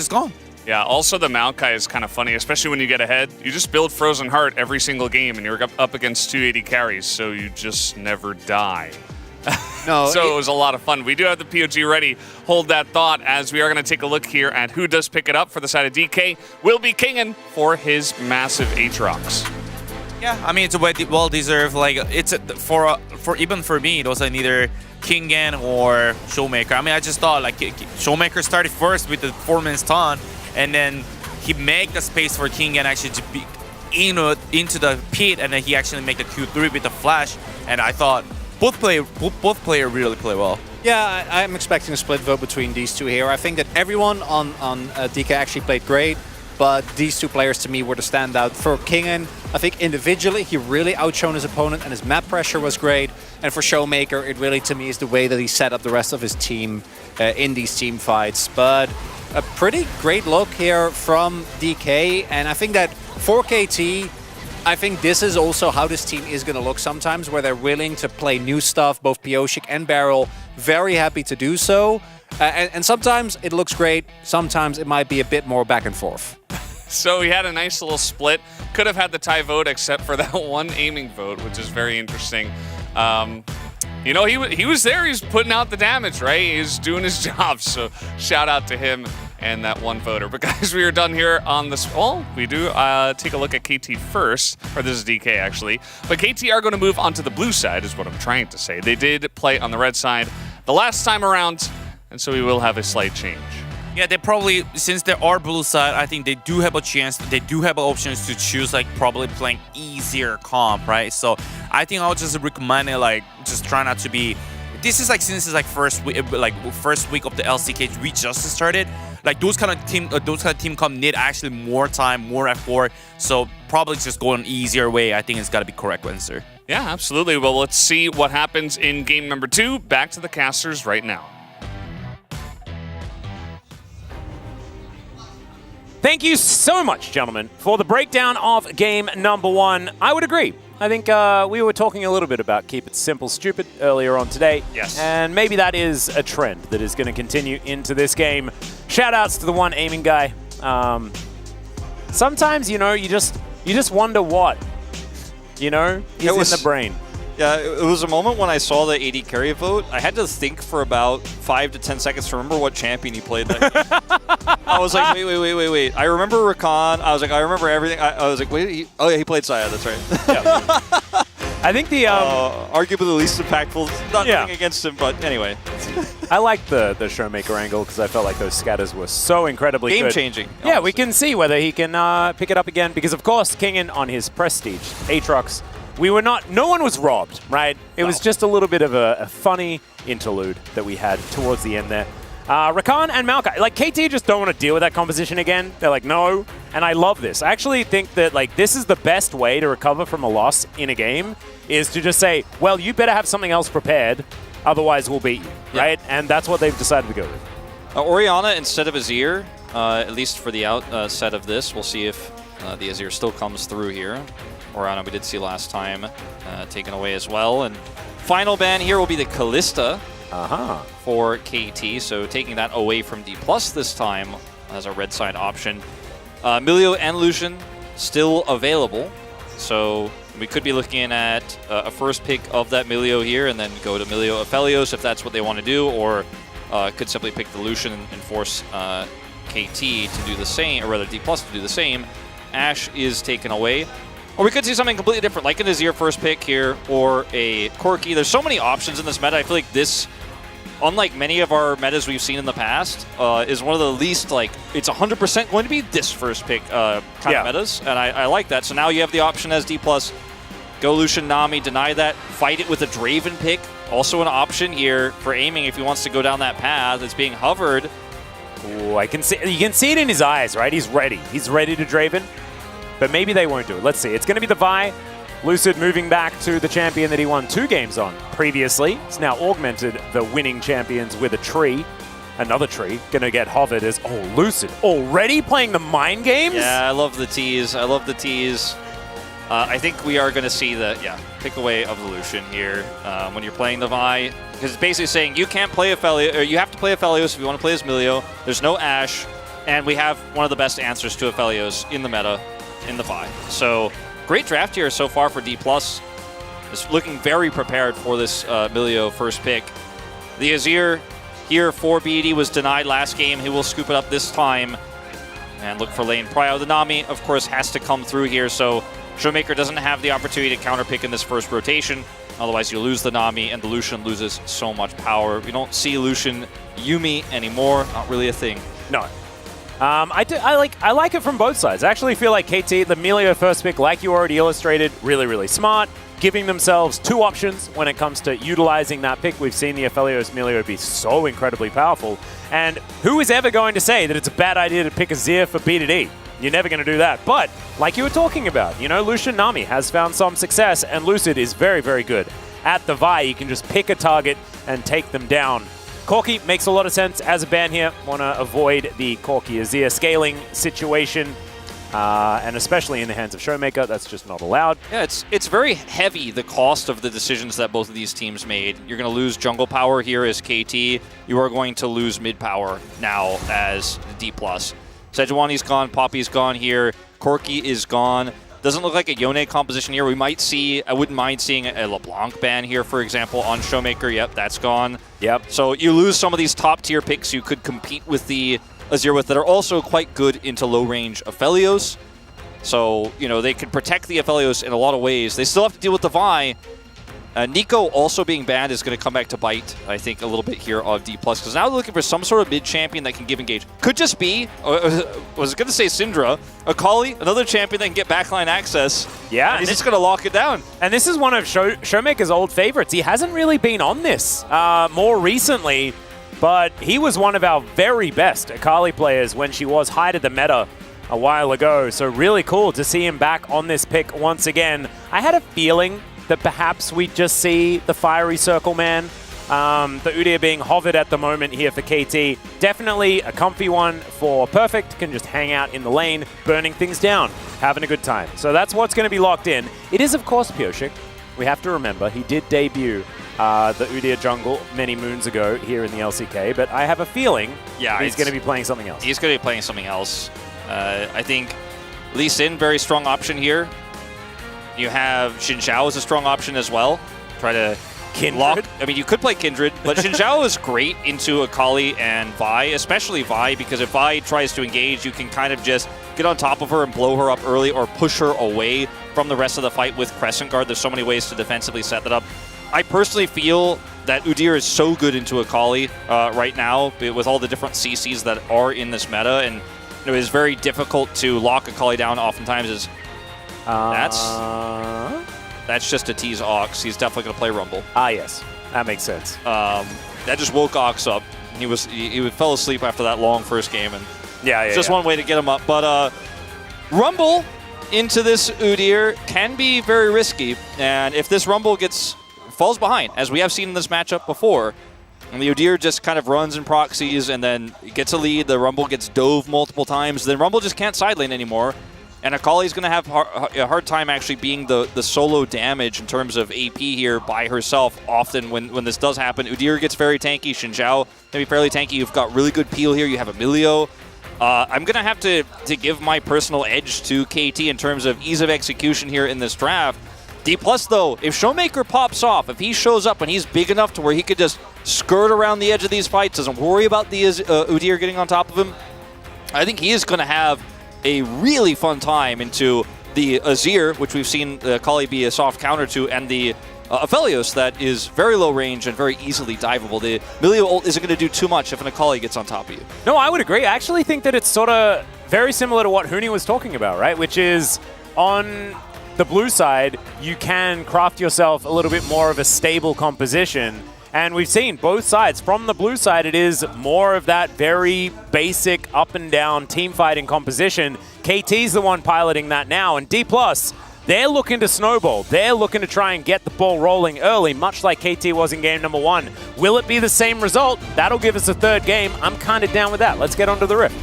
gone. Yeah, also the Maokai is kind of funny, especially when you get ahead. You just build Frozen Heart every single game, and you're up against 280 carries, so you just never die. No, so it was a lot of fun. We do have the POG ready. Hold that thought, as we are going to take a look here at who does pick it up for the side of DK. Will be Kingen for his massive Aatrox. Yeah, I mean, it's a well deserved. Like, it's for even for me, it was neither Kingen or Showmaker. I mean, I just thought like Showmaker started first with the 4-man stun, and then he made the space for Kingen actually to be into the pit, and then he actually made the Q3 with the flash. And I thought both player really play well. Yeah, I'm expecting a split vote between these two here. I think that everyone on DK actually played great, but these two players to me were the standout. For Kingen, I think individually he really outshone his opponent, and his map pressure was great. And for Showmaker, it really to me is the way that he set up the rest of his team in these team fights. But a pretty great look here from DK, and I think that for KT, I think this is also how this team is going to look sometimes, where they're willing to play new stuff, both Pioshik and Barrel, very happy to do so. And sometimes it looks great, sometimes it might be a bit more back and forth. So he had a nice little split. Could have had the tie vote except for that one aiming vote, which is very interesting. You know, he was there, he was putting out the damage, right? He was doing his job, so shout out to him. and that one voter. But guys, we are done here on this. Well, we do take a look at KT first, or this is DK actually. But KT are going to move onto the blue side, is what I'm trying to say. They did play on the red side the last time around, and so we will have a slight change. Yeah, they probably, since they are blue side, I think they do have a chance, they do have options to choose, like, probably playing easier comp, right? So I think I would just recommend it, like, just try not to be, this is like, since it's like first week of the LCK, we just started, like those kind of team comp need actually more time, more effort, so probably just go an easier way. I think it's got to be correct answer. Yeah, absolutely. Well, let's see what happens in game number 2. Back to the casters right now. Thank you so much, gentlemen, for the breakdown of game number 1. I would agree. I think we were talking a little bit about keep it simple, stupid earlier on today. Yes. And maybe that is a trend that is going to continue into this game. Shout outs to the one aiming guy. Sometimes, you know, you just wonder what. You know, he's in the brain. Yeah, it was a moment when I saw the AD carry vote. I had to think for about 5 to 10 seconds to remember what champion he played that game. I was like, wait. I remember Rakan. I was like, I remember everything. I was like, wait, he played Saya. That's right. Yeah. I think the arguably the least impactful. Nothing against him, but anyway. I liked the Showmaker angle because I felt like those scatters were so incredibly game good. changing. Yeah, we can see whether he can pick it up again because, of course, Kingen on his Prestige Aatrox. No one was robbed, right? It was just a little bit of a funny interlude that we had towards the end there. Rakan and Maokai, like KT just don't want to deal with that composition again. They're like, no. And I love this. I actually think that like this is the best way to recover from a loss in a game is to just say, well, you better have something else prepared, otherwise we'll beat you, right? And that's what they've decided to go with. Orianna instead of Azir, at least for the outset of this. We'll see if the Azir still comes through here. Orianna we did see last time taken away as well. And final ban here will be the Kalista for KT. So taking that away from D+ this time as a red side option. Milio and Lucian still available. So we could be looking at a first pick of that Milio here and then go to Milio Aphelios if that's what they want to do, or could simply pick the Lucian and force KT to do the same, or rather D+ to do the same. Ashe is taken away. Or we could see something completely different, like an Azir first pick here, or a Corki. There's so many options in this meta. I feel like this, unlike many of our metas we've seen in the past, is one of the least, like, it's 100% going to be this first pick kind of metas, and I like that. So now you have the option as D+, go Lucian, Nami, deny that, fight it with a Draven pick. Also an option here for aiming if he wants to go down that path. It's being hovered. Ooh, you can see it in his eyes, right? He's ready. He's ready to Draven. But maybe they won't do it. Let's see. It's going to be the Vi. Lucid moving back to the champion that he won 2 games on previously. It's now augmented the winning champions with a tree. Another tree. Going to get hovered as, oh, Lucid already playing the mind games? Yeah, I love the tease. I love the tease. I think we are going to see the, pick away of the Lucian here when you're playing the Vi. Because it's basically saying you can't play Aphelios, or you have to play Aphelios if you want to play as Milio. There's no Ashe. And we have one of the best answers to Aphelios in the meta. In the Vi. So great draft here so far for D+. Is looking very prepared for this Milio first pick. The Azir here for BD was denied last game. He will scoop it up this time and look for lane prio. The Nami, of course, has to come through here, so Showmaker doesn't have the opportunity to counterpick in this first rotation. Otherwise, you lose the Nami, and the Lucian loses so much power. We don't see Lucian Yumi anymore. Not really a thing. No. I like it from both sides. I actually feel like KT, the Milio first pick, like you already illustrated, really, really smart, giving themselves 2 options when it comes to utilizing that pick. We've seen the Aphelios Milio be so incredibly powerful. And who is ever going to say that it's a bad idea to pick Azir for B2D? You're never going to do that. But, like you were talking about, you know, Lucian Nami has found some success, and Lucid is very, very good. At the Vi, you can just pick a target and take them down. Corki makes a lot of sense as a ban here. Want to avoid the Corki Azir scaling situation, and especially in the hands of Showmaker, that's just not allowed. Yeah, it's very heavy, the cost of the decisions that both of these teams made. You're going to lose jungle power here as KT. You are going to lose mid power now as D+. Sejuani's gone, Poppy's gone here, Corki is gone. Doesn't look like a Yone composition here. We might see, I wouldn't mind seeing a LeBlanc ban here, for example, on Showmaker. Yep, that's gone. Yep. So you lose some of these top tier picks. You could compete with the Azir with that are also quite good into low-range Aphelios. So, you know, they can protect the Aphelios in a lot of ways. They still have to deal with the Vi. Nico also being banned is going to come back to bite, I think, a little bit here of D+, because now they're looking for some sort of mid-champion that can give engage. Could just be, was going to say Syndra, Akali, another champion that can get backline access. Yeah. And he's just going to lock it down. And this is one of Showmaker's old favorites. He hasn't really been on this more recently, but he was one of our very best Akali players when she was high to the meta a while ago. So really cool to see him back on this pick once again. I had a feeling that perhaps we'd just see the Fiery Circle Man. The Udyr being hovered at the moment here for KT. Definitely a comfy one for Perfect. Can just hang out in the lane, burning things down, having a good time. So that's what's going to be locked in. It is, of course, Pyosik. We have to remember, he did debut the Udyr jungle many moons ago here in the LCK, but I have a feeling he's going to be playing something else. He's going to be playing something else. I think Lee Sin, very strong option here. You have Xin Zhao as a strong option as well. Try to lock. I mean, you could play Kindred, but Xin Zhao is great into Akali and Vi, especially Vi, because if Vi tries to engage, you can kind of just get on top of her and blow her up early or push her away from the rest of the fight with Crescent Guard. There's so many ways to defensively set that up. I personally feel that Udyr is so good into Akali right now with all the different CCs that are in this meta, and it is very difficult to lock Akali down oftentimes. That's just a tease Ox. He's definitely going to play Rumble. Ah, yes. That makes sense. That just woke Ox up. He fell asleep after that long first game, and just one way to get him up. But Rumble into this Udyr can be very risky, and if this Rumble falls behind, as we have seen in this matchup before, and the Udyr just kind of runs and proxies and then gets a lead, the Rumble gets dove multiple times, then Rumble just can't side lane anymore. And Akali's going to have a hard time actually being the solo damage in terms of AP here by herself often when this does happen. Udyr gets very tanky. Xin Zhao can be fairly tanky. You've got really good peel here. You have Emilio. I'm going to have to give my personal edge to KT in terms of ease of execution here in this draft. D+, though, if Showmaker pops off, if he shows up and he's big enough to where he could just skirt around the edge of these fights, doesn't worry about the Udyr getting on top of him, I think he is going to have a really fun time into the Azir, which we've seen Akali be a soft counter to, and the Aphelios that is very low range and very easily diveable. The Emilio ult isn't going to do too much if an Akali gets on top of you. No, I would agree. I actually think that it's sort of very similar to what Huni was talking about, right? Which is on the blue side, you can craft yourself a little bit more of a stable composition. And we've seen both sides. From the blue side, it is more of that very basic up and down team fighting composition. KT's the one piloting that now, and D+, they're looking to snowball. They're looking to try and get the ball rolling early, much like KT was in game number 1. Will it be the same result? That'll give us a third game. I'm kind of down with that. Let's get onto the Rift.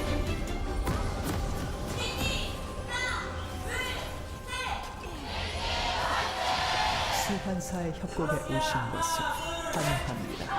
수환사의 협곡에 오신 것을 환영합니다.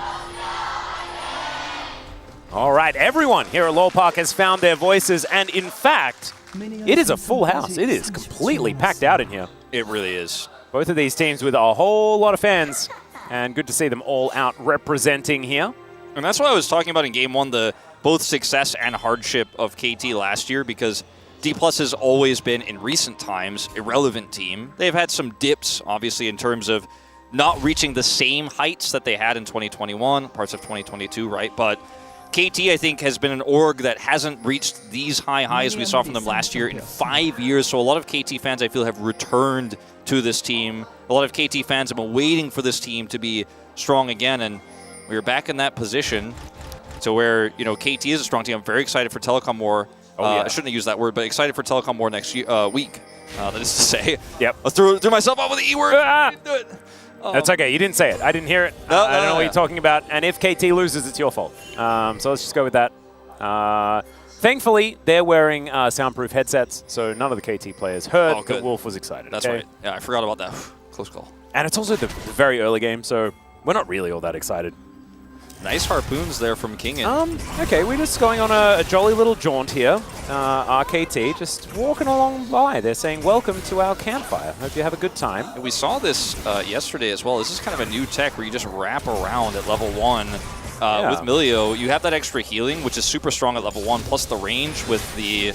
All right, everyone here at Lowell Park has found their voices, and in fact, it is a full house. It is completely packed out in here. It really is. Both of these teams with a whole lot of fans, and good to see them all out representing here. And that's what I was talking about in Game 1, the both success and hardship of KT last year, because D+ has always been, in recent times, a relevant team. They've had some dips, obviously, in terms of not reaching the same heights that they had in 2021, parts of 2022, right? But KT, I think, has been an org that hasn't reached these high highs we saw from them last year in 5 years. So a lot of KT fans, I feel, have returned to this team. A lot of KT fans have been waiting for this team to be strong again, and we're back in that position to where, you know, KT is a strong team. I'm very excited for Telecom War. I shouldn't have used that word, but excited for Telecom War next week. That is to say. Yep. I threw myself out with the E word. Do it. That's okay. You didn't say it. I didn't hear it. I don't know what you're talking about. And if KT loses, it's your fault. So let's just go with that. Thankfully, they're wearing soundproof headsets, so none of the KT players heard that Wolf was excited. That's right. Yeah, I forgot about that. Close call. And it's also the very early game, so we're not really all that excited. Nice harpoons there from King. Okay, we're just going on a jolly little jaunt here. RKT just walking along by. They're saying, welcome to our campfire. Hope you have a good time. And we saw this yesterday as well. This is kind of a new tech where you just wrap around at level 1 with Milio, you have that extra healing, which is super strong at level 1, plus the range with the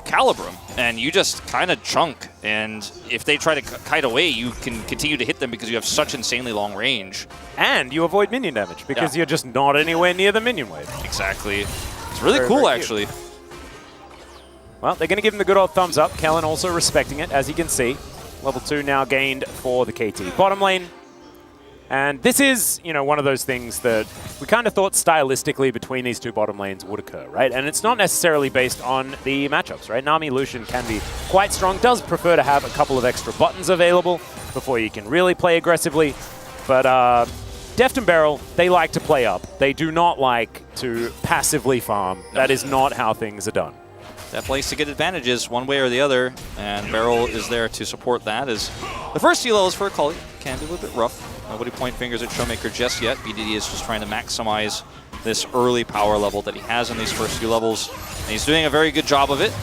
Calibrum, and you just kind of chunk, and if they try to kite away, you can continue to hit them because you have such insanely long range. And you avoid minion damage because you're just not anywhere near the minion wave. Exactly. It's really cool, actually. Well, they're going to give him the good old thumbs up. Kellen also respecting it, as you can see. Level 2 now gained for the KT. Bottom lane. And this is, you know, one of those things that we kind of thought stylistically between these two bottom lanes would occur, right? And it's not necessarily based on the matchups, right? Nami Lucian can be quite strong, does prefer to have a couple of extra buttons available before you can really play aggressively. But Deft and Beryl, they like to play up. They do not like to passively farm. That is not how things are done. Definitely to get advantages one way or the other, and Beryl is there to support that. As the first few levels for Akali can be a little bit rough. Nobody point fingers at Showmaker just yet. BDD is just trying to maximize this early power level that he has in these first few levels, and he's doing a very good job of it.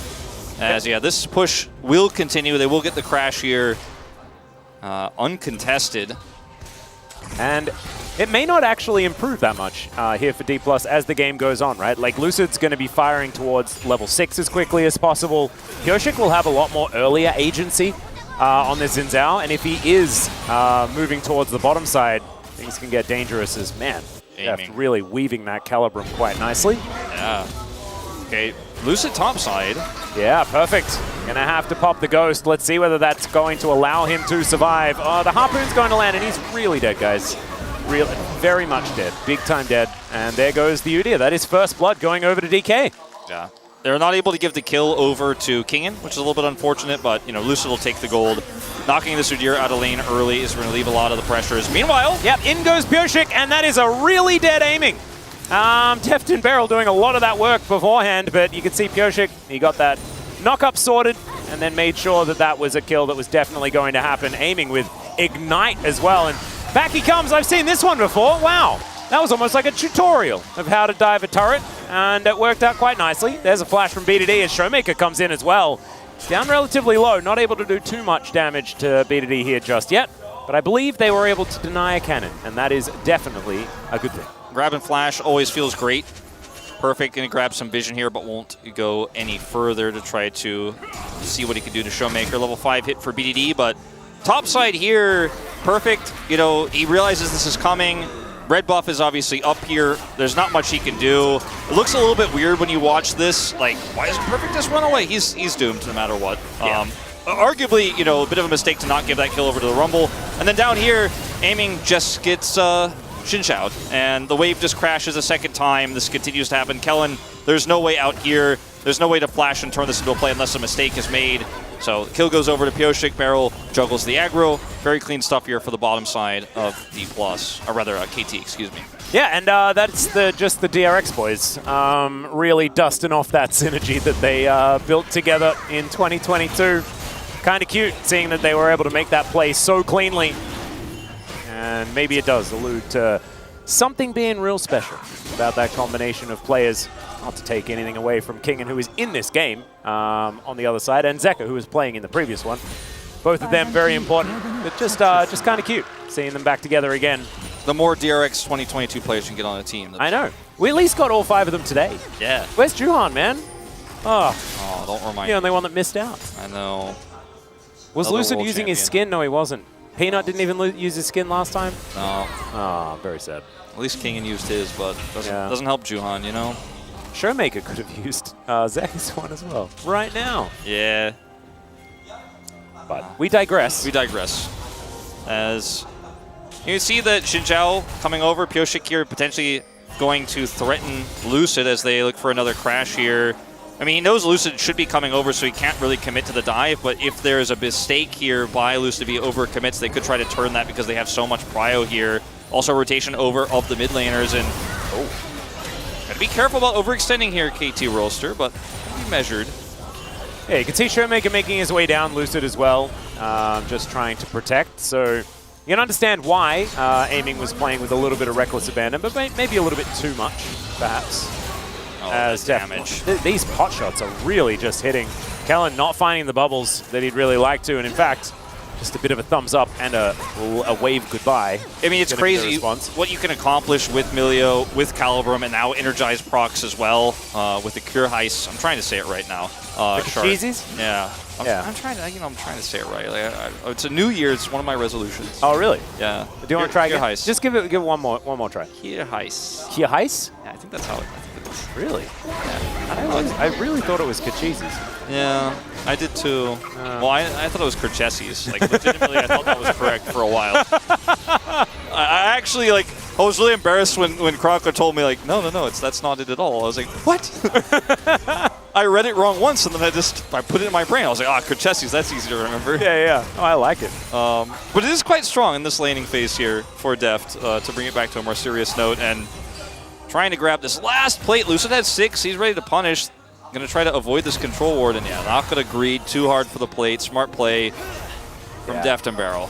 As this push will continue. They will get the crash here uncontested. And it may not actually improve that much here for D+ as the game goes on, right? Like, Lucid's going to be firing towards level 6 as quickly as possible. Pyoshik will have a lot more earlier agency on this Xin Zhao, and if he is moving towards the bottom side, things can get dangerous as, man, Deft really weaving that Calibrum quite nicely. Yeah. Okay, Lucid top side. Yeah, perfect. Gonna have to pop the Ghost. Let's see whether that's going to allow him to survive. Oh, the Harpoon's going to land, and he's really dead, guys. Really, very much dead. Big time dead. And there goes the Udyr. That is first blood going over to DK. Yeah. They're not able to give the kill over to Kingen, which is a little bit unfortunate, but, you know, Lucid will take the gold. Knocking this Udyr out of lane early is going to leave a lot of the pressures. Meanwhile, yep, in goes Pyoshik, and that is a really dead aiming. Deft and Beryl doing a lot of that work beforehand, but you can see Pyoshik, he got that knock-up sorted, and then made sure that that was a kill that was definitely going to happen, aiming with Ignite as well. And back he comes. I've seen this one before. Wow. That was almost like a tutorial of how to dive a turret, and it worked out quite nicely. There's a flash from BDD as Showmaker comes in as well. Down relatively low, not able to do too much damage to BDD here just yet, but I believe they were able to deny a cannon, and that is definitely a good thing. Grab and flash always feels great. Perfect, gonna grab some vision here, but won't go any further to try to see what he can do to Showmaker. Level 5 hit for BDD, but top side here, perfect. You know, he realizes this is coming. Red buff is obviously up here. There's not much he can do. It looks a little bit weird when you watch this. Like, why isn't Perfect just run away? He's doomed no matter what. Yeah. Arguably, you know, a bit of a mistake to not give that kill over to the Rumble. And then down here, aiming just gets Xinjiao, and the wave just crashes a second time. This continues to happen. Kellen, there's no way out here. There's no way to flash and turn this into a play unless a mistake is made. So the kill goes over to Pyoshik. Beryl juggles the aggro. Very clean stuff here for the bottom side of D+, or rather KT, excuse me. Yeah, and that's just the DRX boys really dusting off that synergy that they built together in 2022. Kind of cute seeing that they were able to make that play so cleanly. And maybe it does allude to something being real special about that combination of players. Not to take anything away from Kingen, who is in this game on the other side, and Zeka, who was playing in the previous one. Both of them very important, but just kind of cute seeing them back together again. The more DRX 2022 players you can get on a team. I know. We at least got all 5 of them today. Yeah. Where's Juhan, man? Oh, don't remind me. The only one that missed out. I know. Was Lucid using his skin? No, he wasn't. Peanut didn't even use his skin last time? No. Oh, very sad. At least Kingen used his, but doesn't help Juhan, you know? Showmaker could have used Zeka's one as well. Right now. Yeah. But we digress. We digress. As you can see that Xinjiao coming over, Pyoshik here potentially going to threaten Lucid as they look for another crash here. I mean, he knows Lucid should be coming over, so he can't really commit to the dive, but if there's a mistake here by Lucid if he overcommits, they could try to turn that because they have so much prio here. Also rotation over of the mid laners, and gotta be careful about overextending here, KT Roaster, but be measured. Yeah, you can see Showmaker making his way down, Lucid as well, just trying to protect. So you can understand why Aiming was playing with a little bit of reckless abandon, but maybe a little bit too much, perhaps. As damage. These pot shots are really just hitting. Kellen not finding the bubbles that he'd really like to, and in fact, Just a bit of a thumbs up and a wave goodbye. I mean, it's crazy what you can accomplish with Milio, with Calibrum, and now Energized procs as well with the Cure Heist. I'm trying to say it right now. Cheesies? Yeah. I'm trying to, I'm trying to say it right. It's a New Year. It's one of my resolutions. Oh, really? Yeah. Do you want to try Cure again? Heist. Just give it one more try. Cure Heist. Cure Heist? Yeah, I think that's how it is. Really? Yeah. I really thought it was Kacheeses. Yeah, I did too. Well, I thought it was Kerchessis. Like, legitimately, I thought that was correct for a while. I actually, like, I was really embarrassed when Crocker told me, like, no, that's not it at all. I was like, what? I read it wrong once, and then I put it in my brain. I was like, Kerchessis, that's easy to remember. Yeah. Oh, I like it. But it is quite strong in this laning phase here for Deft to bring it back to a more serious note. And trying to grab this last plate. Lucid has 6. He's ready to punish. Going to try to avoid this control ward, and yeah, not going to greed too hard for the plate. Smart play from Deft and Barrel.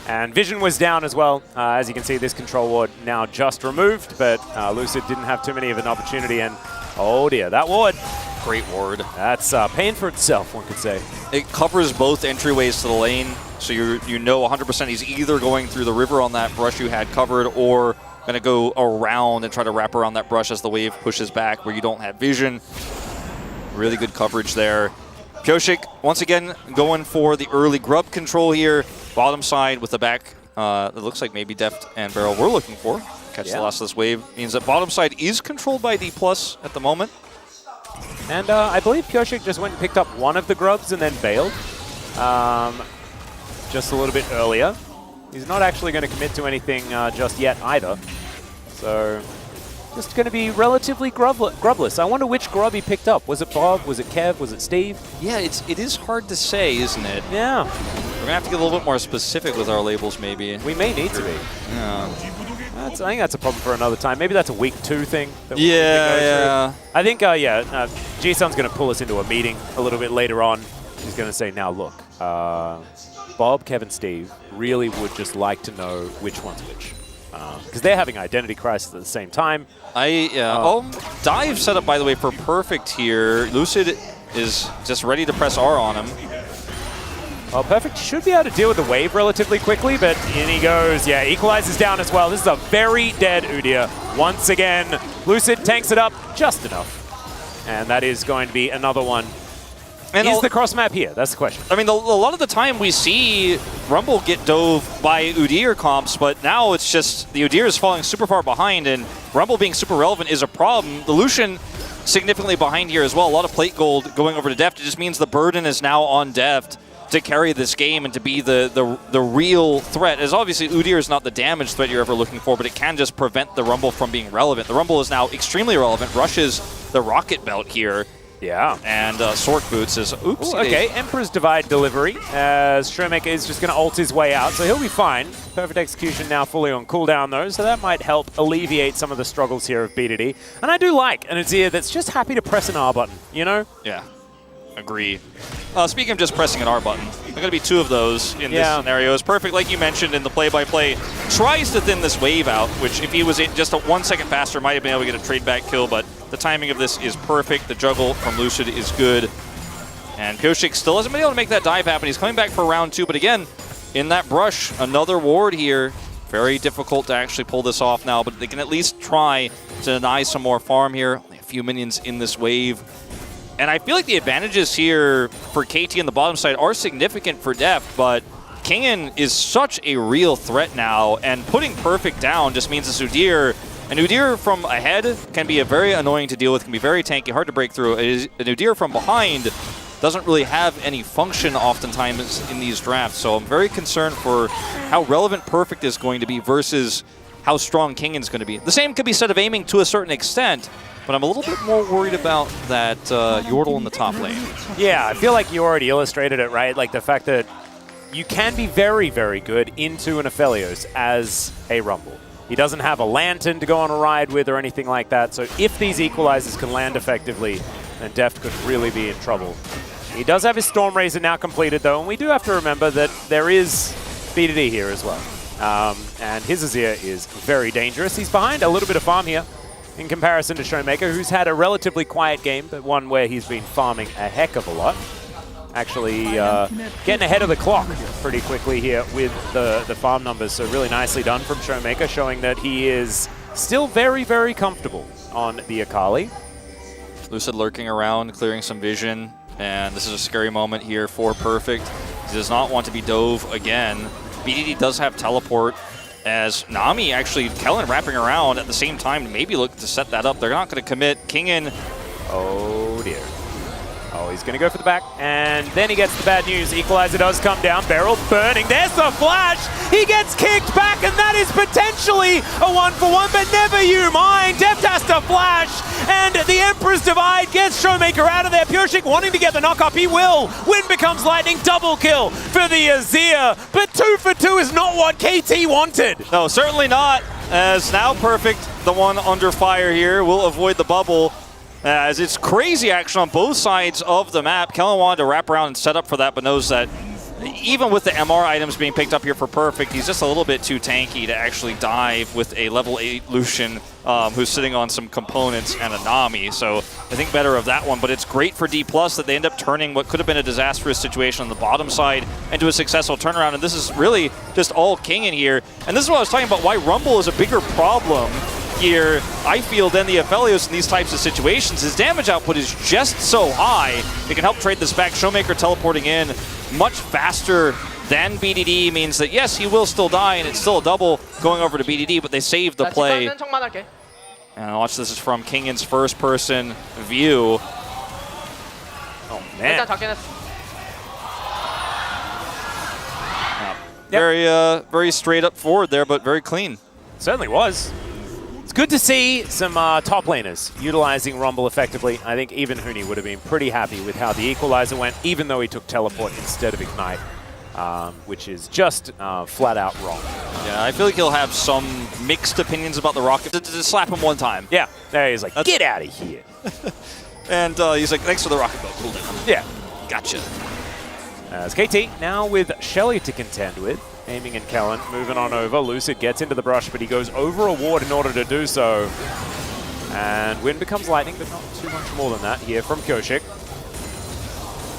And Vision was down as well. As you can see, this control ward now just removed, but Lucid didn't have too many of an opportunity, and oh dear, that ward. Great ward. That's paying for itself, one could say. It covers both entryways to the lane, so you know 100% he's either going through the river on that brush you had covered, or going to go around and try to wrap around that brush as the wave pushes back where you don't have vision. Really good coverage there. Pyoshik, once again, going for the early grub control here. Bottom side with the back. It looks like maybe Deft and Barrel were looking for. Catch the last of this wave. Means that bottom side is controlled by D+ at the moment. And I believe Pyoshik just went and picked up one of the grubs and then bailed. Just a little bit earlier. He's not actually going to commit to anything just yet either. So just going to be relatively grubless. I wonder which grub he picked up. Was it Bob? Was it Kev? Was it Steve? Yeah, it is hard to say, isn't it? Yeah. We're going to have to get a little bit more specific with our labels, maybe. We may need to be. Yeah. I think that's a problem for another time. Maybe that's a week 2 thing. That Yeah. I think, G-Sun's going to pull us into a meeting a little bit later on. He's going to say, now look, Bob, Kevin, Steve really would just like to know which one's which. Because they're having identity crisis at the same time. Dive set up, by the way, for Perfect here. Lucid is just ready to press R on him. Well, Perfect should be able to deal with the wave relatively quickly, but in he goes. Yeah, Equalizes down as well. This is a very dead Udyr. Once again, Lucid tanks it up just enough. And that is going to be another one. And is the cross map here? That's the question. I mean, a lot of the time we see Rumble get dove by Udyr comps, but now it's just the Udyr is falling super far behind, and Rumble being super relevant is a problem. The Lucian significantly behind here as well. A lot of plate gold going over to Deft. It just means the burden is now on Deft to carry this game and to be the real threat. As obviously Udyr is not the damage threat you're ever looking for, but it can just prevent the Rumble from being relevant. The Rumble is now extremely relevant. Rushes the rocket belt here. Yeah. And Sork Boots is, oops. Ooh, okay, Emperor's Divide delivery, as Stromaker is just going to ult his way out, so he'll be fine. Perfect Execution now fully on cooldown, though, so that might help alleviate some of the struggles here of BDD. And I do like an Azir that's just happy to press an R button, you know? Yeah, agree. Speaking of just pressing an R button, there are going to be 2 of those in this scenario. It's Perfect, like you mentioned in the play-by-play, tries to thin this wave out, which if he was just 1 second faster, might have been able to get a trade back kill, but the timing of this is perfect. The juggle from Lucid is good. And Pyoshik still hasn't been able to make that dive happen. He's coming back for round 2, but again, in that brush, another ward here. Very difficult to actually pull this off now, but they can at least try to deny some more farm here. Only a few minions in this wave. And I feel like the advantages here for KT on the bottom side are significant for Deft, but Kingen is such a real threat now, and putting Perfect down just means this Udyr. An Udyr from ahead can be very annoying to deal with, can be very tanky, hard to break through. An Udyr from behind doesn't really have any function oftentimes in these drafts, so I'm very concerned for how relevant Perfect is going to be versus how strong Kingen's going to be. The same could be said of aiming to a certain extent, but I'm a little bit more worried about that Yordle in the top lane. Yeah, I feel like you already illustrated it, right? Like the fact that you can be very, very good into an Aphelios as a Rumble. He doesn't have a Lantern to go on a ride with or anything like that, so if these equalizers can land effectively, then Deft could really be in trouble. He does have his Storm Razor now completed, though, and we do have to remember that there is BDD here as well. And his Azir is very dangerous. He's behind a little bit of farm here in comparison to Showmaker, who's had a relatively quiet game, but one where he's been farming a heck of a lot. actually getting ahead of the clock pretty quickly here with the farm numbers. So really nicely done from Showmaker, showing that he is still very, very comfortable on the Akali. Lucid lurking around, clearing some vision, and this is a scary moment here for Perfect. He does not want to be dove again. BDD does have teleport, as Nami actually, Kellen wrapping around at the same time to maybe look to set that up. They're not going to commit. Kingen. Oh dear. Oh, he's going to go for the back, and then he gets the bad news. Equalizer does come down, Beryl burning. There's the flash! He gets kicked back, and that is potentially a 1-for-1, but never you mind. Deft has to flash, and the Emperor's Divide gets Showmaker out of there. Pureshik wanting to get the knock up, he will. Wind becomes lightning, double kill for the Azir, but 2 for 2 is not what KT wanted. No, certainly not, as now Perfect, the one under fire here, will avoid the bubble. As it's crazy action on both sides of the map. Kellen wanted to wrap around and set up for that, but knows that even with the MR items being picked up here for Perfect, he's just a little bit too tanky to actually dive with a level 8 Lucian who's sitting on some components and a Nami. So I think better of that one, but it's great for D+ that they end up turning what could have been a disastrous situation on the bottom side into a successful turnaround. And this is really just all King in here. And this is what I was talking about, why Rumble is a bigger problem here, I feel, than the Aphelios in these types of situations. His damage output is just so high. It can help trade this back. Showmaker teleporting in much faster than BDD means that, yes, he will still die, and it's still a double going over to BDD, but they saved the play. And watch, this is from Kingan's first-person view. Oh, man. Very straight up forward there, but very clean. Certainly was. It's good to see some top laners utilizing Rumble effectively. I think even Huni would have been pretty happy with how the Equalizer went, even though he took Teleport instead of Ignite, which is just flat out wrong. Yeah, I feel like he'll have some mixed opinions about the Rocket. Just slap him one time. Yeah, there he's like, get out of here. And he's like, thanks for the Rocket Boat. Cool down. Yeah. Gotcha. As KT now with Shelly to contend with. Aiming and Kellen moving on over. Lucid gets into the brush, but he goes over a ward in order to do so. And Wind becomes lightning, but not too much more than that here from Koshik.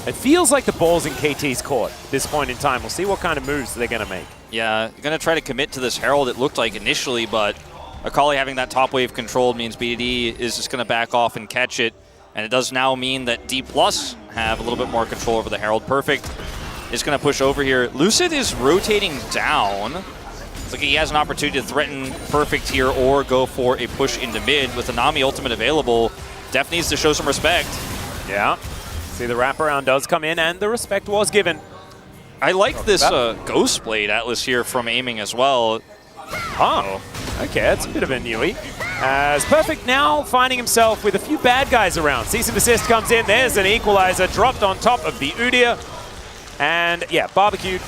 It feels like the ball's in KT's court at this point in time. We'll see what kind of moves they're going to make. Yeah, going to try to commit to this Herald, it looked like initially, but Akali having that top wave controlled means BDD is just going to back off and catch it. And it does now mean that D+ have a little bit more control over the Herald. Perfect is going to push over here. Lucid is rotating down. It's like he has an opportunity to threaten Perfect here or go for a push into mid. With the Nami ultimate available, Def needs to show some respect. Yeah. See, the wraparound does come in, and the respect was given. I like this Ghost Blade Atlas here from aiming as well. Oh, okay, that's a bit of a newie. As Perfect now finding himself with a few bad guys around. Cease and desist comes in. There's an Equalizer dropped on top of the Udyr. And yeah, barbecued.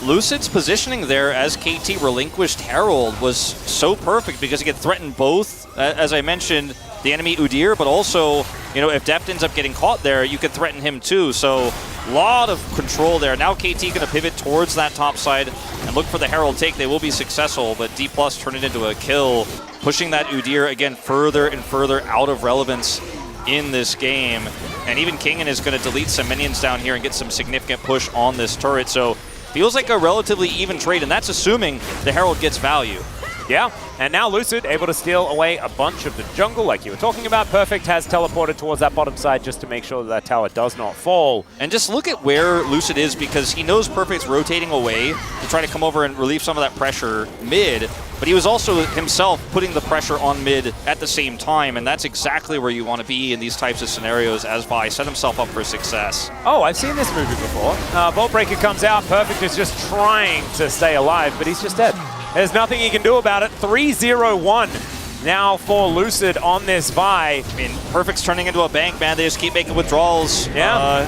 Lucid's positioning there as KT relinquished Herald was so perfect because he could threaten both, as I mentioned, the enemy Udyr, but also, you know, if Deft ends up getting caught there, you could threaten him too. So a lot of control there. Now KT going to pivot towards that top side and look for the Herald take. They will be successful, but D+ turn it into a kill, pushing that Udyr again further and further out of relevance in this game. And even Kingen is going to delete some minions down here and get some significant push on this turret. So feels like a relatively even trade, and that's assuming the Herald gets value. Yeah, and now Lucid able to steal away a bunch of the jungle like you were talking about. Perfect has teleported towards that bottom side just to make sure that tower does not fall. And just look at where Lucid is, because he knows Perfect's rotating away to try to come over and relieve some of that pressure mid, but he was also himself putting the pressure on mid at the same time, and that's exactly where you want to be in these types of scenarios as Vi set himself up for success. Oh, I've seen this movie before. Vault Breaker comes out. Perfect is just trying to stay alive, but he's just dead. There's nothing he can do about it. 3-0-1 now for Lucid on this Vi. I mean, Perfect's turning into a bank, man. They just keep making withdrawals. Yeah.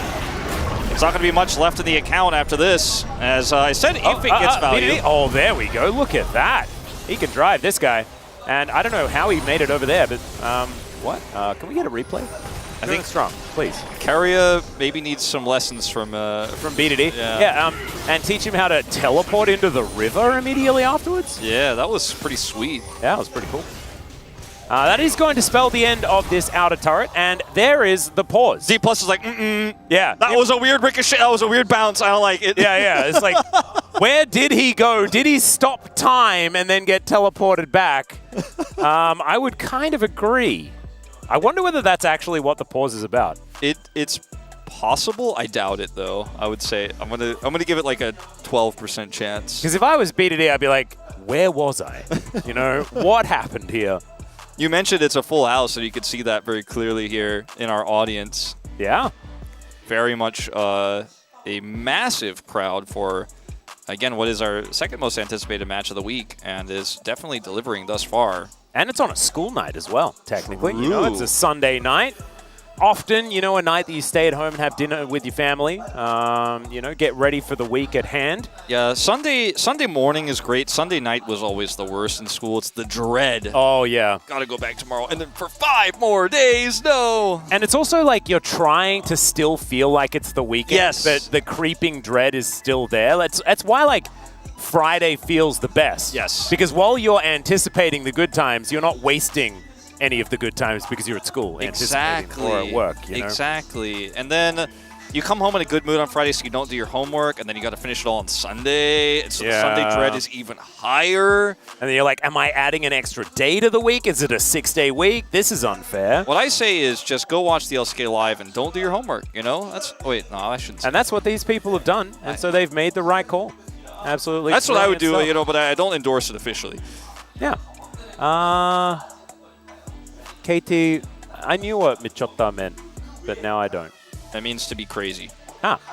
It's not going to be much left in the account after this. As I said, if it gets value. Oh, there we go. Look at that. He can drive, this guy. And I don't know how he made it over there, but what? Can we get a replay? I think strong, please. Keria maybe needs some lessons from BDD. Yeah, and teach him how to teleport into the river immediately afterwards. Yeah, that was pretty sweet. Yeah, that was pretty cool. That is going to spell the end of this outer turret, and there is the pause. D+ is like, Yeah. that was a weird ricochet. That was a weird bounce. I don't like it. Yeah. It's like, where did he go? Did he stop time and then get teleported back? I would kind of agree. I wonder whether that's actually what the pause is about. It's possible. I doubt it, though. I would say I'm gonna give it like a 12% chance. Because if I was BDD, I'd be like, where was I? You know, what happened here? You mentioned it's a full house, and you could see that very clearly here in our audience. Yeah. Very much a massive crowd for, again, what is our second most anticipated match of the week, and is definitely delivering thus far. And it's on a school night as well, technically. You know, it's a Sunday night. Often, you know, a night that you stay at home and have dinner with your family. You know, get ready for the week at hand. Yeah, Sunday morning is great. Sunday night was always the worst in school. It's the dread. Oh, yeah. Gotta go back tomorrow. And then for 5 more days, no. And it's also like you're trying to still feel like it's the weekend. Yes. But the creeping dread is still there. That's why, like, Friday feels the best. Yes. Because while you're anticipating the good times, you're not wasting any of the good times because you're at school anticipating or at work. You know? Exactly. And then you come home in a good mood on Friday, so you don't do your homework, and then you got to finish it all on Sunday. And so the Sunday dread is even higher. And then you're like, am I adding an extra day to the week? Is it a 6-day week? This is unfair. What I say is just go watch the LCK Live and don't do your homework, you know? Wait, no, I shouldn't say. And that's what these people have done, and so they've made the right call. Absolutely. That's what I would do, you know, but I don't endorse it officially. Yeah. KT, I knew what michota meant, but now I don't. That means to be crazy.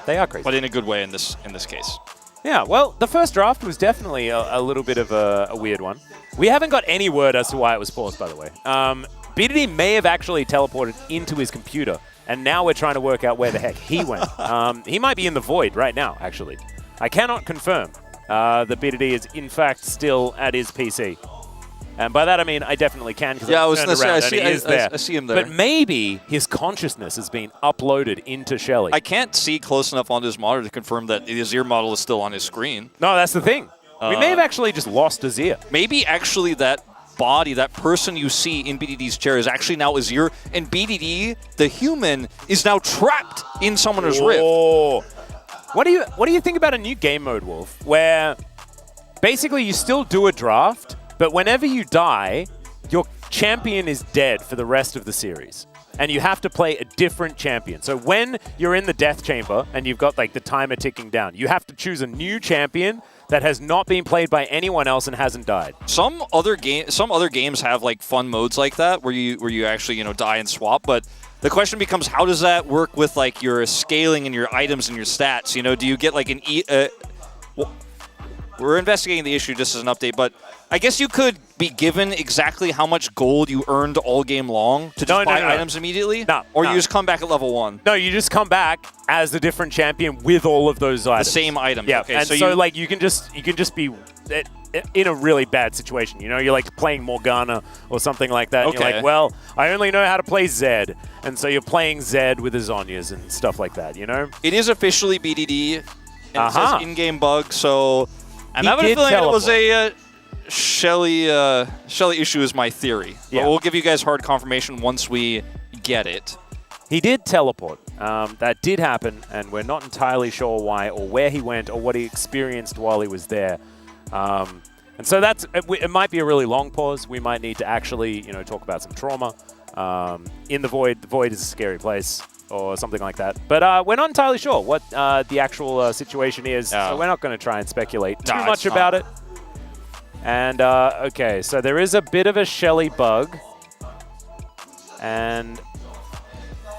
They are crazy. But in a good way in this case. Yeah, well, the first draft was definitely a little bit of a weird one. We haven't got any word as to why it was paused, by the way. BDD may have actually teleported into his computer, and now we're trying to work out where the heck he went. He might be in the void right now, actually. I cannot confirm that BDD is, in fact, still at his PC. And by that I mean I definitely can, because I was turned around and he is there. I see him there. But maybe his consciousness has been uploaded into Shelly. I can't see close enough on his monitor to confirm that his ear model is still on his screen. No, that's the thing. We may have actually just lost his ear. Maybe actually that body, that person you see in BDD's chair is actually now his ear, and BDD, the human, is now trapped in Summoner's Rift. What do you think about a new game mode, Wolf, where basically you still do a draft, but whenever you die, your champion is dead for the rest of the series. And you have to play a different champion. So when you're in the death chamber and you've got like the timer ticking down, you have to choose a new champion that has not been played by anyone else and hasn't died. Some other games have like fun modes like that where you actually, you know, die and swap, but the question becomes, how does that work with like your scaling and your items and your stats? You know, do you get like we're investigating the issue just as an update, but I guess you could be given exactly how much gold you earned all game long to just buy items immediately? Or you just come back at level 1? No, you just come back as a different champion with all of those items. The same items. Yeah, okay, and so like you can just be in a really bad situation. You know, you're like playing Morgana or something like that. And you're like, well, I only know how to play Zed. And so you're playing Zed with the Zhonyas and stuff like that, you know? It is officially BDD, and it says in-game bug, so I'm having a feeling it was a Shelly issue is my theory. But we'll give you guys hard confirmation once we get it. He did teleport. That did happen, and we're not entirely sure why or where he went or what he experienced while he was there. And so it might be a really long pause. We might need to actually, you know, talk about some trauma in the void. The void is a scary place, or something like that. But we're not entirely sure what the actual situation is, so we're not going to try and speculate too much about it. And okay, so there is a bit of a Shelly bug, and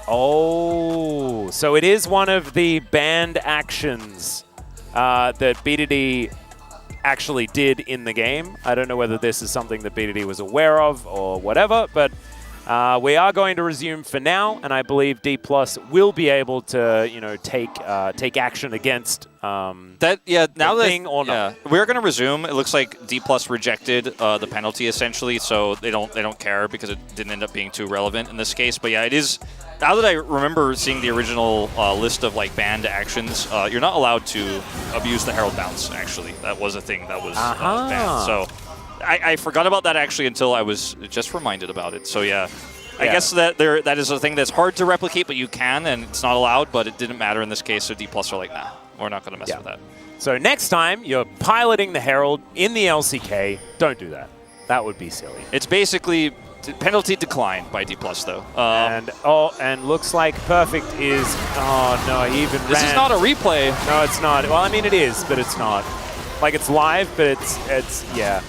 so it is one of the banned actions that BDD actually did in the game. I don't know whether this is something that BDD was aware of or whatever, but we are going to resume for now, and I believe D+ will be able to, you know, take action against we're going to resume. It looks like D+ rejected the penalty essentially, so they don't care because it didn't end up being too relevant in this case. But yeah, it is. Now that I remember seeing the original list of like banned actions, you're not allowed to abuse the Herald Bounce. Actually, that was a thing that was banned. So I forgot about that actually until I was just reminded about it. So yeah. I guess that is a thing that's hard to replicate, but you can, and it's not allowed, but it didn't matter in this case, so D+ are like, nah, we're not going to mess with that. So next time you're piloting the Herald in the LCK, don't do that. That would be silly. It's basically penalty declined by D+ though. And looks like Perfect is, oh no, he even This is not a replay. No, it's not. Well, I mean it is, but it's not. Like it's live, but it's yeah.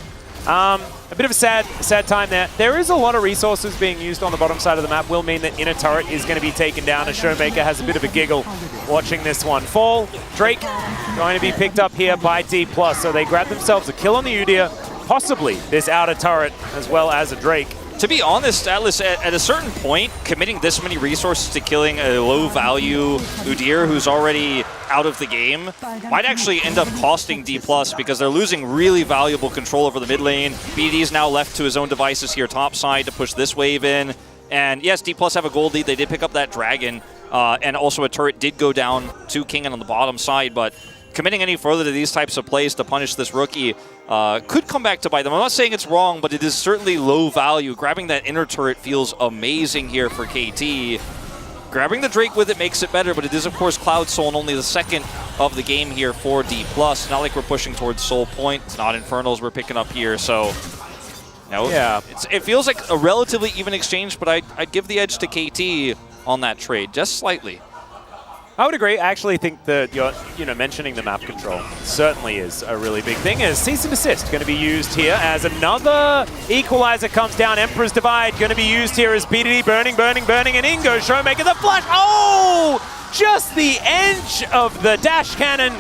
A bit of a sad time there. There is a lot of resources being used on the bottom side of the map. Will mean that inner turret is going to be taken down as Showmaker has a bit of a giggle watching this one fall. Drake going to be picked up here by D+, so they grab themselves a kill on the Udyr, possibly this outer turret as well as a Drake. To be honest, Atlas, at a certain point, committing this many resources to killing a low-value Udyr who's already out of the game might actually end up costing D+, because they're losing really valuable control over the mid lane. BD is now left to his own devices here top side to push this wave in. And yes, D+ have a gold lead. They did pick up that dragon, and also a turret did go down to Kingen on the bottom side, but committing any further to these types of plays to punish this rookie could come back to bite them. I'm not saying it's wrong, but it is certainly low value. Grabbing that inner turret feels amazing here for KT. Grabbing the Drake with it makes it better, but it is, of course, Cloud Soul and only the second of the game here for D+. Not like we're pushing towards Soul Point. It's not Infernals we're picking up here, so... No, yeah. It feels like a relatively even exchange, but I'd give the edge to KT on that trade, just slightly. I would agree. I actually think that you're mentioning the map control certainly is a really big thing. As Cease and Desist going to be used here as another equalizer comes down. Emperor's Divide going to be used here as BDD burning, and in goes Showmaker. The flash. Oh! Just the edge of the dash cannon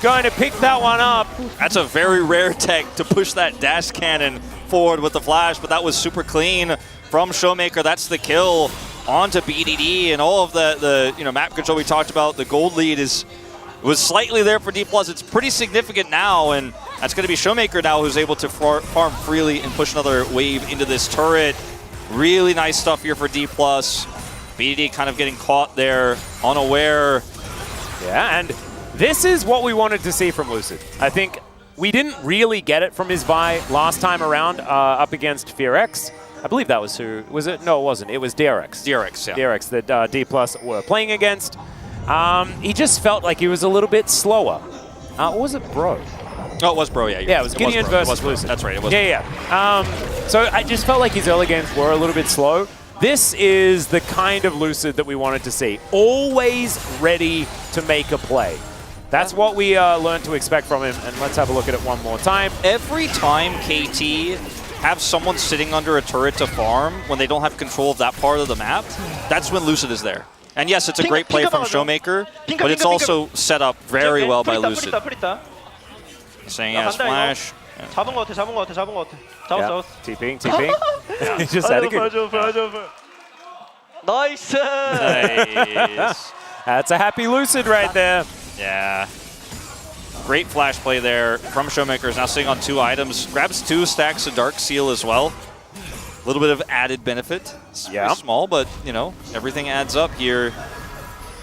going to pick that one up. That's a very rare tech to push that dash cannon forward with the flash, but that was super clean from Showmaker. That's the kill onto BDD, and all of the map control we talked about. The gold lead was slightly there for D+. It's pretty significant now, and that's going to be Showmaker now who's able to farm freely and push another wave into this turret. Really nice stuff here for D+. BDD kind of getting caught there, unaware. Yeah, and this is what we wanted to see from Lucid. I think we didn't really get it from his Vi last time around up against FearX. I believe that was who, was it? No, it wasn't. It was DRX. DRX, yeah. DRX that D+ were playing against. He just felt like he was a little bit slower. Or was it Bro? Oh, it was Bro, yeah. Yeah, it was Gideon versus Lucid. That's right, it was. Yeah. So I just felt like his early games were a little bit slow. This is the kind of Lucid that we wanted to see. Always ready to make a play. That's what we learned to expect from him, and let's have a look at it one more time. Every time KT have someone sitting under a turret to farm when they don't have control of that part of the map, that's when Lucid is there. And yes, it's a great play from Showmaker, but it's also set up very well by Lucid. Saying yes, flash. 잡은 것 같아. 잡았어. TPing. He just had a good. Nice. That's a happy Lucid right there. Yeah. Great flash play there from Showmaker. Is now sitting on 2 items. Grabs 2 stacks of Dark Seal as well. A little bit of added benefit. It's very small, but, everything adds up here.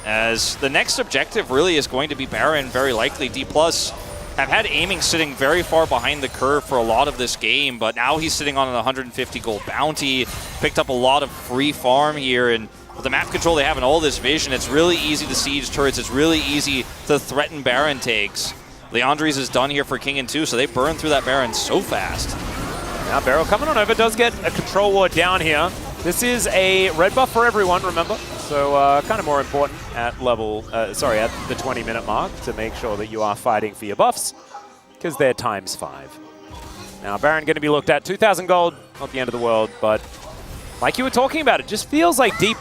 As the next objective really is going to be Baron, very likely. D+ have had aiming sitting very far behind the curve for a lot of this game, but now he's sitting on an 150 gold bounty. Picked up a lot of free farm here, and with the map control they have and all this vision, it's really easy to siege turrets. It's really easy to threaten Baron takes. Leandres is done here for Kingen too, so they burn through that Baron so fast. Now Barrow coming on over, does get a control ward down here. This is a red buff for everyone, remember? So kind of more important at at the 20-minute mark to make sure that you are fighting for your buffs, because they're ×5. Now Baron going to be looked at, 2,000 gold, not the end of the world, but like you were talking about, it just feels like D+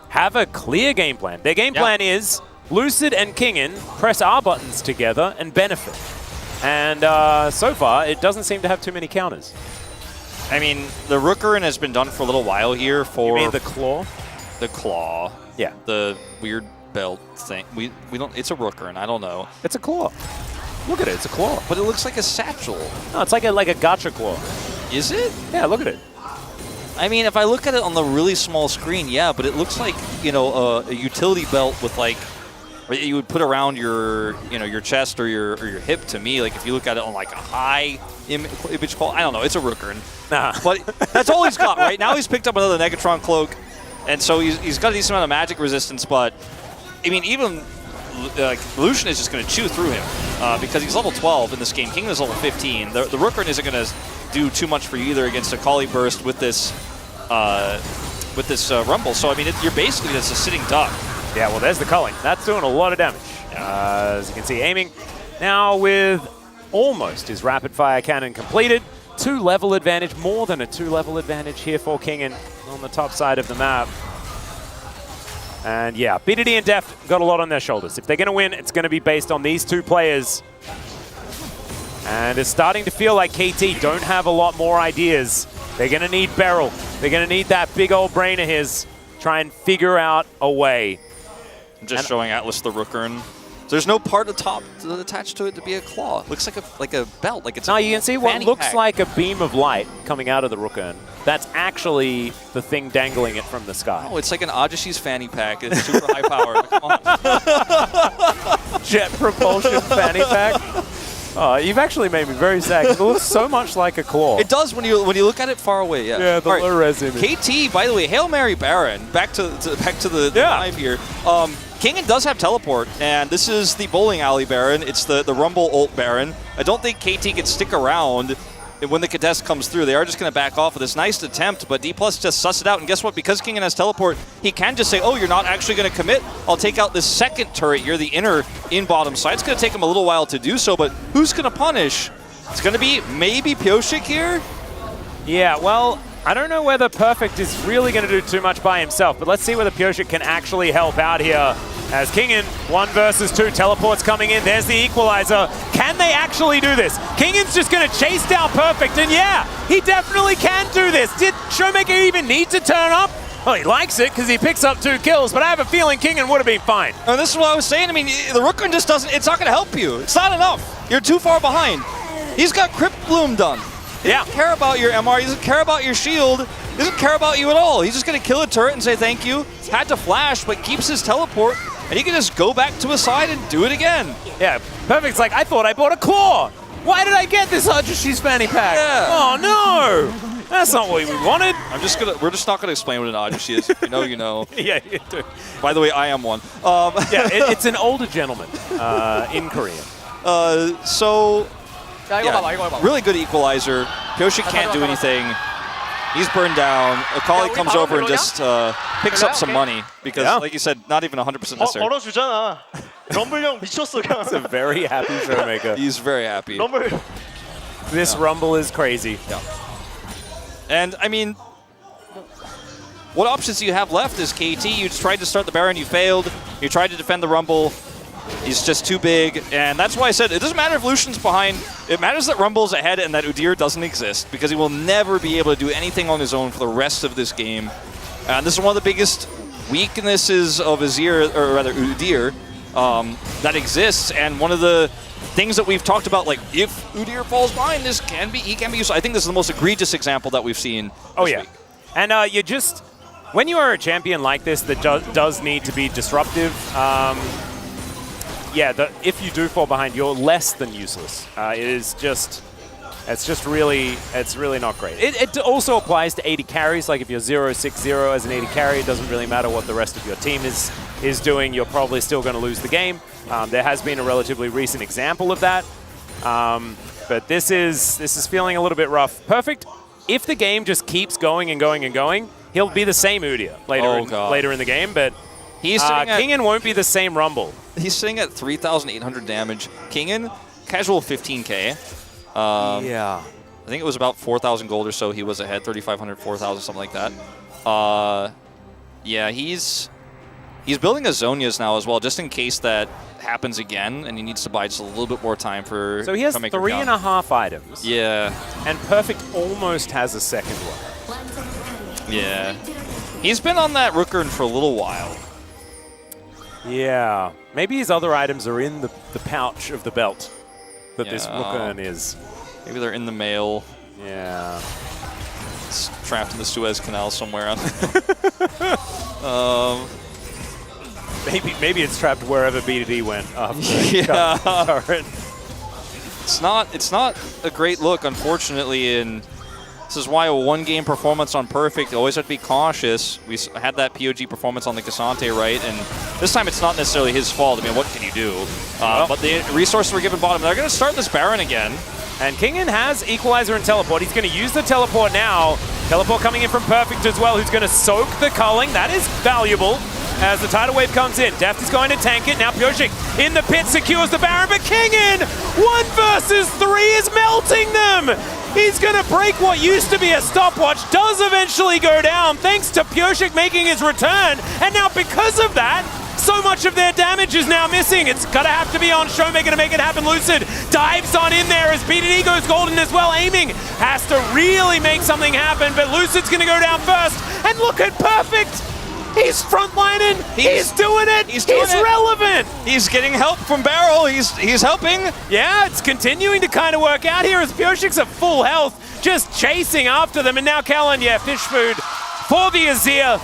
have a clear game plan. Their game plan is Lucid and Kingen press R buttons together and benefit. And so far, it doesn't seem to have too many counters. I mean, the Rookerin has been done for a little while here for... You mean the Claw? The Claw. Yeah. The weird belt thing. We don't... It's a Rookerin. I don't know. It's a Claw. Look at it. It's a Claw. But it looks like a satchel. No, it's like a gacha Claw. Is it? Yeah, look at it. I mean, if I look at it on the really small screen, yeah, but it looks like, a utility belt with, like, you would put around your your chest or your hip. To me, like if you look at it on like a high image quality, I don't know, it's a Rookern. But that's all he's got right now. He's picked up another Negatron cloak, and so he's got a decent amount of magic resistance. But I mean, even like Lucian is just going to chew through him because he's level 12 in this game. King is level 15. The Rookern isn't going to do too much for you either against a Kali burst with this Rumble. So I mean, you're basically just a sitting duck. Yeah, well, there's the culling. That's doing a lot of damage. As you can see, aiming now with almost his rapid fire cannon completed. 2-level advantage, more than a 2-level advantage here for Kingen on the top side of the map. And yeah, BDD and Deft got a lot on their shoulders. If they're going to win, it's going to be based on these two players. And it's starting to feel like KT don't have a lot more ideas. They're going to need Beryl. They're going to need that big old brain of his. Try and figure out a way. I'm just showing Atlas the Rookern. There's no part of top attached to it to be a claw. It looks like a belt. Like it's no, you can see what looks like a beam of light coming out of the Rookern. That's actually the thing dangling it from the sky. Oh, it's like an Ajishi's fanny pack. It's super high power. Jet propulsion fanny pack. Oh, you've actually made me very sad. It looks so much like a claw. It does when you look at it far away. Yeah. Yeah, the low res image. KT, by the way, Hail Mary Baron. Back to the live here. Kingen does have teleport, and this is the bowling alley Baron. It's the Rumble ult Baron. I don't think KT can stick around when the contest comes through. They are just going to back off with this nice attempt, but D+ just suss it out. And guess what? Because Kingen has teleport, he can just say, oh, you're not actually going to commit. I'll take out this second turret here, the inner in bottom side. It's going to take him a little while to do so, but who's going to punish? It's going to be maybe Pioshik here? Yeah, well, I don't know whether Perfect is really going to do too much by himself, but let's see whether Pioshik can actually help out here. As Kingen, 1 versus 2, teleports coming in. There's the equalizer. Can they actually do this? Kingen's just going to chase down Perfect, and yeah, he definitely can do this. Did Showmaker even need to turn up? Well, he likes it because he picks up 2 kills, but I have a feeling Kingen would have been fine. And this is what I was saying. I mean, the Rookern just doesn't, it's not going to help you. It's not enough. You're too far behind. He's got Crypt Bloom done. He doesn't care about your MR. He doesn't care about your shield. He doesn't care about you at all. He's just going to kill a turret and say thank you. Had to flash, but keeps his teleport, and he can just go back to his side and do it again. Yeah, Perfect's like, I thought I bought a claw. Why did I get this Ajishi's fanny pack? Yeah. Oh, no. That's not what we wanted. We're just not going to explain what an Ajishi is. If you know, you know. Yeah, you do. By the way, I am one. Yeah, it's an older gentleman in Korea. Really good equalizer. Pioshik can't do anything. He's burned down. Akali comes over and just picks up some money because, like you said, not even 100% necessary. 벌어주잖아. 럼블 형 미쳤어 그냥. It's a very happy Showmaker. He's very happy. 럼블. This Rumble is crazy. Yeah. And, I mean, what options do you have left as KT? You tried to start the Baron, you failed. You tried to defend the Rumble. He's just too big, and that's why I said it doesn't matter if Lucian's behind. It matters that Rumble's ahead and that Udyr doesn't exist, because he will never be able to do anything on his own for the rest of this game. And this is one of the biggest weaknesses of Azir, or rather Udyr, that exists, and one of the things that we've talked about, like if Udyr falls behind, he can be useful. I think this is the most egregious example that we've seen this week. And when you are a champion like this that does need to be disruptive, if you do fall behind, you're less than useless. It's really not great. It also applies to 80 carries. Like if you're 0-6-0 as an 80 carry, it doesn't really matter what the rest of your team is doing. You're probably still going to lose the game. There has been a relatively recent example of that. But this is feeling a little bit rough. Perfect. If the game just keeps going and going and going, he'll be the same Udyr later in the game. But Kingen won't be the same Rumble. He's sitting at 3,800 damage. Kingen, casual 15k. I think it was about 4,000 gold or so. He was ahead, 3,500, 4,000, something like that. Yeah, he's building a Zhonya's now as well, just in case that happens again, and he needs to buy just a little bit more time for. So he has 3.5 items. Yeah, and Perfect almost has a second one. Yeah, he's been on that Rookern for a little while. Yeah, maybe his other items are in the pouch of the belt that this Rookern is. Maybe they're in the mail. Yeah. It's trapped in the Suez Canal somewhere. Maybe it's trapped wherever B2D went after Yeah. turret. It's not a great look, unfortunately, and this is why a one-game performance on Perfect, you always have to be cautious. We had that POG performance on the Cassante, right? And this time it's not necessarily his fault. I mean, what can you do? But the resources were given bottom. They're going to start this Baron again. And Kingen has Equalizer and Teleport. He's going to use the Teleport now. Teleport coming in from Perfect as well, who's going to soak the culling. That is valuable as the tidal wave comes in. Deft is going to tank it. Now Pyosik in the pit secures the Baron, but Kingen, 1 versus 3 is melting them. He's going to break what used to be a stopwatch, does eventually go down thanks to Pyosik making his return. And now because of that, so much of their damage is now missing. It's going to have to be on Showmaker to make it happen. Lucid dives on in there as BDD goes golden as well. Aiming has to really make something happen, but Lucid's going to go down first. And look at Perfect. He's frontlining. He's doing it. He's relevant. He's getting help from Barrel. He's helping. Yeah, it's continuing to kind of work out here as Pyoshik's at full health, just chasing after them. And now Kellen, yeah, fish food for the Azir.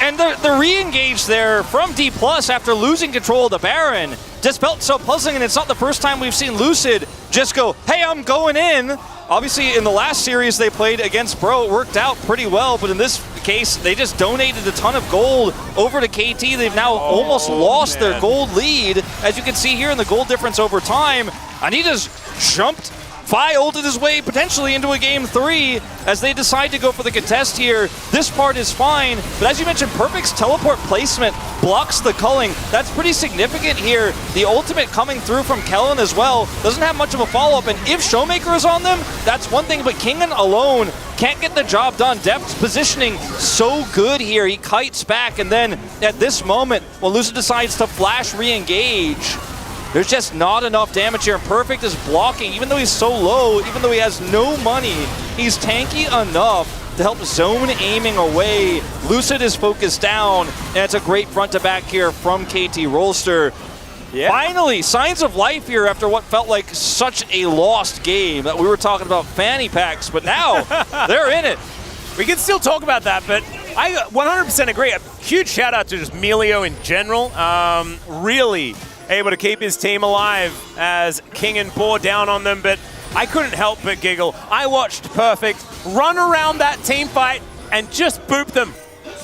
And the re-engage there from D+ after losing control of the Baron just felt so puzzling, and it's not the first time we've seen Lucid just go, hey, I'm going in. Obviously, in the last series they played against Bro, it worked out pretty well, but in this case, they just donated a ton of gold over to KT. They've now almost lost their gold lead, as you can see here in the gold difference over time. And he just jumped, ulted his way potentially into a game 3 as they decide to go for the contest here. This part is fine, but as you mentioned, Perfect's teleport placement blocks the culling. That's pretty significant here. The ultimate coming through from Kellen as well doesn't have much of a follow-up, and if Showmaker is on them, that's one thing, but Kingen alone can't get the job done. Deft's positioning so good here. He kites back, and then at this moment, when Lucid decides to flash re-engage, there's just not enough damage here, and Perfect is blocking. Even though he's so low, even though he has no money, he's tanky enough to help zone aiming away. Lucid is focused down, and it's a great front to back here from KT Rolster. Yeah. Finally, signs of life here after what felt like such a lost game that we were talking about fanny packs, but now they're in it. We can still talk about that, but I 100% agree. A huge shout out to just Melio in general. Really able to keep his team alive as Kingen bore down on them, but I couldn't help but giggle. I watched Perfect run around that team fight and just boop them.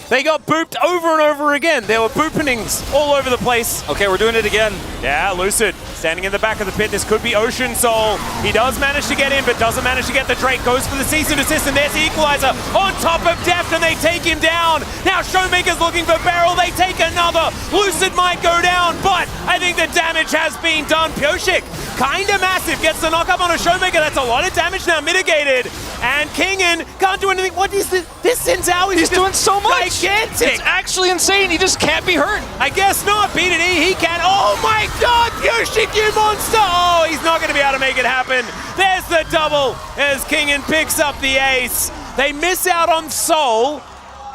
They got booped over and over again. There were boopenings all over the place. Okay, we're doing it again. Yeah, Lucid standing in the back of the pit. This could be Ocean Soul. He does manage to get in, but doesn't manage to get the Drake. Goes for the cease and desist, and there's the Equalizer on top of Deft, and they take him down. Now Showmaker's looking for Barrel. They take another. Lucid might go down, but I think the damage has been done. Pyosik, kinda massive, gets the knock up on a Showmaker. That's a lot of damage now mitigated. And Kingen can't do anything. What is this? This Sin Zhao is He's doing so much. Gigantic. It's actually insane. He just can't be hurt. I guess not. BDD, he can. Oh my god, Pyosik, you monster! Oh, he's not going to be able to make it happen. There's the double as Kingen picks up the ace. They miss out on Soul,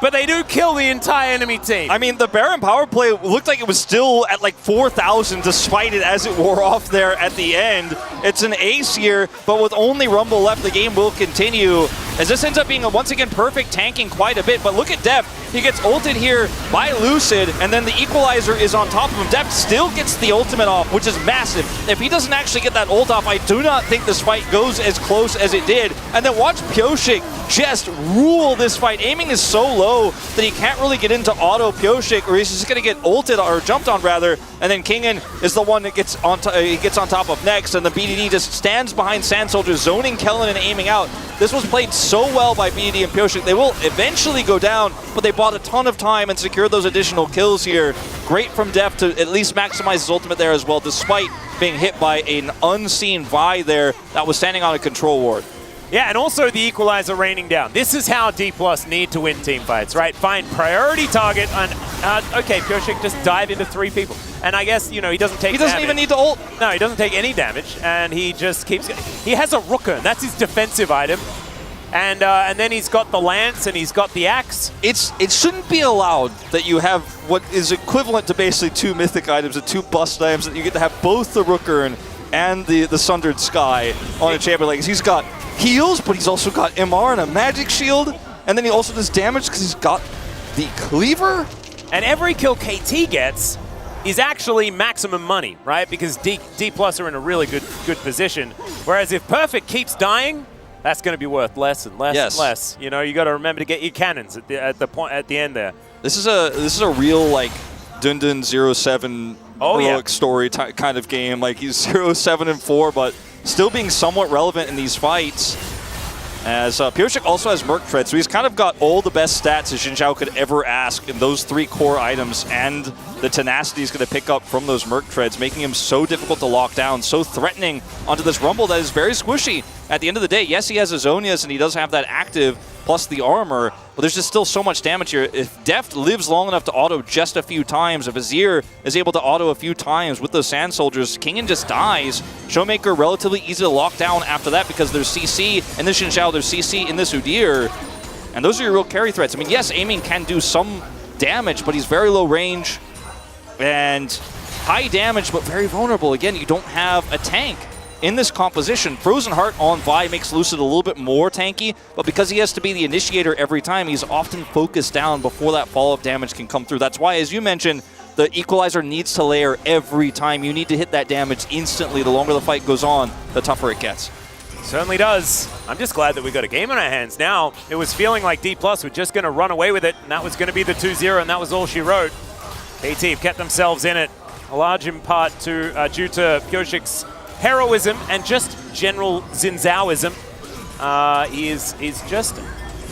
but they do kill the entire enemy team. I mean, the Baron power play looked like it was still at like 4,000 despite it as it wore off there at the end. It's an ace here, but with only Rumble left, the game will continue. As this ends up being, once again, Perfect tanking quite a bit. But look at Deft. He gets ulted here by Lucid, and then the Equalizer is on top of him. Deft still gets the ultimate off, which is massive. If he doesn't actually get that ult off, I do not think this fight goes as close as it did. And then watch Pyosik just rule this fight. Aiming is so low that he can't really get into auto Pyosik, or he's just going to get ulted, or jumped on rather. And then Kingen is the one that gets on top of next, and the BDD just stands behind Sand Soldier, zoning Kellen and aiming out. This was played so well by BDD and Pyosik. They will eventually go down, but they bought a ton of time and secured those additional kills here. Great from Deft to at least maximize his ultimate there as well, despite being hit by an unseen Vi there that was standing on a control ward. Yeah, and also the Equalizer raining down. This is how D+ need to win team fights, right? Find priority target, and okay, Pyosik just dive into 3 people. And I guess, you know, he doesn't take He doesn't even need to ult. No, he doesn't take any damage, and he just keeps going. He has a Rooker, and that's his defensive item. And then he's got the Lance, and he's got the Axe. It shouldn't be allowed that you have what is equivalent to basically 2 mythic items and 2 bust items, that you get to have both the Rooker and the Sundered Sky on a champion. Like, he's got heals, but he's also got MR and a magic shield, and then he also does damage because he's got the cleaver. And every kill KT gets is actually maximum money, right? Because D plus are in a really good position. Whereas if Perfect keeps dying, that's going to be worth less and less and less. You know, you got to remember to get your cannons at the end there. This is a real like Dundun 0-7 heroic story kind of game. Like he's 0-7-4, but still being somewhat relevant in these fights. As Pyosik also has Merc Tread, so he's kind of got all the best stats as Xin Zhao could ever ask in those 3 core items, and the tenacity he's going to pick up from those Merc Treads, making him so difficult to lock down, so threatening onto this Rumble that is very squishy. At the end of the day, yes, he has his Zonias and he does have that active, plus the armor, but there's just still so much damage here. If Deft lives long enough to auto just a few times, if Azir is able to auto a few times with those Sand Soldiers, Kingen just dies. Showmaker relatively easy to lock down after that because there's CC in this Xin Zhao, there's CC in this Udyr, and those are your real carry threats. I mean, yes, aiming can do some damage, but he's very low range and high damage, but very vulnerable. Again, you don't have a tank in this composition. Frozen Heart on Vi makes Lucid a little bit more tanky, but because he has to be the initiator every time, he's often focused down before that follow-up damage can come through. That's why, as you mentioned, the Equalizer needs to layer every time. You need to hit that damage instantly. The longer the fight goes on, the tougher it gets. Certainly does. I'm just glad that we got a game on our hands now. It was feeling like D+ were just going to run away with it, and that was going to be the 2-0, and that was all she wrote. KT have kept themselves in it, a large in part due to Pyosik's heroism and just general Xin Zhaoism. He is just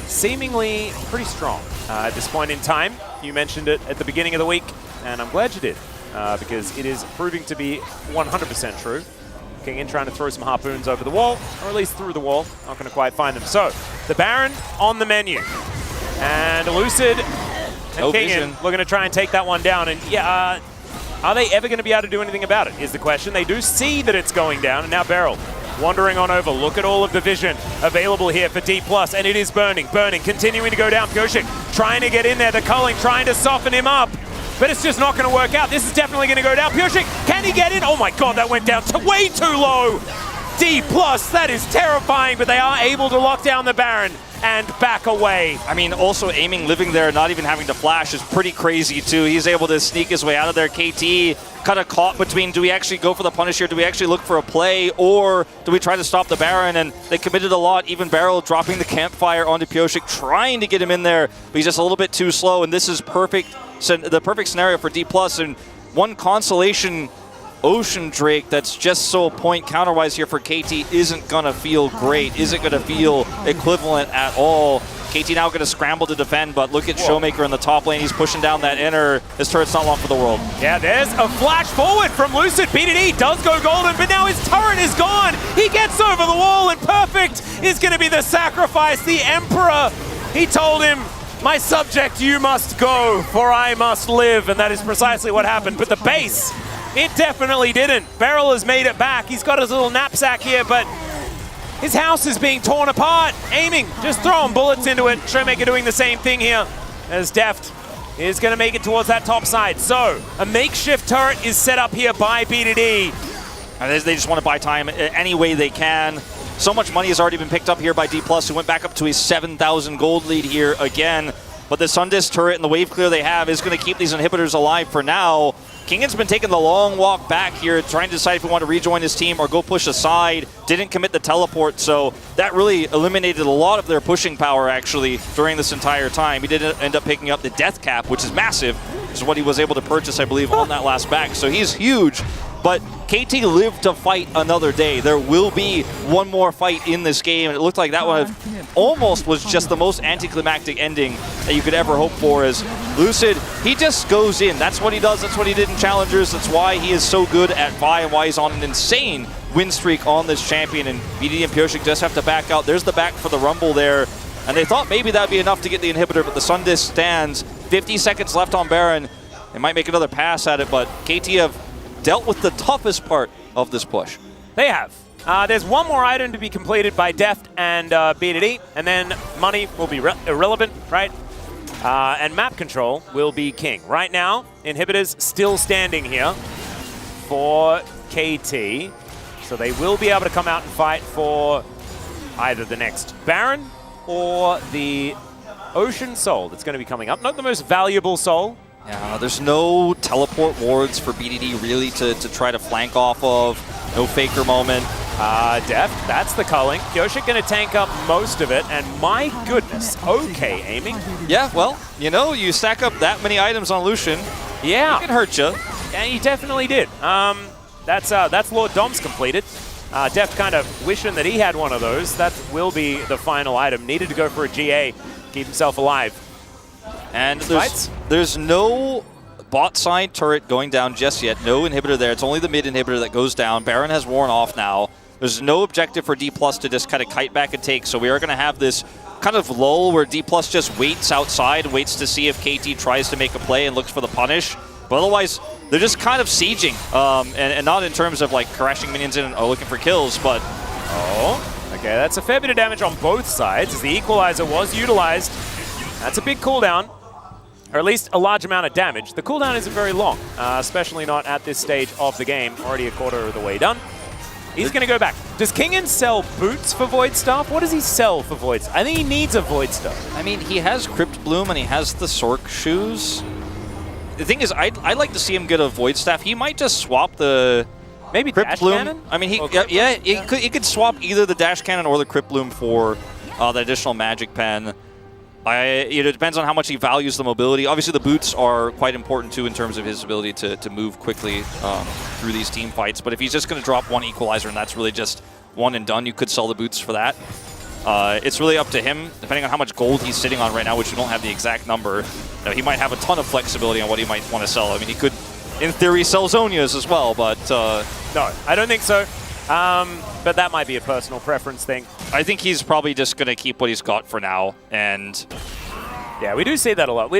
seemingly pretty strong at this point in time. You mentioned it at the beginning of the week, and I'm glad you did, because it is proving to be 100% true. Kingen trying to throw some harpoons over the wall, or at least through the wall. Not going to quite find them. So, the Baron on the menu. And Lucid and Kingen looking to try and take that one down. And yeah, are they ever going to be able to do anything about it, is the question. They do see that it's going down, and now Beryl wandering on over. Look at all of the vision available here for D+, and it is burning, continuing to go down. Pyosik trying to get in there, the culling, trying to soften him up, but it's just not going to work out. This is definitely going to go down. Pyosik, can he get in? Oh my god, that went down to way too low. D+, that is terrifying, but they are able to lock down the Baron and back away. I mean, also aiming, living there, not even having to flash is pretty crazy too. He's able to sneak his way out of there. KT kind of caught between, do we actually go for the punish here? Do we actually look for a play? Or do we try to stop the Baron? And they committed a lot. Even Beryl dropping the campfire onto Pyosik, trying to get him in there, but he's just a little bit too slow. And this is the perfect scenario for D+. And one consolation Ocean Drake that's just so point counterwise here for KT isn't going to feel great, isn't going to feel equivalent at all. KT now going to scramble to defend, but look at Showmaker in the top lane. He's pushing down that inner. His turret's not long for the world. Yeah, there's a flash forward from Lucid. BDD does go golden, but now his turret is gone. He gets over the wall, and Perfect is going to be the sacrifice. The Emperor, he told him, my subject, you must go, for I must live. And that is precisely what happened. But the base, it definitely didn't. Beryl has made it back. He's got his little knapsack here, but his house is being torn apart. Aiming, just throwing bullets into it. Showmaker doing the same thing here as Deft is going to make it towards that top side. So, a makeshift turret is set up here by BDD. And they just want to buy time any way they can. So much money has already been picked up here by D+, who went back up to a 7,000 gold lead here again. But the Sundist turret and the wave clear they have is going to keep these inhibitors alive for now. Kingen's been taking the long walk back here, trying to decide if he wanted to rejoin his team or go push aside. Didn't commit the teleport, so that really eliminated a lot of their pushing power, actually, during this entire time. He did end up picking up the death cap, which is massive, which is what he was able to purchase, I believe, on that last back. So he's huge. But KT lived to fight another day. There will be one more fight in this game, and it looked like that one almost was just the most anticlimactic ending that you could ever hope for. As Lucid, he just goes in. That's what he does. That's what he did in Challengers. That's why he is so good at Vi and why he's on an insane win streak on this champion. And BD and Pyosik just have to back out. There's the back for the Rumble there. And they thought maybe that would be enough to get the inhibitor, but the Sundist stands. 50 seconds left on Baron. They might make another pass at it, but KT have dealt with the toughest part of this push. They have. There's one more item to be completed by Deft and BDD, and then money will be irrelevant, right? And map control will be king. Right now, inhibitors still standing here for KT, so they will be able to come out and fight for either the next Baron or the Ocean Soul that's going to be coming up. Not the most valuable soul, Yeah, there's no teleport wards for BDD really to try to flank off of. No Faker moment. Def, that's the culling. Kyoshik going to tank up most of it, and my goodness, okay aiming. Yeah, well, you know, you stack up that many items on Lucian. Yeah. It can hurt you. And he definitely did. That's Lord Dom's completed. Def kind of wishing that he had one of those. That will be the final item. Needed to go for a GA, keep himself alive. And there's no bot side turret going down just yet. No inhibitor there. It's only the mid inhibitor that goes down. Baron has worn off now. There's no objective for D+ to just kind of kite back and take. So we are going to have this kind of lull where D+ just waits outside, waits to see if KT tries to make a play and looks for the punish. But otherwise, they're just kind of sieging. And not in terms of like crashing minions in and looking for kills, but... Oh, okay, that's a fair bit of damage on both sides as the equalizer was utilized. That's a big cooldown. Or at least a large amount of damage. The cooldown isn't very long, especially not at this stage of the game. Already a quarter of the way done. He's going to go back. Does Kingen sell boots for Void Staff? What does he sell for Void Staff? I think he needs a Void Staff. I mean, he has Crypt Bloom and he has the Sork shoes. The thing is, I'd like to see him get a Void Staff. He might just swap the... Maybe Crypt Dash Bloom. Cannon? I mean, he could swap either the Dash Cannon or the Crypt Bloom for the additional Magic Pen. It depends on how much he values the mobility. Obviously, the boots are quite important, too, in terms of his ability to move quickly through these team fights. But if he's just going to drop one equalizer and that's really just one and done, you could sell the boots for that. It's really up to him, depending on how much gold he's sitting on right now, which we don't have the exact number. He might have a ton of flexibility on what he might want to sell. I mean, he could, in theory, sell Zhonya's as well, but... No, I don't think so. But that might be a personal preference thing. I think he's probably just going to keep what he's got for now, and... Yeah, we do see that a lot.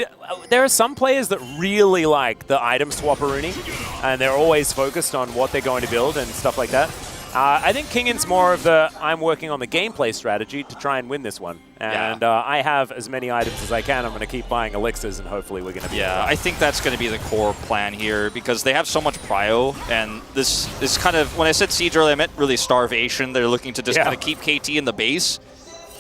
There are some players that really like the item swapperooning, and they're always focused on what they're going to build and stuff like that. I think Kingen's more of the, I'm working on the gameplay strategy to try and win this one. And I have as many items as I can. I'm going to keep buying elixirs, and hopefully we're going to be... Yeah, I think that's going to be the core plan here, because they have so much prio, and this is kind of... When I said siege earlier, I meant really starvation. They're looking to just kind of keep KT in the base,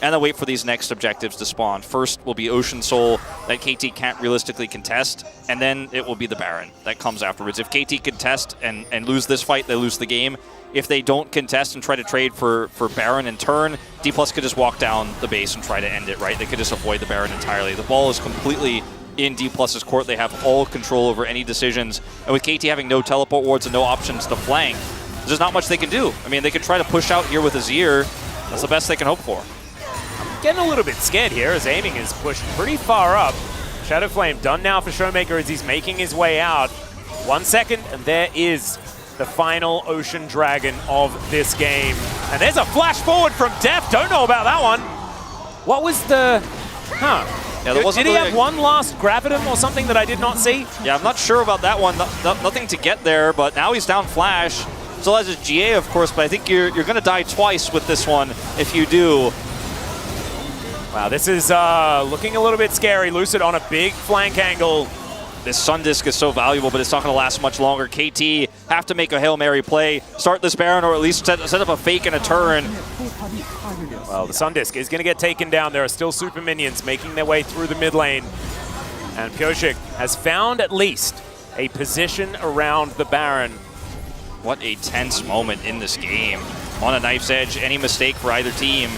and then wait for these next objectives to spawn. First will be Ocean Soul that KT can't realistically contest, and then it will be the Baron that comes afterwards. If KT contest and lose this fight, they lose the game. If they don't contest and try to trade for Baron in turn, D+ could just walk down the base and try to end it, right? They could just avoid the Baron entirely. The ball is completely in D+'s court. They have all control over any decisions. And with KT having no teleport wards and no options to flank, there's not much they can do. I mean, they could try to push out here with Azir. That's the best they can hope for. Getting a little bit scared here as aiming is pushed pretty far up. Shadow Flame done now for Showmaker as he's making his way out. 1 second, and there is the final Ocean Dragon of this game. And there's a flash forward from Def. Don't know about that one. What was the... Huh. Yeah, did he have one last Gravitum or something that I did not see? Yeah, I'm not sure about that one. Nothing to get there, but now he's down Flash. Still has his GA, of course, but I think you're going to die twice with this one if you do. Wow, this is looking a little bit scary. Lucid on a big flank angle. This Sun Disc is so valuable, but it's not going to last much longer. KT have to make a Hail Mary play, start this Baron, or at least set up a fake and a turn. Well, the Sun Disc is going to get taken down. There are still super minions making their way through the mid lane. And Kyoshik has found at least a position around the Baron. What a tense moment in this game. On a knife's edge, any mistake for either team,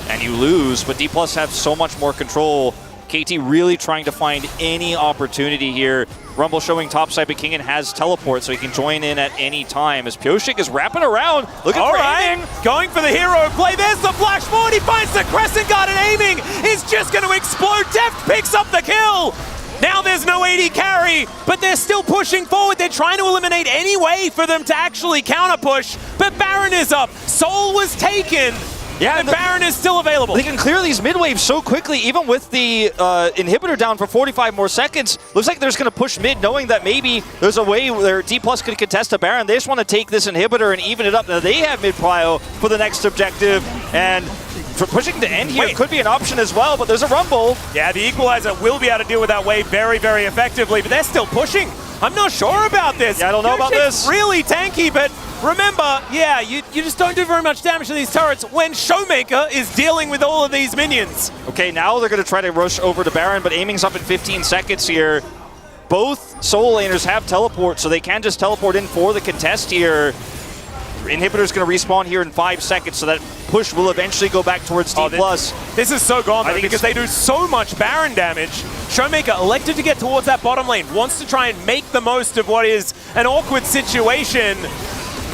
and you lose, but D+ have so much more control. KT really trying to find any opportunity here. Rumble showing topside, but Kingen has teleport, so he can join in at any time. As Kyoshik is wrapping around, looking for aiming. Going for the hero play. There's the flash forward. He finds the Crescent Guard, and aiming is just going to explode. Deft picks up the kill. Now there's no AD carry, but they're still pushing forward. They're trying to eliminate any way for them to actually counter push, but Baron is up. Soul was taken. Yeah, and Baron is still available. They can clear these mid waves so quickly, even with the inhibitor down for 45 more seconds. Looks like they're just going to push mid, knowing that maybe there's a way where D+ could contest a Baron. They just want to take this inhibitor and even it up. Now they have mid prio for the next objective, and for pushing to end here could be an option as well, but there's a Rumble. Yeah, the Equalizer will be able to deal with that wave very, very effectively, but they're still pushing. I'm not sure about this. Yeah, I don't know about this. Really tanky, but remember, yeah, you just don't do very much damage to these turrets when Showmaker is dealing with all of these minions. Okay, now they're going to try to rush over to Baron, but aiming's up in 15 seconds here. both solo laners have teleport, so they can just teleport in for the contest here. Inhibitor's going to respawn here in 5 seconds, so that push will eventually go back towards D+. This is so gone, though, because they do so much Baron damage. Showmaker elected to get towards that bottom lane, wants to try and make the most of what is an awkward situation.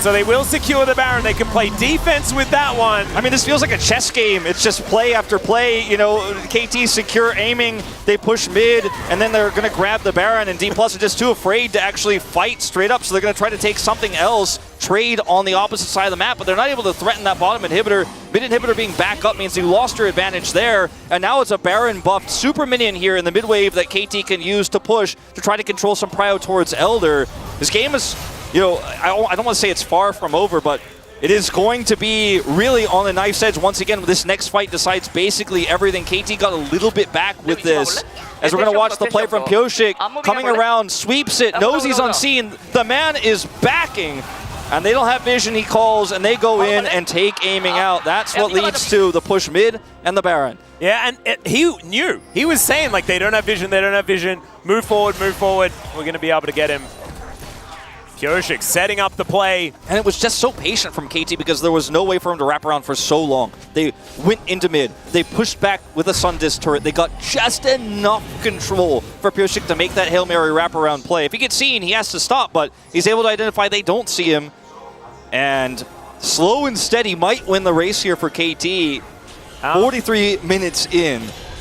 So they will secure the Baron. They can play defense with that one. I mean, this feels like a chess game. It's just play after play. You know, KT secure aiming. They push mid, and then they're going to grab the Baron, and D+ are just too afraid to actually fight straight up, so they're going to try to take something else, trade on the opposite side of the map, but they're not able to threaten that bottom inhibitor. Mid inhibitor being back up means you lost your advantage there, and now it's a Baron buffed super minion here in the mid wave that KT can use to push to try to control some prio towards Elder. This game is, you know, I don't want to say it's far from over, but it is going to be really on the knife's edge once again. This next fight decides basically everything. KT got a little bit back with this, as we're going to watch the play from Pyoshik. Coming around, sweeps it, knows he's unseen. The man is backing, and they don't have vision, he calls, and they go in and take aiming out. That's what leads to the push mid and the Baron. Yeah, and he knew. He was saying, like, they don't have vision, they don't have vision. Move forward, we're going to be able to get him. Pyoshik setting up the play. And it was just so patient from KT because there was no way for him to wrap around for so long. They went into mid. They pushed back with a Sun Disc turret. They got just enough control for Pyoshik to make that Hail Mary wraparound play. If he gets seen, he has to stop, but he's able to identify they don't see him. And slow and steady might win the race here for KT. 43 minutes in.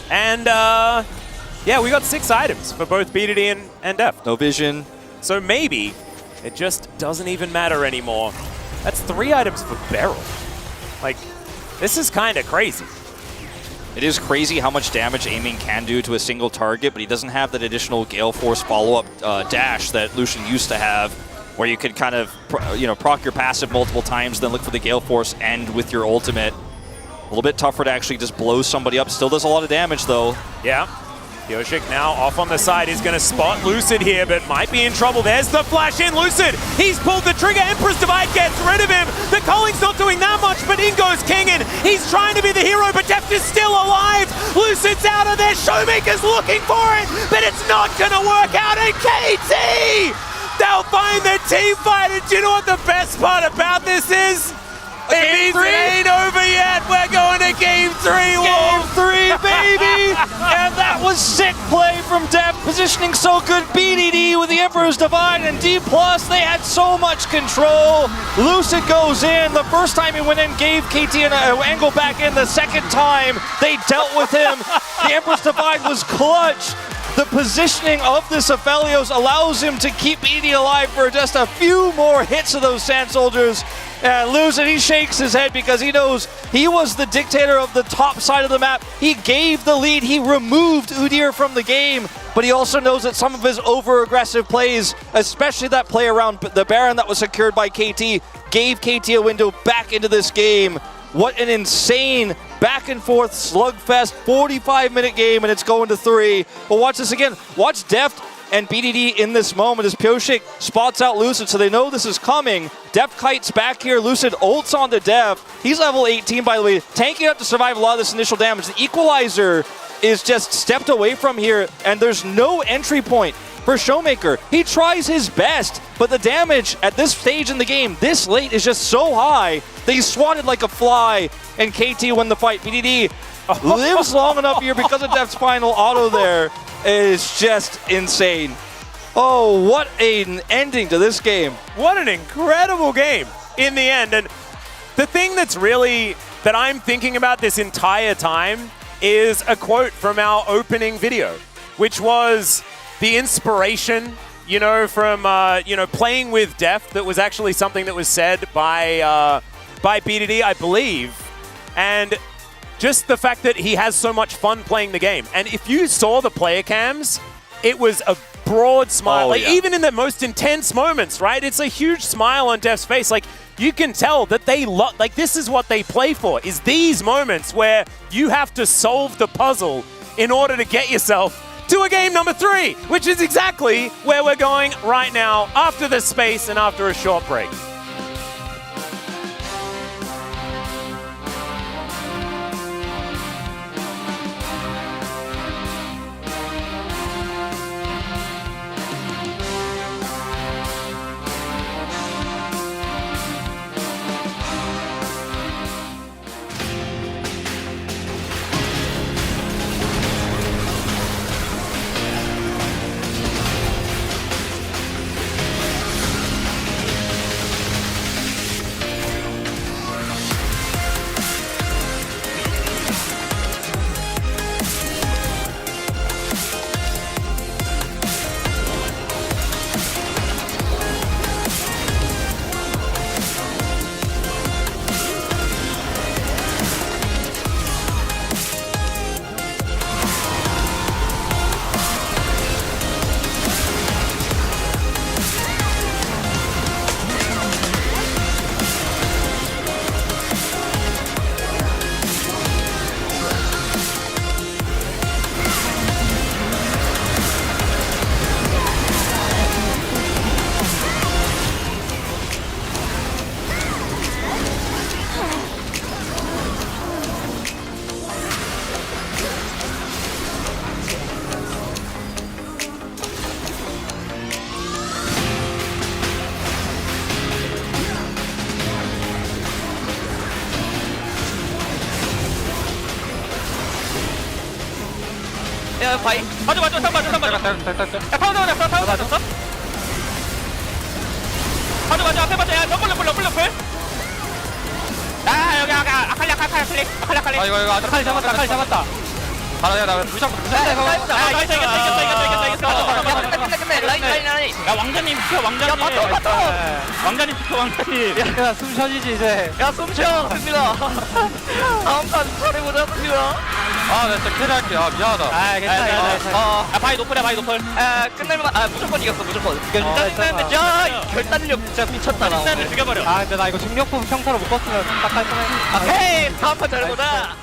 And, yeah, we got 6 items for both BDD and Def. No vision. So maybe it just doesn't even matter anymore. That's 3 items for Beryl. Like, this is kind of crazy. It is crazy how much damage aiming can do to a single target, but he doesn't have that additional Gale Force follow-up dash that Lucian used to have, where you could kind of, proc your passive multiple times, then look for the Gale Force, end with your ultimate. A little bit tougher to actually just blow somebody up. Still does a lot of damage, though. Yeah. Pyoshik now off on the side. He's going to spot Lucid here, but might be in trouble. There's the flash in. Lucid, he's pulled the trigger. Empress Divide gets rid of him. The Calling's not doing that much, but in goes Kingen. He's trying to be the hero, but Deft is still alive. Lucid's out of there. Showmaker's looking for it, but it's not going to work out. And KT, they'll find the team fight. And do you know what the best part about this is? It means it ain't over yet. We're going to Game 3. Game 3, baby! And that was sick play from Def, positioning so good. BDD with the Emperor's Divide and D+, they had so much control. Lucid goes in. The first time he went in, gave KT an angle back in. The second time, they dealt with him. The Emperor's Divide was clutch. The positioning of this Aphelios allows him to keep BDD alive for just a few more hits of those Sand Soldiers. And Lucid, he shakes his head because he knows he was the dictator of the top side of the map. He gave the lead. He removed Udyr from the game. But he also knows that some of his over-aggressive plays, especially that play around the Baron that was secured by KT, gave KT a window back into this game. What an insane back-and-forth slugfest, 45-minute game, and it's going to 3. But watch this again. Watch Deft and BDD in this moment as Pyoshik spots out Lucid, so they know this is coming. Deft kites back here. Lucid ults onto Deft. He's level 18, by the way, tanking up to survive a lot of this initial damage. The Equalizer is just stepped away from here, and there's no entry point for Showmaker. He tries his best, but the damage at this stage in the game, this late, is just so high that he's swatted like a fly, and KT win the fight. BDD lives long enough here because of Deft's final auto there. It is just insane. Oh, what an ending to this game. What an incredible game in the end. And the thing that's really, that I'm thinking about this entire time is a quote from our opening video, which was the inspiration, from, playing with Deft. That was actually something that was said by BDD, I believe. And just the fact that he has so much fun playing the game. And if you saw the player cams, it was a broad smile. Even in the most intense moments, right? It's a huge smile on Deft's face. Like, you can tell that they this is what they play for, is these moments where you have to solve the puzzle in order to get yourself to a game number 3, which is exactly where we're going right now after this space and after a short break. 바이. 맞아. 야, 파우더 맞아. 맞아. 앞에 맞아. 야, 러플. 야, 여기 아칼리. 아, 이거 아칼리 잡았다. 바로 나 무적. 이겼어. 끝내. 라인. 야, 왕자님 지켜, 왕자님. 야, 맞다. 왕자님 지켜, 왕자님. 야, 숨 쉬어지지 이제. 야, 숨 쉬어. 됩니다. 다음 판 잘해보자, 됩니다. 아, 나 진짜 캐리 할게. 아, 미안하다. 아, 괜찮아. 야, 바이 노플. 끝내면, 무조건 이겼어, 무조건. 결단했는데, 야, 결단력 진짜 미쳤다, 나. 결단을 죽여버려. 아, 근데 나 이거 중력품 평타로 묶었으면 딱 깔끔해. 오케이, 다음 판 잘해보자.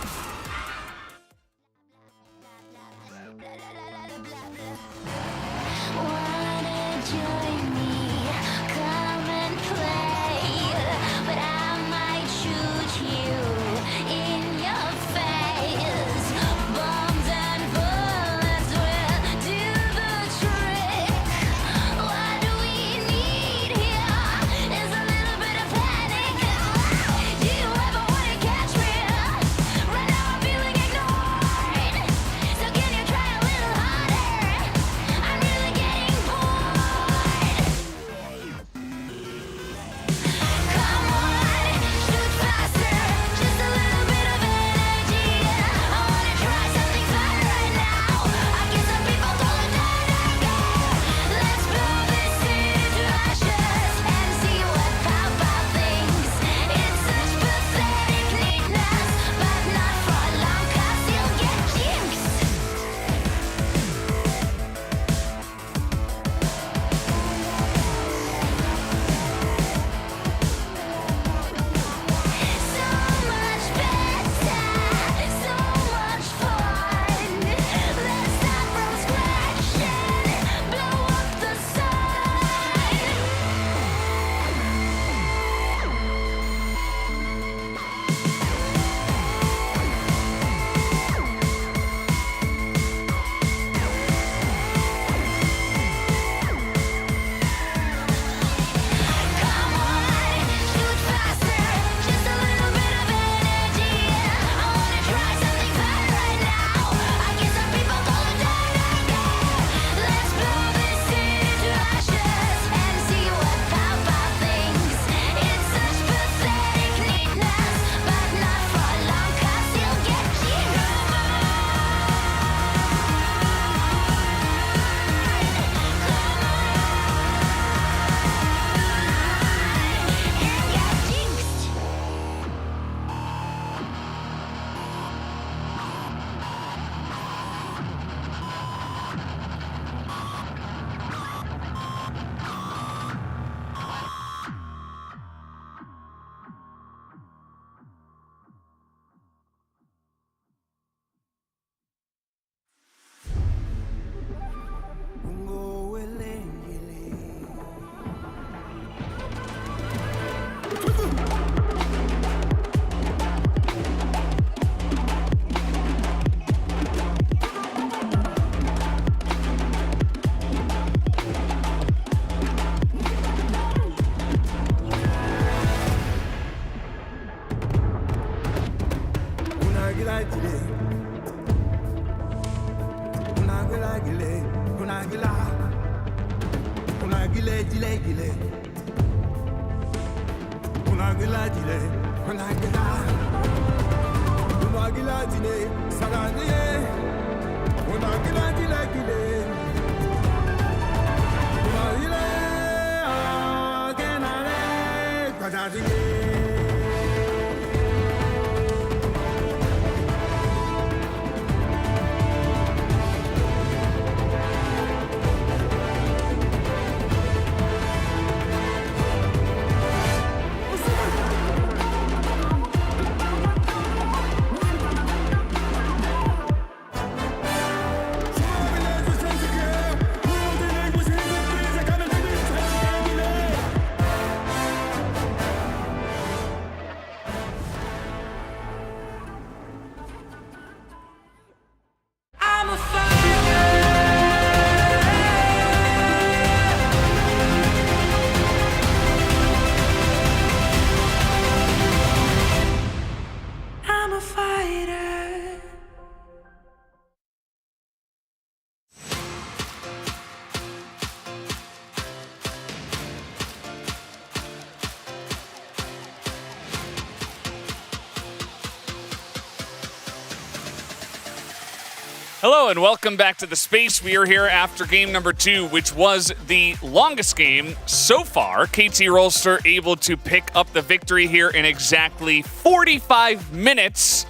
Hello and welcome back to the space. We are here after game number 2, which was the longest game so far. KT Rolster able to pick up the victory here in exactly 45 minutes.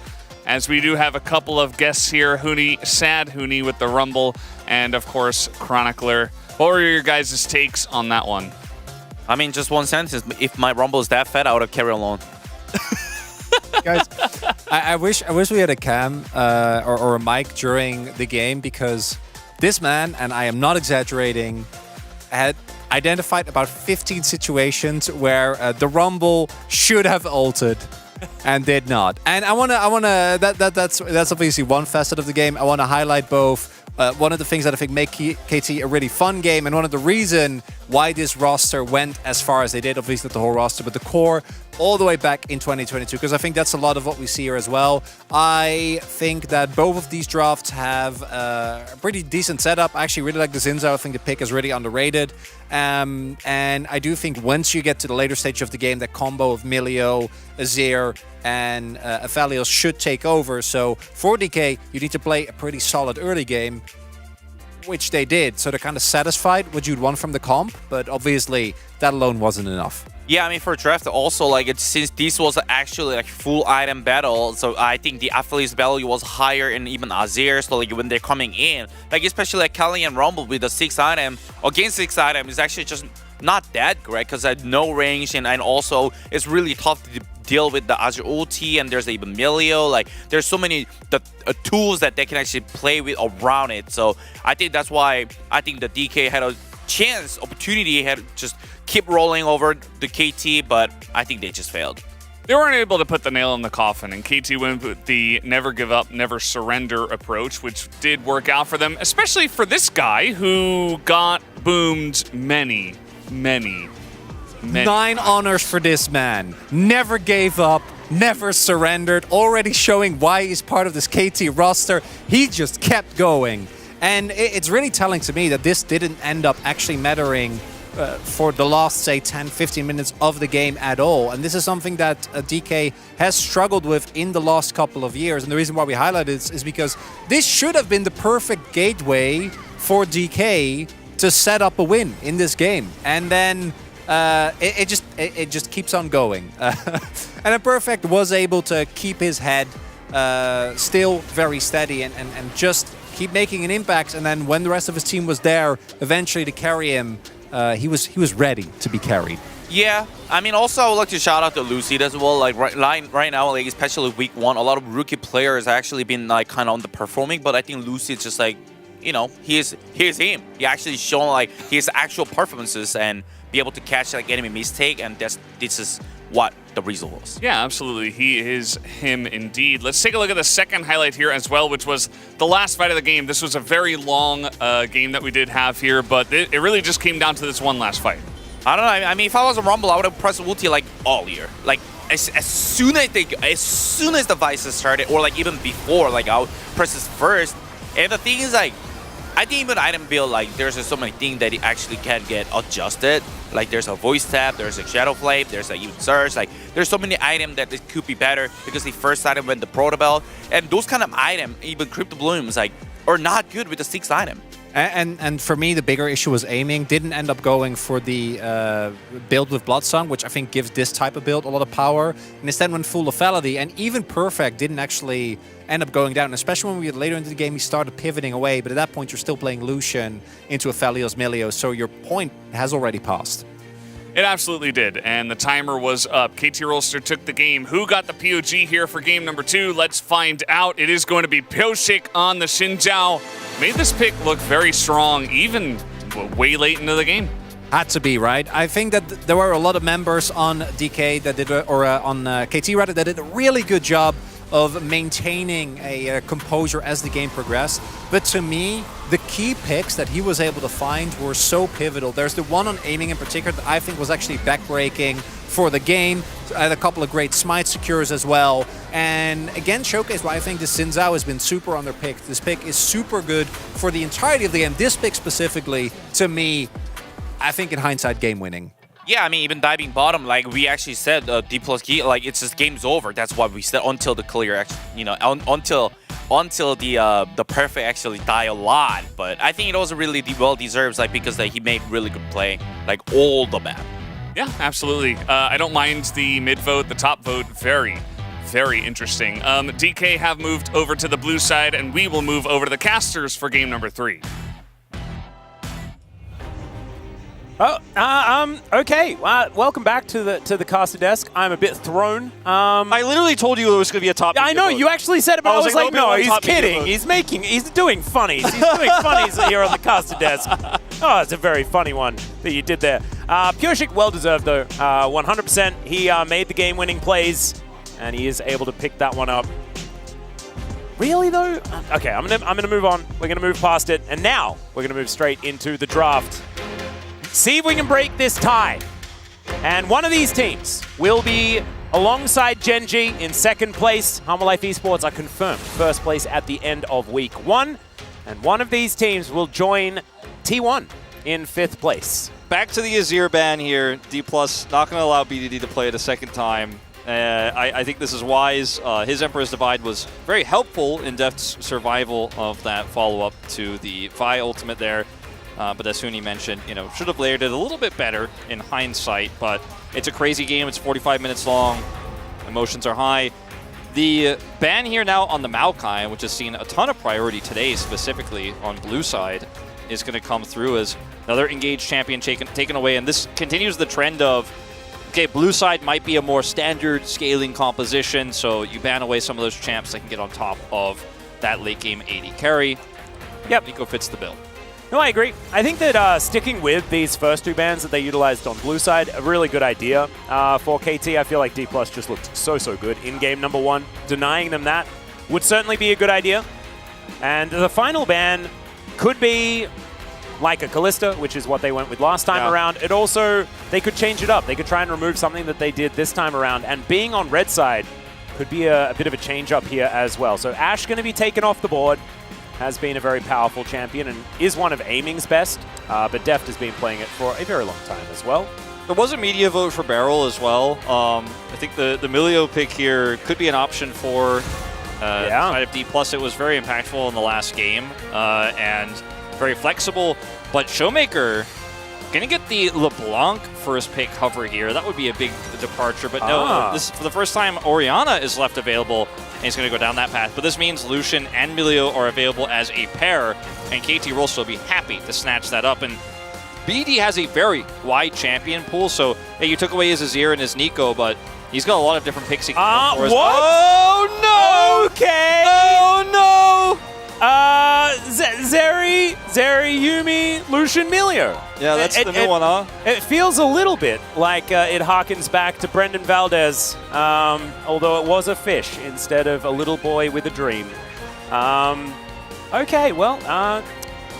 As we do have a couple of guests here, Sad Huni with the Rumble, and of course, Chronicler. What were your guys' takes on that one? I mean, just one sentence. If my Rumble is that fat, I would have carried alone. Guys, I wish we had a cam or a mic during the game, because this man, and I am not exaggerating, had identified about 15 situations where the Rumble should have ulted and did not. And that's obviously one facet of the game. I want to highlight both. One of the things that I think make KT a really fun game, and one of the reason why this roster went as far as they did, obviously not the whole roster, but the core, all the way back in 2022, because I think that's a lot of what we see here as well. I think that both of these drafts have a pretty decent setup. I actually really like the Zinzao. I think the pick is really underrated. And I do think once you get to the later stage of the game, that combo of Milio, Azir, and Aphelios should take over. So for DK, you need to play a pretty solid early game, which they did. So they're kind of satisfied what you'd want from the comp, but obviously that alone wasn't enough. Yeah, I mean, for draft also, like, since this was actually like full item battle, so I think the Aphelios value was higher in even Azir. So like when they're coming in, like especially like Kali and Rumble with the 6 item against 6 item is actually just not that great, because I had no range, and also it's really tough to deal with the Azir ulti, and there's even Milio. Like there's so many tools that they can actually play with around it. So I think that's why I think the DK had a opportunity, had just keep rolling over the KT, but I think they just failed. They weren't able to put the nail in the coffin, and KT went with the never give up, never surrender approach, which did work out for them, especially for this guy who got boomed many 9 honors for this man. Never gave up, never surrendered, already showing why he's part of this KT roster. He just kept going. And it's really telling to me that this didn't end up actually mattering for the last, say, 10-15 minutes of the game at all. And this is something that DK has struggled with in the last couple of years. And the reason why we highlight it is because this should have been the perfect gateway for DK to set up a win in this game. And then it just keeps on going. And then Perfect was able to keep his head still very steady and just keep making an impact. And then when the rest of his team was there eventually to carry him, he was ready to be carried. Yeah, I mean, also I would like to shout out to Lucid as well. Like right now, like especially week 1, a lot of rookie players actually been like kind of underperforming, but I think Lucid's just like, you know, here's him. He actually shown like his actual performances and be able to catch like enemy mistake, and this is what the result was. Yeah, absolutely. He is him indeed. Let's take a look at the second highlight here as well, which was the last fight of the game. This was a very long game that we did have here, but it really just came down to this one last fight. I don't know. I mean, if I was a Rumble, I would have pressed ulti like all year. Like as soon as the Vices started, or like even before, like I'll press this first. And the thing is, like, I think even item build, like, there's just so many things that it actually can get adjusted. Like, there's a voice tap, there's a shadow flame, there's a even surge. Like, there's so many items that it could be better because the first item went the Proto Belt, and those kind of item, even Crypto Blooms, like, are not good with the 6th item. And for me, the bigger issue was aiming. Didn't end up going for the build with Bloodsong, which I think gives this type of build a lot of power. And instead went full lethality, and even Perfect didn't actually end up going down. Especially when we later into the game, he started pivoting away. But at that point, you're still playing Lucian into Aphelios Milio, so your point has already passed. It absolutely did, and the timer was up. KT Rolster took the game. Who got the POG here for game number 2? Let's find out. It is going to be Pyoshik on the Xinjiao. Made this pick look very strong, even way late into the game. Had to be, right? I think that there were a lot of members on DK that did, or on KT rather, that did a really good job of maintaining a composure as the game progressed. But to me, the key picks that he was able to find were so pivotal. There's the one on aiming in particular that I think was actually backbreaking for the game. Had a couple of great smite secures as well. And again, showcased why I think the Xin Zhao has been super underpicked. This pick is super good for the entirety of the game. This pick specifically, to me, I think in hindsight, game winning. Yeah, I mean, even diving bottom, like we actually said, D plus key, like it's just game's over. That's what we said until the clear, actually, you know, until until the perfect actually die a lot. But I think it also really well deserves, like, because like, he made really good play, like all the map. Yeah, absolutely. I don't mind the mid vote, the top vote. Very, very interesting. DK have moved over to the blue side, and we will move over to the casters for game number 3. Okay. Welcome back to the caster desk. I'm a bit thrown. I literally told you it was going to be a top. I know you actually said it, but I was like, no, he's kidding. He's doing funnies. He's doing funnies here on the caster desk. Oh, it's a very funny one that you did there. Pureshik, well deserved though. 100%. He made the game-winning plays, and he is able to pick that one up. Really though? Okay, I'm gonna move on. We're gonna move past it, and now we're gonna move straight into the draft. See if we can break this tie. And one of these teams will be alongside Genji in second place. HLE Esports are confirmed first place at the end of week 1. And one of these teams will join T1 in 5th place. Back to the Azir ban here. D+, not going to allow BDD to play it a second time. I think this is wise. His Emperor's Divide was very helpful in Deft's survival of that follow-up to the Vi ultimate there. But as Huni mentioned, should have layered it a little bit better in hindsight. But it's a crazy game. It's 45 minutes long. Emotions are high. The ban here now on the Maokai, which has seen a ton of priority today, specifically on blue side, is going to come through as another engaged champion taken away. And this continues the trend of, okay, blue side might be a more standard scaling composition, so you ban away some of those champs that can get on top of that late game AD carry. Yep. Nico fits the bill. No, I agree. I think that sticking with these first 2 bans that they utilized on blue side, a really good idea. For KT, I feel like D+ just looked so good in game number 1. Denying them that would certainly be a good idea. And the final ban could be like a Callista, which is what they went with last time around. It also, they could change it up. They could try and remove something that they did this time around. And being on red side could be a bit of a change up here as well. So Ashe going to be taken off the board. Has been a very powerful champion and is one of aiming's best, but Deft has been playing it for a very long time as well. There was a media vote for Beryl as well. I think the Milio pick here could be an option for side of D+. It was very impactful in the last game and very flexible, but Showmaker going to get the LeBlanc first pick cover here. That would be a big departure, but no, this for the first time Orianna is left available, and he's going to go down that path. But this means Lucian and Milio are available as a pair, and KT will also be happy to snatch that up. And BD has a very wide champion pool, so hey, you took away his Azir and his Nico, but he's got a lot of different picks he can go for. What? Oh no! Okay! Oh no! Zeri, Yumi, Lucian, Milio. Yeah, that's the new one, huh? It feels a little bit like it harkens back to Brendan Valdez, although it was a fish instead of a little boy with a dream. Okay, well,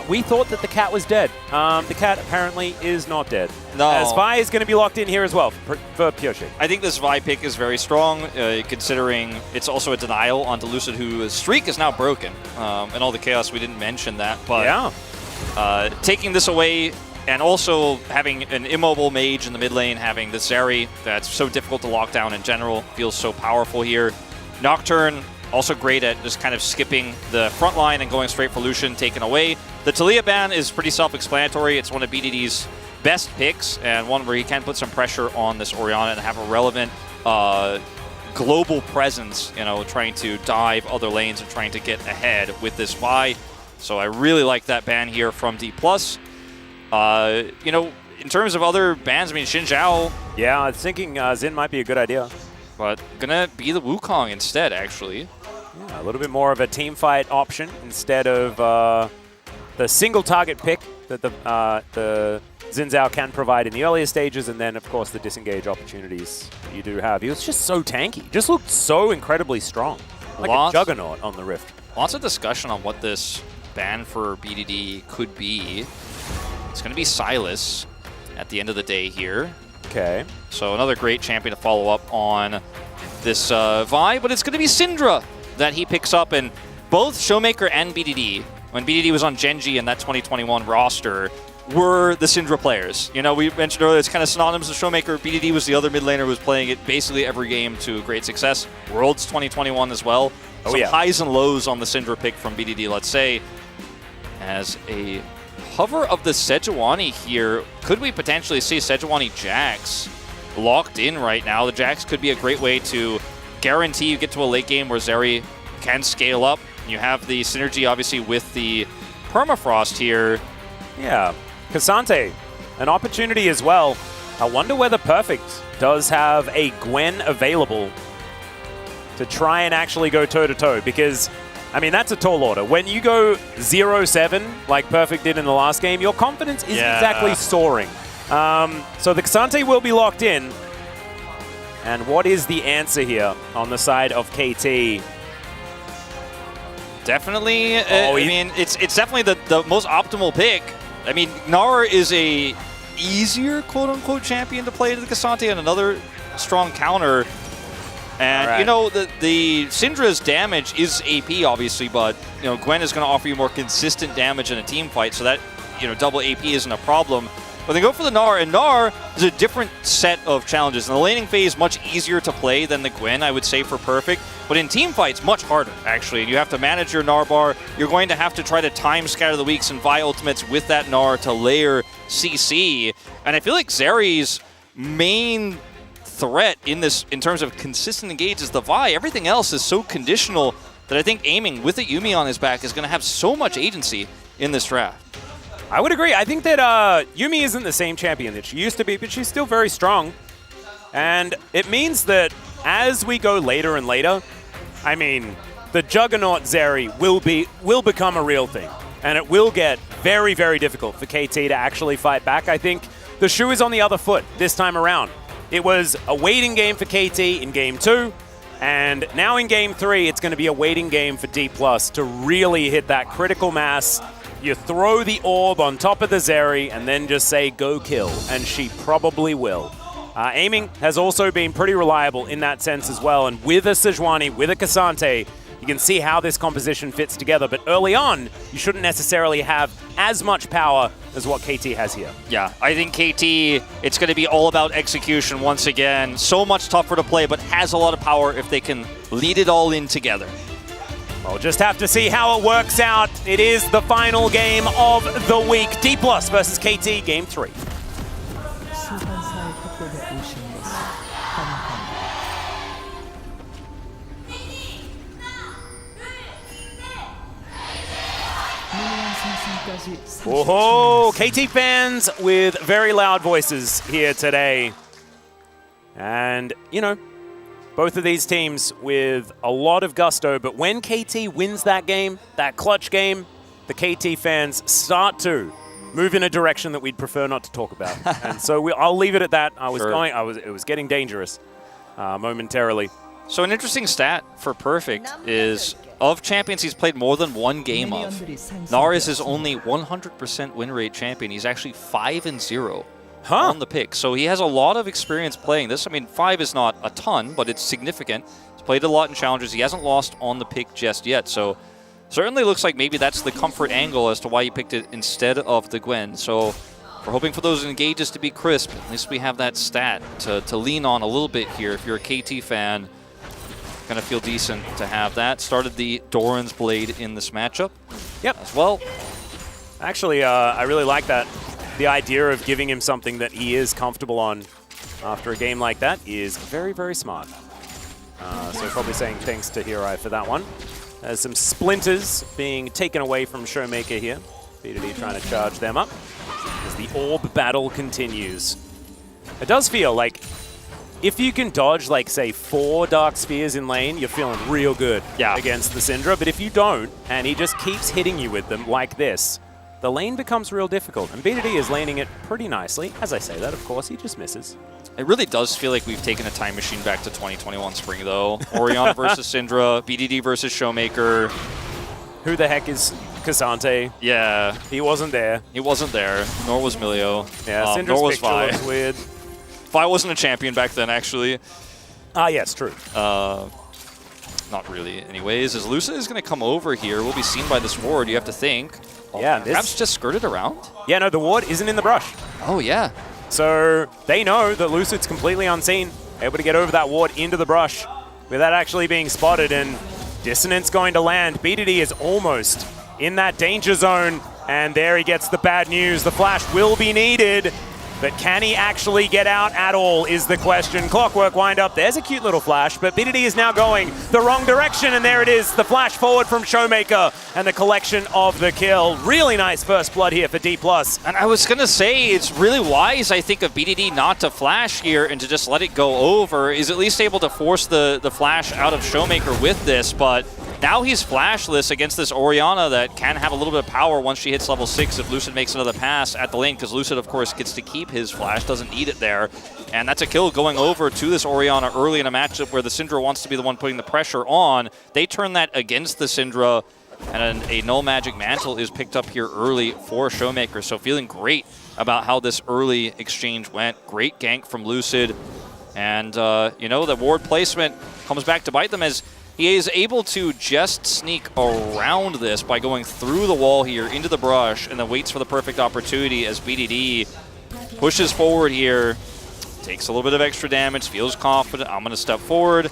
we thought that the cat was dead. The cat apparently is not dead. No. As Vi is going to be locked in here as well for Pureshik. I think this Vi pick is very strong, considering it's also a denial onto Lucid, whose streak is now broken. And all the chaos, we didn't mention that. But taking this away and also having an immobile mage in the mid lane, having the Zeri that's so difficult to lock down in general, feels so powerful here. Nocturne, also great at just kind of skipping the front line and going straight for Lucian, taken away. The Taliyah ban is pretty self-explanatory. It's one of BDD's best picks, and one where he can put some pressure on this Orianna and have a relevant global presence, trying to dive other lanes and trying to get ahead with this Vi. So I really like that ban here from D+. In terms of other bans, I mean, Xin Zhao. Yeah, I was thinking Xin might be a good idea. But gonna be the Wukong instead, actually. Yeah, a little bit more of a team fight option instead of the single target pick that the Xin Zhao can provide in the earlier stages, and then, of course, the disengage opportunities that you do have. He was just so tanky. Just looked so incredibly strong. Like a juggernaut on the Rift. Lots of discussion on what this ban for BDD could be. It's going to be Sylas at the end of the day here. Okay. So another great champion to follow up on this Vi, but it's going to be Syndra that he picks up. And both Showmaker and BDD, when BDD was on Genji in that 2021 roster, were the Syndra players. We mentioned earlier, it's kind of synonymous with Showmaker. BDD was the other mid laner who was playing it basically every game to great success. Worlds 2021 as well. some highs and lows on the Syndra pick from BDD, let's say. As a hover of the Sejuani here, could we potentially see Sejuani Jax locked in right now? The Jax could be a great way to guarantee you get to a late game where Zeri can scale up. You have the synergy, obviously, with the Permafrost here. Yeah, Cassante, an opportunity as well. I wonder whether Perfect does have a Gwen available to try and actually go toe-to-toe, because, I mean, that's a tall order. When you go 0-7, like Perfect did in the last game, your confidence isn't exactly soaring. So the Cassante will be locked in. And what is the answer here on the side of KT? Definitely. I mean, it's definitely the most optimal pick. I mean, Gnar is a easier quote-unquote champion to play to the Cassante and another strong counter. And, you know, the Syndra's damage is AP, obviously, but, you know, Gwen is going to offer you more consistent damage in a team fight, so that, you know, double AP isn't a problem. But they go for the Gnar, and Gnar is a different set of challenges. In the laning phase, much easier to play than the Gwen, I would say, for Perfect. But in team fights, much harder, actually. You have to manage your Gnar bar. You're going to have to try to time scatter the weaks and Vi ultimates with that Gnar to layer CC. And I feel like Zeri's main threat in this, in terms of consistent engage, is the Vi. Everything else is so conditional that I think aiming with a Yuumi on his back is going to have so much agency in this draft. I would agree. I think that Yuumi isn't the same champion that she used to be, but she's still very strong. And it means that as we go later and later, I mean, the Juggernaut Zeri will become a real thing. And it will get very, very difficult for KT to actually fight back. I think the shoe is on the other foot this time around. It was a waiting game for KT in Game 2, and now in Game 3, it's going to be a waiting game for D+ to really hit that critical mass. You throw the orb on top of the Zeri and then just say, go kill, and she probably will. Aiming has also been pretty reliable in that sense as well, and with a Sejuani, with a Cassante, you can see how this composition fits together, but early on, you shouldn't necessarily have as much power as what KT has here. Yeah, I think KT, it's going to be all about execution once again. So much tougher to play, but has a lot of power if they can lead it all in together. We'll just have to see how it works out. It is the final game of the week. D+ versus KT, Game 3. 수반사의 협곡에 오신 것을 환영합니다. Whoa, KT fans with very loud voices here today. And, you know, both of these teams with a lot of gusto, but when KT wins that game, that clutch game, the KT fans start to move in a direction that we'd prefer not to talk about. And so I'll leave it at that. It was getting dangerous momentarily. So an interesting stat for Perfect is, of champions he's played more than one game of, Gnar is his only 100% win rate champion. He's actually 5-0 on the pick. So he has a lot of experience playing this. I mean, 5 is not a ton, but it's significant. He's played a lot in challenges. He hasn't lost on the pick just yet. So certainly looks like maybe that's the comfort angle as to why you picked it instead of the Gwen. So we're hoping for those engages to be crisp. At least we have that stat to lean on a little bit here. If you're a KT fan, going to feel decent to have that. Started the Doran's Blade in this matchup as well. Actually, I really like that. The idea of giving him something that he is comfortable on after a game like that is very, very smart. So probably saying thanks to Hirai for that one. There's some splinters being taken away from Showmaker here. BDD trying to charge them up as the orb battle continues. It does feel like if you can dodge, like, say, 4 Dark Spheres in lane, you're feeling real good against the Syndra. But if you don't, and he just keeps hitting you with them like this, the lane becomes real difficult. And BDD is laning it pretty nicely. As I say that, of course, he just misses. It really does feel like we've taken a time machine back to 2021 spring, though. Orianna versus Syndra, BDD versus Showmaker. Who the heck is Cassante? Yeah. He wasn't there. He wasn't there, nor was Milio. Yeah, Syndra's nor was picture Vi. looks weird. Vi wasn't a champion back then, actually. Yes, true. Not really. Anyways, as Lusa is going to come over here, we'll be seen by this ward, you have to think. Yeah, perhaps just skirted around? Yeah, no, the ward isn't in the brush. Oh, yeah. So they know that Lucid's completely unseen, able to get over that ward into the brush without actually being spotted. And Dissonance going to land. BDD is almost in that danger zone. And there he gets the bad news. The flash will be needed. But can he actually get out at all is the question. Clockwork wind up. There's a cute little flash, but BDD is now going the wrong direction. And there it is, the flash forward from Showmaker and the collection of the kill. Really nice first blood here for D+. And I was going to say, it's really wise, I think, of BDD not to flash here and to just let it go over. He's at least able to force the flash out of Showmaker with this, but now he's flashless against this Orianna that can have a little bit of power once she hits level 6 if Lucid makes another pass at the lane, because Lucid, of course, gets to keep his flash, doesn't need it there. And that's a kill going over to this Orianna early in a matchup where the Syndra wants to be the one putting the pressure on. They turn that against the Syndra, and a Null Magic Mantle is picked up here early for Showmaker. So feeling great about how this early exchange went. Great gank from Lucid. And, you know, the ward placement comes back to bite them as he is able to just sneak around this by going through the wall here into the brush and then waits for the perfect opportunity as BDD pushes forward here, takes a little bit of extra damage, feels confident, I'm going to step forward.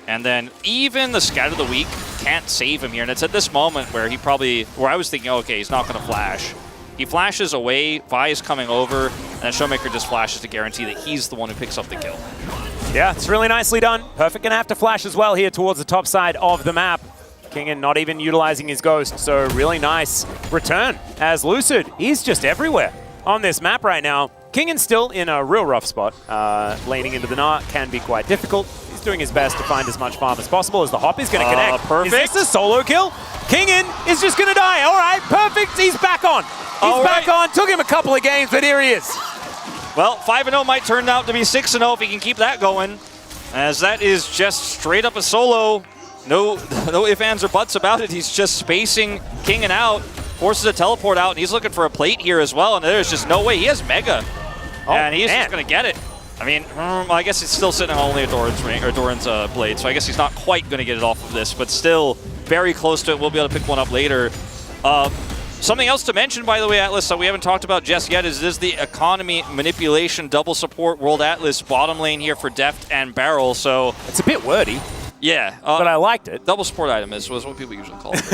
And then even the Scout of the Week can't save him here. And it's at this moment where I was thinking, okay, he's not going to flash. He flashes away, Vi is coming over, and then Showmaker just flashes to guarantee that he's the one who picks up the kill. Yeah, it's really nicely done. Perfect gonna have to flash as well here towards the top side of the map. Kingen not even utilizing his ghost, so really nice return as Lucid. He's just everywhere on this map right now. Kingen's still in a real rough spot. Laning into the Gnar can be quite difficult. He's doing his best to find as much farm as possible as the hop is gonna connect. Perfect. Is this a solo kill? Kingen is just gonna die. All right, perfect, he's back on. He's back on, took him a couple of games, but here he is. Well, 5-0 might turn out to be 6-0 if he can keep that going, as that is just straight up a solo. No ifs, ands, or buts about it. He's just spacing Kingen out, forces a teleport out, and he's looking for a plate here as well, and there's just no way. He has Mega, and he's just going to get it. I mean, well, I guess it's still sitting on only a Doran's ring, or Doran's blade, so I guess he's not quite going to get it off of this, but still very close to it. We'll be able to pick one up later. Something else to mention, by the way, Atlas, that we haven't talked about just yet is the economy manipulation double support World Atlas bottom lane here for Deft and Barrel. So it's a bit wordy. Yeah, but I liked it. Double support item was what people usually call it.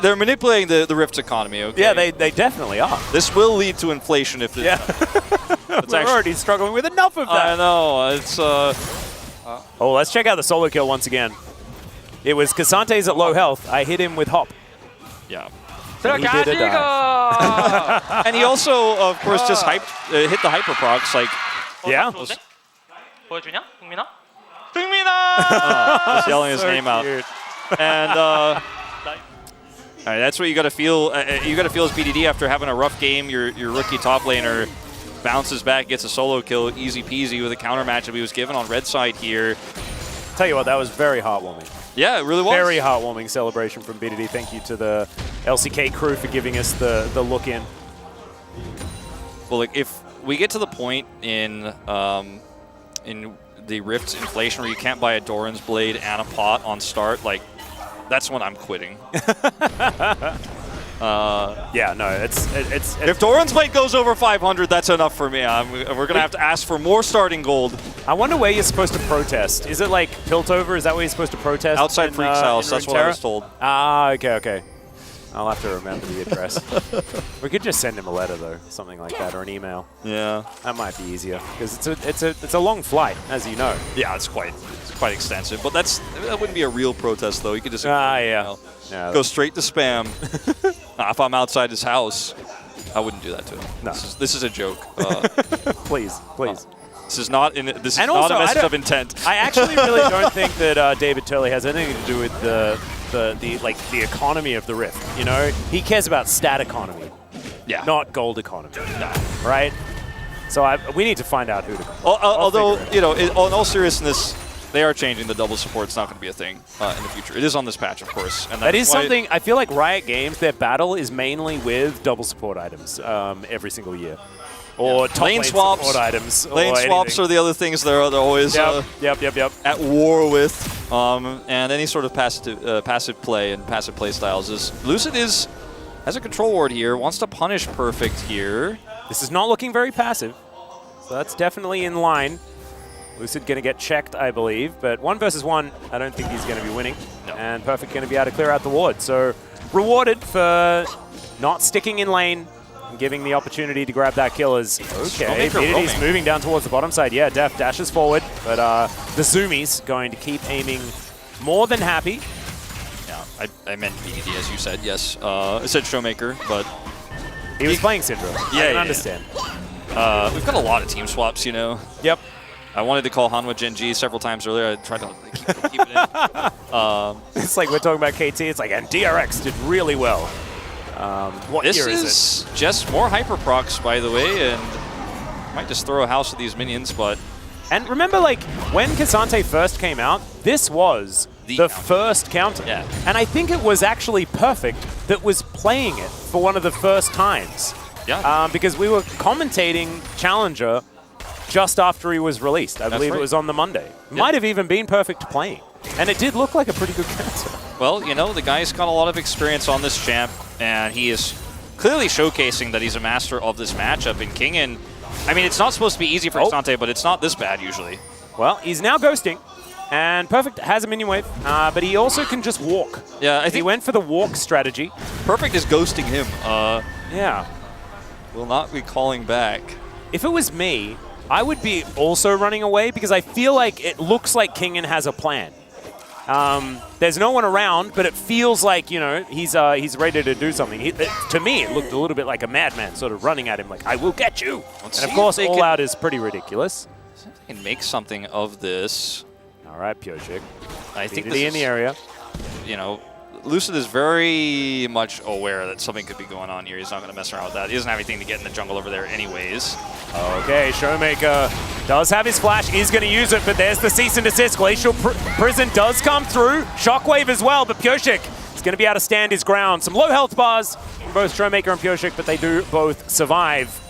They're manipulating the Rift's economy. Okay? Yeah, they definitely are. This will lead to inflation if it. Yeah. We're already struggling with enough of that. I know. It's. Oh, let's check out the solo kill once again. It was Casante's at low health. I hit him with hop. Yeah. And he did a dive. And he also, of course, just hit the hyper procs. Like, yeah. 보여주냐? 흥민아? Just yelling his name out. And all right, that's what you got to feel. You got to feel as BDD after having a rough game. Your rookie top laner bounces back, gets a solo kill, easy peasy with a counter matchup he was given on red side here. Tell you what, that was very heartwarming. Yeah, it really was. Very heartwarming celebration from BDD. Thank you to the LCK crew for giving us the look in. Well, like if we get to the point in the Rift's inflation where you can't buy a Doran's blade and a pot on start, like that's when I'm quitting. Yeah, no, it's if Doran's blade goes over 500, that's enough for me. We're gonna have to ask for more starting gold. I wonder where you're supposed to protest. Is it like Piltover? Is that where you're supposed to protest? Outside Freak's house. That's what I was told. Ah, okay. I'll have to remember the address. We could just send him a letter though, something like that, or an email. Yeah, that might be easier because it's a long flight, as you know. Yeah, it's quite extensive, but that wouldn't be a real protest though. You could just go straight to spam. If I'm outside his house, I wouldn't do that to him. No, this is a joke. Please. This is not a message of intent. I actually really don't think that David Turley has anything to do with the economy of the Rift. You know, he cares about stat economy, not gold economy. No. Right? So we need to find out who to. Although in all seriousness, they are changing the double support. It's not going to be a thing in the future. It is on this patch, of course. And that is something. I feel like Riot Games, their battle is mainly with double support items every single year. Or top lane swaps, support items. Lane swaps are the other things they're always at war with. And any sort of passive play and passive play styles is Lucid has a control ward here, wants to punish Perfect here. This is not looking very passive, so that's definitely in line Lucid going to get checked, I believe, but 1 versus 1, I don't think he's going to be winning. No. And Perfect going to be able to clear out the ward. So rewarded for not sticking in lane and giving the opportunity to grab that kill as, okay, BDD's moving down towards the bottom side. Yeah, Def dashes forward, but the Zoomies going to keep aiming more than happy. Yeah, I meant BDD, as you said, yes. I said Showmaker, but... He was playing Syndrome. Yeah, I can understand. We've got a lot of team swaps, you know. Yep. I wanted to call Hanwha Gen G several times earlier. I tried to keep it in. It's like we're talking about KT. It's like, and DRX did really well. What this year is is just more hyper procs, by the way, and might just throw a house with these minions, but... And remember, like, when Cassante first came out, this was the first counter. Yeah. And I think it was actually Perfect that was playing it for one of the first times. Yeah. Because we were commentating Challenger just after he was released. I believe it was on the Monday. Might have even been Perfect playing. And it did look like a pretty good counter. Well, you know, the guy's got a lot of experience on this champ, and he is clearly showcasing that he's a master of this matchup. And Kingen, I mean, it's not supposed to be easy for Cassante, but it's not this bad usually. Well, he's now ghosting. And Perfect has a minion wave, but he also can just walk. Yeah, I think he went for the walk strategy. Perfect is ghosting him. Yeah. Will not be calling back. If it was me, I would be also running away because I feel like it looks like Kingen has a plan. There's no one around, but it feels like, you know, he's ready to do something. To me, it looked a little bit like a madman sort of running at him like, I will get you. And of course, All Out is pretty ridiculous. They can make something of this. All right, Piochik. I think this is in the area. You know, Lucid is very much aware that something could be going on here. He's not going to mess around with that. He doesn't have anything to get in the jungle over there anyways. Okay, Showmaker does have his flash, is going to use it, but there's the cease and desist. Glacial Prison does come through. Shockwave as well, but Piochik is going to be able to stand his ground. Some low health bars from both Showmaker and Piochik, but they do both survive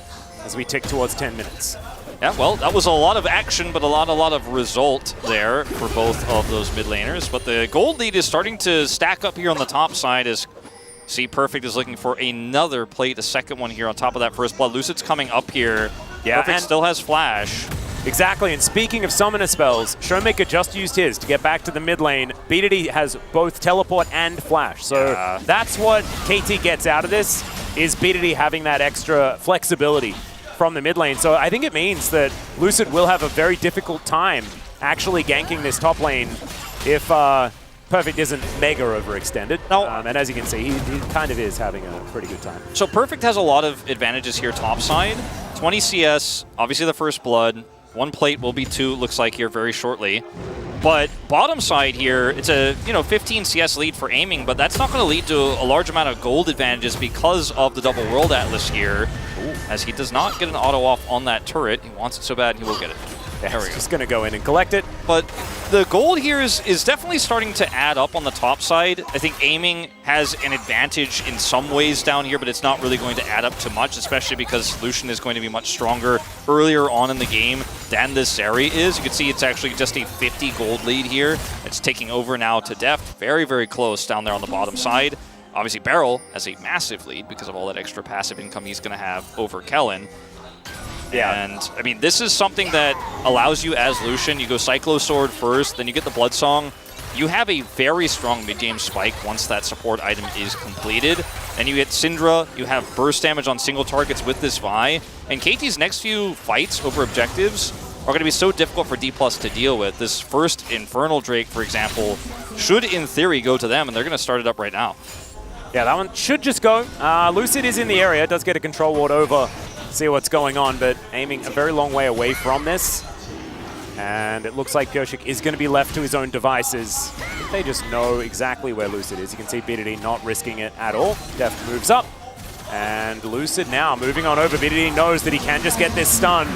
as we tick towards 10 minutes. Yeah, well, that was a lot of action, but a lot of result there for both of those mid laners. But the gold lead is starting to stack up here on the top side as See Perfect is looking for another plate, a second one here on top of that first blood. Lucid's coming up here. Yeah, Perfect still has flash. Exactly, and speaking of summoner spells, Showmaker just used his to get back to the mid lane. BDD has both teleport and flash, so that's what KT gets out of this, is BDD having that extra flexibility from the mid lane. So I think it means that Lucid will have a very difficult time actually ganking this top lane if Perfect isn't mega overextended. And as you can see, he kind of is having a pretty good time. So Perfect has a lot of advantages here topside. 20 CS, obviously the first blood. 1 plate will be 2, looks like here very shortly. But bottom side here, it's a 15 CS lead for aiming, but that's not going to lead to a large amount of gold advantages because of the double World Atlas here. As he does not get an auto off on that turret. He wants it so bad, he will get it. There we go. Just going to go in and collect it. But the gold here is definitely starting to add up on the top side. I think aiming has an advantage in some ways down here, but it's not really going to add up to much, especially because Lucian is going to be much stronger earlier on in the game than this Zeri is. You can see it's actually just a 50 gold lead here. It's taking over now to Deft. Very, very close down there on the bottom side. Obviously, Beryl has a massive lead because of all that extra passive income he's going to have over Kellen. Yeah. And, I mean, this is something that allows you as Lucian. You go Cyclo Sword first, then you get the Blood Song. You have a very strong mid-game spike once that support item is completed. Then you get Syndra, you have burst damage on single targets with this Vi. And KT's next few fights over objectives are going to be so difficult for D+ to deal with. This first Infernal Drake, for example, should in theory go to them, and they're going to start it up right now. Yeah, that one should just go. Lucid is in the area, does get a control ward over. See what's going on, but aiming a very long way away from this. And it looks like Piochik is going to be left to his own devices. I think they just know exactly where Lucid is. You can see BDD not risking it at all. Deft moves up. And Lucid now moving on over. BDD knows that he can just get this stun.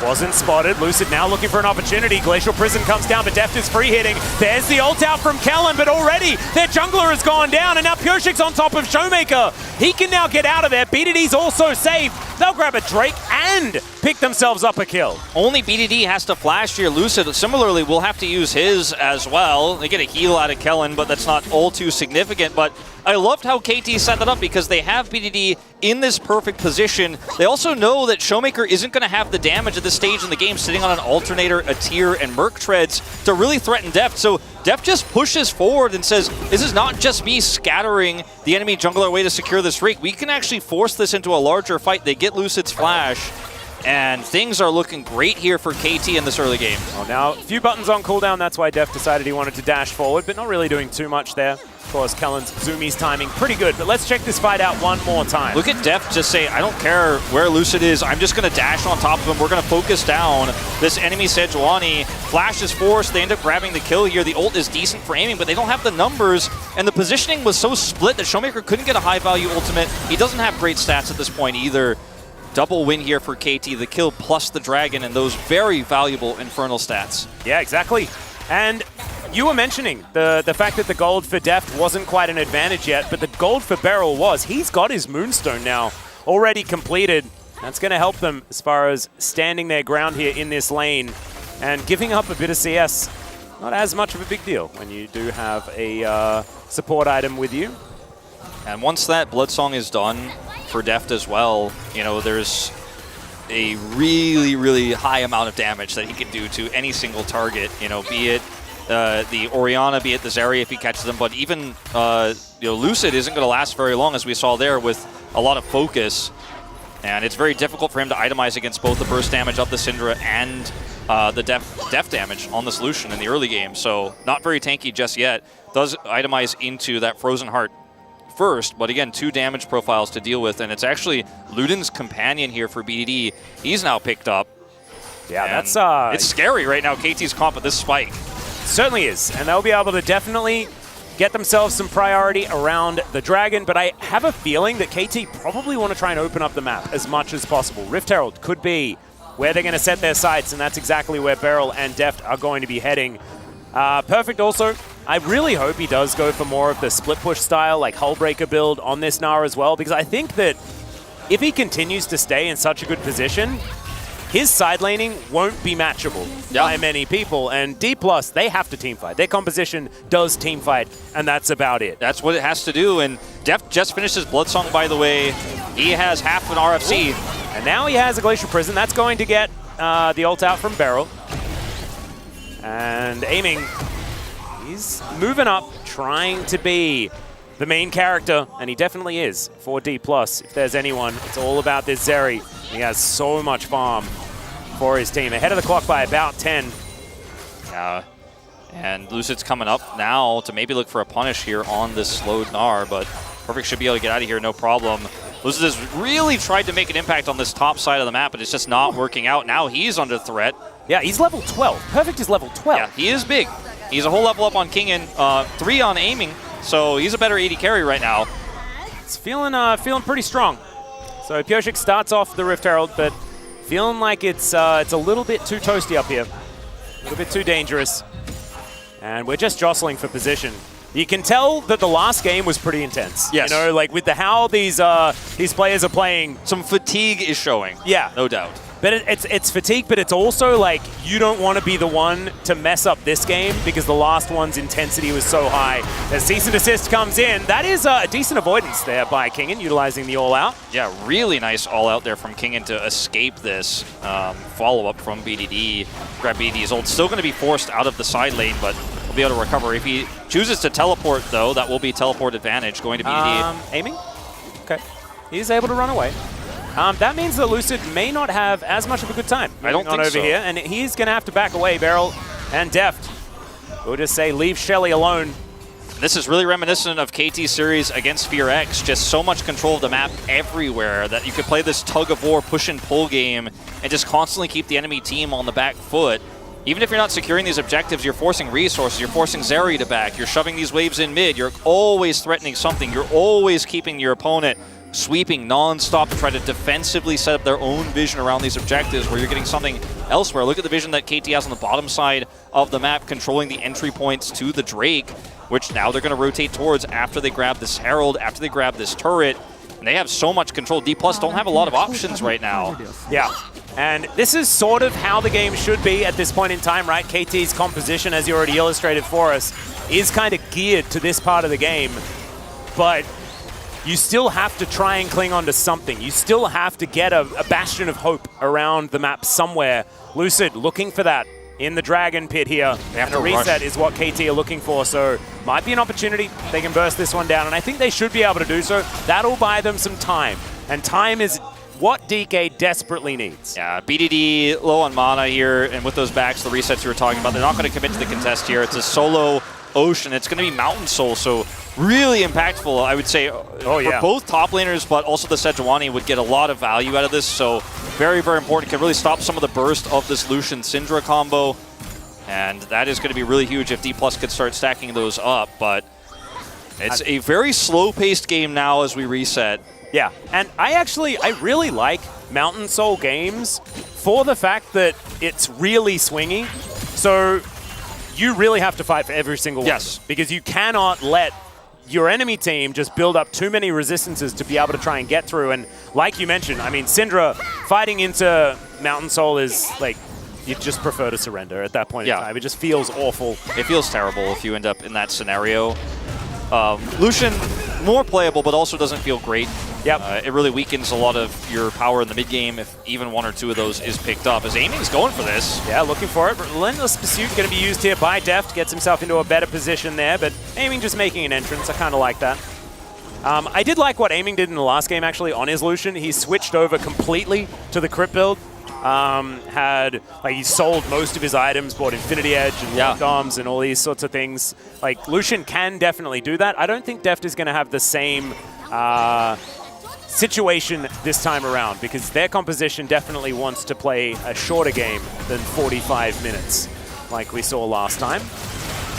Wasn't spotted. Lucid now looking for an opportunity. Glacial Prison comes down, but Deft is free hitting. There's the ult out from Kellen, but already their jungler has gone down, and now Piochik's on top of Showmaker. He can now get out of there. BDD's also safe. They'll grab a Drake and pick themselves up a kill. Only BDD has to flash here. Lucid, similarly, will have to use his as well. They get a heal out of Kellen, but that's not all too significant. But I loved how KT set that up because they have BDD in this perfect position. They also know that Showmaker isn't going to have the damage at this stage in the game, sitting on an Alternator, a Tier, and Merc Treads to really threaten Deft. So Deft just pushes forward and says, this is not just me scattering the enemy jungler away to secure this Drake. We can actually force this into a larger fight. They get Lucid's flash. And things are looking great here for KT in this early game. Well, now, a few buttons on cooldown. That's why Def decided he wanted to dash forward, but not really doing too much there. Of course, Kellen's Zumi's timing pretty good, but let's check this fight out one more time. Look at Def just say, I don't care where Lucid is. I'm just going to dash on top of him. We're going to focus down this enemy Sejuani. Flash is forced. They end up grabbing the kill here. The ult is decent for aiming, but they don't have the numbers. And the positioning was so split that Showmaker couldn't get a high-value ultimate. He doesn't have great stats at this point either. Double win here for KT, the kill plus the dragon and those very valuable Infernal stats. Yeah, exactly. And you were mentioning the fact that the gold for Deft wasn't quite an advantage yet, but the gold for Beryl was. He's got his Moonstone now already completed. That's going to help them as far as standing their ground here in this lane and giving up a bit of CS. Not as much of a big deal when you do have a support item with you. And once that Bloodsong is done for Deft as well, you know, there's a really, really high amount of damage that he can do to any single target, you know, be it the Orianna, be it the Zeri if he catches them, but even, you know, Lucid isn't going to last very long, as we saw there, with a lot of focus. And it's very difficult for him to itemize against both the burst damage of the Syndra and the def damage on the solution in the early game. So not very tanky just yet. Does itemize into that Frozen Heart first, but again, 2 damage profiles to deal with, and it's actually Luden's companion here for BDD. He's now picked up. Yeah, and that's it's scary right now, KT's comp with this spike. Certainly is, and they'll be able to definitely get themselves some priority around the dragon, but I have a feeling that KT probably want to try and open up the map as much as possible. Rift Herald could be where they're going to set their sights, and that's exactly where Beryl and Deft are going to be heading. Perfect also, I really hope he does go for more of the split push style, like Hullbreaker build on this Gnar as well, because I think that if he continues to stay in such a good position, his side laning won't be matchable by many people, and D+, they have to teamfight. Their composition does teamfight, and that's about it. That's what it has to do, and Deft just finished his Bloodsong, by the way. He has half an RFC. Ooh. And now he has a Glacial Prison. That's going to get the ult out from Beryl. And aiming, he's moving up, trying to be the main character, and he definitely is for D+. If there's anyone, it's all about this Zeri. He has so much farm for his team. Ahead of the clock by about 10. And Lucid's coming up now to maybe look for a punish here on this slowed Gnar, but Perfect should be able to get out of here, no problem. Lucid has really tried to make an impact on this top side of the map, but it's just not working out. Now he's under threat. Yeah, he's level 12. Perfect is level 12. Yeah, he is big. He's a whole level up on Kingen, 3 on aiming, so he's a better AD carry right now. It's feeling pretty strong. So Pioshik starts off the Rift Herald, but feeling like it's a little bit too toasty up here. A little bit too dangerous. And we're just jostling for position. You can tell that the last game was pretty intense. Yes. You know, like with how these players are playing. Some fatigue is showing. Yeah. No doubt. But it's fatigue, but it's also like you don't want to be the one to mess up this game because the last one's intensity was so high. As cease and desist comes in, that is a decent avoidance there by Kingen, utilizing the all-out. Yeah, really nice all-out there from Kingen to escape this follow-up from BDD. Grab BDD's ult. Still going to be forced out of the side lane, but will be able to recover. If he chooses to teleport, though, that will be teleport advantage going to BDD. Aiming? Okay. He's able to run away. That means that Lucid may not have as much of a good time. I don't think over so. Here, and he's going to have to back away. Beryl and Deft. We'll just say leave Shelly alone. This is really reminiscent of KT's series against Fear X. Just so much control of the map everywhere that you could play this tug-of-war push-and-pull game and just constantly keep the enemy team on the back foot. Even if you're not securing these objectives, you're forcing resources, you're forcing Zeri to back, you're shoving these waves in mid, you're always threatening something, you're always keeping your opponent sweeping non-stop to try to defensively set up their own vision around these objectives where you're getting something elsewhere. Look at the vision that KT has on the bottom side of the map, controlling the entry points to the Drake, which now they're going to rotate towards after they grab this Herald, after they grab this turret. And they have so much control. D+ don't have a lot of options right now. Yeah. And this is sort of how the game should be at this point in time, right? KT's composition, as you already illustrated for us, is kind of geared to this part of the game. But you still have to try and cling on to something. You still have to get a bastion of hope around the map somewhere. Lucid looking for that in the Dragon Pit here. And a reset is what KT are looking for, so might be an opportunity. They can burst this one down, and I think they should be able to do so. That'll buy them some time, and time is what DK desperately needs. Yeah, BDD low on mana here, and with those backs, the resets you were talking about, they're not going to commit to the contest here. It's a solo Ocean. It's going to be Mountain Soul, so really impactful, I would say, for both top laners, but also the Sejuani would get a lot of value out of this, so very, very important. Can really stop some of the burst of this Lucian-Syndra combo, and that is going to be really huge if D+ could start stacking those up, but it's a very slow-paced game now as we reset. Yeah, and I really like Mountain Soul games for the fact that it's really swingy, so you really have to fight for every single one. Yes. Because you cannot let your enemy team just build up too many resistances to be able to try and get through. And like you mentioned, I mean, Syndra fighting into Mountain Soul is like, you just prefer to surrender at that point in time. It just feels awful. It feels terrible if you end up in that scenario. Lucian, more playable, but also doesn't feel great. Yep. It really weakens a lot of your power in the mid game if even one or two of those is picked up. As Aiming's going for this. Yeah, looking for it. Relentless Pursuit going to be used here by Deft. Gets himself into a better position there, but Aiming just making an entrance. I kind of like that. I did like what Aiming did in the last game, actually, on his Lucian. He switched over completely to the crit build. He sold most of his items, bought Infinity Edge and Locked Arms and all these sorts of things. Like, Lucian can definitely do that. I don't think Deft is going to have the same situation this time around, because their composition definitely wants to play a shorter game than 45 minutes like we saw last time.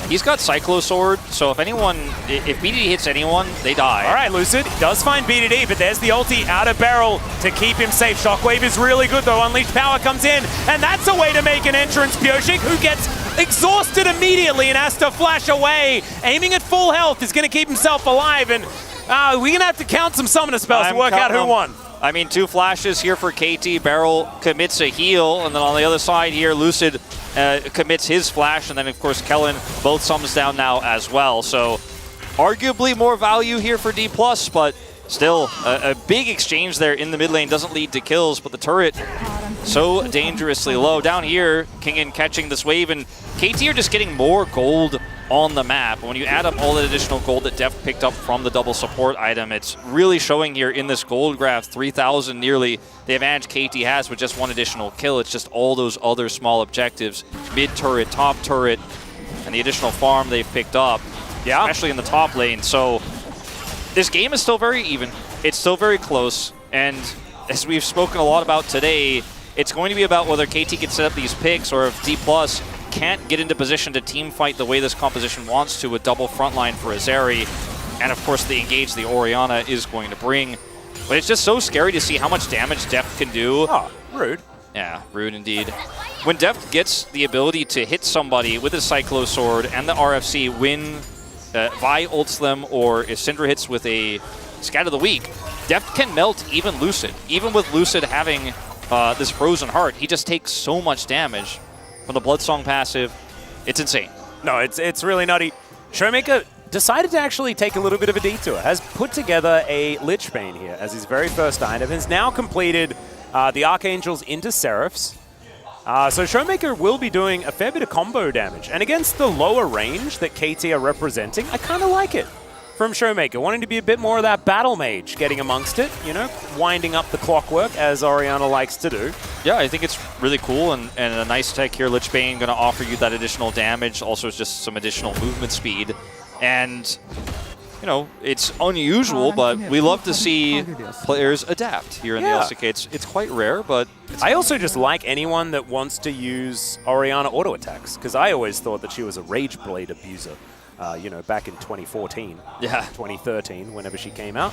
He's got Cyclo Sword, so if BDD hits anyone, they die. All right, Lucid does find BDD, but there's the ulti out of barrel to keep him safe. Shockwave is really good, though. Unleashed Power comes in, and that's a way to make an entrance. Pyoshik, who gets exhausted immediately and has to flash away. Aiming at full health is going to keep himself alive, and we're going to have to count some summoner spells to work out who won. I mean, 2 flashes here for KT. Barrel commits a heal, and then on the other side here, Lucid commits his flash, and then, of course, Kellen both summons down now as well. So arguably more value here for D+, but still a big exchange there in the mid lane. Doesn't lead to kills, but the turret so dangerously low. Down here, Kingen catching this wave, and KT are just getting more gold on the map. When you add up all the additional gold that Deft picked up from the double support item, it's really showing here in this gold graph, 3,000 nearly, the advantage KT has with just one additional kill. It's just all those other small objectives, mid turret, top turret, and the additional farm they've picked up, especially in the top lane. So this game is still very even. It's still very close, and as we've spoken a lot about today, it's going to be about whether KT can set up these picks or if D+ can't get into position to team fight the way this composition wants to with double frontline for Azeri, and of course the engage the Orianna is going to bring. But it's just so scary to see how much damage Deft can do. Oh, rude. Yeah, rude indeed. When Deft gets the ability to hit somebody with his Cyclo Sword and the RFC when Vi ults them, or if Syndra hits with a Scatter the Weak, Deft can melt even Lucid. Even with Lucid having this Frozen Heart, he just takes so much damage from the Bloodsong passive. It's insane. No, it's really nutty. Showmaker decided to actually take a little bit of a detour, has put together a Lich Bane here as his very first item, has now completed the Archangels into Seraphs. So Showmaker will be doing a fair bit of combo damage, and against the lower range that KT are representing, I kind of like it from Showmaker, wanting to be a bit more of that battle mage, getting amongst it, you know, winding up the clockwork, as Orianna likes to do. Yeah, I think it's really cool and a nice tech here. Lich Bane going to offer you that additional damage, also just some additional movement speed. And, you know, it's unusual, but we love to see players adapt here in the LCK. It's quite rare, but I also just like anyone that wants to use Orianna auto attacks, because I always thought that she was a Rage Blade abuser. You know, back in 2014, 2013, whenever she came out.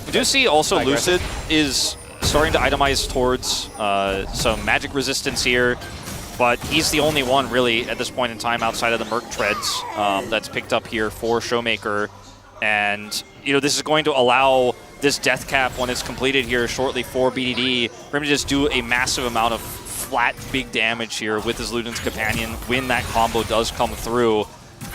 We do see also Lucid is starting to itemize towards some magic resistance here, but he's the only one really at this point in time outside of the Merc Treads that's picked up here for Showmaker. And, this is going to allow this death cap, when it's completed here shortly for BDD, for him to just do a massive amount of flat, big damage here with his Luden's Companion when that combo does come through.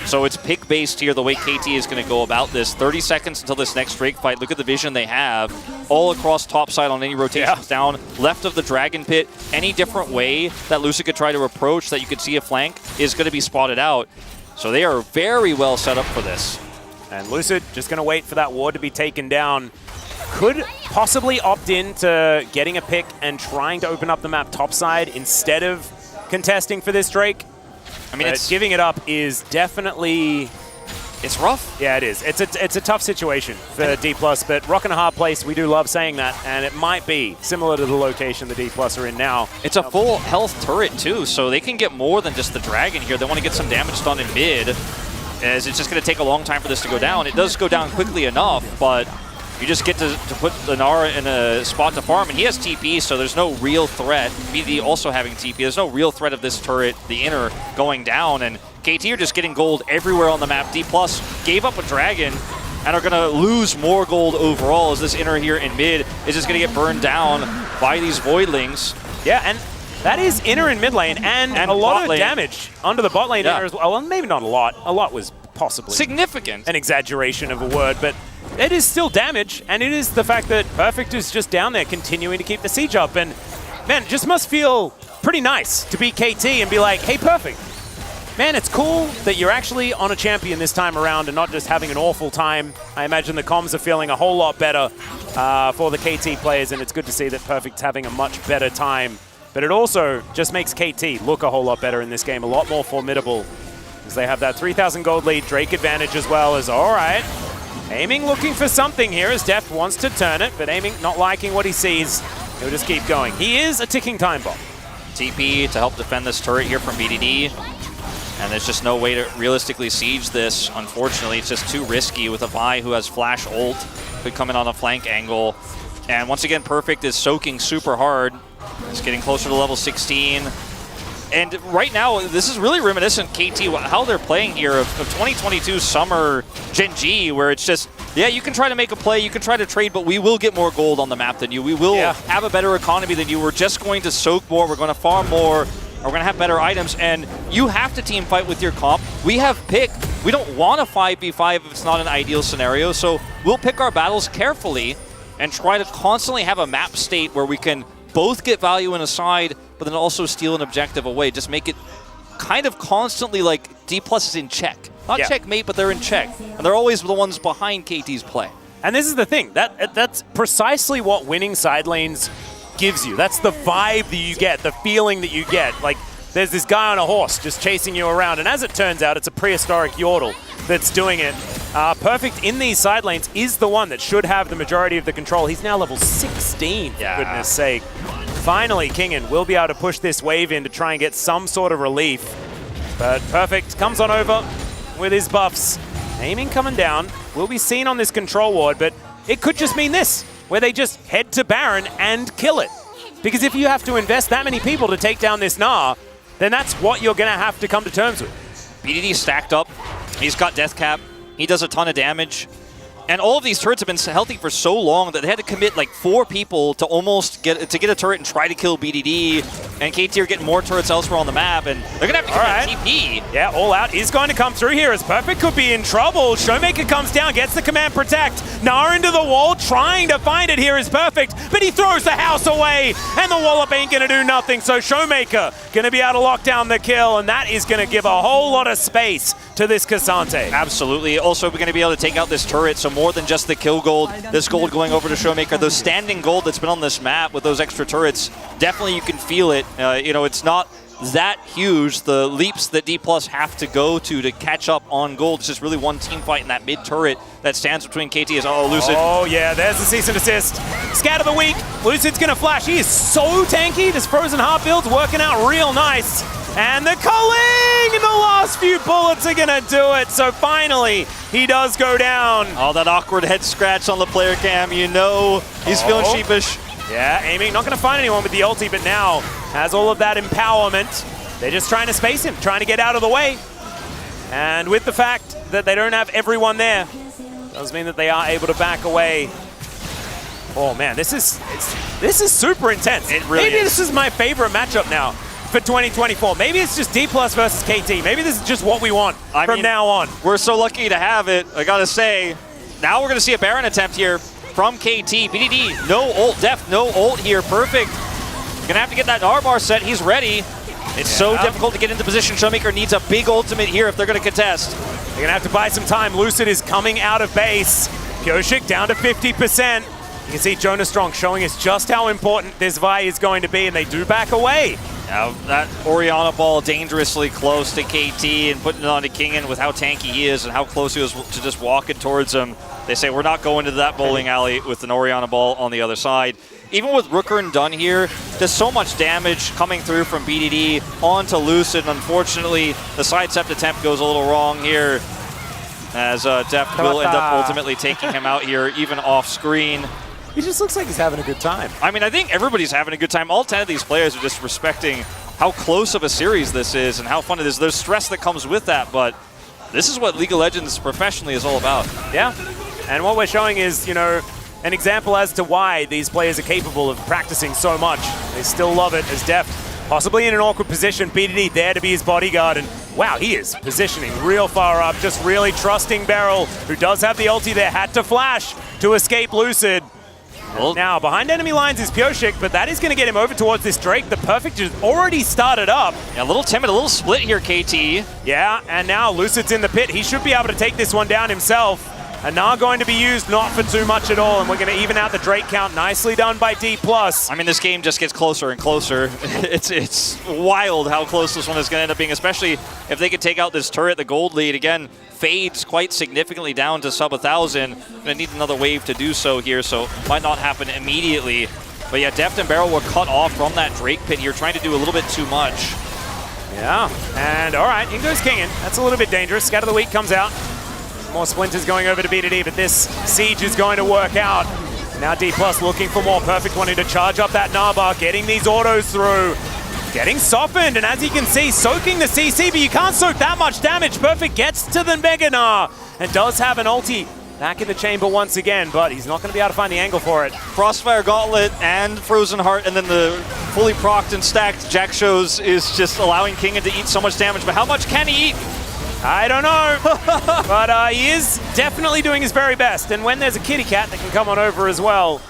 So it's pick-based here, the way KT is going to go about this. 30 seconds until this next Drake fight. Look at the vision they have all across top side on any rotations down. Left of the Dragon Pit, any different way that Lucid could try to approach that you could see a flank is going to be spotted out. So they are very well set up for this. And Lucid just going to wait for that ward to be taken down. Could possibly opt in to getting a pick and trying to open up the map topside instead of contesting for this Drake. I mean, giving it up is definitely... It's rough. Yeah, it is. It's a tough situation for D+, but rock and a hard place, we do love saying that, and it might be similar to the location the D+ are in now. It's a full health turret, too, so they can get more than just the Dragon here. They want to get some damage done in mid, as it's just going to take a long time for this to go down. It does go down quickly enough, but you just get to put the Nara in a spot to farm, and he has TP, so there's no real threat. BD also having TP, there's no real threat of this turret, the inner, going down, and KT are just getting gold everywhere on the map. D+ gave up a Dragon and are going to lose more gold overall as this inner here in mid is just going to get burned down by these Voidlings. Yeah, and that is inner in mid lane and a lot of damage under the bot lane inner as well. Well, maybe not a lot. A lot was possibly significant. An exaggeration of a word, but it is still damage, and it is the fact that Perfect is just down there continuing to keep the siege up. And man, it just must feel pretty nice to be KT and be like, hey, Perfect, man, it's cool that you're actually on a champion this time around and not just having an awful time. I imagine the comms are feeling a whole lot better for the KT players, and it's good to see that Perfect's having a much better time. But it also just makes KT look a whole lot better in this game, a lot more formidable, as they have that 3,000 gold lead, Drake advantage as well. As all right, Aiming looking for something here as Deft wants to turn it, but Aiming not liking what he sees. He'll just keep going. He is a ticking time bomb. TP to help defend this turret here from BDD. And there's just no way to realistically siege this, unfortunately. It's just too risky with a Vi who has flash ult. Could come in on a flank angle. And once again, Perfect is soaking super hard. He's getting closer to level 16. And right now, this is really reminiscent, KT, how they're playing here of 2022 Summer Gen G, where it's just, yeah, you can try to make a play, you can try to trade, but we will get more gold on the map than you. We will have a better economy than you. We're just going to soak more, we're going to farm more, we're going to have better items, and you have to team fight with your comp. We have pick. We don't want a 5v5 if it's not an ideal scenario, so we'll pick our battles carefully and try to constantly have a map state where we can both get value in a side, but then also steal an objective away. Just make it kind of constantly like D+ is in check. Not checkmate, but they're in check. And they're always the ones behind KT's play. And this is the thing. That's precisely what winning side lanes gives you. That's the vibe that you get, the feeling that you get. Like, there's this guy on a horse just chasing you around. And as it turns out, it's a prehistoric Yordle that's doing it. Perfect in these side lanes is the one that should have the majority of the control. He's now level 16, for goodness sake. Finally, Kingen will be able to push this wave in to try and get some sort of relief. But Perfect comes on over with his buffs. Aiming coming down. Will be seen on this control ward, but it could just mean this, where they just head to Baron and kill it. Because if you have to invest that many people to take down this Gnar, then that's what you're going to have to come to terms with. BDD stacked up. He's got Death Cap. He does a ton of damage. And all of these turrets have been healthy for so long that they had to commit like 4 people to almost get a turret and try to kill BDD. And KT are getting more turrets elsewhere on the map, and they're going to have to commit TP. Yeah, All Out is going to come through here as Perfect could be in trouble. Showmaker comes down, gets the command protect. Gnar into the wall, trying to find it here is Perfect, but he throws the house away, and the wallop ain't going to do nothing. So Showmaker going to be able to lock down the kill, and that is going to give a whole lot of space to this Cassante. Absolutely. Also, we're going to be able to take out this turret, so more than just the kill gold, this gold going over to Showmaker, those standing gold that's been on this map with those extra turrets, definitely you can feel it. You know, it's not that huge, the leaps that D+ have to go to catch up on gold. It's just really one team fight in that mid turret that stands between KT as Lucid. Oh yeah, there's the cease and desist. Scat of the week, Lucid's gonna flash. He is so tanky. This Frozen Heart build's working out real nice. And the culling in the last few bullets are gonna do it. So finally, he does go down. Oh, that awkward head scratch on the player cam. You know he's feeling sheepish. Yeah, Aiming, not going to find anyone with the ulti, but now has all of that empowerment. They're just trying to space him, trying to get out of the way. And with the fact that they don't have everyone there, Does mean that they are able to back away. Oh man, this is super intense. It really Maybe is. this is my favorite matchup now for 2024. Maybe it's just D+ versus KT. Maybe this is just what we want from now on. We're so lucky to have it, I gotta say. Now we're gonna see a Baron attempt here from KT. BDD, no ult. Def, no ult here. Perfect. Gonna have to get that R-bar set. He's ready. It's so difficult to get into position. Showmaker needs a big ultimate here if they're gonna contest. They're gonna have to buy some time. Lucid is coming out of base. Pyoshik down to 50%. You can see Jonah Strong showing us just how important this Vi is going to be, and they do back away. Now that Orianna ball dangerously close to KT and putting it onto Kingen with how tanky he is and how close he was to just walking towards him. They say we're not going to that bowling alley with an Orianna ball on the other side. Even with Rooker done here, there's so much damage coming through from BDD onto Lucid. Unfortunately, the sidestep attempt goes a little wrong here, as Def will end up ultimately taking him out here, even off screen. He just looks like he's having a good time. I mean, I think everybody's having a good time. All 10 of these players are just respecting how close of a series this is and how fun it is. There's stress that comes with that, but this is what League of Legends professionally is all about. Yeah, and what we're showing is, you know, an example as to why these players are capable of practicing so much. They still love it as Deft, possibly in an awkward position. BDD there to be his bodyguard, and wow, he is positioning real far up, just really trusting Beryl, who does have the ulti there, had to flash to escape Lucid. Well, now, behind enemy lines is Pyoshik, but that is going to get him over towards this Drake. The Perfect has already started up. Yeah, a little timid, a little split here, KT. Yeah, and now Lucid's in the pit. He should be able to take this one down himself. And now going to be used not for too much at all, and we're going to even out the Drake count. Nicely done by D+. I mean, this game just gets closer and closer. It's wild how close this one is going to end up being, especially if they could take out this turret. The gold lead, again, fades quite significantly down to sub 1,000. Going to need another wave to do so here, so might not happen immediately. But yeah, Deft and Beryl were cut off from that Drake pit here, trying to do a little bit too much. Yeah, and all right, in goes Kingen. That's a little bit dangerous. Scatter the Weak comes out. More splinters going over to BDD, but this siege is going to work out. Now D+ looking for more. Perfect, wanting to charge up that Narbar, getting these autos through. Getting softened, and as you can see, soaking the CC, but you can't soak that much damage. Perfect gets to the Mega Gnar, and does have an ulti back in the chamber once again, but he's not going to be able to find the angle for it. Crossfire Gauntlet and Frozen Heart, and then the fully procced and stacked Jack Shows is just allowing Kingen to eat so much damage, but how much can he eat? I don't know, but he is definitely doing his very best. And when there's a kitty cat that can come on over as well,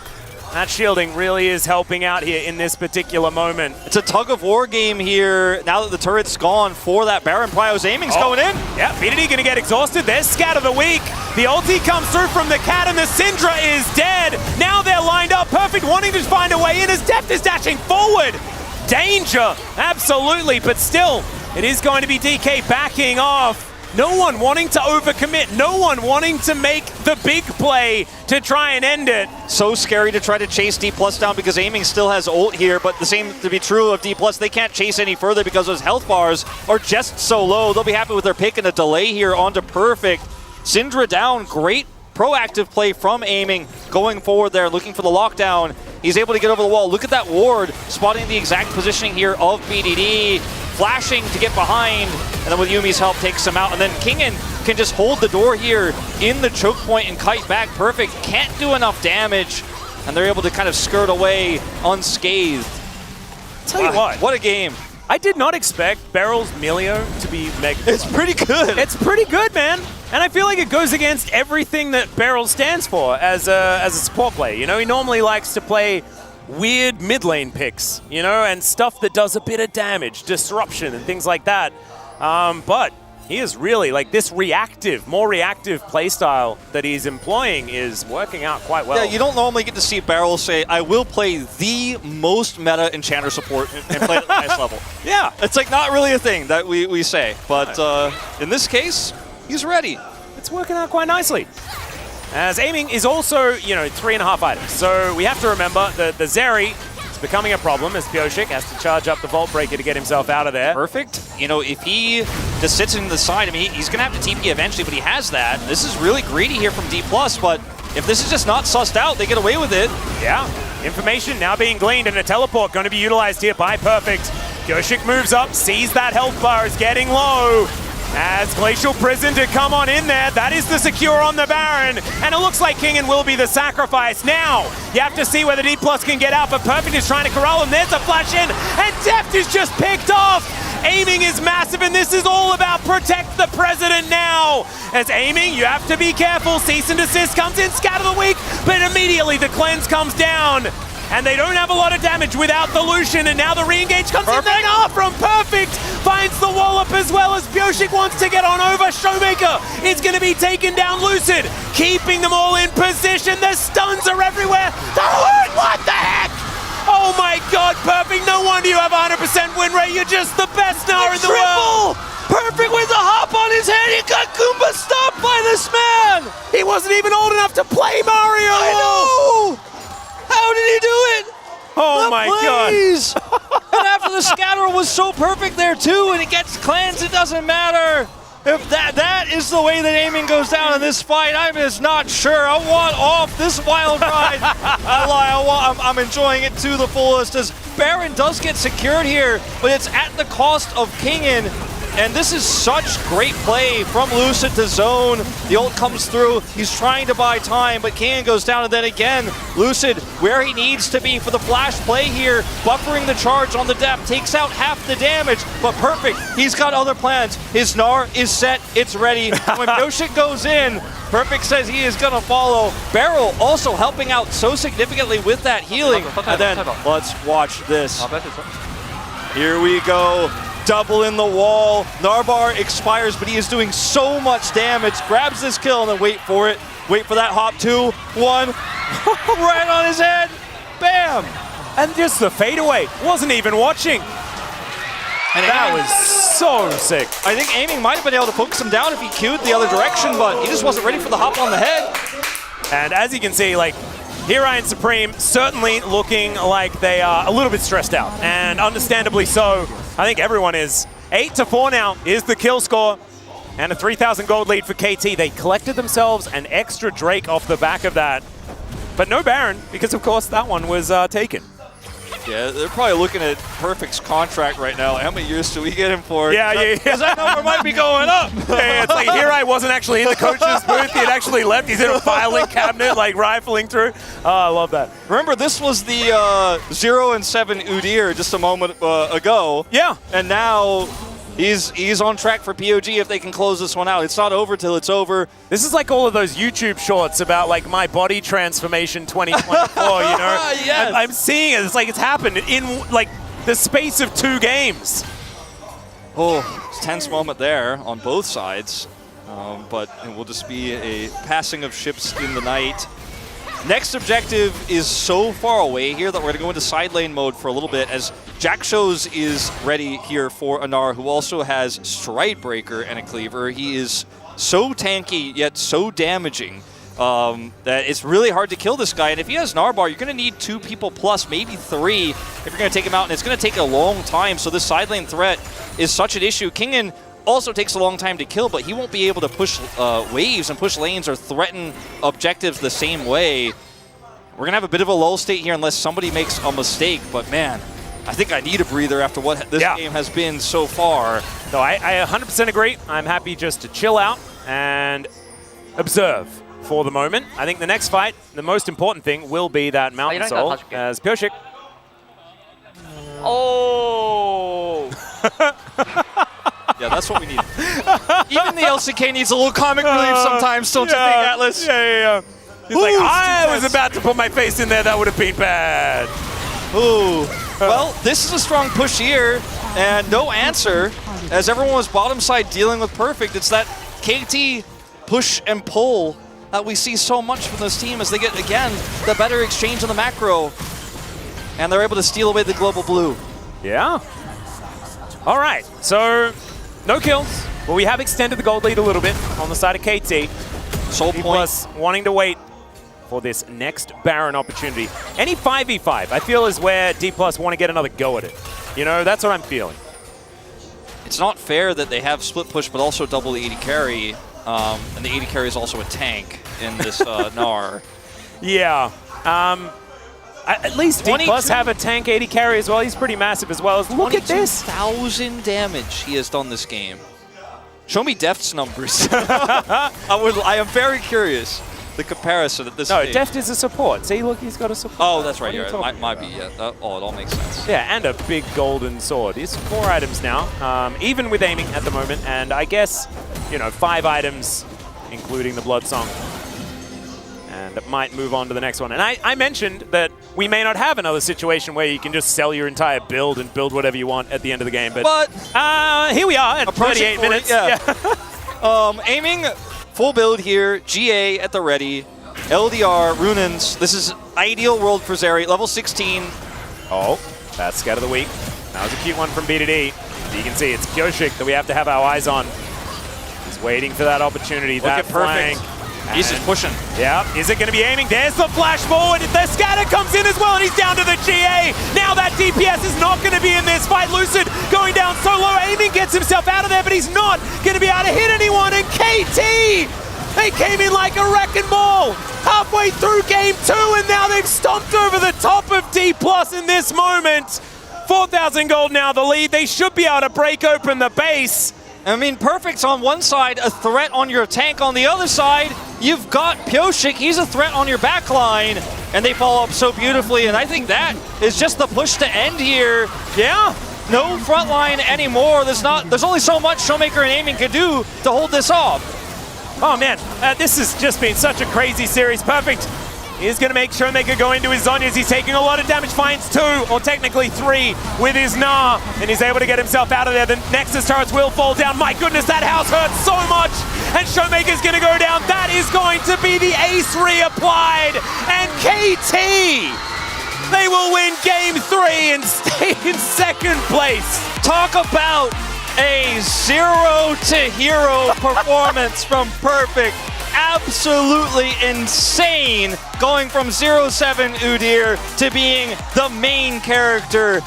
that shielding really is helping out here in this particular moment. It's a tug-of-war game here now that the turret's gone for that Baron. Prio's aiming's going in. Yeah, BDD going to get exhausted. There's Scatter the Weak. The ulti comes through from the cat, and the Syndra is dead. Now they're lined up. Perfect, wanting to find a way in as Deft is dashing forward. Danger, absolutely, but still, it is going to be DK backing off. No one wanting to overcommit. No one wanting to make the big play to try and end it. So scary to try to chase D+ down because aiming still has ult here, but the same to be true of D+. They can't chase any further because those health bars are just so low. They'll be happy with their pick and a delay here onto Perfect. Syndra down, great proactive play from aiming, going forward there, looking for the lockdown. He's able to get over the wall. Look at that ward, spotting the exact positioning here of BDD. Flashing to get behind, and then with Yumi's help takes him out, and then Kingen can just hold the door here in the choke point and kite back. Perfect, can't do enough damage, and they're able to kind of skirt away unscathed. Tell you what a game. I did not expect Beryl's Melio to be mega. It's pretty good. It's pretty good, man. And I feel like it goes against everything that Beryl stands for as a support player. You know, he normally likes to play weird mid lane picks, you know, and stuff that does a bit of damage, disruption and things like that. But he is really, like, this reactive, more reactive playstyle that he's employing is working out quite well. Yeah, you don't normally get to see Beryl say, I will play the most meta enchanter support and play at the highest level. Yeah. It's like not really a thing that we say, but in this case, he's ready. It's working out quite nicely. As aiming is also, you know, 3.5 items. So we have to remember that the Zeri is becoming a problem as Pyoshik has to charge up the Vault Breaker to get himself out of there. Perfect. You know, if he just sits in the side, I mean, he's going to have to TP eventually, but he has that. This is really greedy here from D+, but if this is just not sussed out, they get away with it. Yeah. Information now being gleaned, and a teleport going to be utilized here by Perfect. Pyoshik moves up, sees that health bar is getting low. As Glacial Prison to come on in there. That is the secure on the Baron. And it looks like Kingen will be the sacrifice. Now, you have to see whether D+ can get out, but Perfect is trying to corral him. There's a flash in, and Deft is just picked off. Aiming is massive, and this is all about protect the president now. As aiming, you have to be careful. Cease and desist comes in, scatter the weak, but immediately the cleanse comes down. And they don't have a lot of damage without the Lucian, and now the re-engage comes in then off from Perfect, finds the wallop as well as Pioshik wants to get on over. Showmaker is going to be taken down. Lucid, keeping them all in position. The stuns are everywhere. What the heck? Oh my god, Perfect, no wonder you have 100% win rate. You're just the best now in the world. Perfect with the hop on his head. He got Goomba stopped by this man. He wasn't even old enough to play Mario. I know. How did he do it? Oh my god. And after the scatter was so perfect there too, and it gets cleansed, it doesn't matter. If that is the way that aiming goes down in this fight, I'm just not sure. I want off this wild ride. I'm enjoying it to the fullest as Baron does get secured here, but it's at the cost of Kingen. And this is such great play from Lucid to zone. The ult comes through. He's trying to buy time, but Kingen goes down. And then again, Lucid where he needs to be for the flash play here. Buffering the charge on the depth. Takes out half the damage, but Perfect. He's got other plans. His Gnar is set. It's ready. When Pioshik goes in, Perfect says he is going to follow. Beryl also helping out so significantly with that healing. And then let's watch this. Here we go. Double in the wall. Narbar expires, but he is doing so much damage. Grabs this kill and then wait for it. Wait for that hop. 2, 1. Right on his head. Bam. And just the fadeaway. Wasn't even watching. And that was so sick. I think aiming might have been able to focus him down if he queued the other direction, but he just wasn't ready for the hop on the head. And as you can see, like, Hirai and Supreme certainly looking like they are a little bit stressed out, and understandably so. I think everyone is. 8-4 now is the kill score, and a 3,000 gold lead for KT. They collected themselves an extra Drake off the back of that, but no Baron, because of course that one was taken. Yeah, they're probably looking at Perfect's contract right now. How many years do we get him for? Yeah. Because that number might be going up. Yeah, it's like Hirai wasn't actually in the coach's booth. He had actually left. He's in a filing cabinet, like rifling through. Oh, I love that. Remember, this was the 0-7 Udyr just a moment ago. Yeah. And now he's on track for POG if they can close this one out. It's not over till it's over. This is like all of those YouTube shorts about like my body transformation 2024, you know? Yes. I'm seeing it. It's like it's happened in like the space of 2 games. Oh, it's a tense moment there on both sides. But it will just be a passing of ships in the night. Next objective is so far away here that we're going to go into side lane mode for a little bit as Jack Shows is ready here for Anar, who also has Stride Breaker and a Cleaver. He is so tanky yet so damaging that it's really hard to kill this guy. And if he has Narbar, you're going to need 2 people plus, maybe 3 if you're going to take him out. And it's going to take a long time. So this side lane threat is such an issue. Kingen also takes a long time to kill, but he won't be able to push waves and push lanes or threaten objectives the same way. We're going to have a bit of a lull state here unless somebody makes a mistake, but man, I think I need a breather after what this game has been so far. So I 100% agree. I'm happy just to chill out and observe for the moment. I think the next fight, the most important thing will be that Mountain Soul as Pioshik. Oh! Yeah, that's what we need. Even the LCK needs a little comic relief sometimes, don't you think, Atlas? Yeah. He's like, I was about to put my face in there, that would have been bad. Ooh. Well, this is a strong push here, and no answer, as everyone was bottom side dealing with Perfect. It's that KT push and pull that we see so much from this team as they get, again, the better exchange on the macro, and they're able to steal away the global blue. Yeah. All right, so no kills, but we have extended the gold lead a little bit on the side of KT. Soul point. Wanting to wait for this next Baron opportunity. Any 5v5, I feel, is where D+ want to get another go at it. You know, that's what I'm feeling. It's not fair that they have split push, but also double the 80 carry, and the 80 carry is also a tank in this Gnar. Yeah. At least D+ have a tank 80 carry as well. He's pretty massive as well. Look at this. 22,000 damage he has done this game. Show me Deft's numbers. I am very curious. The comparison at this No, stage. Deft is a support. See, look, he's got a support. Oh, that's right. What are you Yeah, talking might be. Yeah. It all makes sense. Yeah, and a big golden sword. He's 4 items now, even with aiming at the moment. And I guess, 5 items, including the Blood Song. And it might move on to the next one. And I mentioned that we may not have another situation where you can just sell your entire build and build whatever you want at the end of the game. But here we are at 38 minutes. Yeah. Aiming full build here. GA at the ready. LDR, Runins. This is ideal world for Zeri. Level 16. Oh, that's Scat of the Week. That was a cute one from BDD. You can see it's Kyoshik that we have to have our eyes on. He's waiting for that opportunity. Look that at Perfect. He's just pushing. Yeah, is it going to be aiming? There's the flash forward. The scatter comes in as well, and he's down to the GA. Now that DPS is not going to be in this fight. Lucid going down so low. Aiming gets himself out of there, but he's not going to be able to hit anyone. And KT, they came in like a wrecking ball halfway through game 2, and now they've stomped over the top of D+ in this moment. 4,000 gold now the lead. They should be able to break open the base. I mean, Perfect's on one side, a threat on your tank on the other side. You've got Pyoshik, he's a threat on your back line, and they follow up so beautifully, and I think that is just the push to end here. Yeah, no front line anymore. There's only so much Showmaker and Aiming can do to hold this off. Oh man, this has just been such a crazy series. Perfect is going to make Showmaker go into his Zhonya's. He's taking a lot of damage, finds 2, or technically 3, with his Gnar, and he's able to get himself out of there. The Nexus turrets will fall down. My goodness, that house hurts so much, and Showmaker's going to go down. That is going to be the ace reapplied, and KT, they will win game 3 and stay in 2nd place. Talk about a 0 to hero performance from Perfect. Absolutely insane, going from 0-7 Udyr to being the main character.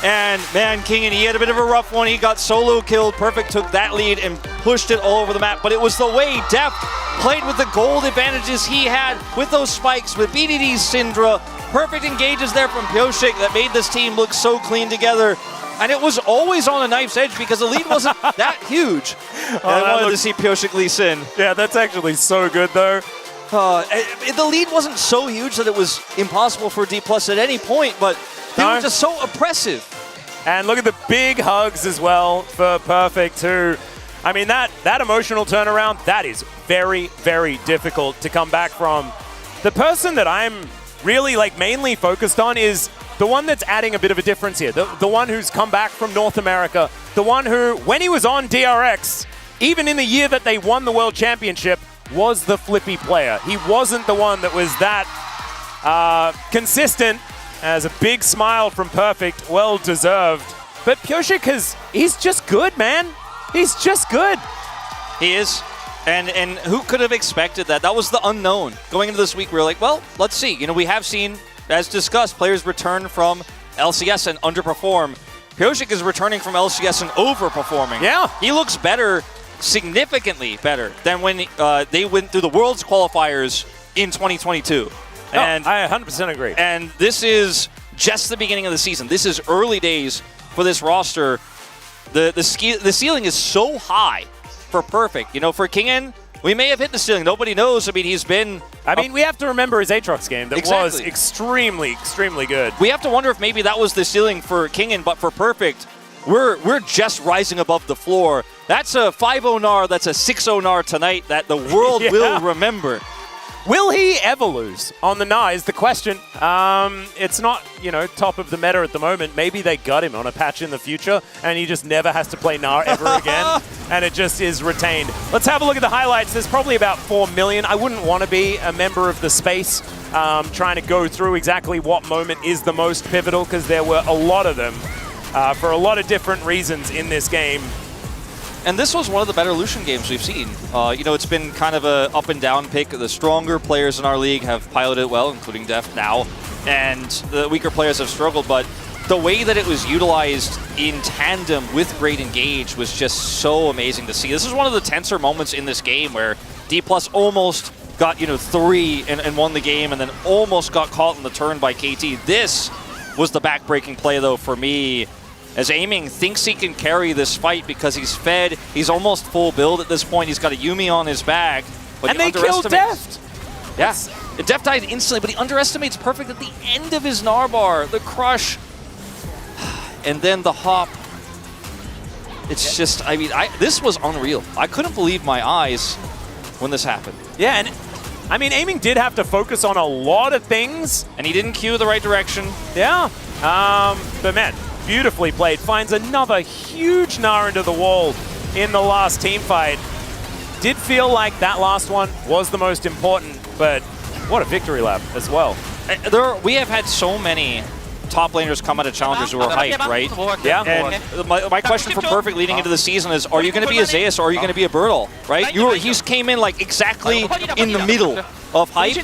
And man, Kingen, he had a bit of a rough one. He got solo killed. Perfect took that lead and pushed it all over the map. But it was the way Deft played with the gold advantages he had with those spikes, with BDD's Syndra. Perfect engages there from Pyoshik that made this team look so clean together. And it was always on a knife's edge because the lead wasn't that huge. I wanted to see Pyoshik Lee Sin. Yeah, that's actually so good though. The lead wasn't so huge that it was impossible for D+ at any point, but they were just so oppressive. And look at the big hugs as well for Perfect too. I mean, that emotional turnaround, that is very, very difficult to come back from. The person that I'm really mainly focused on is the one that's adding a bit of a difference here. The one who's come back from North America. The one who, when he was on DRX, even in the year that they won the World Championship, was the flippy player. He wasn't the one that was that consistent. As a big smile from Perfect, well deserved. But Pyoshik he's just good, man. He's just good. He is. And who could have expected that? That was the unknown. Going into this week, we were like, well, let's see. We have seen, as discussed, players return from LCS and underperform. Pyoshik is returning from LCS and overperforming. Yeah. He looks better, significantly better, than when they went through the Worlds qualifiers in 2022. And I 100% agree. And this is just the beginning of the season. This is early days for this roster. The ceiling is so high for Perfect. For Kingen, we may have hit the ceiling. Nobody knows. I mean, he's been... we have to remember his Aatrox game that was extremely, extremely good. We have to wonder if maybe that was the ceiling for Kingen, but for Perfect, we're just rising above the floor. That's a 5-0 Gnar, that's a 6-0 Gnar tonight that the world will remember. Will he ever lose on the Gnar is the question. It's not, top of the meta at the moment. Maybe they got him on a patch in the future and he just never has to play Gnar ever again and it just is retained. Let's have a look at the highlights. There's probably about 4 million. I wouldn't want to be a member of the space trying to go through exactly what moment is the most pivotal because there were a lot of them for a lot of different reasons in this game. And this was one of the better Lucian games we've seen. It's been kind of a up and down pick. The stronger players in our league have piloted it well, including Deft now, and the weaker players have struggled. But the way that it was utilized in tandem with Great Engage was just so amazing to see. This is one of the tenser moments in this game where D+ almost got 3 and won the game, and then almost got caught in the turn by KT. This was the back-breaking play, though, for me. as Aiming thinks he can carry this fight because he's fed. He's almost full build at this point. He's got a Yuumi on his back. But and they killed Deft. Yeah, Deft died instantly, but he underestimates Perfect at the end of his Narbar. The crush, and then the hop. It's just, I mean, this was unreal. I couldn't believe my eyes when this happened. Yeah, and I mean, Aiming did have to focus on a lot of things. And he didn't cue the right direction. Yeah. But man, beautifully played. Finds another huge Gnar into the wall in the last team fight. Did feel like that last one was the most important, but what a victory lap as well. We have had so many top laners come out of challengers who are hyped, right? Yeah. And my question for Perfect leading into the season is, are you going to be a Zeus or are you going to be a Bertle, right? He's came in like exactly in the middle of hype,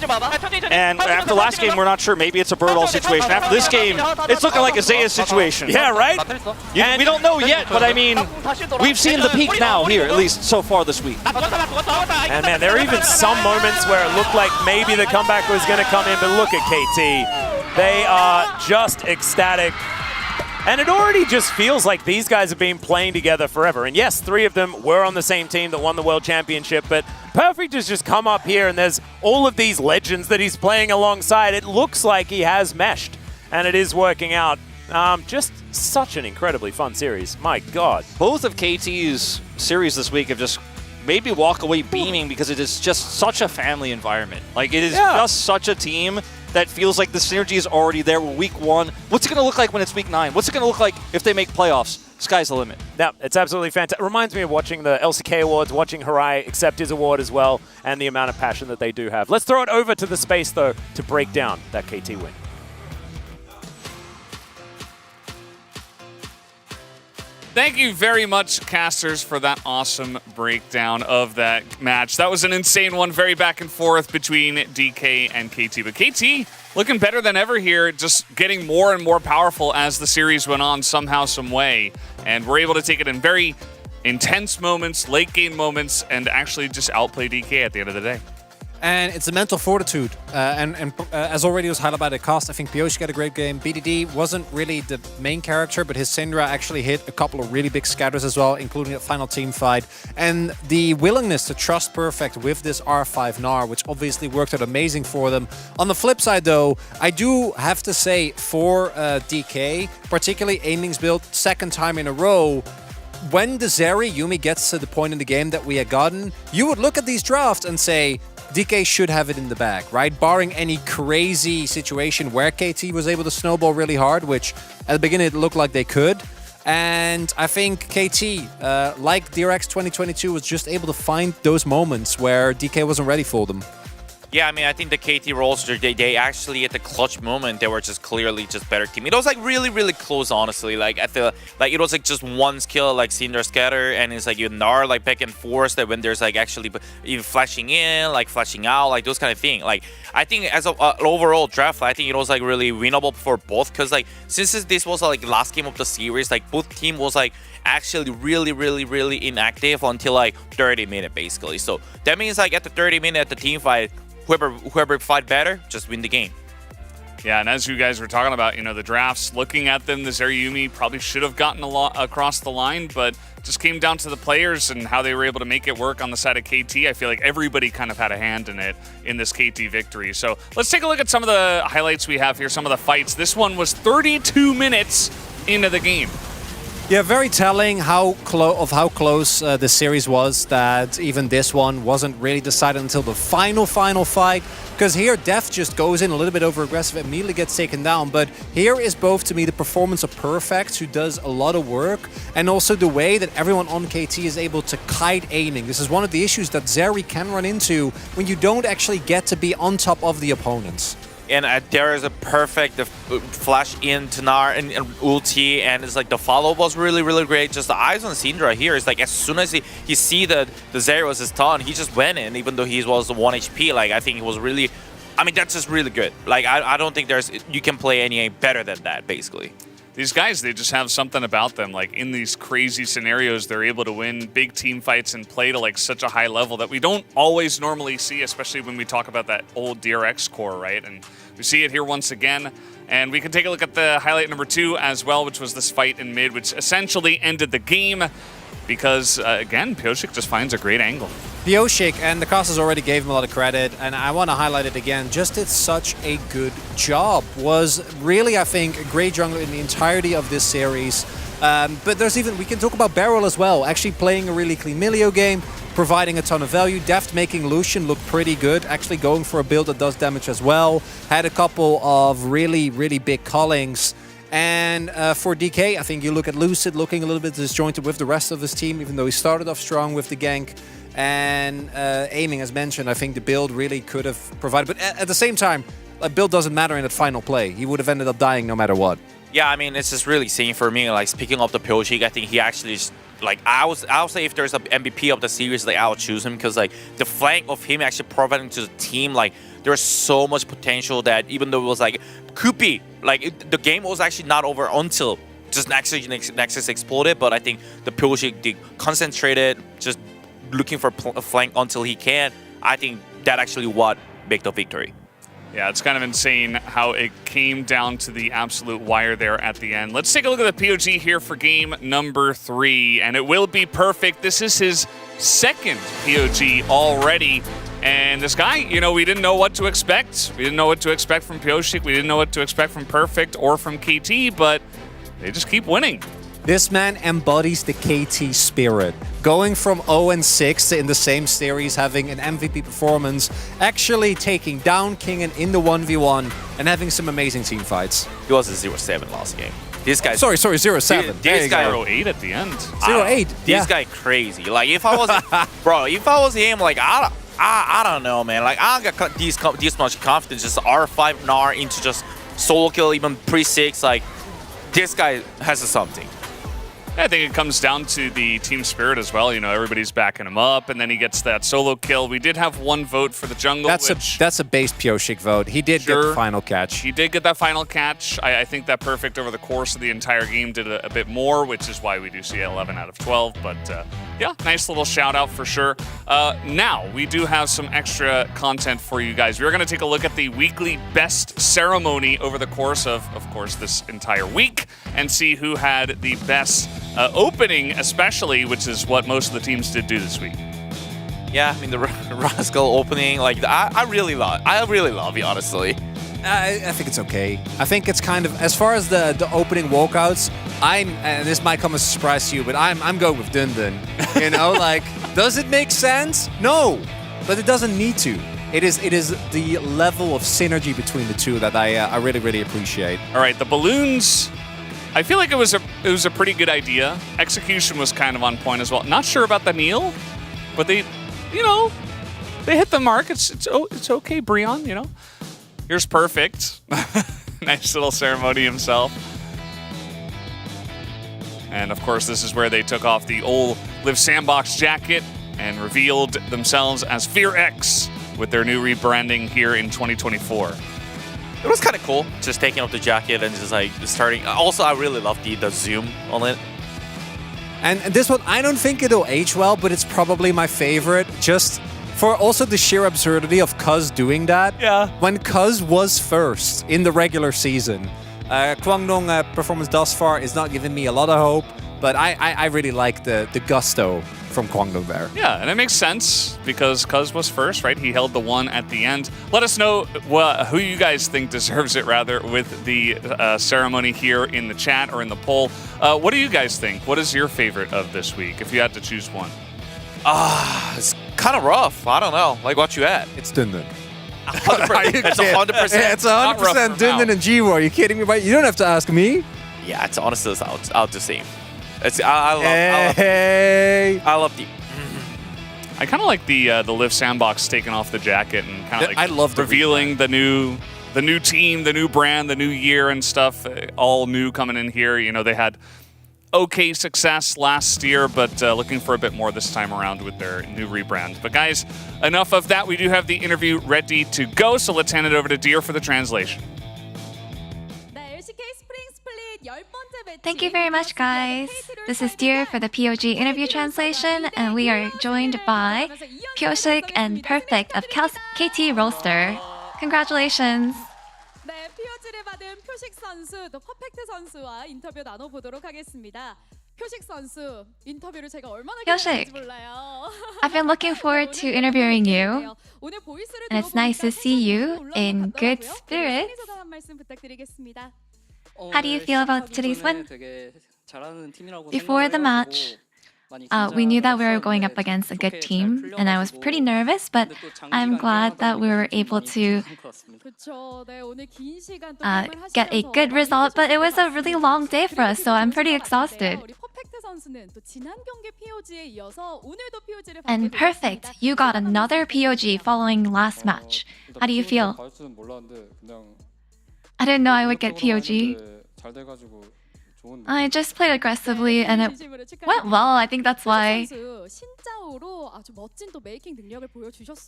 and after last game, we're not sure. Maybe it's a Bertle situation. After this game, it's looking like a Zeus situation. Yeah, right? We don't know yet, but I mean, we've seen the peak now here, at least so far this week. And man, there are even some moments where it looked like maybe the comeback was going to come in, but look at KT. They are just ecstatic. And it already just feels like these guys have been playing together forever. And yes, 3 of them were on the same team that won the World Championship, but Perfect has just come up here and there's all of these legends that he's playing alongside. It looks like he has meshed, and it is working out. Just such an incredibly fun series. My God. Both of KT's series this week have just made me walk away beaming because it is just such a family environment. Like, it is just such a team that feels like the synergy is already there with week 1. What's it going to look like when it's week 9? What's it going to look like if they make playoffs? Sky's the limit. Yeah, it's absolutely fantastic. It reminds me of watching the LCK Awards, watching Harai accept his award as well, and the amount of passion that they do have. Let's throw it over to the space, though, to break down that KT win. Thank you very much, casters, for that awesome breakdown of that match. That was an insane one, very back and forth between DK and KT. But KT looking better than ever here, just getting more and more powerful as the series went on somehow, some way. And we're able to take it in very intense moments, late game moments, and actually just outplay DK at the end of the day. And it's a mental fortitude. As already was highlighted by the cast, I think Pioshi had a great game. BDD wasn't really the main character, but his Syndra actually hit a couple of really big scatters as well, including a final team fight. And the willingness to trust Perfect with this R5 Gnar, which obviously worked out amazing for them. On the flip side, though, I do have to say for DK, particularly Aiming's build, second time in a row, when the Zeri Yuumi gets to the point in the game that we had gotten, you would look at these drafts and say, DK should have it in the bag, right? Barring any crazy situation where KT was able to snowball really hard, which at the beginning it looked like they could. And I think KT, like DRX 2022, was just able to find those moments where DK wasn't ready for them. Yeah, I mean, I think the KT roster, they actually, at the clutch moment, they were just clearly just better team. It was like really, really close, honestly. Like, I feel like it was like just one skill, like Syndra Scatter, and it's like you Gnar, like back and forth, that when there's like actually even flashing in, like flashing out, like those kind of thing. Like, I think as an overall draft, I think it was like really winnable for both, because like, since this was like last game of the series, like both team was like actually really, really, really inactive until like 30 minutes, basically. So that means like at the 30 minute at the team fight, whoever fight better, just win the game. Yeah, and as you guys were talking about, you know, the drafts, looking at them, the Zeri Yuumi probably should have gotten a lot across the line, but just came down to the players and how they were able to make it work on the side of KT. I feel like everybody kind of had a hand in it in this KT victory. So let's take a look at some of the highlights we have here, some of the fights. This one was 32 minutes into the game. Yeah, very telling how close the series was, that even this one wasn't really decided until the final fight. Because here, Def just goes in a little bit over-aggressive, immediately gets taken down. But here is both, to me, the performance of Perfect, who does a lot of work, and also the way that everyone on KT is able to kite Aiming. This is one of the issues that Zeri can run into when you don't actually get to be on top of the opponents. And there is a perfect flash in Gnar and ulti, and it's like the follow was really, really great. Just the eyes on Syndra here is like, as soon as he see the Zeri was his stun, he just went in, even though he was 1 HP. Like, I think it was really, I mean, that's just really good. Like, I don't think you can play any better than that, basically. these guys, they just have something about them. Like in these crazy scenarios, they're able to win big team fights and play to like such a high level that we don't always normally see, especially when we talk about that old DRX core, right? And we see it here once again. And we can take a look at the highlight number 2 as well, which was this fight in mid, which essentially ended the game because, again, Pyosik just finds a great angle. Pyosik, and the casters already gave him a lot of credit, and I want to highlight it again, just did such a good job. Was really, I think, a great jungler in the entirety of this series. But there's even, we can talk about Beryl as well, actually playing a really clean Milio game, providing a ton of value. Deft making Lucian look pretty good, actually going for a build that does damage as well. Had a couple of really, really big callings. And for DK, I think you look at Lucid looking a little bit disjointed with the rest of his team, even though he started off strong with the gank. And aiming, as mentioned, I think the build really could have provided. But at the same time, a build doesn't matter in that final play. He would have ended up dying no matter what. Yeah, I mean, it's just really seeing for me, like, picking up the Pyosik, I think he actually is, like, I'll say if there's an MVP of the series, like, I'll choose him, because, like, the flank of him actually providing to the team, like, there's so much potential that even though it was, like, could be, like, the game was actually not over until just Nexus exploded, but I think the Pyosik concentrated, just looking for a flank until he can. I think that actually what made the victory. Yeah, it's kind of insane how it came down to the absolute wire there at the end. Let's take a look at the POG here for game number 3, and it will be perfect. This is his second POG already, and this guy, you know, we didn't know what to expect. We didn't know what to expect from Pyosik. We didn't know what to expect from Perfect or from KT, but they just keep winning. This man embodies the KT spirit. Going from 0-6 in the same series, having an MVP performance, actually taking down Kingen in the 1v1, and having some amazing team fights. He was a 0-7 last game. This guy. Sorry, 0-7. This guy 0-8 at the end. 0-8. This guy crazy. Like if I was, bro, if I was him, like I don't know, man. Like I don't got this much confidence. Just R5 Gnar into just solo kill, even pre-6. Like this guy has something. I think it comes down to the team spirit as well. You know, everybody's backing him up, and then he gets that solo kill. We did have one vote for the jungle. That's a base Pyosik vote. He did get the final catch. He did get that final catch. I think that Perfect over the course of the entire game did a bit more, which is why we do see 11 out of 12. But yeah, nice little shout out for sure. Now, we do have some extra content for you guys. We're going to take a look at the weekly best ceremony over the course of course, this entire week, and see who had the best opening, especially, which is what most of the teams did do this week. Yeah, I mean the Rascal opening, like I really love it, honestly. I think it's okay. I think it's kind of, as far as the opening walkouts, and this might come as a surprise to you, but I'm going with Dun Dun. You know, like, does it make sense? No, but it doesn't need to. It is the level of synergy between the two that I really, really appreciate. All right, the balloons. I feel like it was a pretty good idea. Execution was kind of on point as well. Not sure about the kneel, but they, you know, they hit the mark. It's okay, Breon. You know, here's Perfect. Nice little ceremony himself. And of course, this is where they took off the old Live Sandbox jacket and revealed themselves as Fear X with their new rebranding here in 2024. It was kind of cool, just taking off the jacket and just like starting. Also, I really love the zoom on it. And this one, I don't think it'll age well, but it's probably my favorite. Just for also the sheer absurdity of Cuz doing that. Yeah. When Cuz was first in the regular season, Kwangdong performance thus far is not giving me a lot of hope, but I really like the gusto from Kwangdong there. Yeah, and it makes sense because Cuz was first, right? He held the one at the end. Let us know who you guys think deserves it, rather, with the ceremony here in the chat or in the poll. What do you guys think? What is your favorite of this week, if you had to choose one? It's kind of rough. I don't know. Like, what you at? It's Dun Dun. 100%. It's 100%. It's 100% Dun Dun and G-War. Are you kidding me? You don't have to ask me. Yeah, it's honestly, I'll just say. I love the. I kind of like the Live Sandbox taking off the jacket and kind of like I love revealing the new team, the new brand, the new year and stuff. All new coming in here. You know, they had okay success last year, but looking for a bit more this time around with their new rebrand. But guys, enough of that. We do have the interview ready to go, so let's hand it over to Deer for the translation. 네, LCK 스프링 스플릿 10번째 Thank you very much, guys. This is Dear for the POG interview translation, and we are joined by Pyoshik and Perfect of KT Roaster. Congratulations. 네, POG를 받은 표식 선수, 또 퍼펙트 선수와 인터뷰 나눠보도록 하겠습니다. 표식 선수 인터뷰를 제가 얼마나 기다렸는지 몰라요. I've been looking forward to interviewing you, and it's nice to see you in good spirits. 한 말씀 부탁드리겠습니다. How do you feel about today's win? Before the match, we knew that we were going up against a good team, and I was pretty nervous, but I'm glad that we were able to get a good result. But it was a really long day for us, so I'm pretty exhausted. And Perfect, you got another POG following last match. How do you feel? I didn't know I would get POG. I just played aggressively and it went well. I think that's why.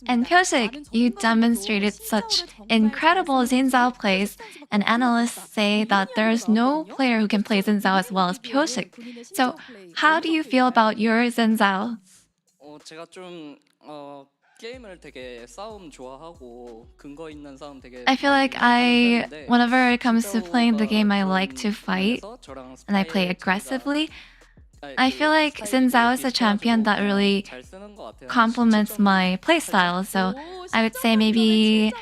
And Pyoshik, you demonstrated such incredible Xin plays, and analysts say that there's no player who can play Xin as well as Pyoshik. So, how do you feel about your Xin? 제가 좀 게임을 되게 싸움 좋아하고 근거 있는 싸움 되게 I feel like whenever it comes to playing the game, I like to fight and I play aggressively. I feel like Xin Zhao is a champion that really complements my playstyle. So I would say maybe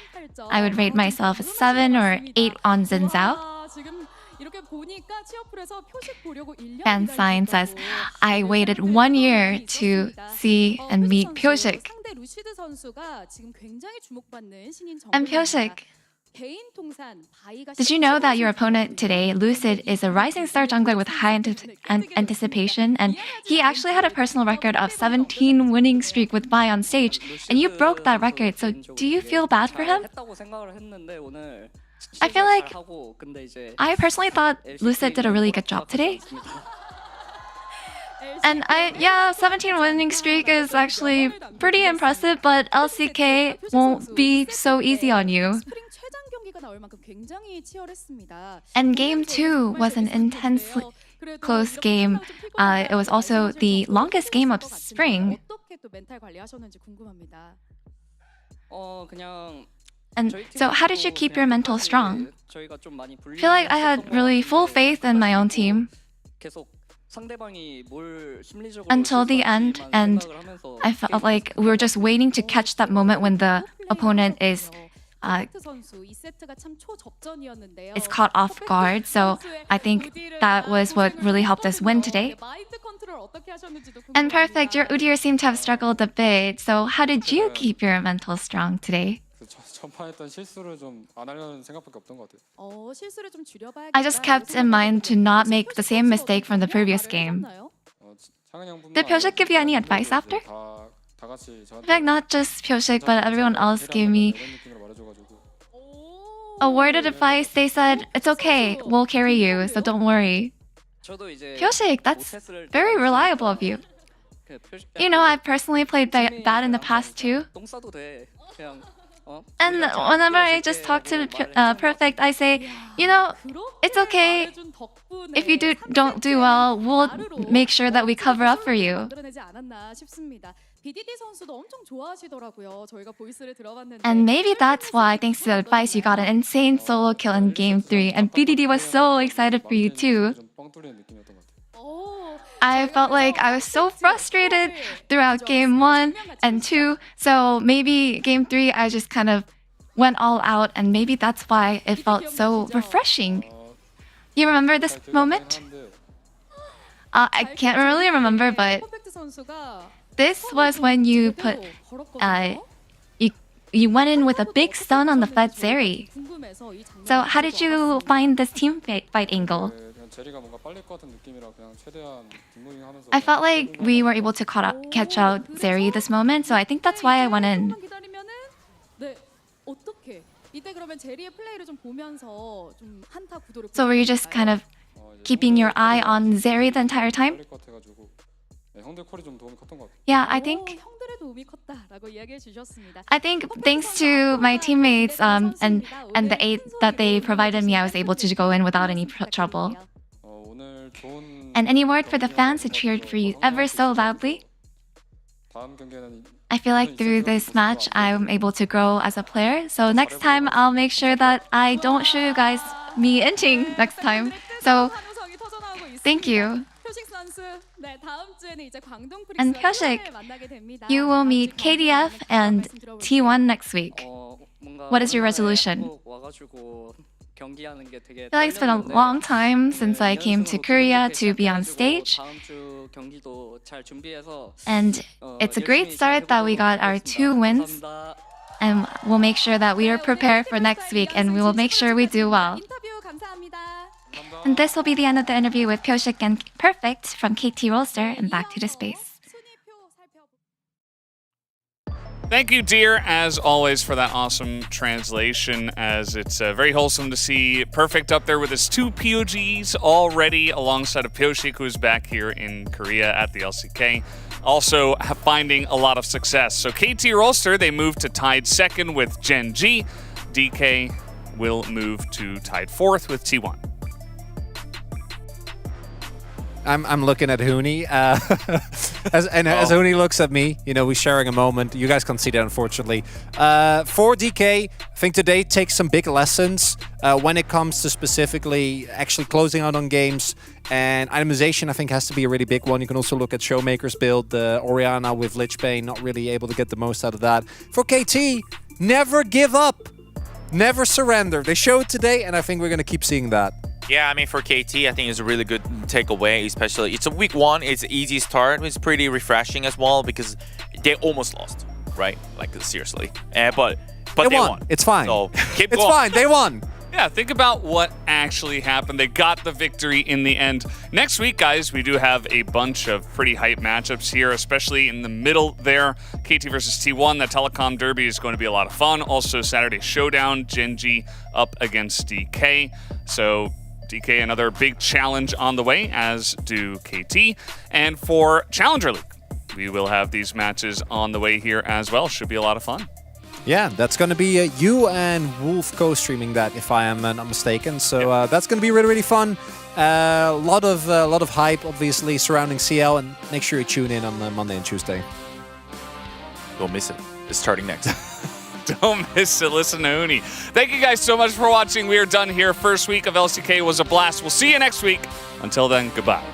I would rate myself a 7 or 8 on Xin Zhao. Fan sign says, I waited 1 year to see and meet Pyoshik. And Pyoshik, did you know that your opponent today, Lucid, is a rising star jungler with high anticipation? And he actually had a personal record of 17 winning streak with Vi on stage, and you broke that record. So do you feel bad for him? I feel like I personally thought Lucid did a really good job today. And 17 winning streak is actually pretty impressive, but LCK won't be so easy on you. And game 2 was an intensely close game. It was also the longest game of spring. And so how did you keep your mental strong? I feel like I had really full faith in my own team until the end, and I felt like we were just waiting to catch that moment when the opponent is caught off guard. So I think that was what really helped us win today. And Perfect, your Udyr seemed to have struggled a bit. So how did you keep your mental strong today? I just kept in mind to not make the same mistake from the previous game. Did Pyoshik give you any advice after? In fact, not just Pyoshik, but everyone else gave me a word of advice. They said, it's okay, we'll carry you, so don't worry. Pyoshik, that's very reliable of you. You know, I've personally played bad in the past too. And whenever I just talk to Perfect, I say, you know, it's okay. If you don't do well, we'll make sure that we cover up for you. And maybe that's why, thanks to the advice, you got an insane solo kill in Game 3, and BDD was so excited for you too. I felt like I was so frustrated throughout Game 1 and 2, so maybe Game 3 I just kind of went all out, and maybe that's why it felt so refreshing. You remember this moment? I can't really remember, but this was when you put you went in with a big stun on the Fed Zeri. So how did you find this team fight angle? I felt like we were able to catch out Zeri this moment, so I think that's why I went in. So were you just kind of keeping your eye on Zeri the entire time? Yeah, I think thanks to my teammates and the aid that they provided me, I was able to go in without any trouble. And any word for the fans who cheered for you ever so loudly? I feel like through this match, I'm able to grow as a player. So next time, I'll make sure that I don't show you guys me inting next time. So thank you. And Pyoshik, you will meet KDF and T1 next week. What is your resolution? I feel like it's been a long time since I came to Korea to be on stage. And it's a great start that we got our 2 wins. And we'll make sure that we are prepared for next week and we will make sure we do well. And this will be the end of the interview with Pyoshik and Perfect from KT Rolster and back to the space. Thank you, dear, as always, for that awesome translation, as it's very wholesome to see Perfect up there with his 2 POGs already, alongside of Pyoshik, who's back here in Korea at the LCK, also finding a lot of success. So KT Rolster, they moved to tied 2nd with Gen G. DK will move to tied 4th with T1. I'm looking at Hooney, as Hooney looks at me, you know, we're sharing a moment. You guys can't see that, unfortunately. For DK, I think today takes some big lessons when it comes to specifically actually closing out on games. And itemization, I think, has to be a really big one. You can also look at Showmaker's build, Orianna with Lich Bane, not really able to get the most out of that. For KT, never give up. Never surrender. They showed today, and I think we're going to keep seeing that. Yeah, I mean, for KT, I think it's a really good takeaway, especially it's a week 1, it's an easy start. It's pretty refreshing as well because they almost lost, right? Like, seriously. But they won. It's fine. So keep it's going. Fine. They won. Yeah, think about what actually happened. They got the victory in the end. Next week, guys, we do have a bunch of pretty hype matchups here, especially in the middle there. KT versus T1, the Telecom Derby is going to be a lot of fun. Also, Saturday Showdown, Gen G up against DK. So DK, another big challenge on the way, as do KT. And for Challenger League, we will have these matches on the way here as well. Should be a lot of fun. Yeah, that's going to be you and Wolf co-streaming that, if I am not mistaken. So that's going to be really, really fun. A lot of hype, obviously, surrounding CL, and make sure you tune in on Monday and Tuesday. Don't miss it. It's starting next. Don't miss it. Listen to Uni. Thank you guys so much for watching. We are done here. First week of LCK was a blast. We'll see you next week. Until then, goodbye.